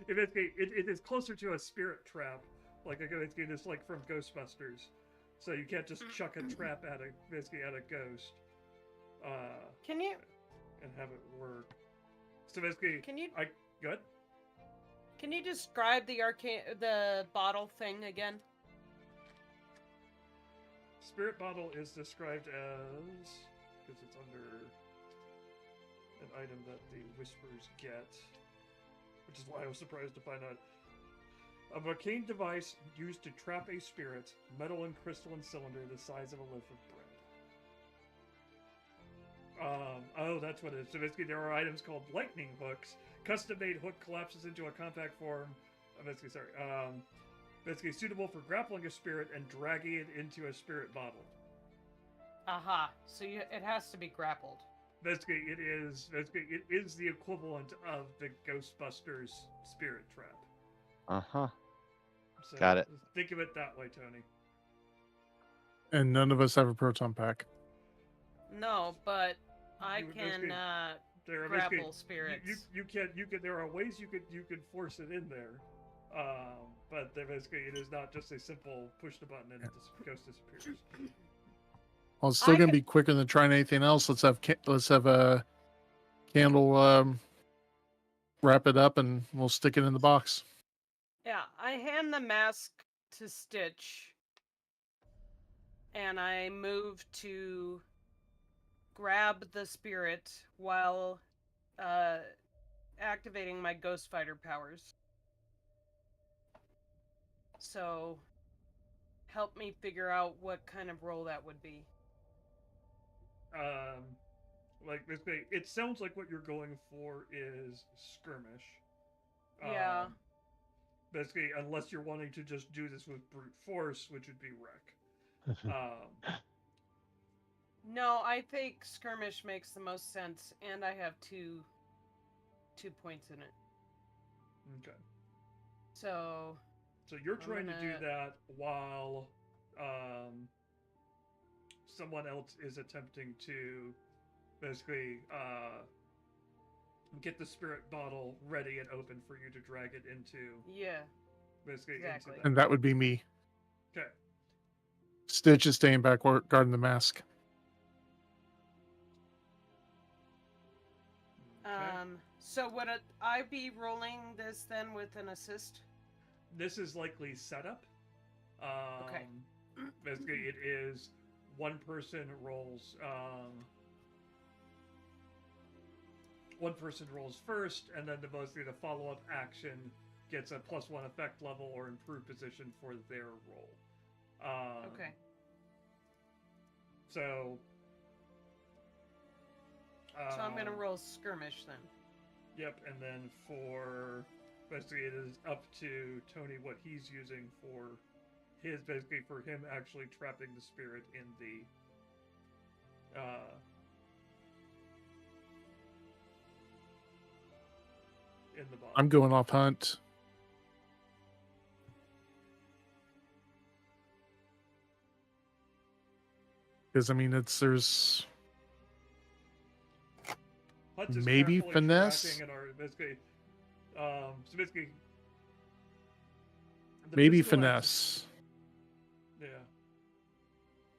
It is closer to a spirit trap, like it's like from Ghostbusters. So you can't just chuck a trap at a ghost. Can you? And have it work. So basically, good. Can you describe the bottle thing again? Spirit bottle is described as, because it's under an item that the Whispers get, which is why I was surprised to find out. A arcane device used to trap a spirit, metal and crystalline cylinder the size of a loaf of bread. That's what it is. So basically, there are items called lightning hooks. Custom-made hook collapses into a compact form. Basically suitable for grappling a spirit and dragging it into a spirit bottle. Aha. So it has to be grappled. Basically, it is the equivalent of the Ghostbusters spirit trap. Uh-huh. So Got it. Think of it that way, Tony. And none of us have a proton pack. No, but I can grapple spirits. You can. There are ways you could force it in there, but basically it is not just a simple push the button and the ghost disappears. Well, it's still going to be quicker than trying anything else. Let's have a candle wrap it up and we'll stick it in the box. Yeah, I hand the mask to Stitch and I move to grab the spirit while activating my Ghost Fighter powers. So help me figure out what kind of role that would be. Basically, it sounds like what you're going for is skirmish. Yeah. Basically, unless you're wanting to just do this with brute force, which would be wreck. No, I think skirmish makes the most sense, and I have two points in it. Okay. So you're trying to do that while someone else is attempting to basically get the spirit bottle ready and open for you to drag it into. Yeah. Basically exactly. into that. And that would be me. Okay. Stitch is staying back guarding the mask. Okay. So would I be rolling this then with an assist? This is likely setup. Okay. Basically, it is one person rolls. One person rolls first, and then the follow-up action gets a +1 effect level or improved position for their roll. Okay. So. So I'm gonna roll skirmish then. Yep, and then for basically it is up to Tony what he's using for his basically for him actually trapping the spirit in the bottle. I'm going off hunt. Because I mean, there's Hunt is maybe carefully finesse. tracking and are basically so basically the Maybe physical finesse. Yeah.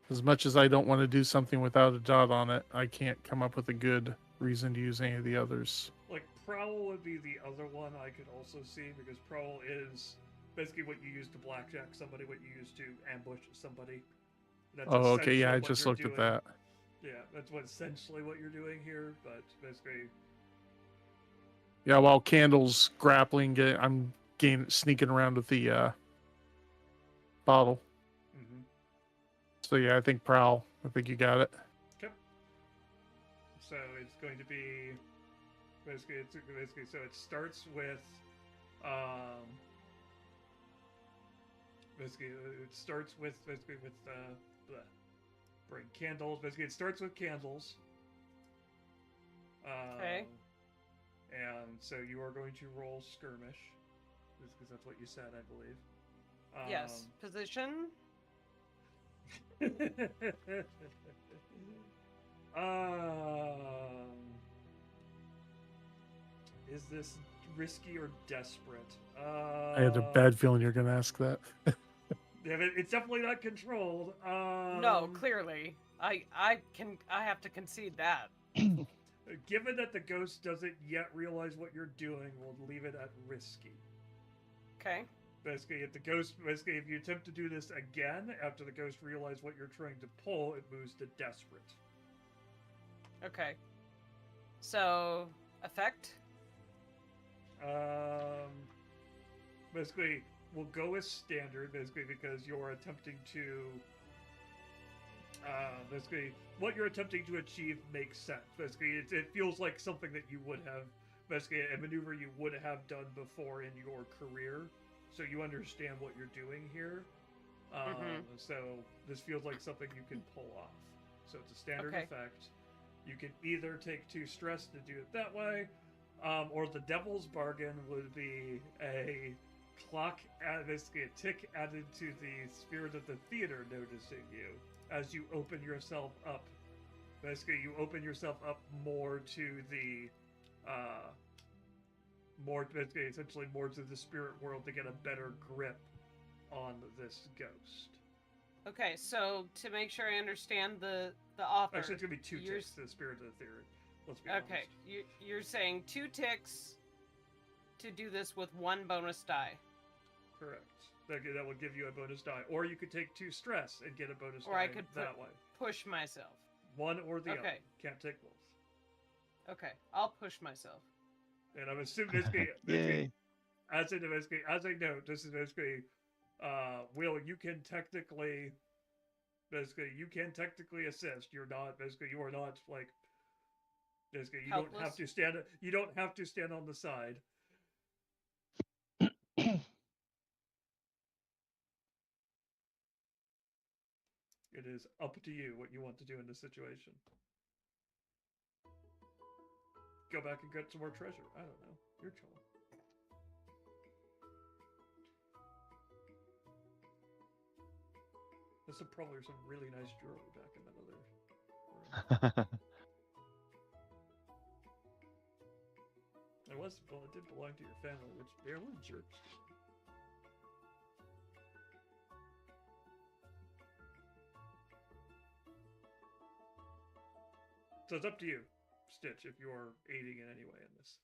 As much as I don't want to do something without a dot on it, I can't come up with a good reason to use any of the others. Like prowl would be the other one I could also see because prowl is basically what you use to blackjack somebody, what you use to ambush somebody. That's Oh, okay, yeah, essentially I what just you're looked doing. at that. Yeah, that's what essentially what you're doing here, but basically. Yeah, while Candle's grappling, I'm sneaking around with the bottle. Mm-hmm. So yeah, I think Prowl. I think you got it. Okay. So it's going to be basically so it starts with basically it starts with bring candles. Basically, it starts with candles. Okay. And so you are going to roll skirmish, because that's what you said, I believe. Yes. Position. Is this risky or desperate? I had a bad feeling you're going to ask that. It's definitely not controlled. No, clearly. I have to concede that. Given that the ghost doesn't yet realize what you're doing, we'll leave it at risky. Okay. Basically, if you attempt to do this again after the ghost realizes what you're trying to pull, it moves to desperate. Okay. So, effect? Basically, we'll go with standard, basically, because you're attempting to... basically, what you're attempting to achieve makes sense. Basically, it feels like something that you would have... Basically, a maneuver you would have done before in your career. So you understand what you're doing here. So this feels like something you can pull off. So it's a standard effect. You can either take 2 stress to do it that way, or the devil's bargain would be a clock, basically a tick added to the spirit of the theater noticing you as you open yourself up. Basically, you open yourself up more to the, essentially more to the spirit world to get a better grip on this ghost. Okay, so to make sure I understand the author... Actually, it's going to be 2 ticks to the spirit of the theater. Let's be honest. Okay, you're saying 2 ticks to do this with 1 bonus die. Correct. That will give you a bonus die. Or you could take 2 stress and get a bonus die I could that way. Push myself. One or the other. Can't take both. Okay, I'll push myself. And I'm assuming basically as a note, this is basically Will, you can technically assist. You are not like basically you Helpless? you don't have to stand on the side. It is up to you what you want to do in this situation. Go back and get some more treasure. I don't know. Your choice. There's probably some really nice jewelry back in that other room. It did belong to your family, which they're little jerks. So it's up to you, Stitch, if you're aiding in any way in this.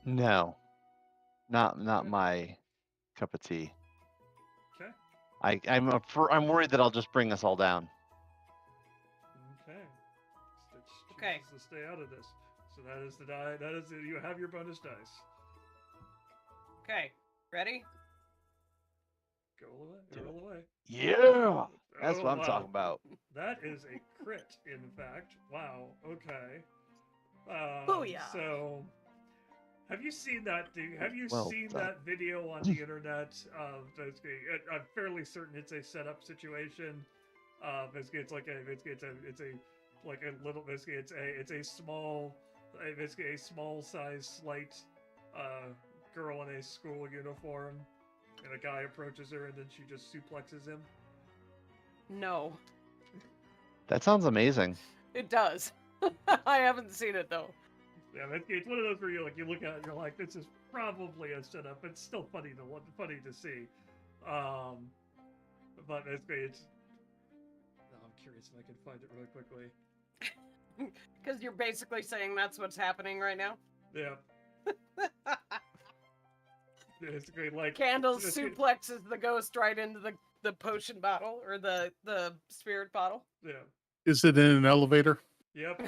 No, not Okay. my cup of tea. Okay. I'm worried that I'll just bring us all down. Okay. Stitch Okay. chooses to stay out of this. So that is the die. That is you have your bonus dice. Okay, ready? Go away. Do it. Roll away. Yeah, that's Oh, what I'm wow. talking about. That is a crit, in fact. Wow. Okay. Booyah. So, have you seen that? Have you Well seen done. that video on the internet of basically? I'm fairly certain it's a setup situation. Basically, it's like it's a like a little basically it's a small basically a small size slight girl in a school uniform, and a guy approaches her, and then she just suplexes him. No, That sounds amazing. it does. I haven't seen it though. Yeah, it's one of those where you look at it and you're like, this is probably a setup. It's still funny to see. But basically it's. Oh, I'm curious if I can find it really quickly. Because you're basically saying that's what's happening right now. Yeah, basically like Candles basically- suplexes the ghost right into the potion bottle or the spirit bottle. Yeah. Is it in an elevator? Yep.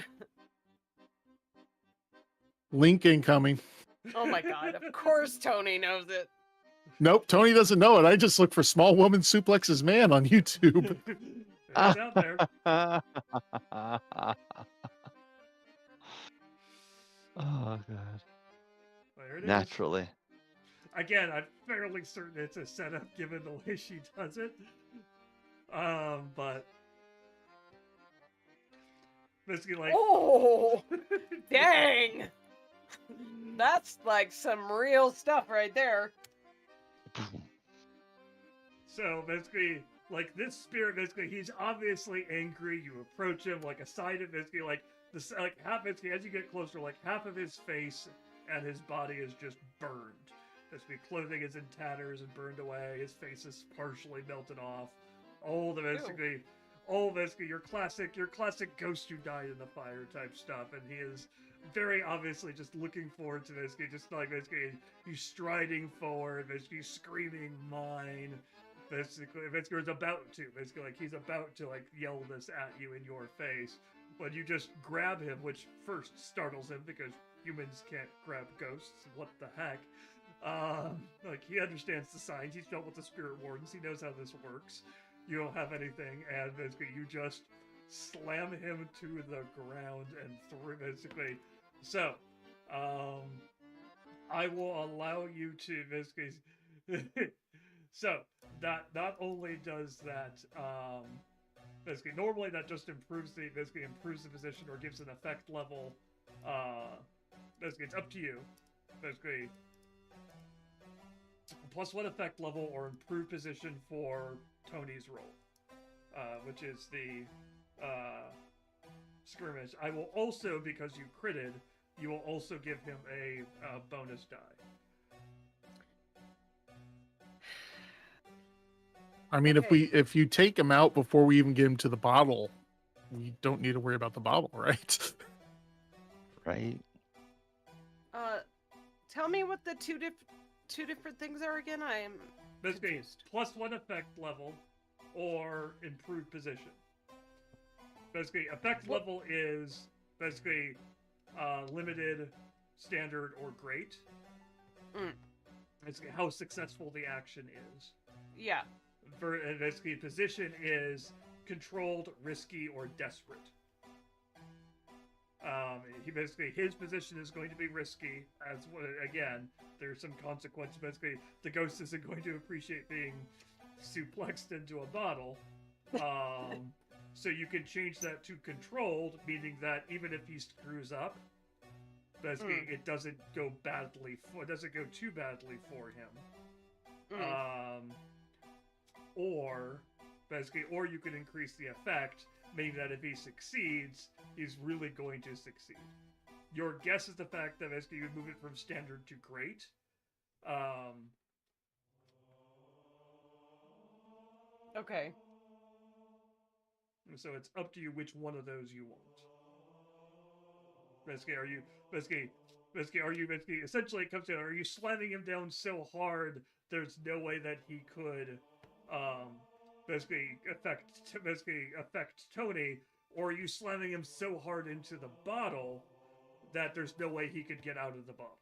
Link incoming. Oh my god! Of course Tony knows it. Nope, Tony doesn't know it. I just look for small woman suplexes man on YouTube. It's out there. Oh god. There it is. Naturally. Again, I'm fairly certain it's a setup given the way she does it. But basically, like, Oh, dang! That's like some real stuff right there. so basically, like this spirit, basically, he's obviously angry. You approach him, like a side of basically, like this, like half basically as you get closer, like half of his face and his body is just burned. Basically, clothing is in tatters and burned away. His face is partially melted off. All basically your classic ghost who died in the fire type stuff, and he is very obviously just looking forward to basically just like basically he's striding forward, basically screaming mine. Basically he's about to basically like he's about to like yell this at you in your face, but you just grab him, which first startles him because humans can't grab ghosts. What the heck? Like he understands the signs. He's dealt with the spirit wardens. He knows how this works. You don't have anything, and basically you just slam him to the ground and through basically. So, I will allow you to basically. So that not only does that, basically normally that just improves the position or gives an effect level. Basically, it's up to you. Basically. +1 effect level or improved position for Tony's roll, which is the skirmish. I will also, because you critted, you will also give him a bonus die. I mean, Okay. if you take him out before we even get him to the bottle, we don't need to worry about the bottle, right? Right? Tell me what the two different things are again. I am Basically, confused. +1 effect level or improved position. Basically, effect level is basically limited, standard, or great. It's how successful the action is. Yeah. And basically, position is controlled, risky, or desperate. His position is going to be risky. Again, there's some consequence. Basically, the ghost isn't going to appreciate being suplexed into a bottle. So you can change that to controlled, meaning that even if he screws up, basically it doesn't go too badly for him. Or you can increase the effect, meaning that if he succeeds, he's really going to succeed. Your guess is the fact that basically you move it from standard to great. Okay. So it's up to you which one of those you want. Basically, are you essentially it comes down, are you slamming him down so hard there's no way that he could affect Tony, or are you slamming him so hard into the bottle that there's no way he could get out of the bottle?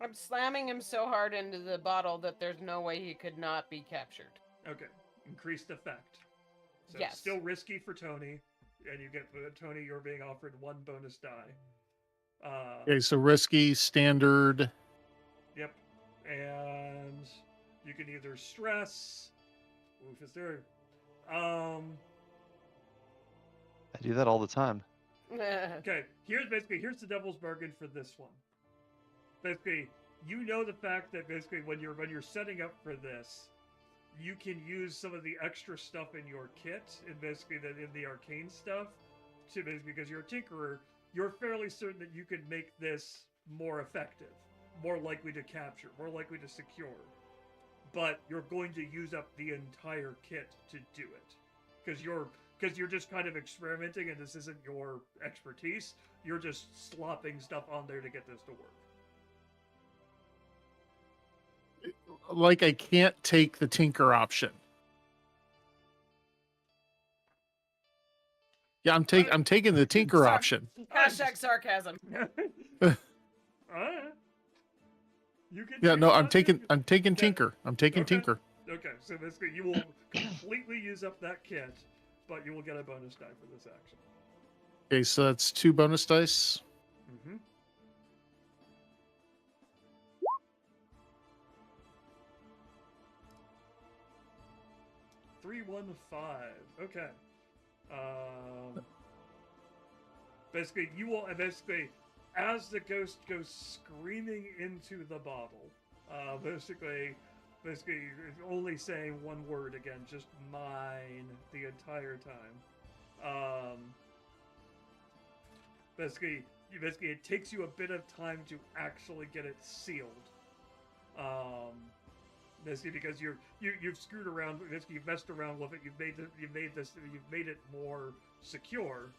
I'm slamming him so hard into the bottle that there's no way he could not be captured. Okay. Increased effect. So Yes. it's still risky for Tony, and you get Tony, you're being offered 1 bonus die. Okay, so risky, standard. Yep. And you can either stress. Oof, is there? I do that all the time. Okay. Here's the devil's bargain for this one. Basically, you know the fact that basically when you're setting up for this, you can use some of the extra stuff in your kit, and basically in the arcane stuff, to basically, because you're a tinkerer, you're fairly certain that you can make this more effective, more likely to capture, more likely to secure. But you're going to use up the entire kit to do it, because you're just kind of experimenting, and this isn't your expertise. You're just slopping stuff on there to get this to work. Like I can't take the tinker option. Yeah, I'm taking the tinker Sorry. option. Hashtag sarcasm. You can Yeah, choose no, I'm not to. taking tinker. I'm taking Okay. tinker. Okay, so basically you will completely use up that kit, but you will get a bonus die for this action. Okay, so that's 2 bonus dice. Mm-hmm. Three, 1, 5. Okay. Basically, you will as the ghost goes screaming into the bottle. Basically only saying one word again, just mine the entire time. Basically, it takes you a bit of time to actually get it sealed. Basically, because you've screwed around, basically you've messed around with it. You've made it more secure.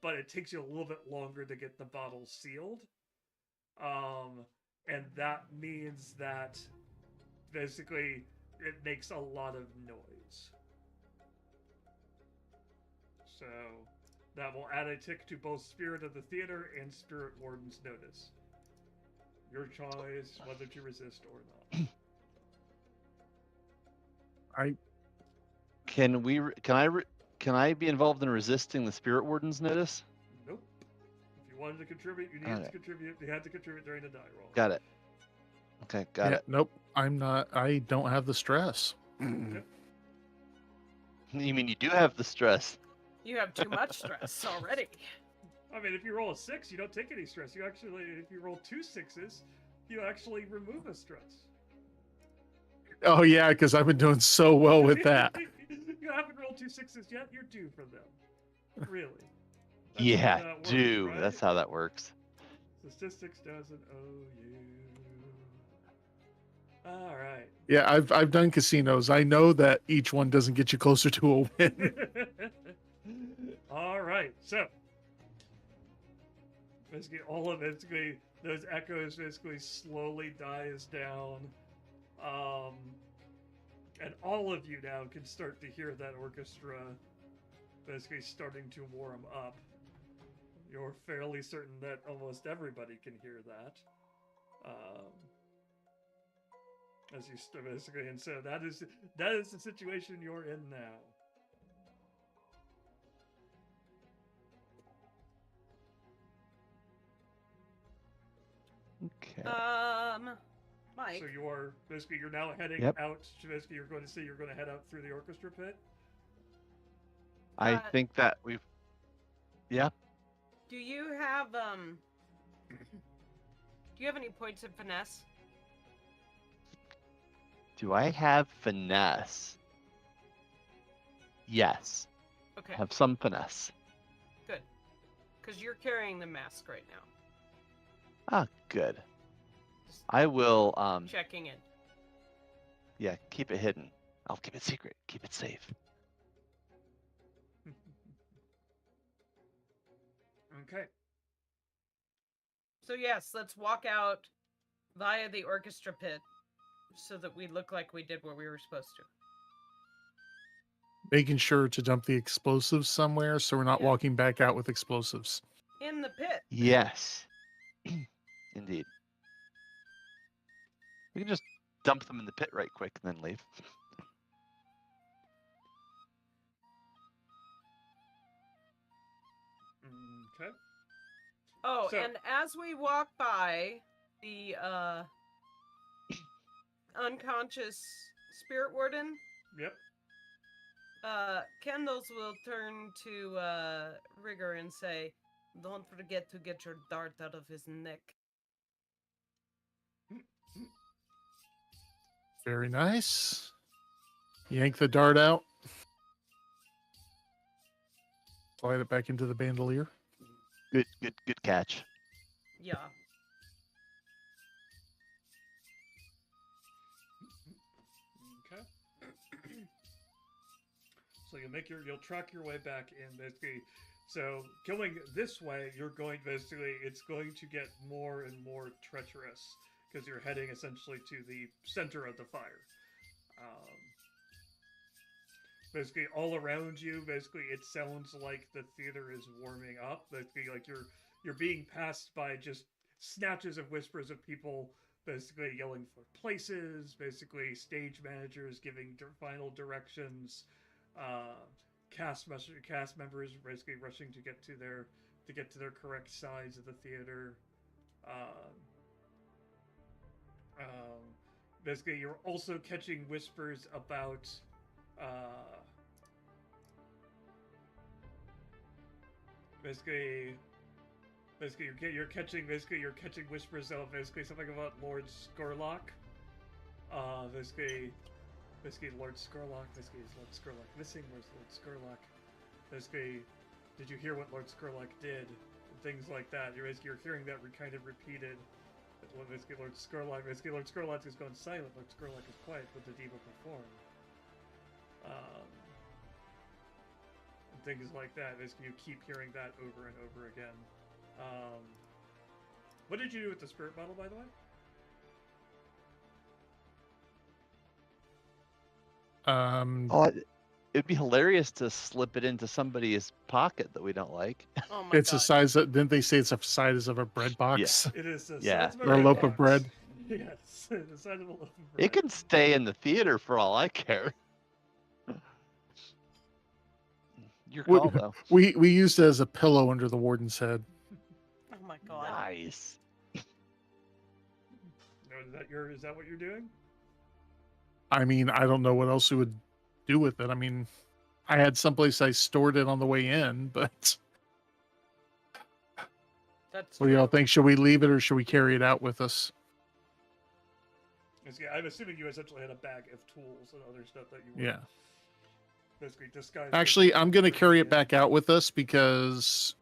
But it takes you a little bit longer to get the bottle sealed. And that means that basically it makes a lot of noise. So that will add a tick to both Spirit of the Theater and Spirit Warden's Notice. Your choice whether to resist or not. Can I be involved in resisting the Spirit Warden's notice? Nope. If you wanted to contribute, you needed to contribute. You had to contribute during the die roll. Got it. Okay, got it. Nope, I'm not. I don't have the stress. Yep. You mean you do have the stress? You have too much stress already. I mean, if you roll a 6, you don't take any stress. You actually, if you roll 2 6s, you actually remove a stress. Oh yeah, because I've been doing so well with that. You haven't rolled 2 6s yet. You're due for them. Really? That's Yeah, how that works, do. right? That's how that works. Statistics doesn't owe you. All right. Yeah, I've done casinos. I know that each one doesn't get you closer to a win. All right. So basically, those echoes basically slowly dies down. And all of you now can start to hear that orchestra basically starting to warm up. You're fairly certain that almost everybody can hear that. As you start basically, and so that is the situation you're in now. Okay. Mike. So you're now heading Yep. out. You're going to head out through the orchestra pit. I think that we've. Yeah. Do you have any points of finesse? Do I have finesse? Yes. Okay, I have some finesse. good. Because you're carrying the mask right now. Ah, good. I will. Checking in. Yeah, keep it hidden. I'll keep it secret. Keep it safe. Okay. So yes, let's walk out via the orchestra pit so that we look like we did what we were supposed to. Making sure to dump the explosives somewhere so we're not Yeah. walking back out with explosives. In the pit. Yes. Indeed. We can just dump them in the pit right quick and then leave. Okay. Oh, So- and as we walk by the unconscious spirit warden, Yep. Kendall's will turn to Rigger and say, "Don't forget to get your dart out of his neck." Very nice. Yank the dart out. Slide it back into the bandolier. Good catch. Yeah. Okay. So you'll track your way back in basically. So going this way, you're going basically. It's going to get more and more treacherous because you're heading essentially to the center of the fire. Basically, all around you, basically, it sounds like the theater is warming up. Basically, like you're being passed by just snatches of whispers of people basically yelling for places, basically stage managers giving final directions, cast members basically rushing to get to their correct sides of the theater. Basically, you're also catching whispers about basically you're catching whispers of basically something about Lord Scorlock. Basically Lord Scorlock. Basically, is Lord Scorlock missing? Where's Lord Scorlock? Basically, did you hear what Lord Scorlock did? And things like that. You're hearing that kind of repeated. Basically, Lord Scorlock is going silent. Lord Scorlock is quiet. What did Diva perform? And things like that. Basically, you keep hearing that over and over again. What did you do with the spirit bottle, by the way? It'd be hilarious to slip it into somebody's pocket that we don't like. Oh my It's god. the size of, didn't they say it's the size of a bread box? It is the Yeah. size of Or a loaf of bread. Yes, the size of a loaf of bread. It can stay in the theater for all I care. Your We- call, though. We used it as a pillow under the warden's head. Oh my god. Nice. No, is that what you're doing? I mean, I don't know what else we would do with it. I mean, I had someplace I stored it on the way in, but That's what do y'all true. think? Should we leave it or should we carry it out with us? I'm assuming you essentially had a bag of tools and other stuff that you were Yeah. basically disguised. Actually, I'm going to carry it in. back out with us because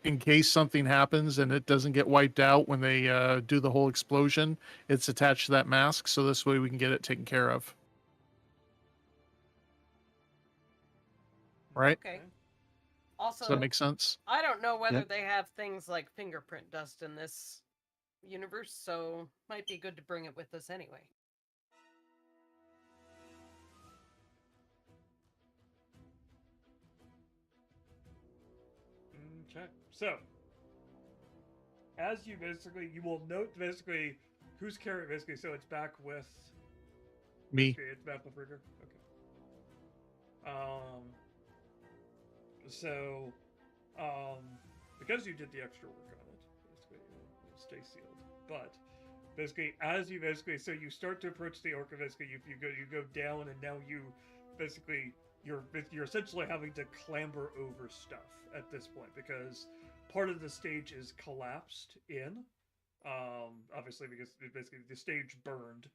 in case something happens and it doesn't get wiped out when they do the whole explosion, it's attached to that mask. So this way we can get it taken care of. Right? Okay. Also, Does that make sense? I don't know whether Yep. they have things like fingerprint dust in this universe, so might be good to bring it with us anyway. Okay. So, as you will note basically who's carrying basically. So it's back with Me. basically, it's back with Rigger. Okay. So, because you did the extra work on it, basically it'll stay sealed. But basically, as you so you start to approach the orca. Basically, you go down, and now you're essentially having to clamber over stuff at this point because part of the stage is collapsed in. Obviously, because basically the stage burned,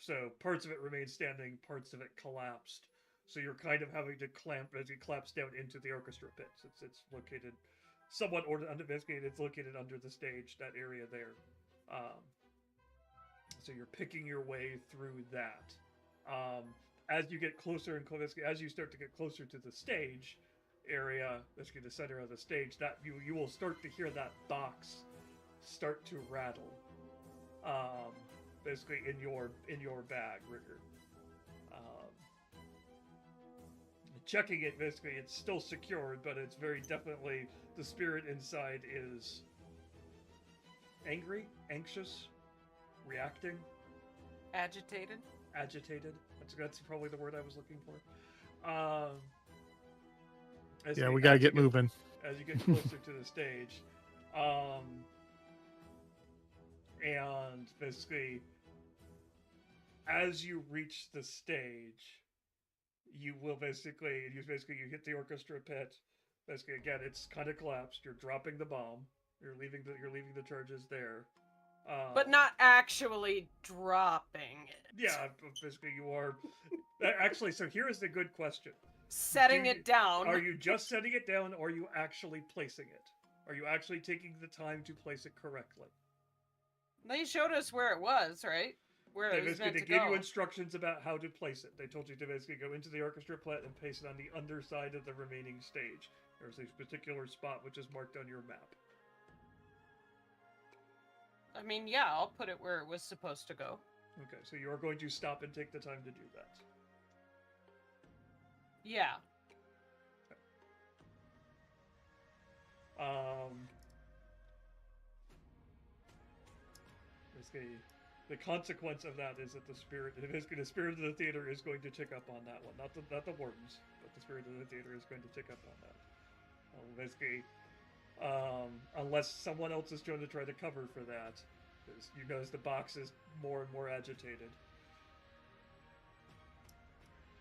so parts of it remain standing, parts of it collapsed. So you're kind of having to collapse down into the orchestra pit. It's located somewhat it's located under the stage, that area there. So you're picking your way through that. As you get closer and closer, as you start to get closer to the stage area, basically the center of the stage, that you will start to hear that box start to rattle. Basically in your bag, Rigger. Checking it, basically, it's still secured, but it's very definitely, the spirit inside is angry, anxious, reacting, Agitated. agitated. That's probably the word I was looking for. Yeah, we gotta get you moving. as you get closer to the stage. And basically, as you reach the stage, you hit the orchestra pit. Basically, again, it's kind of collapsed. You're dropping the bomb. You're leaving the charges there. But not actually dropping it. Yeah, basically you are. Actually, so here is the good question. Setting it down. Are you just setting it down, or are you actually placing it? Are you actually taking the time to place it correctly? They showed us where it was, right? Where They it was basically meant they to gave go. you instructions about how to place it. They told you to basically go into the orchestra pit and place it on the underside of the remaining stage. There's a particular spot which is marked on your map. I mean, yeah, I'll put it where it was supposed to go. Okay, so you are going to stop and take the time to do that. Yeah. Basically, the consequence of that is that the spirit of the theater is going to tick up on that one. Not the wardens, but the spirit of the theater is going to tick up on that. Basically, unless someone else is going to try to cover for that, because you notice the box is more and more agitated.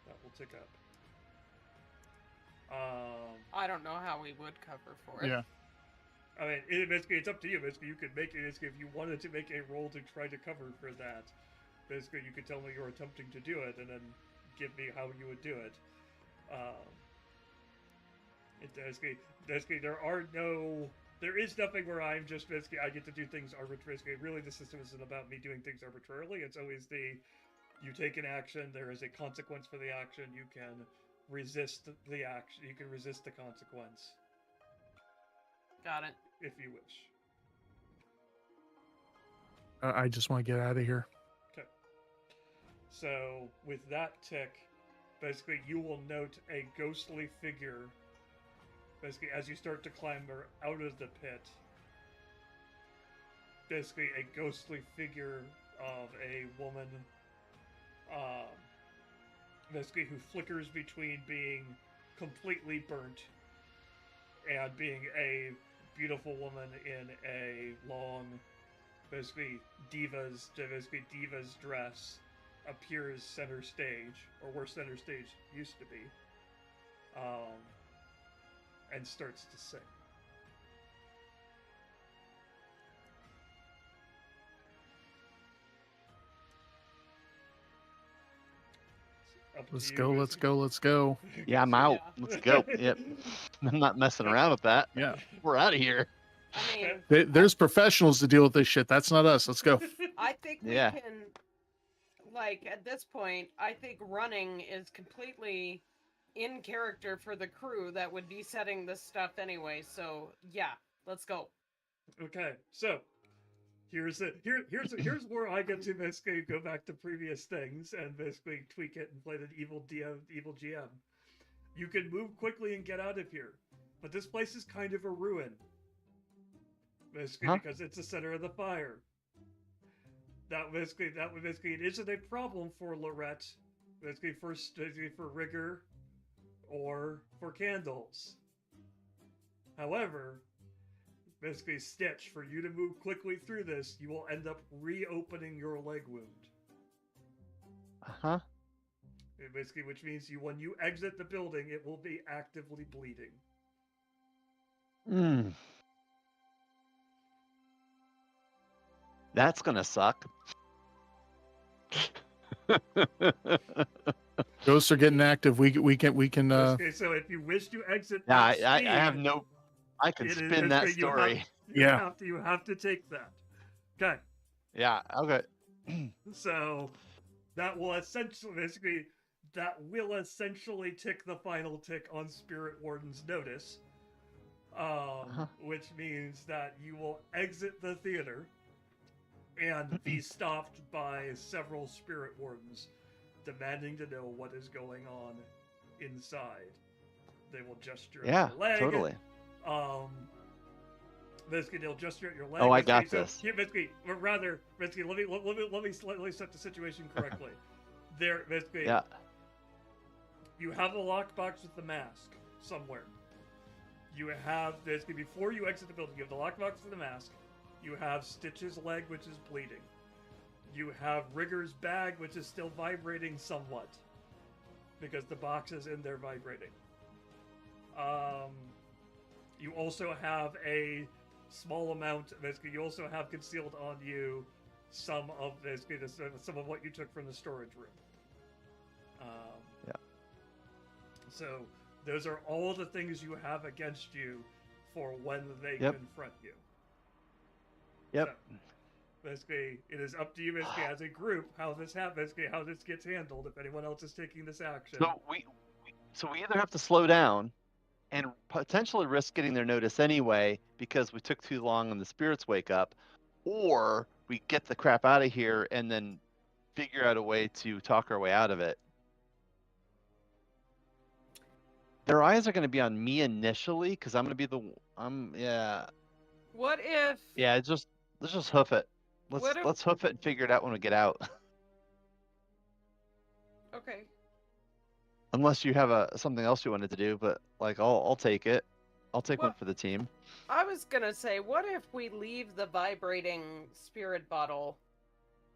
That will tick up. I don't know how we would cover for it. Yeah. I mean, basically, it's up to you. Basically, you could make it. Basically, if you wanted to make a roll to try to cover for that, basically, you could tell me you're attempting to do it, and then give me how you would do it. Basically, there is nothing where I'm just basically I get to do things arbitrarily. Really, the system isn't about me doing things arbitrarily. It's always you take an action. There is a consequence for the action. You can resist the action. You can resist the consequence. Got it. If you wish. I just want to get out of here. Okay. So, with that tick, basically you will note a ghostly figure, basically as you start to clamber out of the pit. Basically a ghostly figure of a woman, basically who flickers between being completely burnt and being a beautiful woman in a long, basically diva's dress, appears center stage, or where center stage used to be, and starts to sing. Let's go, let's go, let's go. Yeah, I'm out. Let's go. Yep. I'm not messing around with that. Yeah. We're out of here. I mean, There's professionals to deal with this shit. That's not us. Let's go. I think we Yeah. can, like, at this point, I think running is completely in character for the crew that would be setting this stuff anyway. So, yeah, let's go. Okay, so here's where I get to basically go back to previous things and basically tweak it and play the evil GM. You can move quickly and get out of here, but this place is kind of a ruin. Basically, because it's the center of the fire. That basically it isn't a problem for Lorette, basically for Rigger, or for Candles. However, basically Stitch, for you to move quickly through this, you will end up reopening your leg wound. Uh-huh. Basically, which means when you exit the building, it will be actively bleeding. That's gonna suck. Ghosts are getting active. We can. Okay, so if you wish to exit, Yeah, at I have speed, no. I can it is spin that basically story. You have to take that. Okay. Yeah. Okay. So, that will essentially tick the final tick on Spirit Warden's notice, which means that you will exit the theater and be stopped by several Spirit Wardens demanding to know what is going on inside. They will gesture at your leg. Totally. Basically, they'll gesture at your leg. Oh, I basically, got this. Here, basically, or rather, basically, let me set the situation correctly. There, basically, you have a lockbox with the mask somewhere. You have basically before you exit the building, you have the lockbox with the mask. You have Stitch's leg, which is bleeding. You have Rigger's bag, which is still vibrating somewhat because the box is in there vibrating. You also have a small amount. Basically, you also have concealed on you some of what you took from the storage room. So those are all the things you have against you for when they confront you. So, basically, it is up to you, basically, as a group, how this happens, how this gets handled. If anyone else is taking this action, so we either have to slow down and potentially risk getting their notice anyway because we took too long and the spirits wake up, or we get the crap out of here and then figure out a way to talk our way out of it. Their eyes are going to be on me initially because I'm going to be What if? Yeah, let's just hoof it. Let's hoof it and figure it out when we get out. Okay. Unless you have something else you wanted to do, but like I'll take it. I'll take one for the team. I was gonna say, what if we leave the vibrating spirit bottle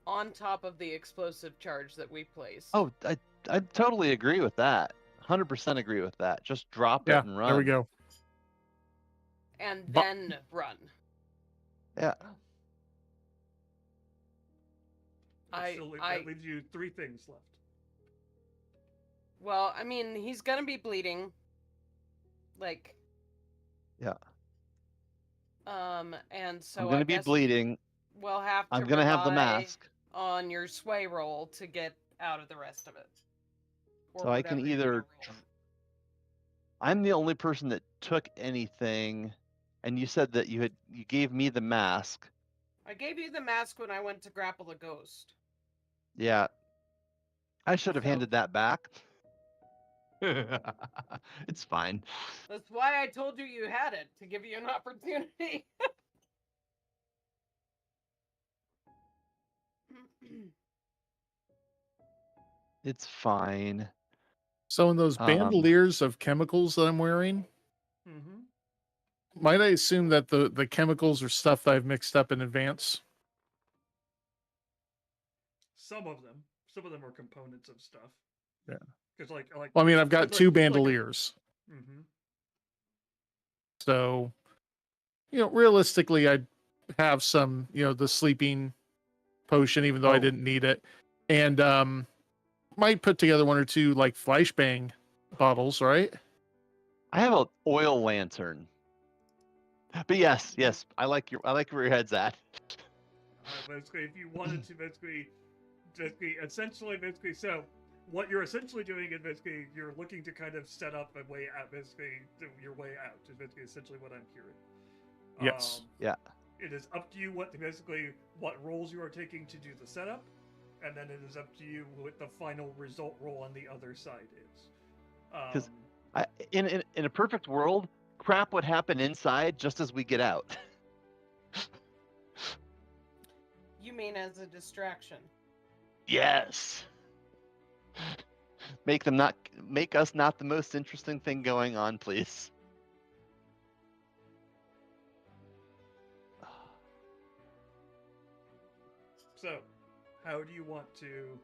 on top of the explosive charge that we placed? Oh, I totally agree with that. 100% agree with that. Just drop it and run. There we go. And then run. Yeah. that leaves you 3 things left. Well, I mean, he's gonna be bleeding. Like. Yeah. And so I'm gonna be bleeding. We'll have to. I'm gonna have the mask on your sway roll to get out of the rest of it. So I can either. I'm the only person that took anything, and you said that you gave me the mask. I gave you the mask when I went to grapple the ghost. Yeah. I should have handed that back. It's fine. That's why I told you you had it, to give you an opportunity. It's fine. So in those bandoliers of chemicals that I'm wearing, might I assume that the chemicals are stuff that I've mixed up in advance? Some of them are components of stuff. Yeah. Because well, I mean, I've got 2 bandoliers. So, realistically, I'd have some, the sleeping potion, even though I didn't need it, and might put together 1 or 2 like flashbang bottles, right? Mm-hmm. I have an oil lantern. But yes, I like where your head's at. Basically, if you wanted to, essentially, so what you're essentially doing is basically you're looking to kind of set up a way out, your way out is basically essentially what I'm hearing. Yes. Yeah. It is up to you what roles you are taking to do the setup, and then it is up to you what the final result roll on the other side is. Because in a perfect world, crap would happen inside just as we get out. You mean as a distraction? Yes. Make us not the most interesting thing going on, please. So, how do you want to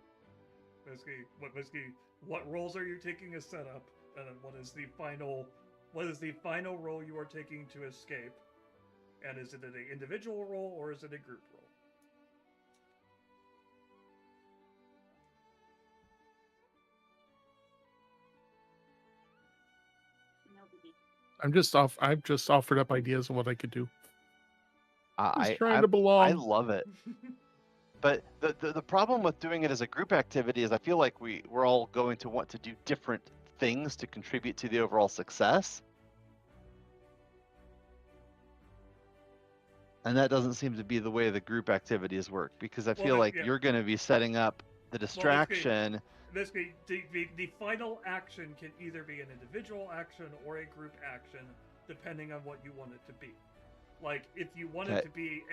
what roles are you taking as setup, and then what is the final role you are taking to escape? And is it an individual role or is it a group role? I've just offered up ideas on what I could do. I'm trying to belong. I love it. But the problem with doing it as a group activity is I feel like we're all going to want to do different things to contribute to the overall success. And that doesn't seem to be the way the group activities work, because I feel like you're going to be setting up the distraction. Basically, the final action can either be an individual action or a group action, depending on what you want it to be. Like, if you want it to be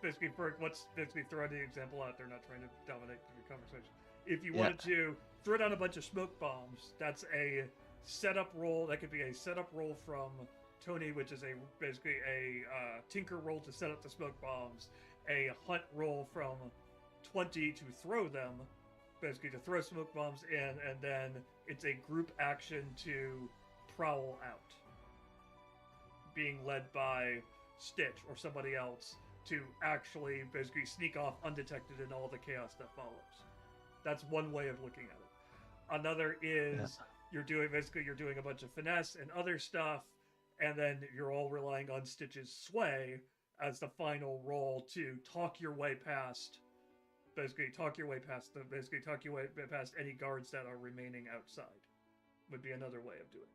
basically, let's basically throw the example out there, not trying to dominate the conversation. If you wanted to throw down a bunch of smoke bombs, that's a setup roll. That could be a setup roll from Tony, which is basically a tinker roll to set up the smoke bombs, a hunt roll from 20 to throw them, basically to throw smoke bombs in, and then it's a group action to prowl out, being led by Stitch or somebody else to actually basically sneak off undetected in all the chaos that follows. That's one way of looking at it. Another is you're doing a bunch of finesse and other stuff, and then you're all relying on Stitch's sway as the final roll to talk your way past any guards that are remaining outside. Would be another way of doing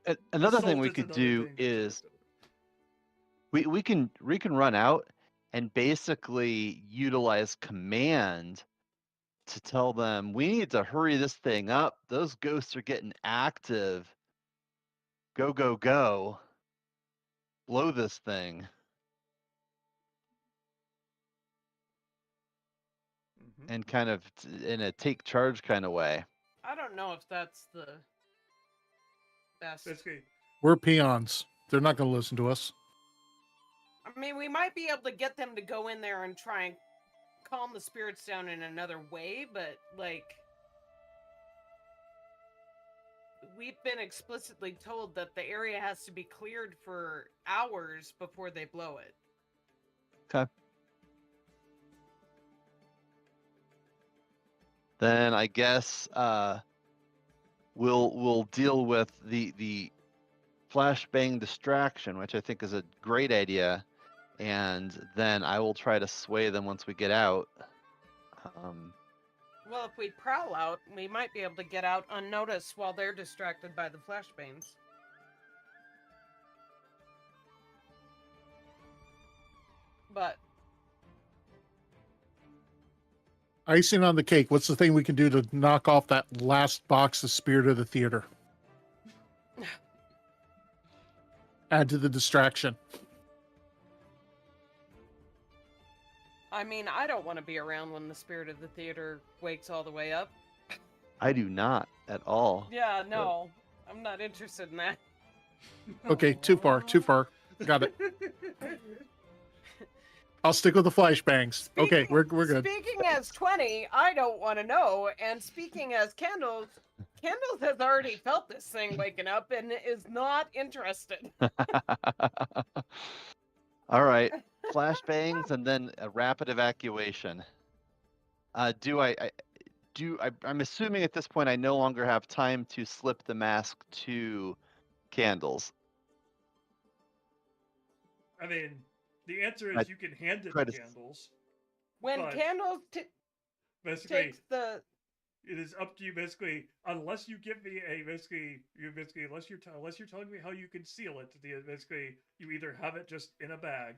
it. Another thing we could do is we can run out and basically utilize command to tell them we need to hurry this thing up. Those ghosts are getting active. Go, go, go. Blow this thing. And kind of in a take charge kind of way. I don't know if that's the best. Basically, we're peons. They're not going to listen to us. I mean, we might be able to get them to go in there and try and calm the spirits down in another way, but, like, we've been explicitly told that the area has to be cleared for hours before they blow it. Okay. Then I guess we'll deal with the flashbang distraction, which I think is a great idea, and then I will try to sway them once we get out. Well, if we prowl out, we might be able to get out unnoticed while they're distracted by the flashbangs. But icing on the cake, what's the thing we can do to knock off that last box of Spirit of the Theater? Add to the distraction. I mean, I don't want to be around when the Spirit of the Theater wakes all the way up. I do not at all. Yeah, no. I'm not interested in that. Okay, too far. Got it. I'll stick with the flashbangs. Okay, we're good. Speaking as 20, I don't want to know. And speaking as Candles has already felt this thing waking up and is not interested. All right, flashbangs and then a rapid evacuation. I'm assuming at this point I no longer have time to slip the mask to Candles. I mean, the answer is you can hand it to Candles. When Candles takes the... It is up to you, basically, unless you give me unless you're telling me how you conceal it. Basically, you either have it just in a bag,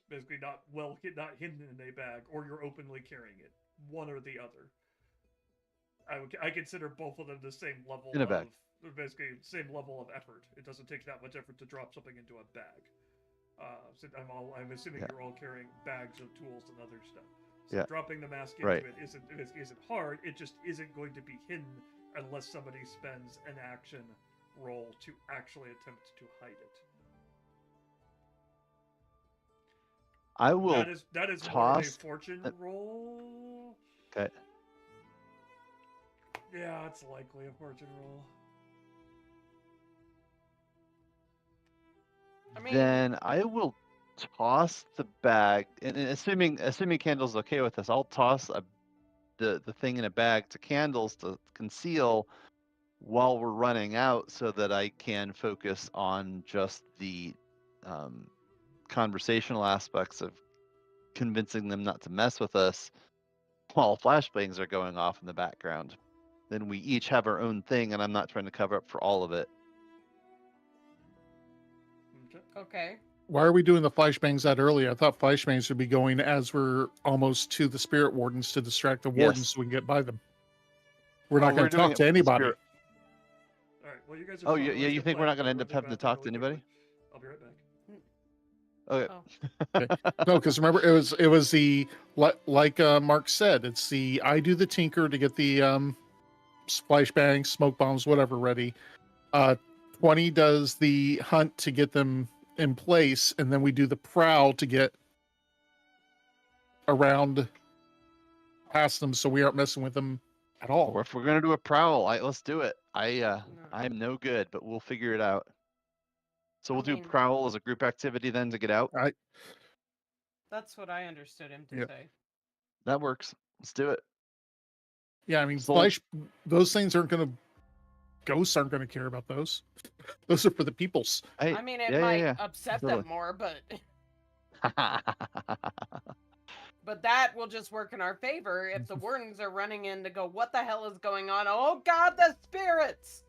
basically not hidden in a bag, or you're openly carrying it. One or the other. I consider both of them the same level in a bag. Basically, same level of effort. It doesn't take that much effort to drop something into a bag. So I'm assuming you're all carrying bags of tools and other stuff. So dropping the mask into it isn't hard. It just isn't going to be hidden unless somebody spends an action roll to actually attempt to hide it. I will. That is toss more of a fortune roll. Okay. Yeah, it's likely a fortune roll. Then I will toss the bag, and assuming Candle's okay with this, I'll toss the thing in a bag to Candles to conceal while we're running out, so that I can focus on just the conversational aspects of convincing them not to mess with us while flashbangs are going off in the background. Then we each have our own thing, and I'm not trying to cover up for all of it. Okay. Okay. Why are we doing the flashbangs that early? I thought flashbangs would be going as we're almost to the spirit wardens to distract the wardens Yes. so we can get by them. We're Oh, not going we're to doing talk it to for the anybody. spirit- All right. Well, you guys are. Oh, fine. yeah, Let's you get think we're not planning. going to end up We'll having be to back talk to really anybody? quickly. I'll be right back. Okay. Oh. Okay. No, because remember it was the like Mark said, it's the I do the tinker to get the flashbangs, smoke bombs, whatever ready. 20 does the hunt to get them in place, and then we do the prowl to get around past them so we aren't messing with them at all. Or if we're going to do a prowl, let's do it. No. I'm no good, but we'll figure it out. So we'll I do mean- prowl as a group activity then to get out. That's what I understood him to Yep. say. That works. Let's do it. Yeah, I mean, Sold. those things aren't going to. Ghosts aren't going to care about those. Those are for the peoples. I mean, it yeah, might yeah. upset Totally. them more, but that will just work in our favor if the wardens are running in to go, what the hell is going on? Oh God, the spirits!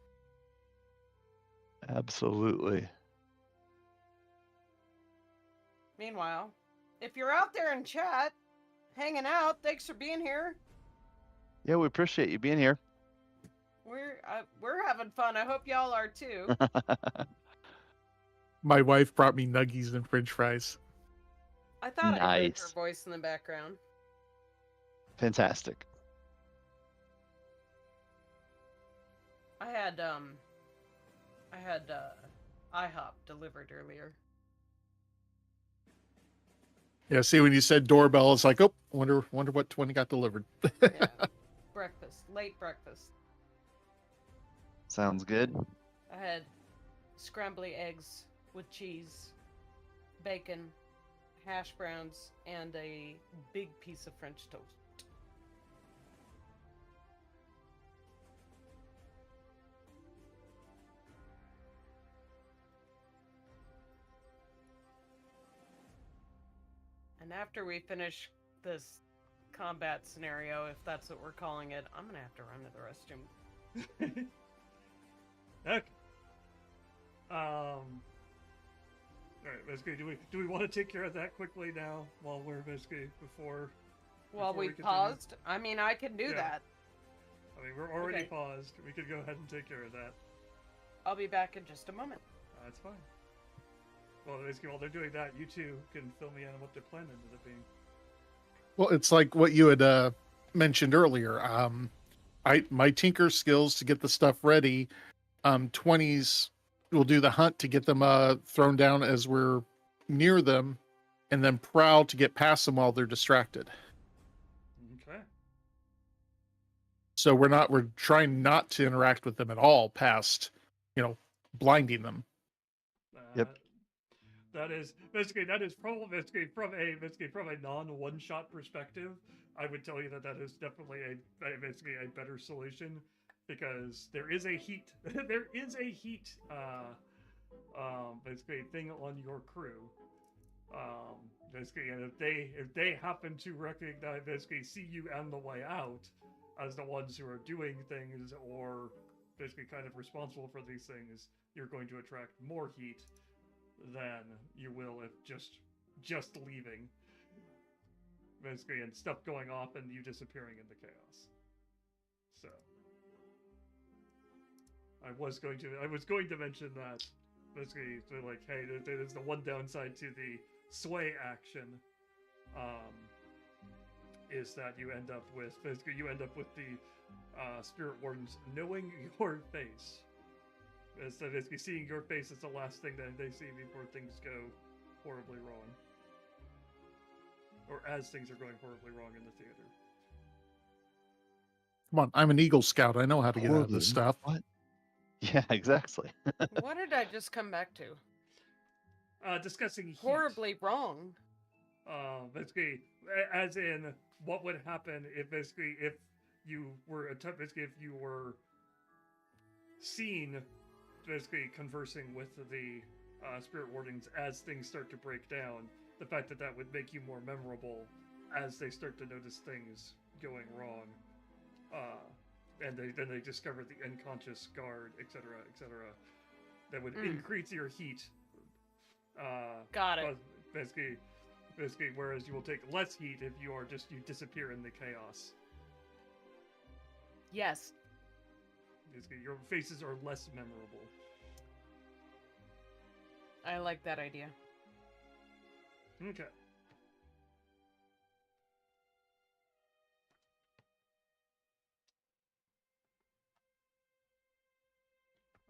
Absolutely. Meanwhile, if you're out there in chat, hanging out, thanks for being here. Yeah, we appreciate you being here. We're having fun. I hope y'all are too. My wife brought me nuggies and French fries. I thought I heard her Nice. voice in the background. Fantastic. I had IHOP delivered earlier. Yeah, see, when you said doorbell, it's like, oh, wonder what 20 got delivered. Yeah. Breakfast, late breakfast. Sounds good. I had scrambly eggs with cheese, bacon, hash browns, and a big piece of French toast. And after we finish this combat scenario, if that's what we're calling it, I'm gonna have to run to the restroom. Okay. All right, basically, do we want to take care of that quickly now while we're basically before While we we continue? paused, I mean, I can do Yeah. that. I mean, we're already Okay. paused. We could go ahead and take care of that. I'll be back in just a moment. That's fine. Well, basically, while they're doing that, you two can fill me in on what their plan ended up being. Well, it's like what you had mentioned earlier. My tinker skills to get the stuff ready. 20s will do the hunt to get them thrown down as we're near them, and then prowl to get past them while they're distracted. Okay. So we're trying not to interact with them at all past, blinding them. Yep. That is probably from a non one shot perspective. I would tell you that is definitely a better solution, because there is a heat basically thing on your crew. Basically, and if they happen to recognize, basically see you on the way out as the ones who are doing things, or basically kind of responsible for these things, you're going to attract more heat than you will if just leaving, basically, and stuff going off and you disappearing in the chaos. So I was going to mention that, basically, so like, hey, there's the one downside to the sway action, is that you end up with the spirit wardens knowing your face. So basically, seeing your face is the last thing that they see before things go horribly wrong, or as things are going horribly wrong in the theater. Come on, I'm an Eagle Scout. I know how to get out of Horribly. this stuff. What? Yeah, exactly. What did I just come back to? Discussing heat. Horribly wrong. Basically, as in, what would happen if you were seen basically conversing with the spirit wardings as things start to break down. The fact that that would make you more memorable as they start to notice things going wrong, and then they discover the unconscious guard, etc., etc. That would increase your heat. Got it. Basically, whereas you will take less heat if you disappear in the chaos. Yes. Basically, your faces are less memorable. I like that idea. Okay.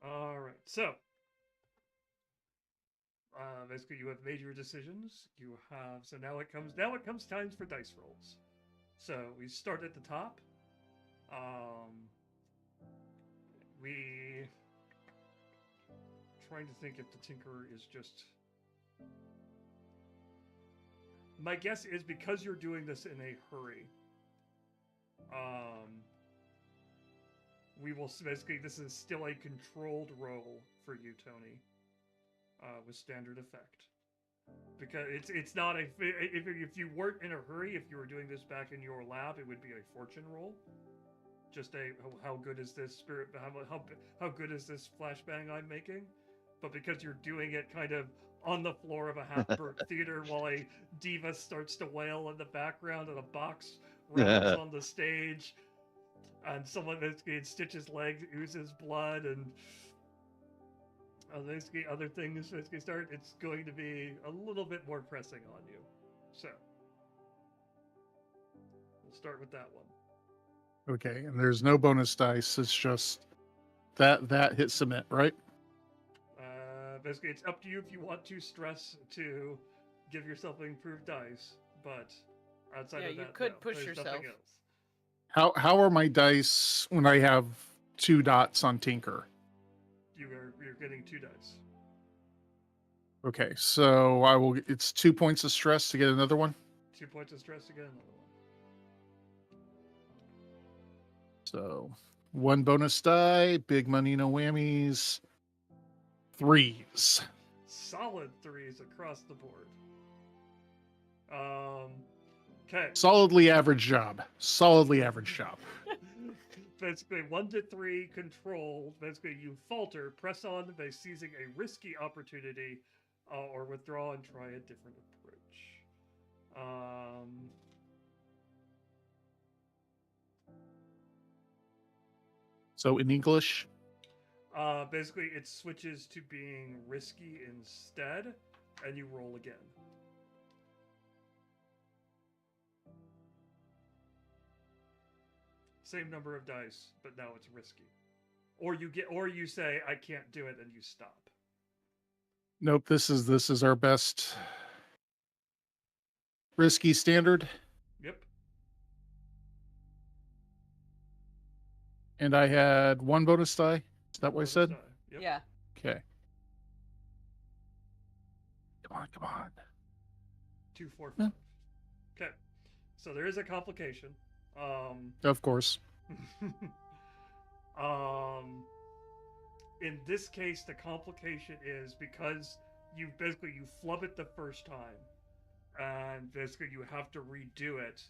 All right. So, basically, you have made your decisions. You have now it comes times for dice rolls. So we start at the top. We trying to think if the Tinkerer is just. My guess is because you're doing this in a hurry. We will basically, this is still a controlled roll for you, Tony, with standard effect, because it's not a if you weren't in a hurry, if you were doing this back in your lab, it would be a fortune roll. Just a how good is this spirit? How good is this flashbang I'm making? But because you're doing it kind of on the floor of a half-burnt theater while a diva starts to wail in the background and a box rattles on the stage, and someone basically in Stitch's leg oozes blood, and basically other things basically start, it's going to be a little bit more pressing on you. So we'll start with that one. Okay, and there's no bonus dice. It's just that hit submit, right? Basically, it's up to you if you want to stress to give yourself improved dice, but outside of that, you could push there's yourself. nothing else. How are my dice when I have 2 dots on Tinker? You're getting 2 dice. Okay, so I will. It's 2 points of stress to get another one. 2 points of stress to get another one. So 1 bonus die, big money, no whammies. 3s. Solid 3s across the board. Okay. Solidly average job. Solidly average job. Basically, 1 to 3 control. Basically, you falter, press on by seizing a risky opportunity, or withdraw and try a different approach. So in English, Basically, it switches to being risky instead, and you roll again. Same number of dice, but now it's risky. Or you say I can't do it, and you stop. nope. This is our best risky standard, Yep. and I had 1 bonus die. Is that what I Bonus said? die. Yep. Yeah. Okay. Come on. 2, 4, 5. Yeah. Okay. So there is a complication. Of course. In this case, the complication is because you flub it the first time, and basically you have to redo it.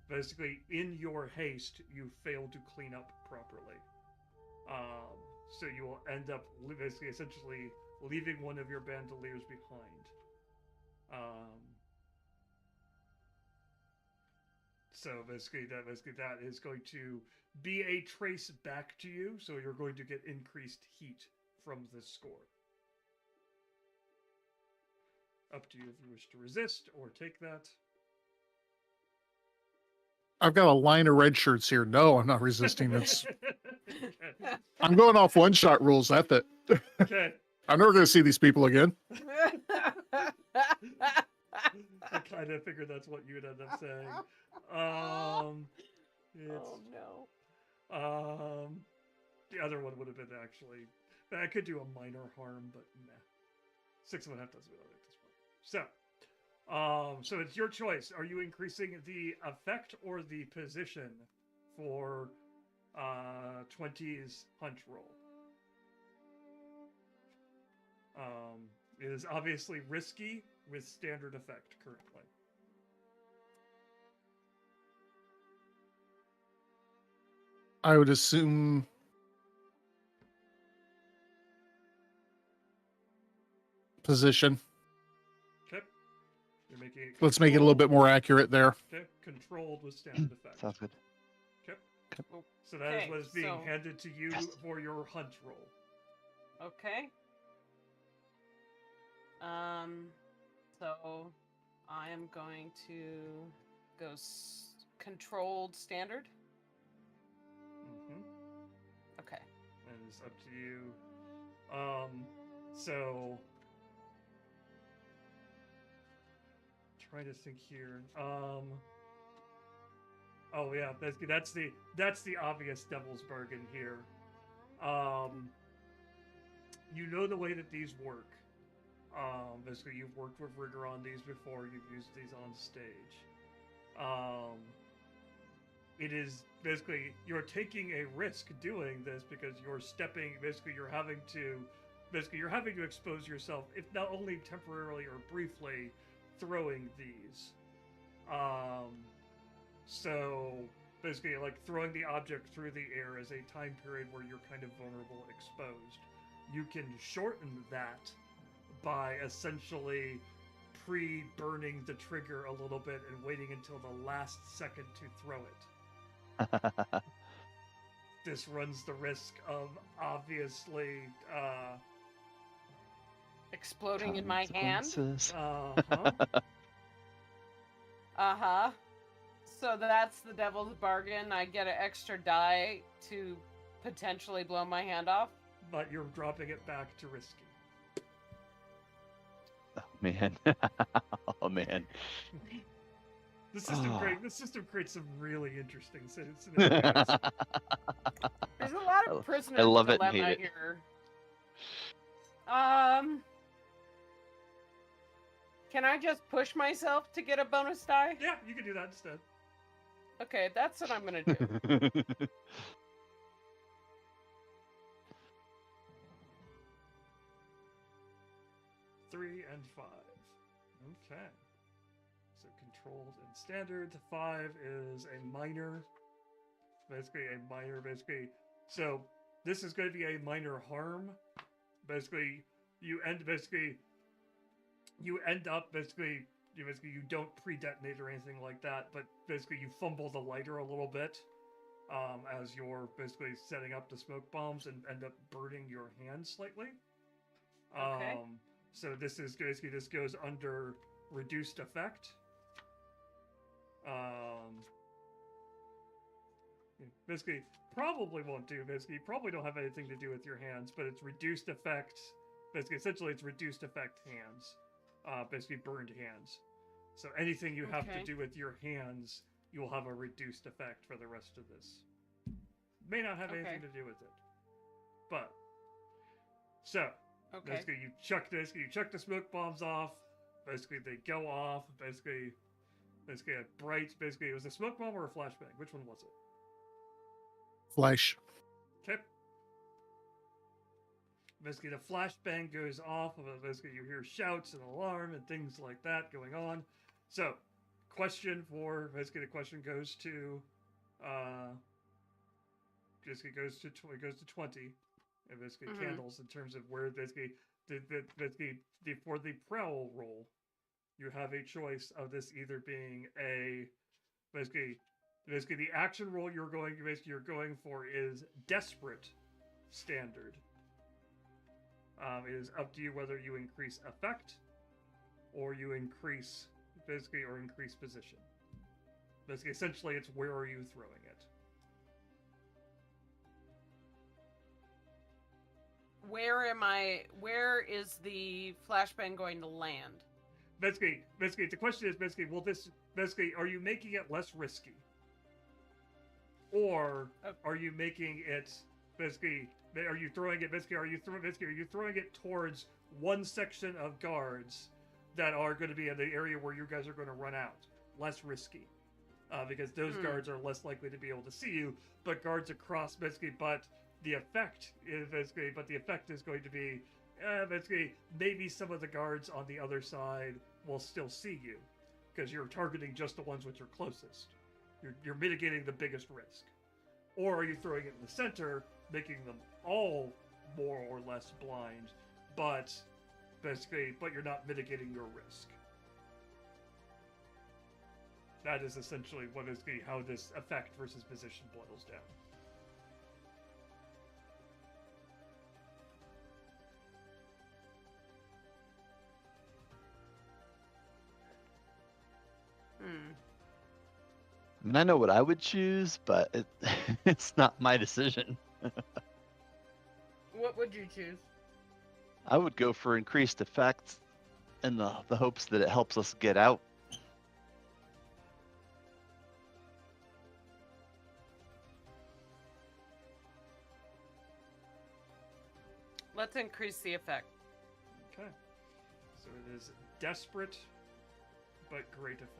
Basically, in your haste, you fail to clean up properly. So you will end up essentially leaving one of your bandoliers behind. So basically that is going to be a trace back to you, so you're going to get increased heat from this score. Up to you if you wish to resist or take that. I've got a line of red shirts here. No, I'm not resisting this. Okay. I'm going off one-shot rules. That's it. Okay. I'm never going to see these people again. I kind of figured that's what you would end up saying. Oh no. The other one would have been actually. I could do a minor harm, but nah. 6.5 doesn't matter at this point. So it's your choice. Are you increasing the effect or the position for 20's hunch roll? It is obviously risky with standard effect currently. I would assume position. Okay. You're making it Let's make it a little bit more accurate there. Okay. Controlled with standard effect. Sounds good. Okay. Okay. So that is Okay, what is being so- handed to you Yes. for your hunt roll. Okay. So I am going to go controlled standard. Mm-hmm. Okay. And it's up to you. So try to think here. Oh yeah, that's the obvious devil's bargain here. You know the way that these work. Basically, you've worked with rigor on these before. You've used these on stage. It is basically you're taking a risk doing this because you're stepping. Basically, you're having to expose yourself, if not only temporarily or briefly, throwing these. So basically, like throwing the object through the air is a time period where you're kind of vulnerable, exposed. You can shorten that by essentially pre-burning the trigger a little bit and waiting until the last second to throw it. This runs the risk of obviously Exploding in my hand. Consequences. Uh-huh. So that's the devil's bargain. I get an extra die to potentially blow my hand off. but you're dropping it back to risky. Oh man. Oh man. The system Oh. the system creates some really interesting scenarios. There's a lot I of prisoners love it and dilemma hate it. here. Can I just push myself to get a bonus die? Yeah, you can do that instead. Okay, that's what I'm gonna do. 3 and 5. Okay. So controlled and standard. 5 is a minor. Basically a minor, So this is going to be a minor harm. Basically, you end up you don't pre-detonate or anything like that, but basically you fumble the lighter a little bit as you're basically setting up the smoke bombs and end up burning your hand slightly. Okay. So this goes under reduced effect. Basically, probably won't do. Basically, probably don't have anything to do with your hands, but it's reduced effect. Basically, essentially, it's reduced effect hands. Basically, burned hands. So anything you have to Okay. do with your hands, you will have a reduced effect for the rest of this. May not have anything Okay. to do with it, but so Okay. basically you chuck the smoke bombs off. Basically, they go off. Basically a bright. Basically, it was a smoke bomb or a flashbang. Which one was it? Flash. Okay. Basically, the flashbang goes off. Basically, you hear shouts and alarm and things like that going on. So, the question goes to, goes to 20, and basically Mhm. candles in terms of where for the prowl roll, you have a choice of this either being a basically the action roll you're going for is desperate standard. It is up to you whether you increase effect or you increase position. Basically, essentially, it's where are you throwing it? Where is the flashbang going to land? Basically, the question is are you making it less risky? Or are you making it are you throwing it towards one section of guards that are going to be in the area where you guys are going to run out? Less risky. Because those guards are less likely to be able to see you, but guards across but the effect is going to be basically, maybe some of the guards on the other side will still see you, because you're targeting just the ones which are closest. You're mitigating the biggest risk. Or are you throwing it in the center, making them all more or less blind, but you're not mitigating your risk. That is essentially how this effect versus position boils down. I mean, I know what I would choose, but it's not my decision. What would you choose? I would go for increased effect in the hopes that it helps us get out. Let's increase the effect. Okay. So it is desperate, but great effect.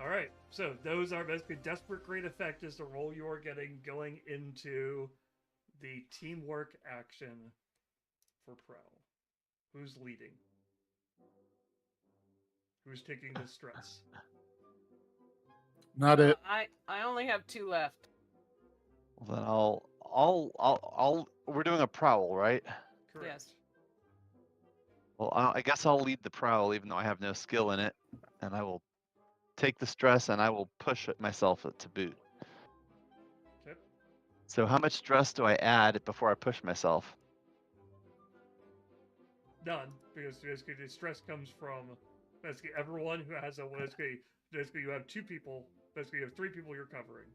All right. So those are basically desperate, great effect is the role you are getting going into the teamwork action for Prowl. Who's leading? Who's taking the stress? Not it. I only have 2 left. Well, then I'll. We're doing a prowl, right? Correct. Yes. Well, I guess I'll lead the prowl, even though I have no skill in it, and I will take the stress and I will push it myself to boot. Okay. So how much stress do I add before I push myself? None, because basically the stress comes from basically everyone who has basically you have 2 people. Basically, you have 3 people you're covering.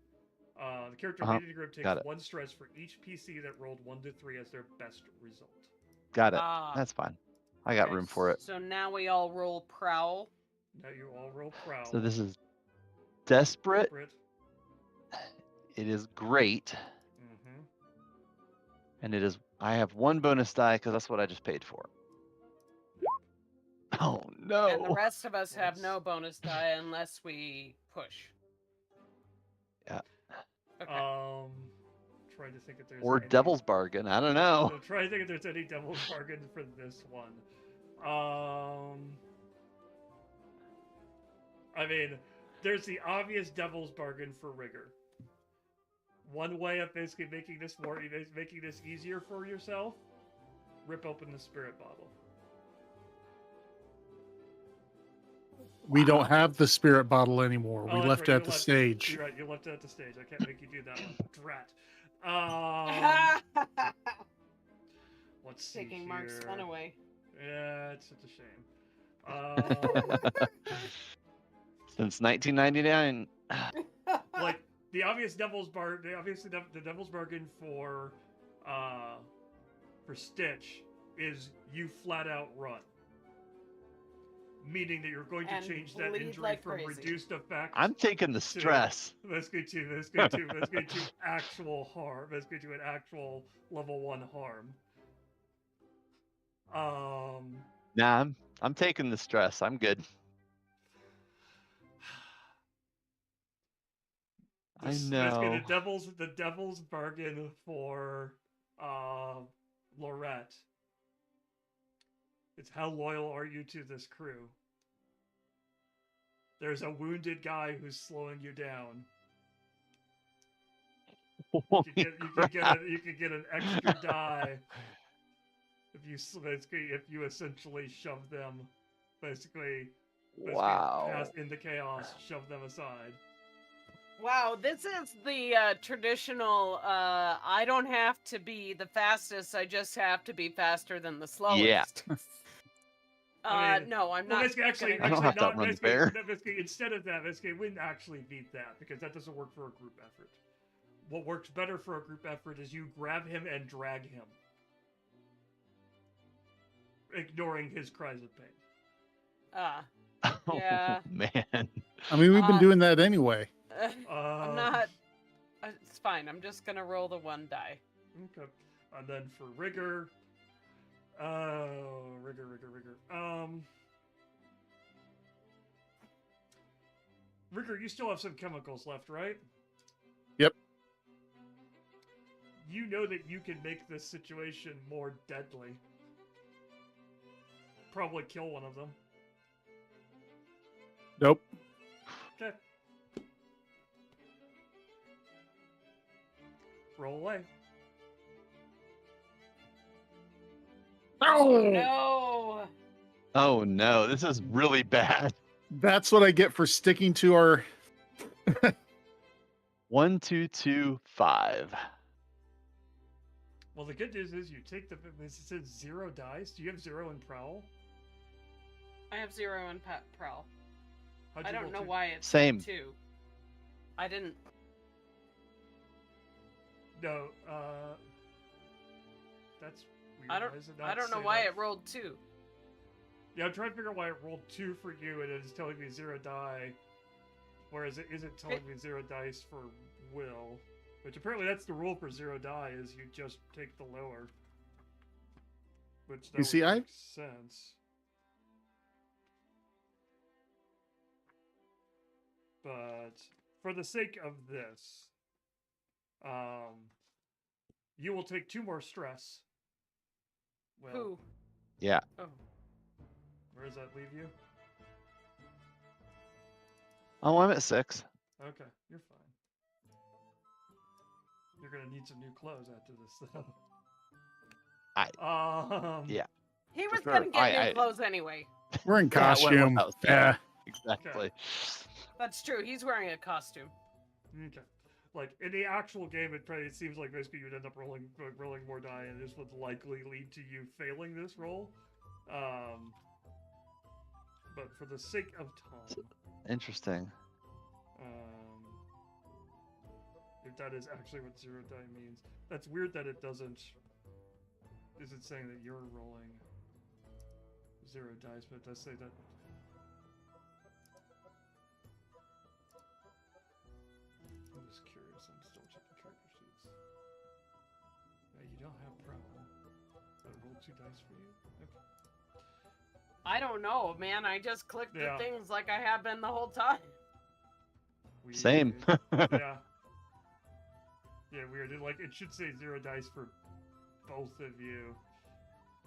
The character leading the group takes 1 stress for each PC that rolled 1 to 3 as their best result. Got it. That's fine. I got Okay, room for it. So now we all roll Prowl. Now you all roll Prowl. So this is desperate. It is great. Mm-hmm. And it is. I have 1 bonus die because that's what I just paid for. Oh no! And the rest of us have no bonus die unless we push. Yeah. Okay. Trying to think if there's Or any... Devil's Bargain. I don't know. So trying to think if there's any Devil's Bargain for this one. I mean, there's the obvious Devil's Bargain for Rigor. One way of basically making this easier for yourself: rip open the spirit bottle. We don't have the spirit bottle anymore. We Oh, left it at the stage. You're right. You left it at the stage. I can't make you do that one. Drat. Let's see Taking here. Mark's fun away. Yeah, it's such a shame. Since 1999. Like the obvious Devil's Bargain. The Devil's Bargain for Stitch is you flat out run. Meaning that you're going to change that injury like from crazy. reduced effect. I'm taking the stress. Let's go to actual harm. Let's go to an actual level 1 harm. Nah, I'm taking the stress. I'm good. I know. The Devil's Bargain for Lorette. It's how loyal are you to this crew? There's a wounded guy who's slowing you down. You could get an extra die if you essentially shove them, basically pass into chaos, shove them aside. Wow, this is the traditional, I don't have to be the fastest, I just have to be faster than the slowest. Yeah. No, I'm not. I don't have to outrun the bear. Instead of that, we wouldn't actually beat that, because that doesn't work for a group effort. What works better for a group effort is you grab him and drag him, ignoring his cries of pain. Yeah. Oh, man. I mean, we've been doing that anyway. I'm not. It's fine. I'm just gonna roll the 1 die. Okay. And then for Rigor. Rigor. Rigor, you still have some chemicals left, right? Yep. you know that you can make this situation more deadly. Probably kill one of them. Nope. Okay. Roll away. Oh Oh, no! Oh no, this is really bad. that's what I get for sticking to our. 1, 2, 2, 5. Well, the good news is you take the. It says 0 dice. Do you have 0 in Prowl? I have 0 in Prowl. How'd I you don't roll know two? why it's Same. 2. I didn't. No, that's weird. I don't. Why does it I not don't know say why that? it rolled 2. Yeah, I'm trying to figure out why it rolled 2 for you and it is telling me 0 die, whereas it isn't telling me 0 dice for Will. Which apparently that's the rule for 0 die, is you just take the lower. Which that You see, would make sense. But for the sake of this, you will take 2 more stress. Well, Who? Yeah. Oh. where does that leave you? Oh, I'm at 6. Okay, you're fine. You're gonna need some new clothes after this, though. Yeah. He was sure. gonna get new I- clothes anyway. We're in Yeah, costume. without saying. Yeah. Exactly. That's true. He's wearing a costume. Okay. Like in the actual game, it seems like basically you'd end up rolling more die, and this would likely lead to you failing this roll. But for the sake of time, Interesting. if that is actually what 0 die means, that's weird that it doesn't. Is it saying that you're rolling 0 dice? But it does say that. I'm just curious. I'm still checking character sheets. Yeah, you don't have problem. I rolled 2 dice for you. Okay. I don't know, man. I just clicked Yeah. the things like I have been the whole time. Same. Weird. Yeah. Yeah, weird. It should say 0 dice for both of you.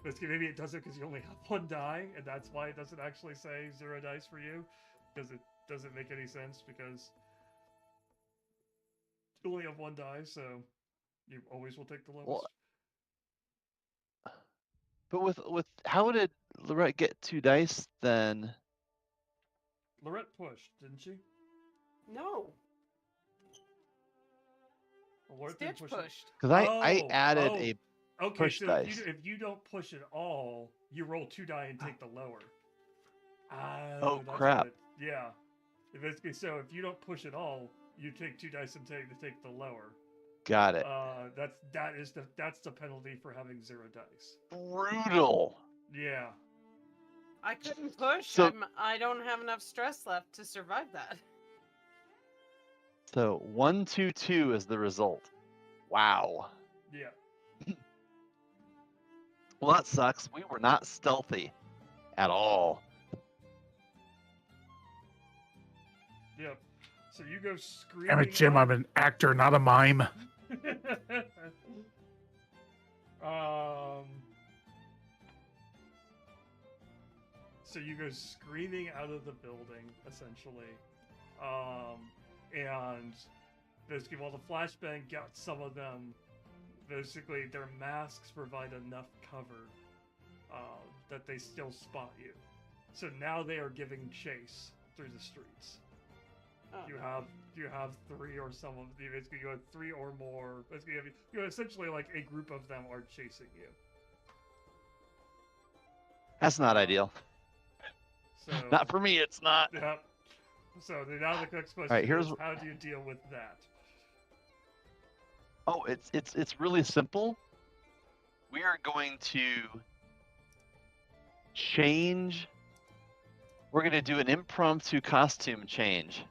But maybe it doesn't because you only have 1 die, and that's why it doesn't actually say 0 dice for you. Because it doesn't make any sense, because you only have 1 die, so you always will take the lowest. Well, but with how did Lorette get 2 dice then? Lorette pushed, didn't she? No. Lorette didn't Stitch push it. pushed. Because I added a Okay, push so dice. if you don't push at all, you roll 2 die and take the lower. Oh, That's crap. what yeah. Basically, so if you don't push at all, you take 2 dice and take the lower. Got it. That's the penalty for having 0 dice. Brutal. Yeah. I couldn't push. So- I don't have enough stress left to survive that. So 1, 2, 2 is the result. Wow. Yeah. Well, that sucks. We were not stealthy at all. Yep. So you go screaming. Damn it, Jim. I'm an actor, not a mime. So you go screaming out of the building, essentially. And basically, while the flashbang got some of them, basically their masks provide enough cover that they still spot you. So now they are giving chase through the streets. Oh. You have 3 or some of you. Basically, you have 3 or more. Basically, you essentially like a group of them are chasing you. That's not ideal. So Not for me, it's not. Yep. So now the next question Alright, here's- is, how do you deal with that? Oh, it's really simple. We are going to change. We're going to do an impromptu costume change.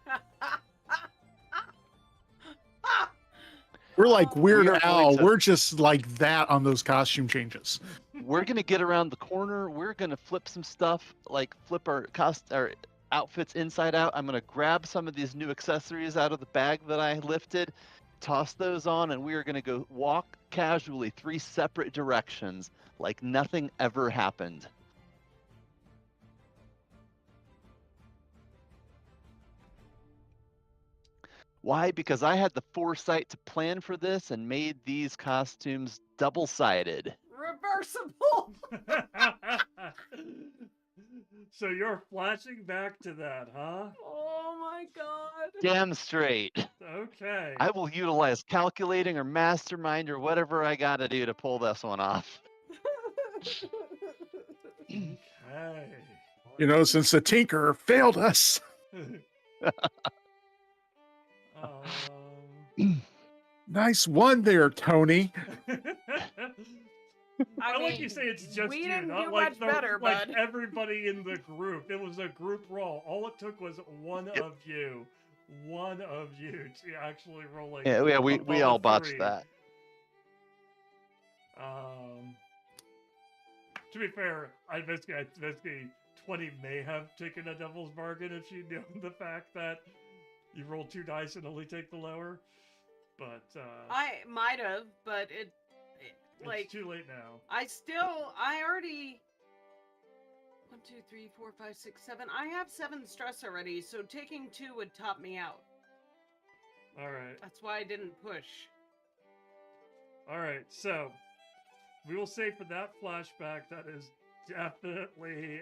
We're like Weird We are going Al. to- We're just like that on those costume changes. We're going to get around the corner. We're going to flip some stuff, like flip our outfits inside out. I'm going to grab some of these new accessories out of the bag that I lifted, toss those on, and we are going to go walk casually 3 separate directions like nothing ever happened. Why? Because I had the foresight to plan for this and made these costumes double-sided. Reversible. So you're flashing back to that, huh? Oh my god. Damn straight. Okay. I will utilize calculating or mastermind or whatever I got to do to pull this one off. Okay. You know, since the Tinker failed us. Nice one there, Tony. I like mean, you say it's just we you, didn't not do like much better, like bud. everybody in the group. It was a group roll. All it took was one of you to actually roll Yeah, we above all a botched 3. that. To be fair, I basically 20 may have taken a devil's bargain if she'd known the fact that you roll 2 dice and only take the lower. But I might have, but it like it's too late now. I already 1, 2, 3, 4, 5, 6, 7. I have 7 stress already, so taking 2 would top me out. All right. That's why I didn't push. All right. So we will say for that flashback, that is definitely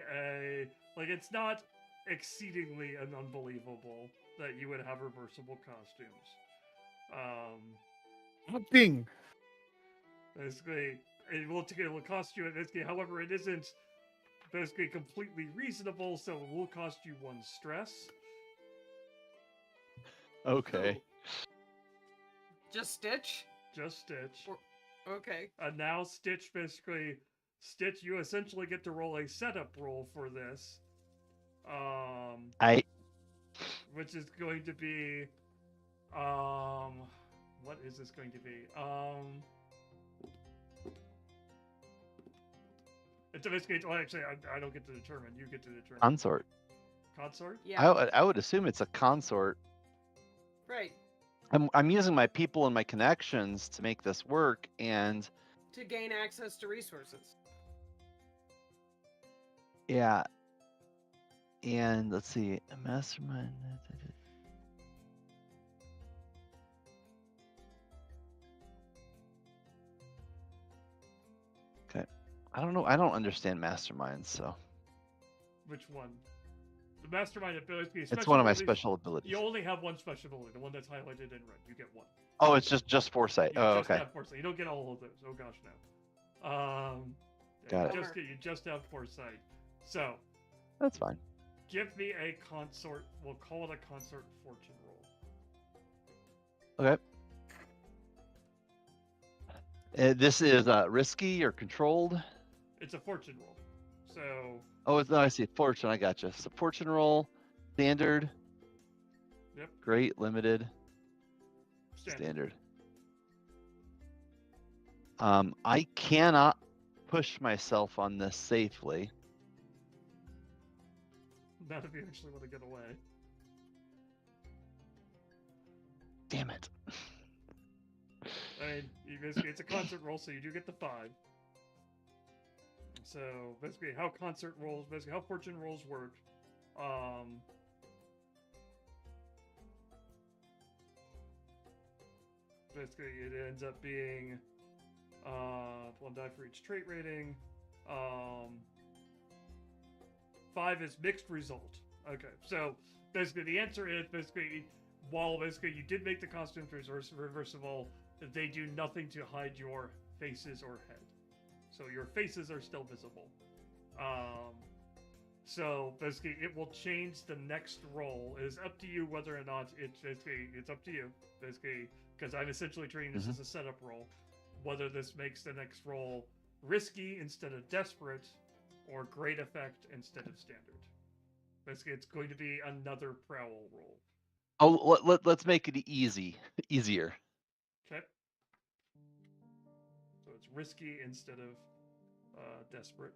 it's not exceedingly unbelievable that you would have reversible costumes. Ding. Basically, it will cost you basically. However, it isn't basically completely reasonable, so it will cost you 1 stress. Okay. Just Stitch? Just Stitch. Okay. And now Stitch, you essentially get to roll a setup roll for this. Which is going to be, what is this going to be? It's basically, well, actually, I don't get to determine. You get to determine. Consort. Consort? Yeah. I would assume it's a consort. Right. I'm using my people and my connections to make this work, and To gain access to resources. yeah. And let's see, a mastermind. Okay, I don't know. I don't understand masterminds, so Which one? The mastermind ability. it's one of my special abilities. You only have 1 special ability, the one that's highlighted in red. You get 1. Oh, it's just foresight. You Oh, just okay. have foresight. You don't get all of those. Oh gosh, no. Got you it. You just have foresight. So, That's fine. give me a consort. We'll call it a consort fortune roll. Okay. This is risky or controlled. It's a fortune roll. So. Oh, no, I see. Fortune. I gotcha. So fortune roll, standard. Yep. Great, limited. Standard. I cannot push myself on this safely. Not if you actually want to get away. Damn it. I mean, it's a concert roll, so you do get the 5. So basically, how how fortune rolls work. Basically, it ends up being 1 die for each trait rating. 5 is mixed result. Okay, so basically the answer is while you did make the costumes reversible, they do nothing to hide your faces or head. So your faces are still visible. So basically it will change the next roll. It is up to you whether or not it's up to you. Basically, because I'm essentially treating this as a setup roll. Whether this makes the next roll risky instead of desperate, or great effect instead of standard. Basically, it's going to be another prowl roll. Oh, let's make it easier. Okay. So it's risky instead of desperate.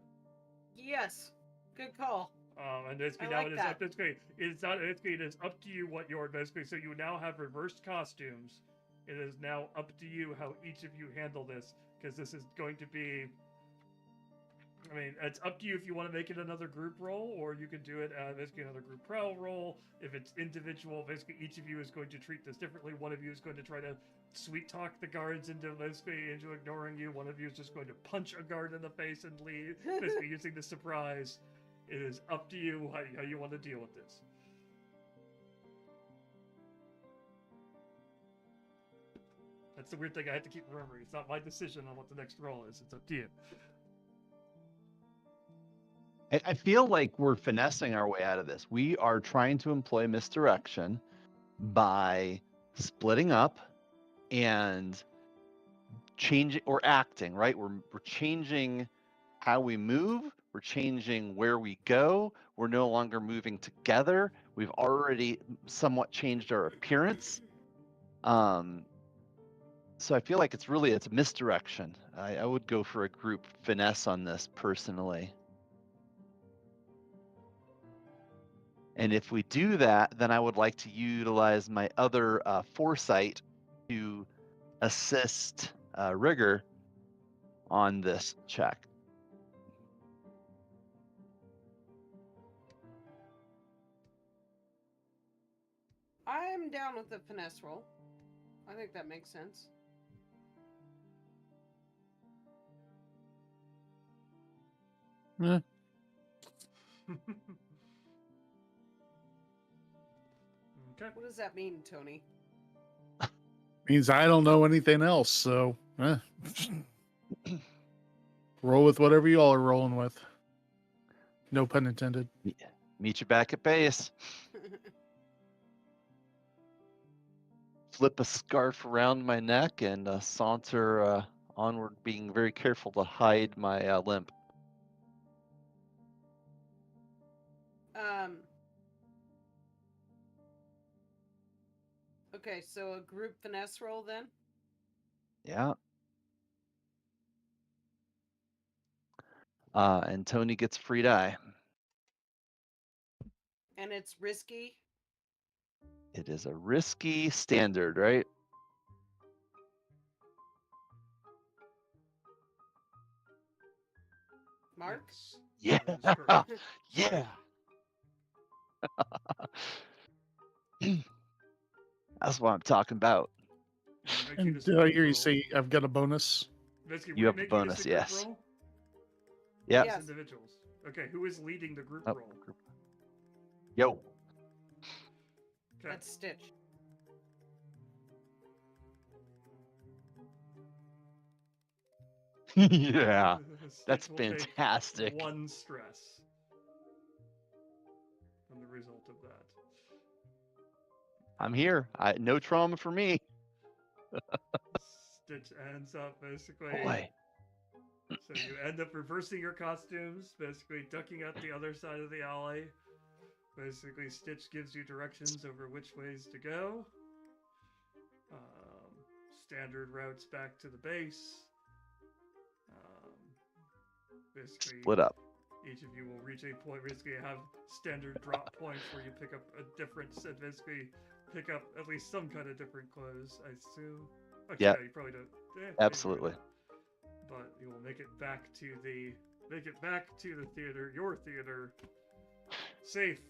Yes. Good call. And basically I now like it is that. up. It is up to you what your basically. So you now have reversed costumes It is now up to you how each of you handle this, because this is going to be. I mean, it's up to you if you want to make it another group roll, or you can do it as basically another group prowl roll. If it's individual, basically each of you is going to treat this differently. One of you is going to try to sweet talk the guards into ignoring you. One of you is just going to punch a guard in the face and leave, basically using the surprise. It is up to you how you want to deal with this. That's the weird thing I have to keep remembering. It's not my decision on what the next roll is. It's up to you. I feel like we're finessing our way out of this. We are trying to employ misdirection by splitting up and changing or acting, right? We're changing how we move. We're changing where we go. We're no longer moving together. We've already somewhat changed our appearance. So I feel like it's a misdirection. I would go for a group finesse on this personally. And if we do that, then I would like to utilize my other foresight to assist Rigger on this check. I'm down with the finesse roll. I think that makes sense. Eh, Okay. What does that mean, Tony? means I don't know anything else, so roll with whatever you all are rolling with. No pun intended. Meet you back at base. Flip a scarf around my neck and saunter onward, being very careful to hide my limp. Okay, so a group finesse roll then? Yeah. And Tony gets free die. And it's risky. It is a risky standard, right? Mark? Yes, Yeah. that is correct. Yeah. That's what I'm talking about. Make And this did a I group hear you roll. say I've got a bonus? Basically, You we're have a making this bonus, a group yes. roll? Yep. Yes. As individuals. Okay, who is leading the group Oh, roll? Yo. Okay. That's Stitch. Yeah. Stitch That's will take fantastic. 1 stress from the result of that. I'm here. No trauma for me. Stitch ends up basically. Boy. So you end up reversing your costumes, basically ducking out the other side of the alley. Basically, Stitch gives you directions over which ways to go. Standard routes back to the base. Basically, Split up. each of you will reach a point. Basically, have standard drop points where you pick up a different. Basically, pick up at least some kind of different clothes. I assume. Actually, Yeah. no, you probably don't. Maybe Absolutely. you don't. But you will make it back to the theater, your theater, safe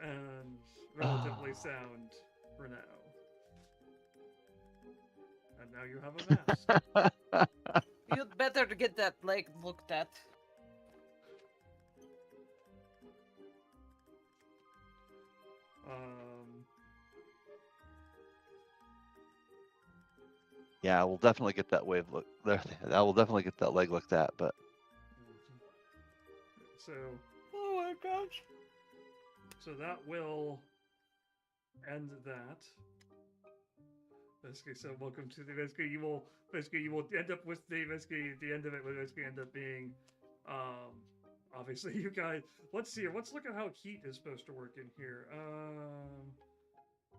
and relatively sound for now. And now you have a mask. You'd better get that leg looked at. Yeah, we'll definitely get that wave look there. I will definitely get that leg looked at, but So, Oh my gosh. so that will end that. Basically, so welcome to the you will end up with the end of it will basically end up being obviously you guys let's see here. Let's look at how heat is supposed to work in here.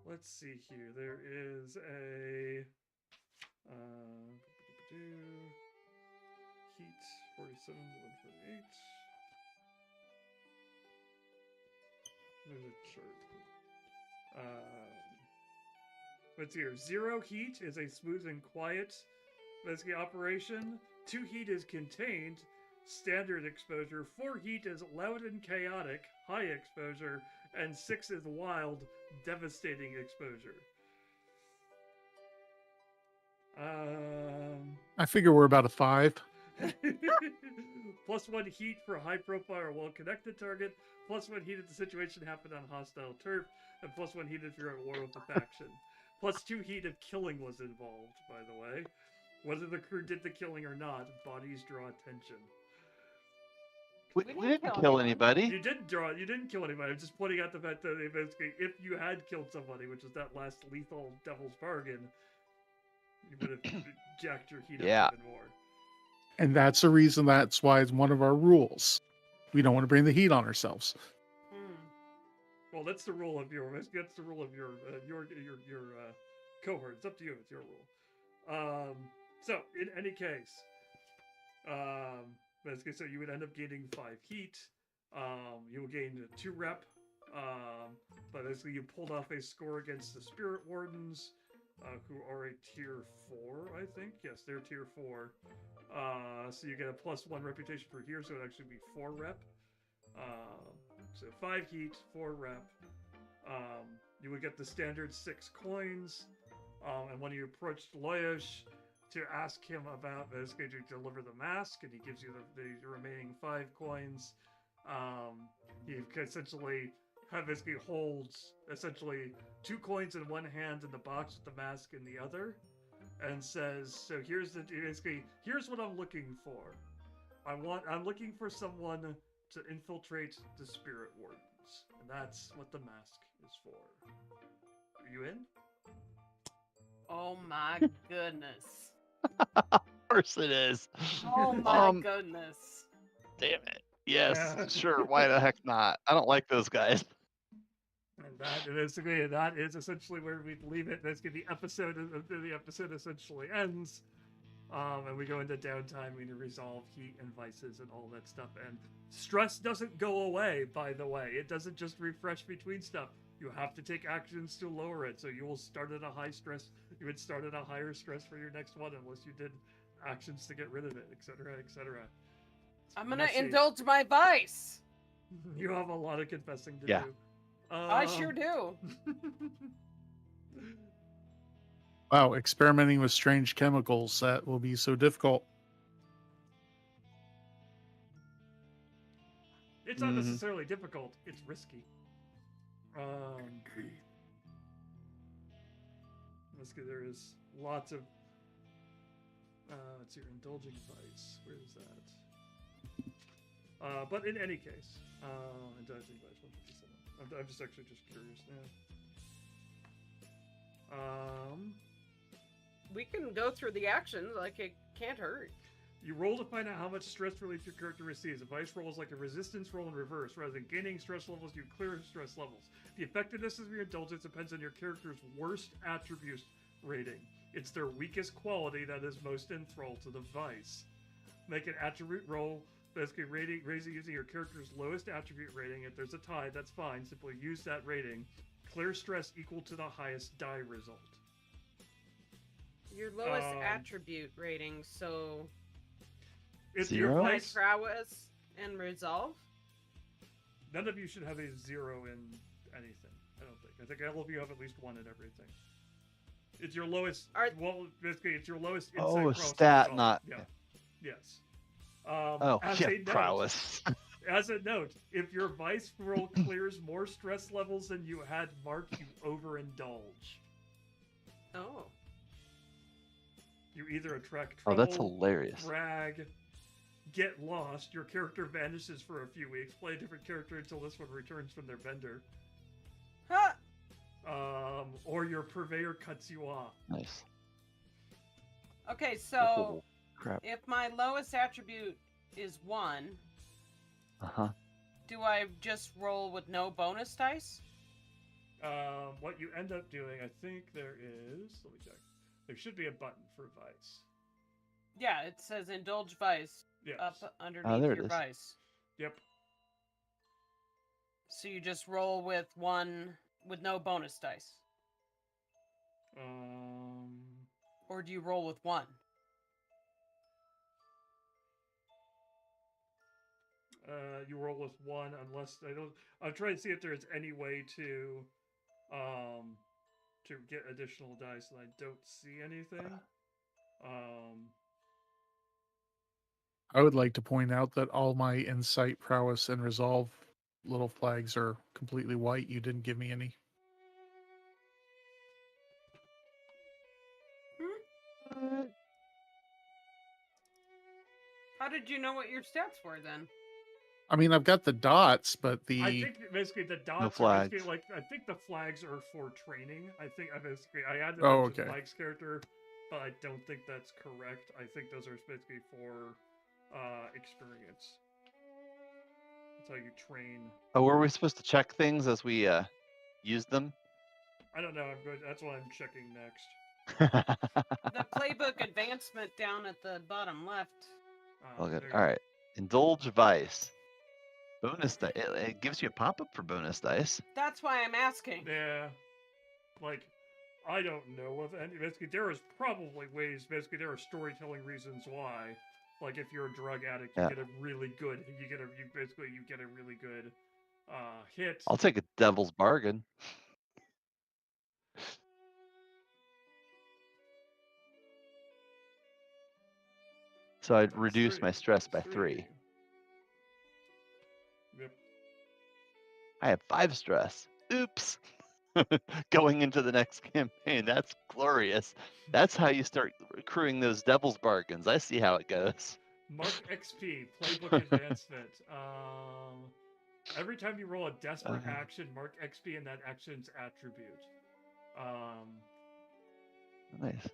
Let's see here. There is a heat 47 to 148. There's a chart. Let's see here. 0 heat is a smooth and quiet basically operation. 2 heat is contained, standard exposure. 4 heat is loud and chaotic, high exposure. And 6 is wild, devastating exposure. I figure we're about a 5. +1 heat for high profile or well connected target. +1 heat if the situation happened on hostile turf. And +1 heat if you're at war with the faction. +2 heat if killing was involved, by the way. Whether the crew did the killing or not, bodies draw attention. We didn't didn't kill kill anyone. anybody. You didn't kill anybody. I'm just pointing out the fact that basically, if you had killed somebody, which is that last lethal devil's bargain, you would have jacked your heat Yeah. up even more. And that's the reason that's why it's one of our rules. We don't want to bring the heat on ourselves. Well, that's the rule of your cohort. It's up to you. It's your rule. So in any case, basically, so you would end up gaining 5 heat. You will gain 2 rep. But basically, you pulled off a score against the Spirit Wardens, who are a tier 4, I think. Yes, they're tier 4. So you get a +1 reputation for here, so it would actually be 4 rep. So 5 heat, 4 rep. You would get the standard 6 coins. And when you approached Loyosh to ask him about basically to deliver the mask, and he gives you the remaining 5 coins, he essentially basically holds essentially 2 coins in one hand and the box with the mask in the other, and says, "So here's what I'm looking for. I'm looking for someone to infiltrate the Spirit Wardens, and that's what the mask is for. Are you in?" Oh my goodness. Of course it is. Oh my Um, goodness. Damn it. Yes, Yeah. sure. Why the heck not? I don't like those guys. And that is essentially where we leave it. That's the episode. The episode essentially ends, and we go into downtime. We need to resolve heat and vices and all that stuff. And stress doesn't go away. By the way, it doesn't just refresh between stuff. You have to take actions to lower it. So you will start at a high stress. You would start at a higher stress for your next one, unless you did actions to get rid of it, etc., etc. I'm gonna indulge my vice. You have a lot of confessing to Yeah. do. I sure do. Wow, experimenting with strange chemicals, that will be so difficult. It's not Mhm. necessarily difficult. It's risky. There is lots of. It's your indulging vice. Where is that? But in any case, indulging vice 157. I'm just curious now. We can go through the actions, like it can't hurt. You roll to find out how much stress relief your character receives. A vice roll is like a resistance roll in reverse. Rather than gaining stress levels, you clear stress levels. The effectiveness of your indulgence depends on your character's worst attribute rating. It's their weakest quality that is most enthralled to the vice. Make an attribute roll, basically raising using your character's lowest attribute rating. If there's a tie, that's fine. Simply use that rating. Clear stress equal to the highest die result. Your lowest attribute rating, so If Zero? your my vice, prowess and resolve. none of you should have a 0 in anything. I don't think. I think all of you have at least 1 in everything. It's your lowest. Well, basically, it's your lowest. Insight, prowess, stat, resolve. not. Yeah. Yes. As a note, prowess. As a note, if your vice roll clears more stress levels than you had marked, you overindulge. Oh. You either attract Oh, trouble, that's hilarious. brag, get lost, your character vanishes for a few weeks, play a different character until this one returns from their vendor. Huh. Or your purveyor cuts you off. Nice. Okay, so Oh, crap. if my lowest attribute is 1, Uh-huh. do I just roll with no bonus dice? What you end up doing, I think there is. Let me check. There should be a button for vice. Yeah, it says indulge vice Yes. up underneath there it your is. vice. Yep. So you just roll with 1 with no bonus dice. Or do you roll with one? You roll with one unless I don't. I'm trying to see if there's any way to get additional dice, and I don't see anything. I would like to point out that all my insight, prowess, and resolve little flags are completely white. You didn't give me any. How did you know what your stats were then? I mean, I've got the dots, but I think that basically the dots are flags. basically like, I think the flags are for training. I added Oh, them to okay. Mike's character, but I don't think that's correct. I think those are basically for experience. That's how you train. Oh, were we supposed to check things as we use them? I don't know. That's what I'm checking next. The playbook advancement down at the bottom left. All good. There you All go. right. Indulge vice. Bonus dice. It gives you a pop-up for bonus dice. That's why I'm asking. Yeah, like I don't know of any. Basically, there is probably ways. Basically, there are storytelling reasons why. Like if you're a drug addict, you Yeah. get a really good. You get a really good hit. I'll take a devil's bargain. So I'd That's reduce three. my stress by That's 3. Yep. I have 5 stress. Oops. Going into the next campaign. That's glorious. That's how you start accruing those devil's bargains. I see how it goes. Mark XP playbook advancement. Every time you roll a desperate action, mark XP in that action's attribute. Nice.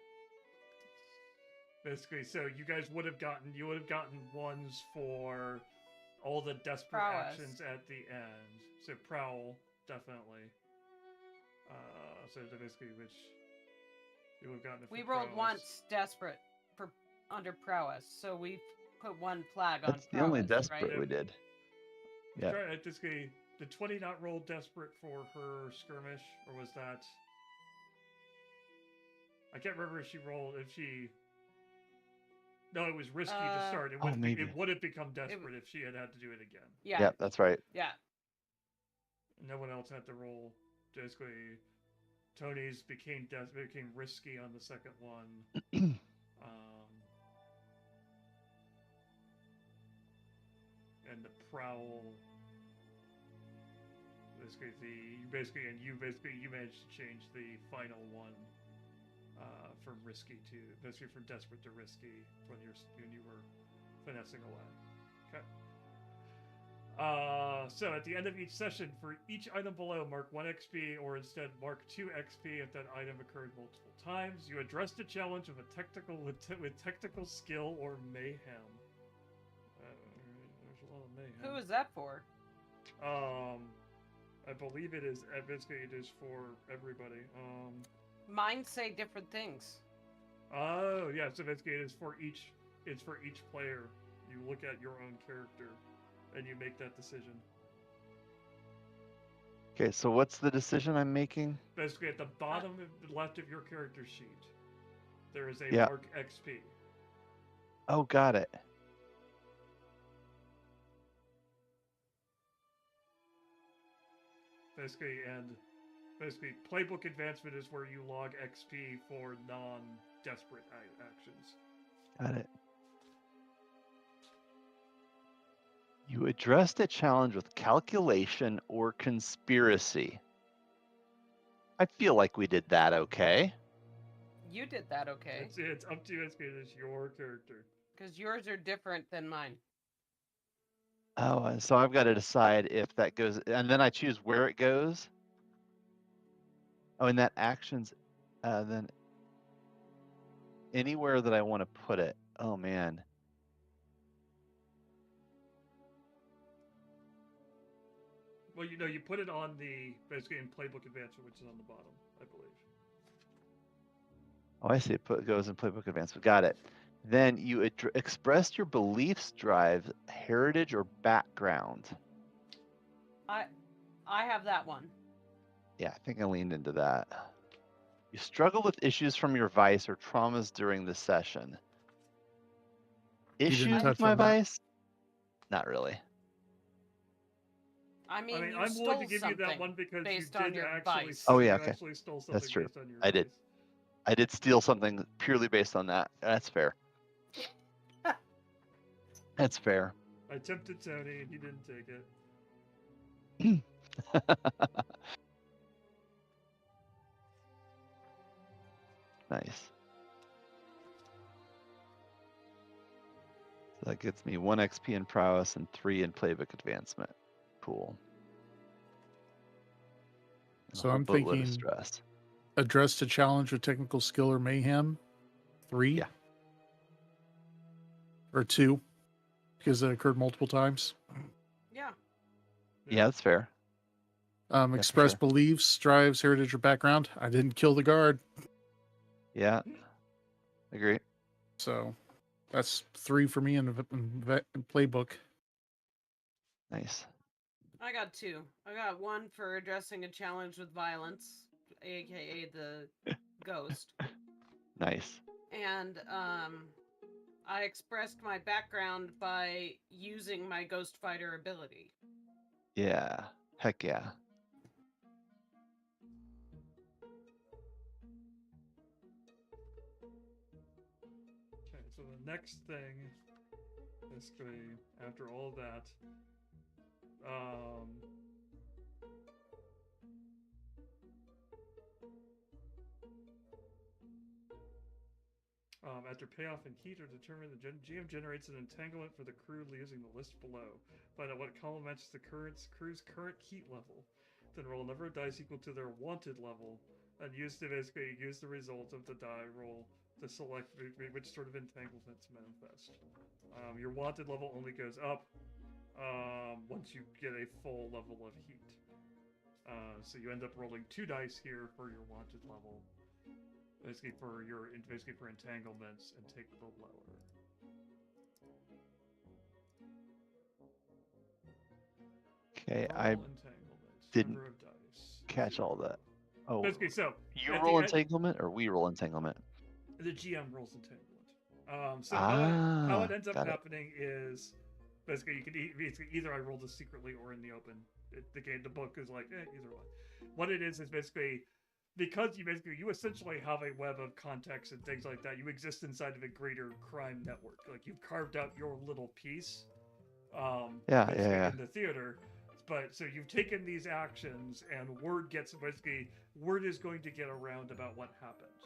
Basically, so you guys would have gotten ones for all the desperate Prowess. actions at the end. So prowl, definitely. So basically, which you would have gotten it for We rolled prowess. once desperate for under prowess, so we put one flag on That's the only prowess, desperate right? we did. Yeah. Basically, did 20 not roll desperate for her skirmish, or was that? I can't remember if she rolled. No, it was risky to start. It would maybe. it would have become desperate if she had to do it again. Yeah. Yep, that's right. Yeah. No one else had to roll. Basically, Tony's became risky on the second one. And the prowl. You managed to change the final one from risky to basically from desperate to risky when you were finessing away. Okay. So at the end of each session, for each item below, mark 1 XP, or instead mark 2 XP if that item occurred multiple times. You address the challenge with technical skill or mayhem. There's a lot of mayhem. Who is that for? I believe it is. Basically, it is for everybody. Mine say different things. Oh yeah. So basically, it is for each. It's for each player. You look at your own character, and you make that decision. Okay, so what's the decision I'm making? Basically, at the bottom left of your character sheet, there is a Yeah. mark XP. Oh, got it. Basically, playbook advancement is where you log XP for non-desperate actions. Got it. You addressed a challenge with calculation or conspiracy. I feel like we did that okay. You did that okay. It's up to you. It's your character. Because yours are different than mine. Oh, and so I've got to decide if that goes, and then I choose where it goes. Oh, and that actions, then anywhere that I want to put it. Oh man. Well, you put it on basically in playbook advancement, which is on the bottom, I believe. Oh, I see. It goes in playbook advancement. Got it. Then you expressed your beliefs, drive, heritage, or background. I have that one. Yeah, I think I leaned into that. You struggle with issues from your vice or traumas during the session. didn't Issues touch with my on that. vice? Not really. I mean, I mean, you I'm willing to stole give you that something one because you based on did your actually. vice. Oh, you yeah, okay. actually stole something That's true. based on your I did. vice. I did steal something purely based on that. That's fair. That's fair. I tempted Tony, and he didn't take it. Nice. So that gets me 1 XP in prowess and 3 in playbook advancement. Cool. And a So whole I'm boatload of thinking stress. address to challenge with technical skill or mayhem. 3. Yeah. Or 2. Because it occurred multiple times. Yeah. Yeah, that's fair. for Express sure. beliefs, drives, heritage, or background. I didn't kill the guard. Yeah. Agree. So that's 3 for me in playbook. Nice. I got 2. I got 1 for addressing a challenge with violence, aka the ghost. Nice. And I expressed my background by using my ghost fighter ability. Yeah. Heck yeah. Okay, so the next thing, basically, after all that, after payoff and heat are determined, the GM generates an entanglement for the crew using the list below. Find out what column matches the crew's current heat level. Then roll a number of dice equal to their wanted level, and use the result of the die roll to select which sort of entanglements manifest. Your wanted level only goes up once you get a full level of heat. So you end up rolling 2 dice here for your wanted level. Basically for entanglements, and take the lower. Okay, Roll I entanglements. didn't Number of dice. catch 0. all that. Oh, Basically, so you at roll the end- entanglement or we roll entanglement? the GM rolls entanglement. So how it ends up got it. happening is basically you can either I roll this secretly or in the open. The book is like either one. What it is basically because you essentially have a web of contacts and things like that. You exist inside of a greater crime network. Like you've carved out your little piece. Yeah. In the theater. But so you've taken these actions, and word is going to get around about what happened.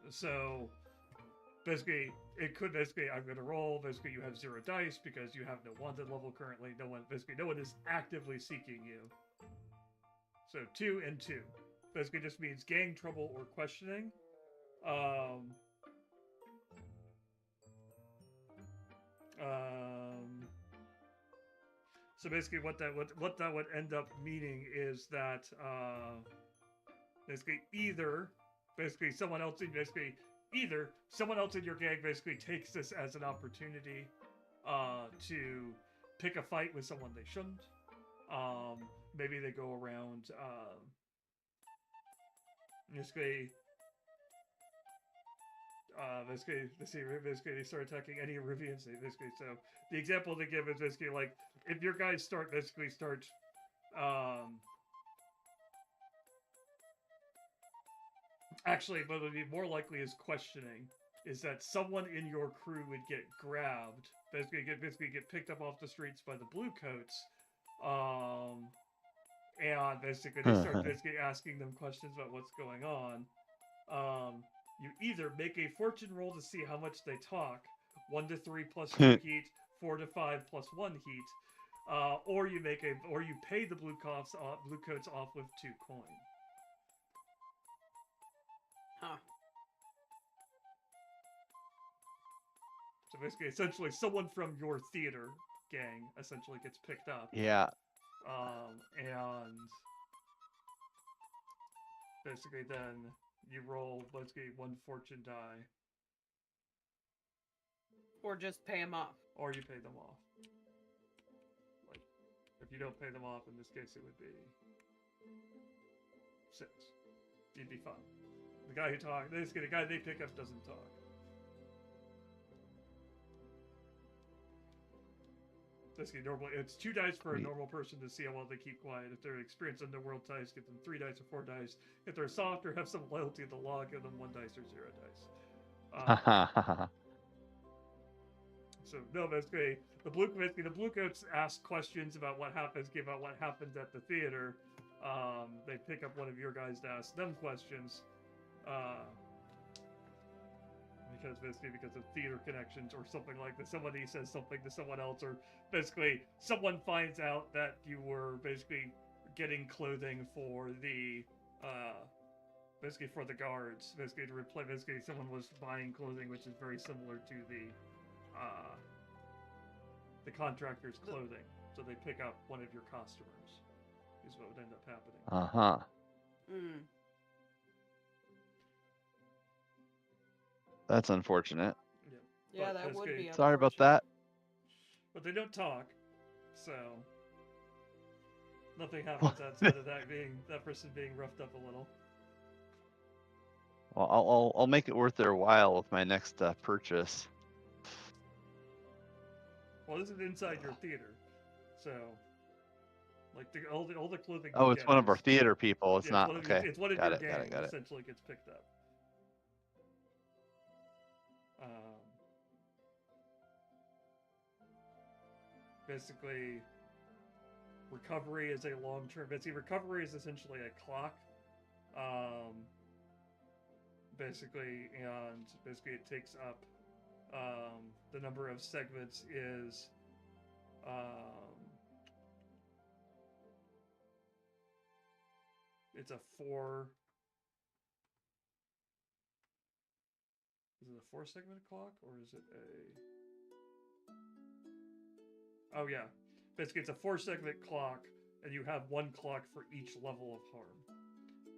So basically, I'm going to roll. Basically, you have 0 dice because you have no wanted level currently. No one is actively seeking you. So 2 and 2. Basically, just means gang trouble or questioning. So basically, what that would end up meaning is that either someone else in your gang basically takes this as an opportunity to pick a fight with someone they shouldn't. Maybe they go around they start attacking any Rivians. So the example they give is basically like if your guys start actually, what would be more likely is questioning is that someone in your crew would get grabbed, basically get picked up off the streets by the blue coats, and basically they start asking them questions about what's going on. You either make a fortune roll to see how much they talk, 1 to 3 plus 2 heat, 4 to 5 plus 1 heat, or you pay the blue coats off with 2 coin. Huh. So basically, essentially, someone from your theater gang essentially gets picked up. Yeah. And basically then you roll basically 1 fortune die. Or just pay them off. Or you pay them off. Like, if you don't pay them off, in this case it would be... 6. You'd be fine. The guy who talks, the guy they pick up doesn't talk. Basically, normally it's 2 dice for a normal person to see how well they keep quiet. If they're experienced underworld dice, give them 3 dice or 4 dice. If they're soft or have some loyalty to the law, give them 1 dice or 0 dice. So no, basically the blue coats ask questions about what happens at the theater. They pick up one of your guys to ask them questions. Because of theater connections or something like that. Somebody says something to someone else, or basically someone finds out that you were basically getting clothing for the for the guards. Basically someone was buying clothing which is very similar to the contractor's clothing. So they pick up one of your customers is what would end up happening. That's unfortunate. Yeah, that would be. Sorry about that. But they don't talk, so nothing happens outside of that person being roughed up a little. Well, I'll make it worth their while with my next purchase. Well, this is inside your theater, so like all the clothing. Oh, it's one of our theater people. It's not okay. It's one of your gang essentially gets picked up. Basically, recovery is a long-term. Recovery is essentially a clock. Basically it takes up the number of segments is it's a 4. Is it a 4-segment clock or is it a? Oh yeah, basically it's a 4-segment clock, and you have 1 clock for each level of harm.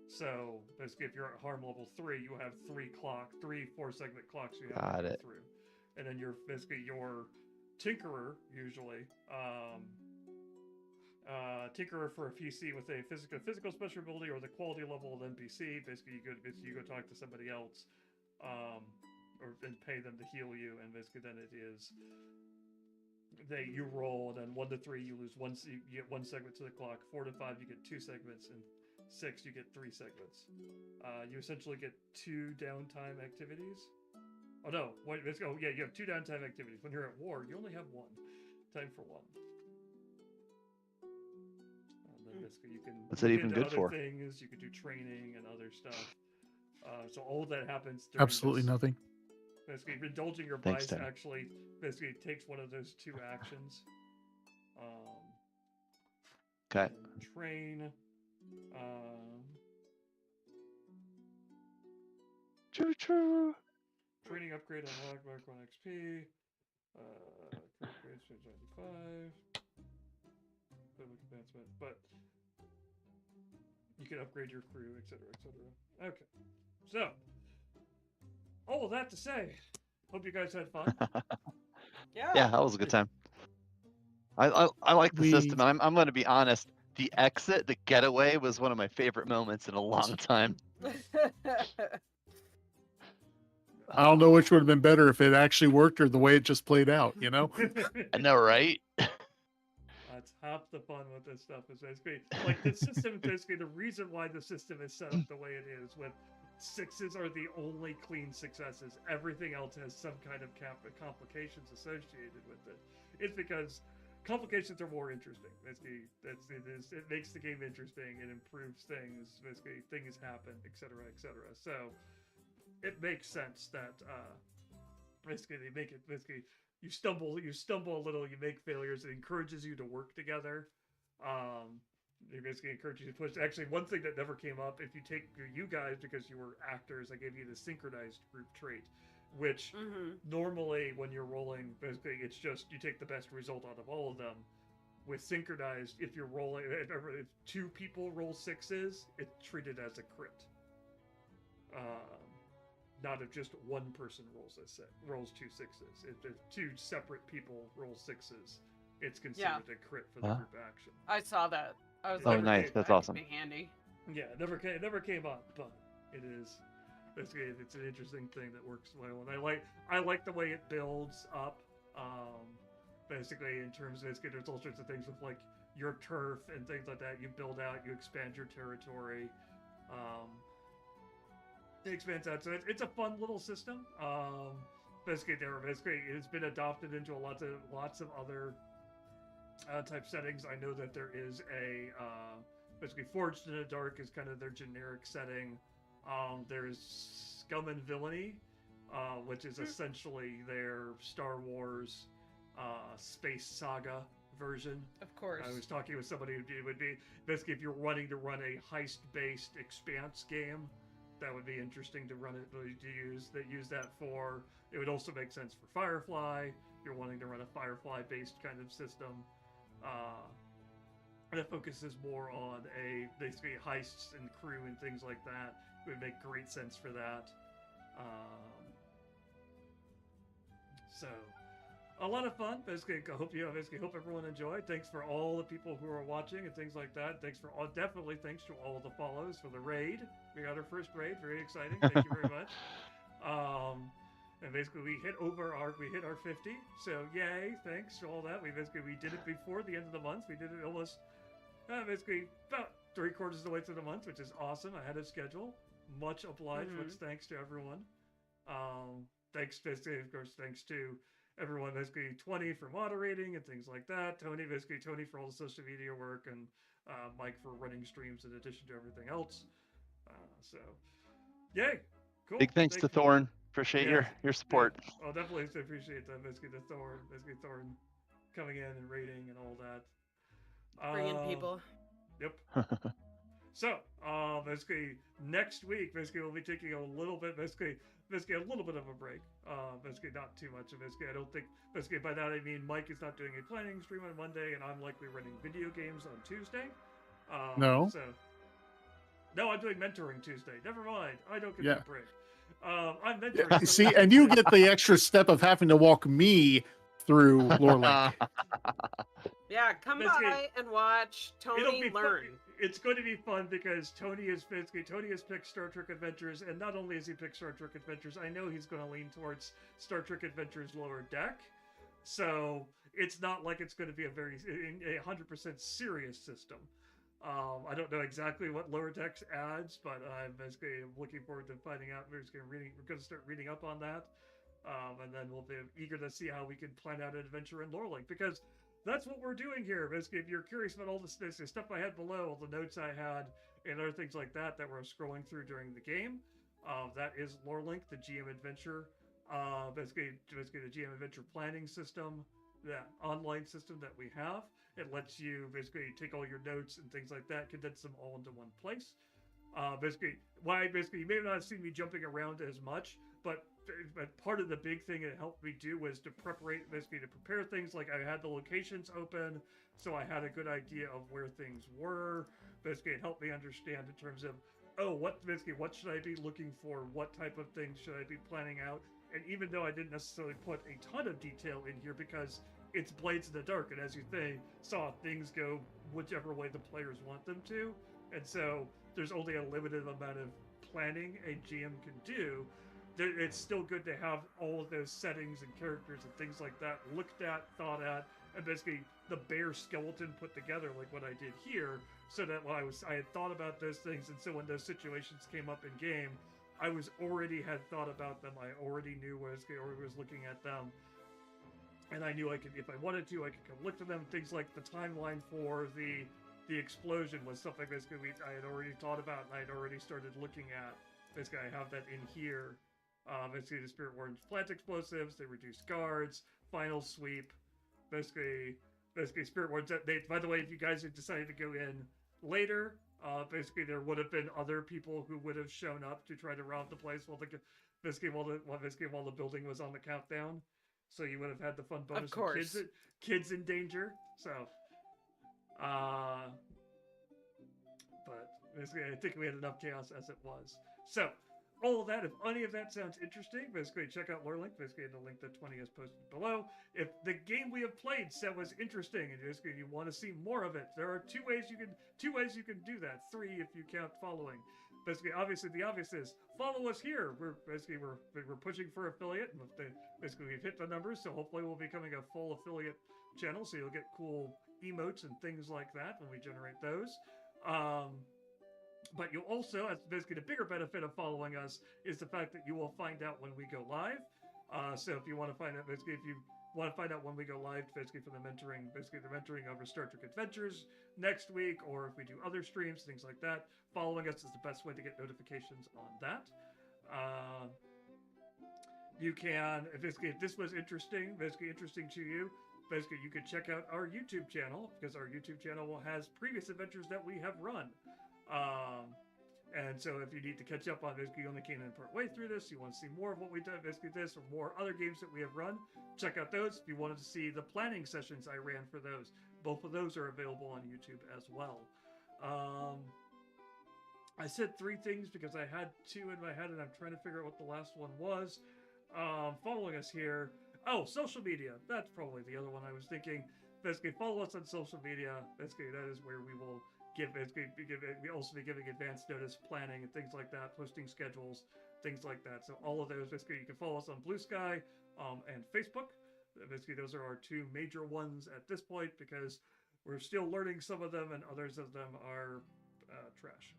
So basically, if you're at harm level 3, you have 3 4-segment clocks you have to go through, and then your tinkerer usually tinkerer for a PC with a physical special ability or the quality level of NPC. Basically, you go talk to somebody else, and pay them to heal you, and basically then it is. You roll, and then 1 to 3 you lose 1. You get 1 segment to the clock. 4 to 5 you get 2 segments, and 6 you get 3 segments. You essentially get 2 downtime activities. Oh no! You have 2 downtime activities. When you're at war, you only have 1. Time for 1. And then basically you can. What's that even do good other for? Things you could do training and other stuff. So all of that happens. Absolutely nothing. Basically, indulging your Thanks, vice Tim. actually basically takes one of those 2 actions. Okay. Train. True. Training upgrade unlocked mark 1 XP. Career grades 95. Public advancement, but you can upgrade your crew, etc., etc. Okay, so all of that to say, hope you guys had fun. Yeah. Yeah, that was a good time. I like the system. I'm going to be honest. The exit, the getaway, was one of my favorite moments in a long time. I don't know which would have been better if it actually worked or the way it just played out, you know? I know, right? That's half the fun with this stuff is basically like the system. Basically, the reason why the system is set up the way it is, with 6s are the only clean successes. Everything else has some kind of complications associated with it. It's because complications are more interesting. Basically, it makes the game interesting. It improves things. Basically, things happen, etc., etc. So it makes sense that basically they make it basically. You stumble a little, you make failures. It encourages you to work together. It basically encourages you to push. Actually, one thing that never came up, if you take you guys, because you were actors, I gave you the synchronized group trait, which normally when you're rolling, basically it's just you take the best result out of all of them. With synchronized, if you're rolling, if 2 people roll 6s, it's treated as a crit. Not if just one person rolls 2 6s. If 2 separate people roll 6s, it's considered a crit for the group action. I saw that. I was Oh, like, nice. "Hey, That's that awesome." could be handy. Yeah, it never came up, but it is. It's an interesting thing that works well, and I like the way it builds up. Basically, in terms of there's all sorts of things with like your turf and things like that. You build out, you expand your territory. Um, it expands out, so it's a fun little system. Basically, it's been adopted into lots of other type settings. I know that there is a basically Forged in the Dark is kind of their generic setting. There's Scum and Villainy, which is essentially their Star Wars space saga version. Of course. I was talking with somebody who would be basically if you're wanting to run a heist-based Expanse game, that would be interesting to run it to use that for. It would also make sense for Firefly. If you're wanting to run a Firefly-based kind of system. That focuses more on basically heists and crew and things like that. It would make great sense for that. So, a lot of fun. Basically, hope everyone enjoyed. Thanks for all the people who are watching and things like that. Definitely thanks to all the follows for the raid. We got our first raid. Very exciting. Thank you very much. And basically we hit our 50. So yay, thanks for all that. We did it before the end of the month. We did it almost basically about 3/4 of the way through the month, which is awesome. Ahead of schedule. Much obliged. Much thanks to everyone. Thanks to everyone, basically 20 for moderating and things like that. Tony for all the social media work, and Mike for running streams in addition to everything else. So yay. Cool. Big thanks to Thorn. Appreciate your support. Yeah. I'll definitely appreciate that. Basically Thorn coming in and rating and all that. Bringing people. Yep. So, basically next week, we'll be taking a little bit, a little bit of a break. Basically not too much. I don't think, by that I mean Mike is not doing a planning stream on Monday, and I'm likely running video games on Tuesday. No. No, I'm doing mentoring Tuesday. Never mind. I don't get a break. I'm mentoring. Yeah, see, and you get the extra step of having to walk me through Lore Link. Yeah, come by and watch Tony learn. It's going to be fun because Tony has picked Star Trek Adventures, and not only has he picked Star Trek Adventures, I know he's going to lean towards Star Trek Adventures Lower Deck. So it's not like it's going to be a 100% serious system. I don't know exactly what Lower Decks adds, but I'm looking forward to finding out. We're going to start reading up on that, and then we'll be eager to see how we can plan out an adventure in Lorelink, because that's what we're doing here. Basically, if you're curious about all the stuff I had below, all the notes I had, and other things like that we're scrolling through during the game, that is Lorelink, the GM Adventure, basically the GM Adventure planning system, the online system that we have. It lets you basically take all your notes and things like that, condense them all into one place. You may not have seen me jumping around as much, but part of the big thing it helped me do was to prepare things. Like I had the locations open, so I had a good idea of where things were. Basically, it helped me understand in terms of, what should I be looking for? What type of things should I be planning out? And even though I didn't necessarily put a ton of detail in here because it's Blades in the Dark, and as you saw, things go whichever way the players want them to, and so there's only a limited amount of planning a GM can do. It's still good to have all of those settings and characters and things like that looked at, thought at, and basically the bare skeleton put together, like what I did here, so that while I had thought about those things, and so when those situations came up in game, I had thought about them. I already knew was looking at them. And I knew I could, if I wanted to, I could come look to them. Things like the timeline for the explosion was something I had already thought about, and I had already started looking at. Basically, I have that in here. Basically, the Spirit Wardens plant explosives, they reduce guards, final sweep. Basically Spirit Wardens. By the way, if you guys had decided to go in later, there would have been other people who would have shown up to try to rob the place while the building was on the countdown. So you would have had the fun bonus of course. Of kids in danger. So, but basically, I think we had enough chaos as it was. So, all of that, if any of that sounds interesting, basically check out Lurelink. Basically, the link that 20 is posted below. If the game we have played was interesting and basically you want to see more of it, there are two ways you can do that. 3 if you count following. Basically, obviously, the obvious is follow us here. We're pushing for affiliate, and basically we've hit the numbers, so hopefully we'll be becoming a full affiliate channel. So you'll get cool emotes and things like that when we generate those. But you'll also, as basically the bigger benefit of following us is the fact that you will find out when we go live. So if you want to find out, basically, if you want to find out when we go live, basically for the mentoring over Star Trek Adventures next week, or if we do other streams, things like that, following us is the best way to get notifications on that. You can, if this was interesting to you, basically you could check out our YouTube channel, because our YouTube channel has previous adventures that we have run. And so if you need to catch up on basically you only came in part way through this, you want to see more of what we've done, basically this, or more other games that we have run, check out those. If you wanted to see the planning sessions I ran for those, both of those are available on YouTube as well. I said 3 things because I had 2 in my head and I'm trying to figure out what the last one was. Following us here. Oh, social media. That's probably the other one I was thinking. Basically, follow us on social media. Basically, that is where we will we also be giving advance notice, planning, and things like that, posting schedules, things like that. So all of those, basically, you can follow us on Blue Sky and Facebook. Basically, those are our 2 major ones at this point because we're still learning some of them, and others of them are trash.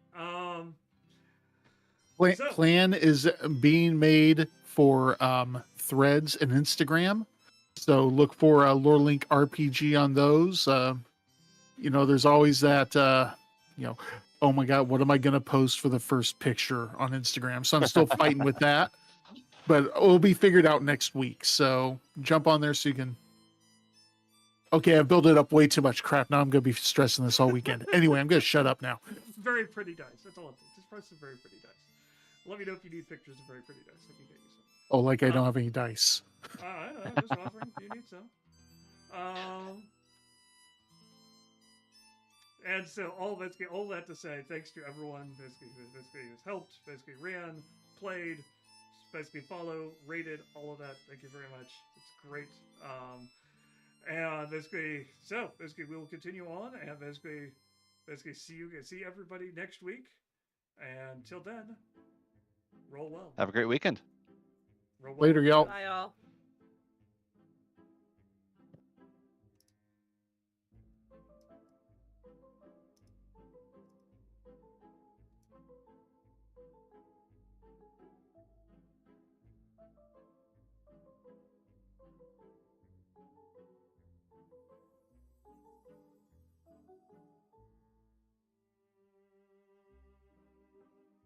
Plan is being made for Threads and Instagram, so look for Lorelink RPG on those. There's always that, oh my God, what am I going to post for the first picture on Instagram? So I'm still fighting with that, but it'll be figured out next week. So jump on there so you can. Okay, I've built it up way too much crap. Now I'm going to be stressing this all weekend. Anyway, I'm going to shut up now. Very pretty dice. That's all I'm saying. Just price some very pretty dice. Let me know if you need pictures of very pretty dice. I can get you some. Oh, like I don't have any dice. I know. I'm just offering. You need some. And so all that to say, thanks to everyone basically who's helped, basically ran, played, basically follow, rated, all of that. Thank you very much. It's great. And basically we will continue on and basically see everybody next week. And till then, roll well. Have a great weekend. Roll well. Later, y'all. Bye, y'all.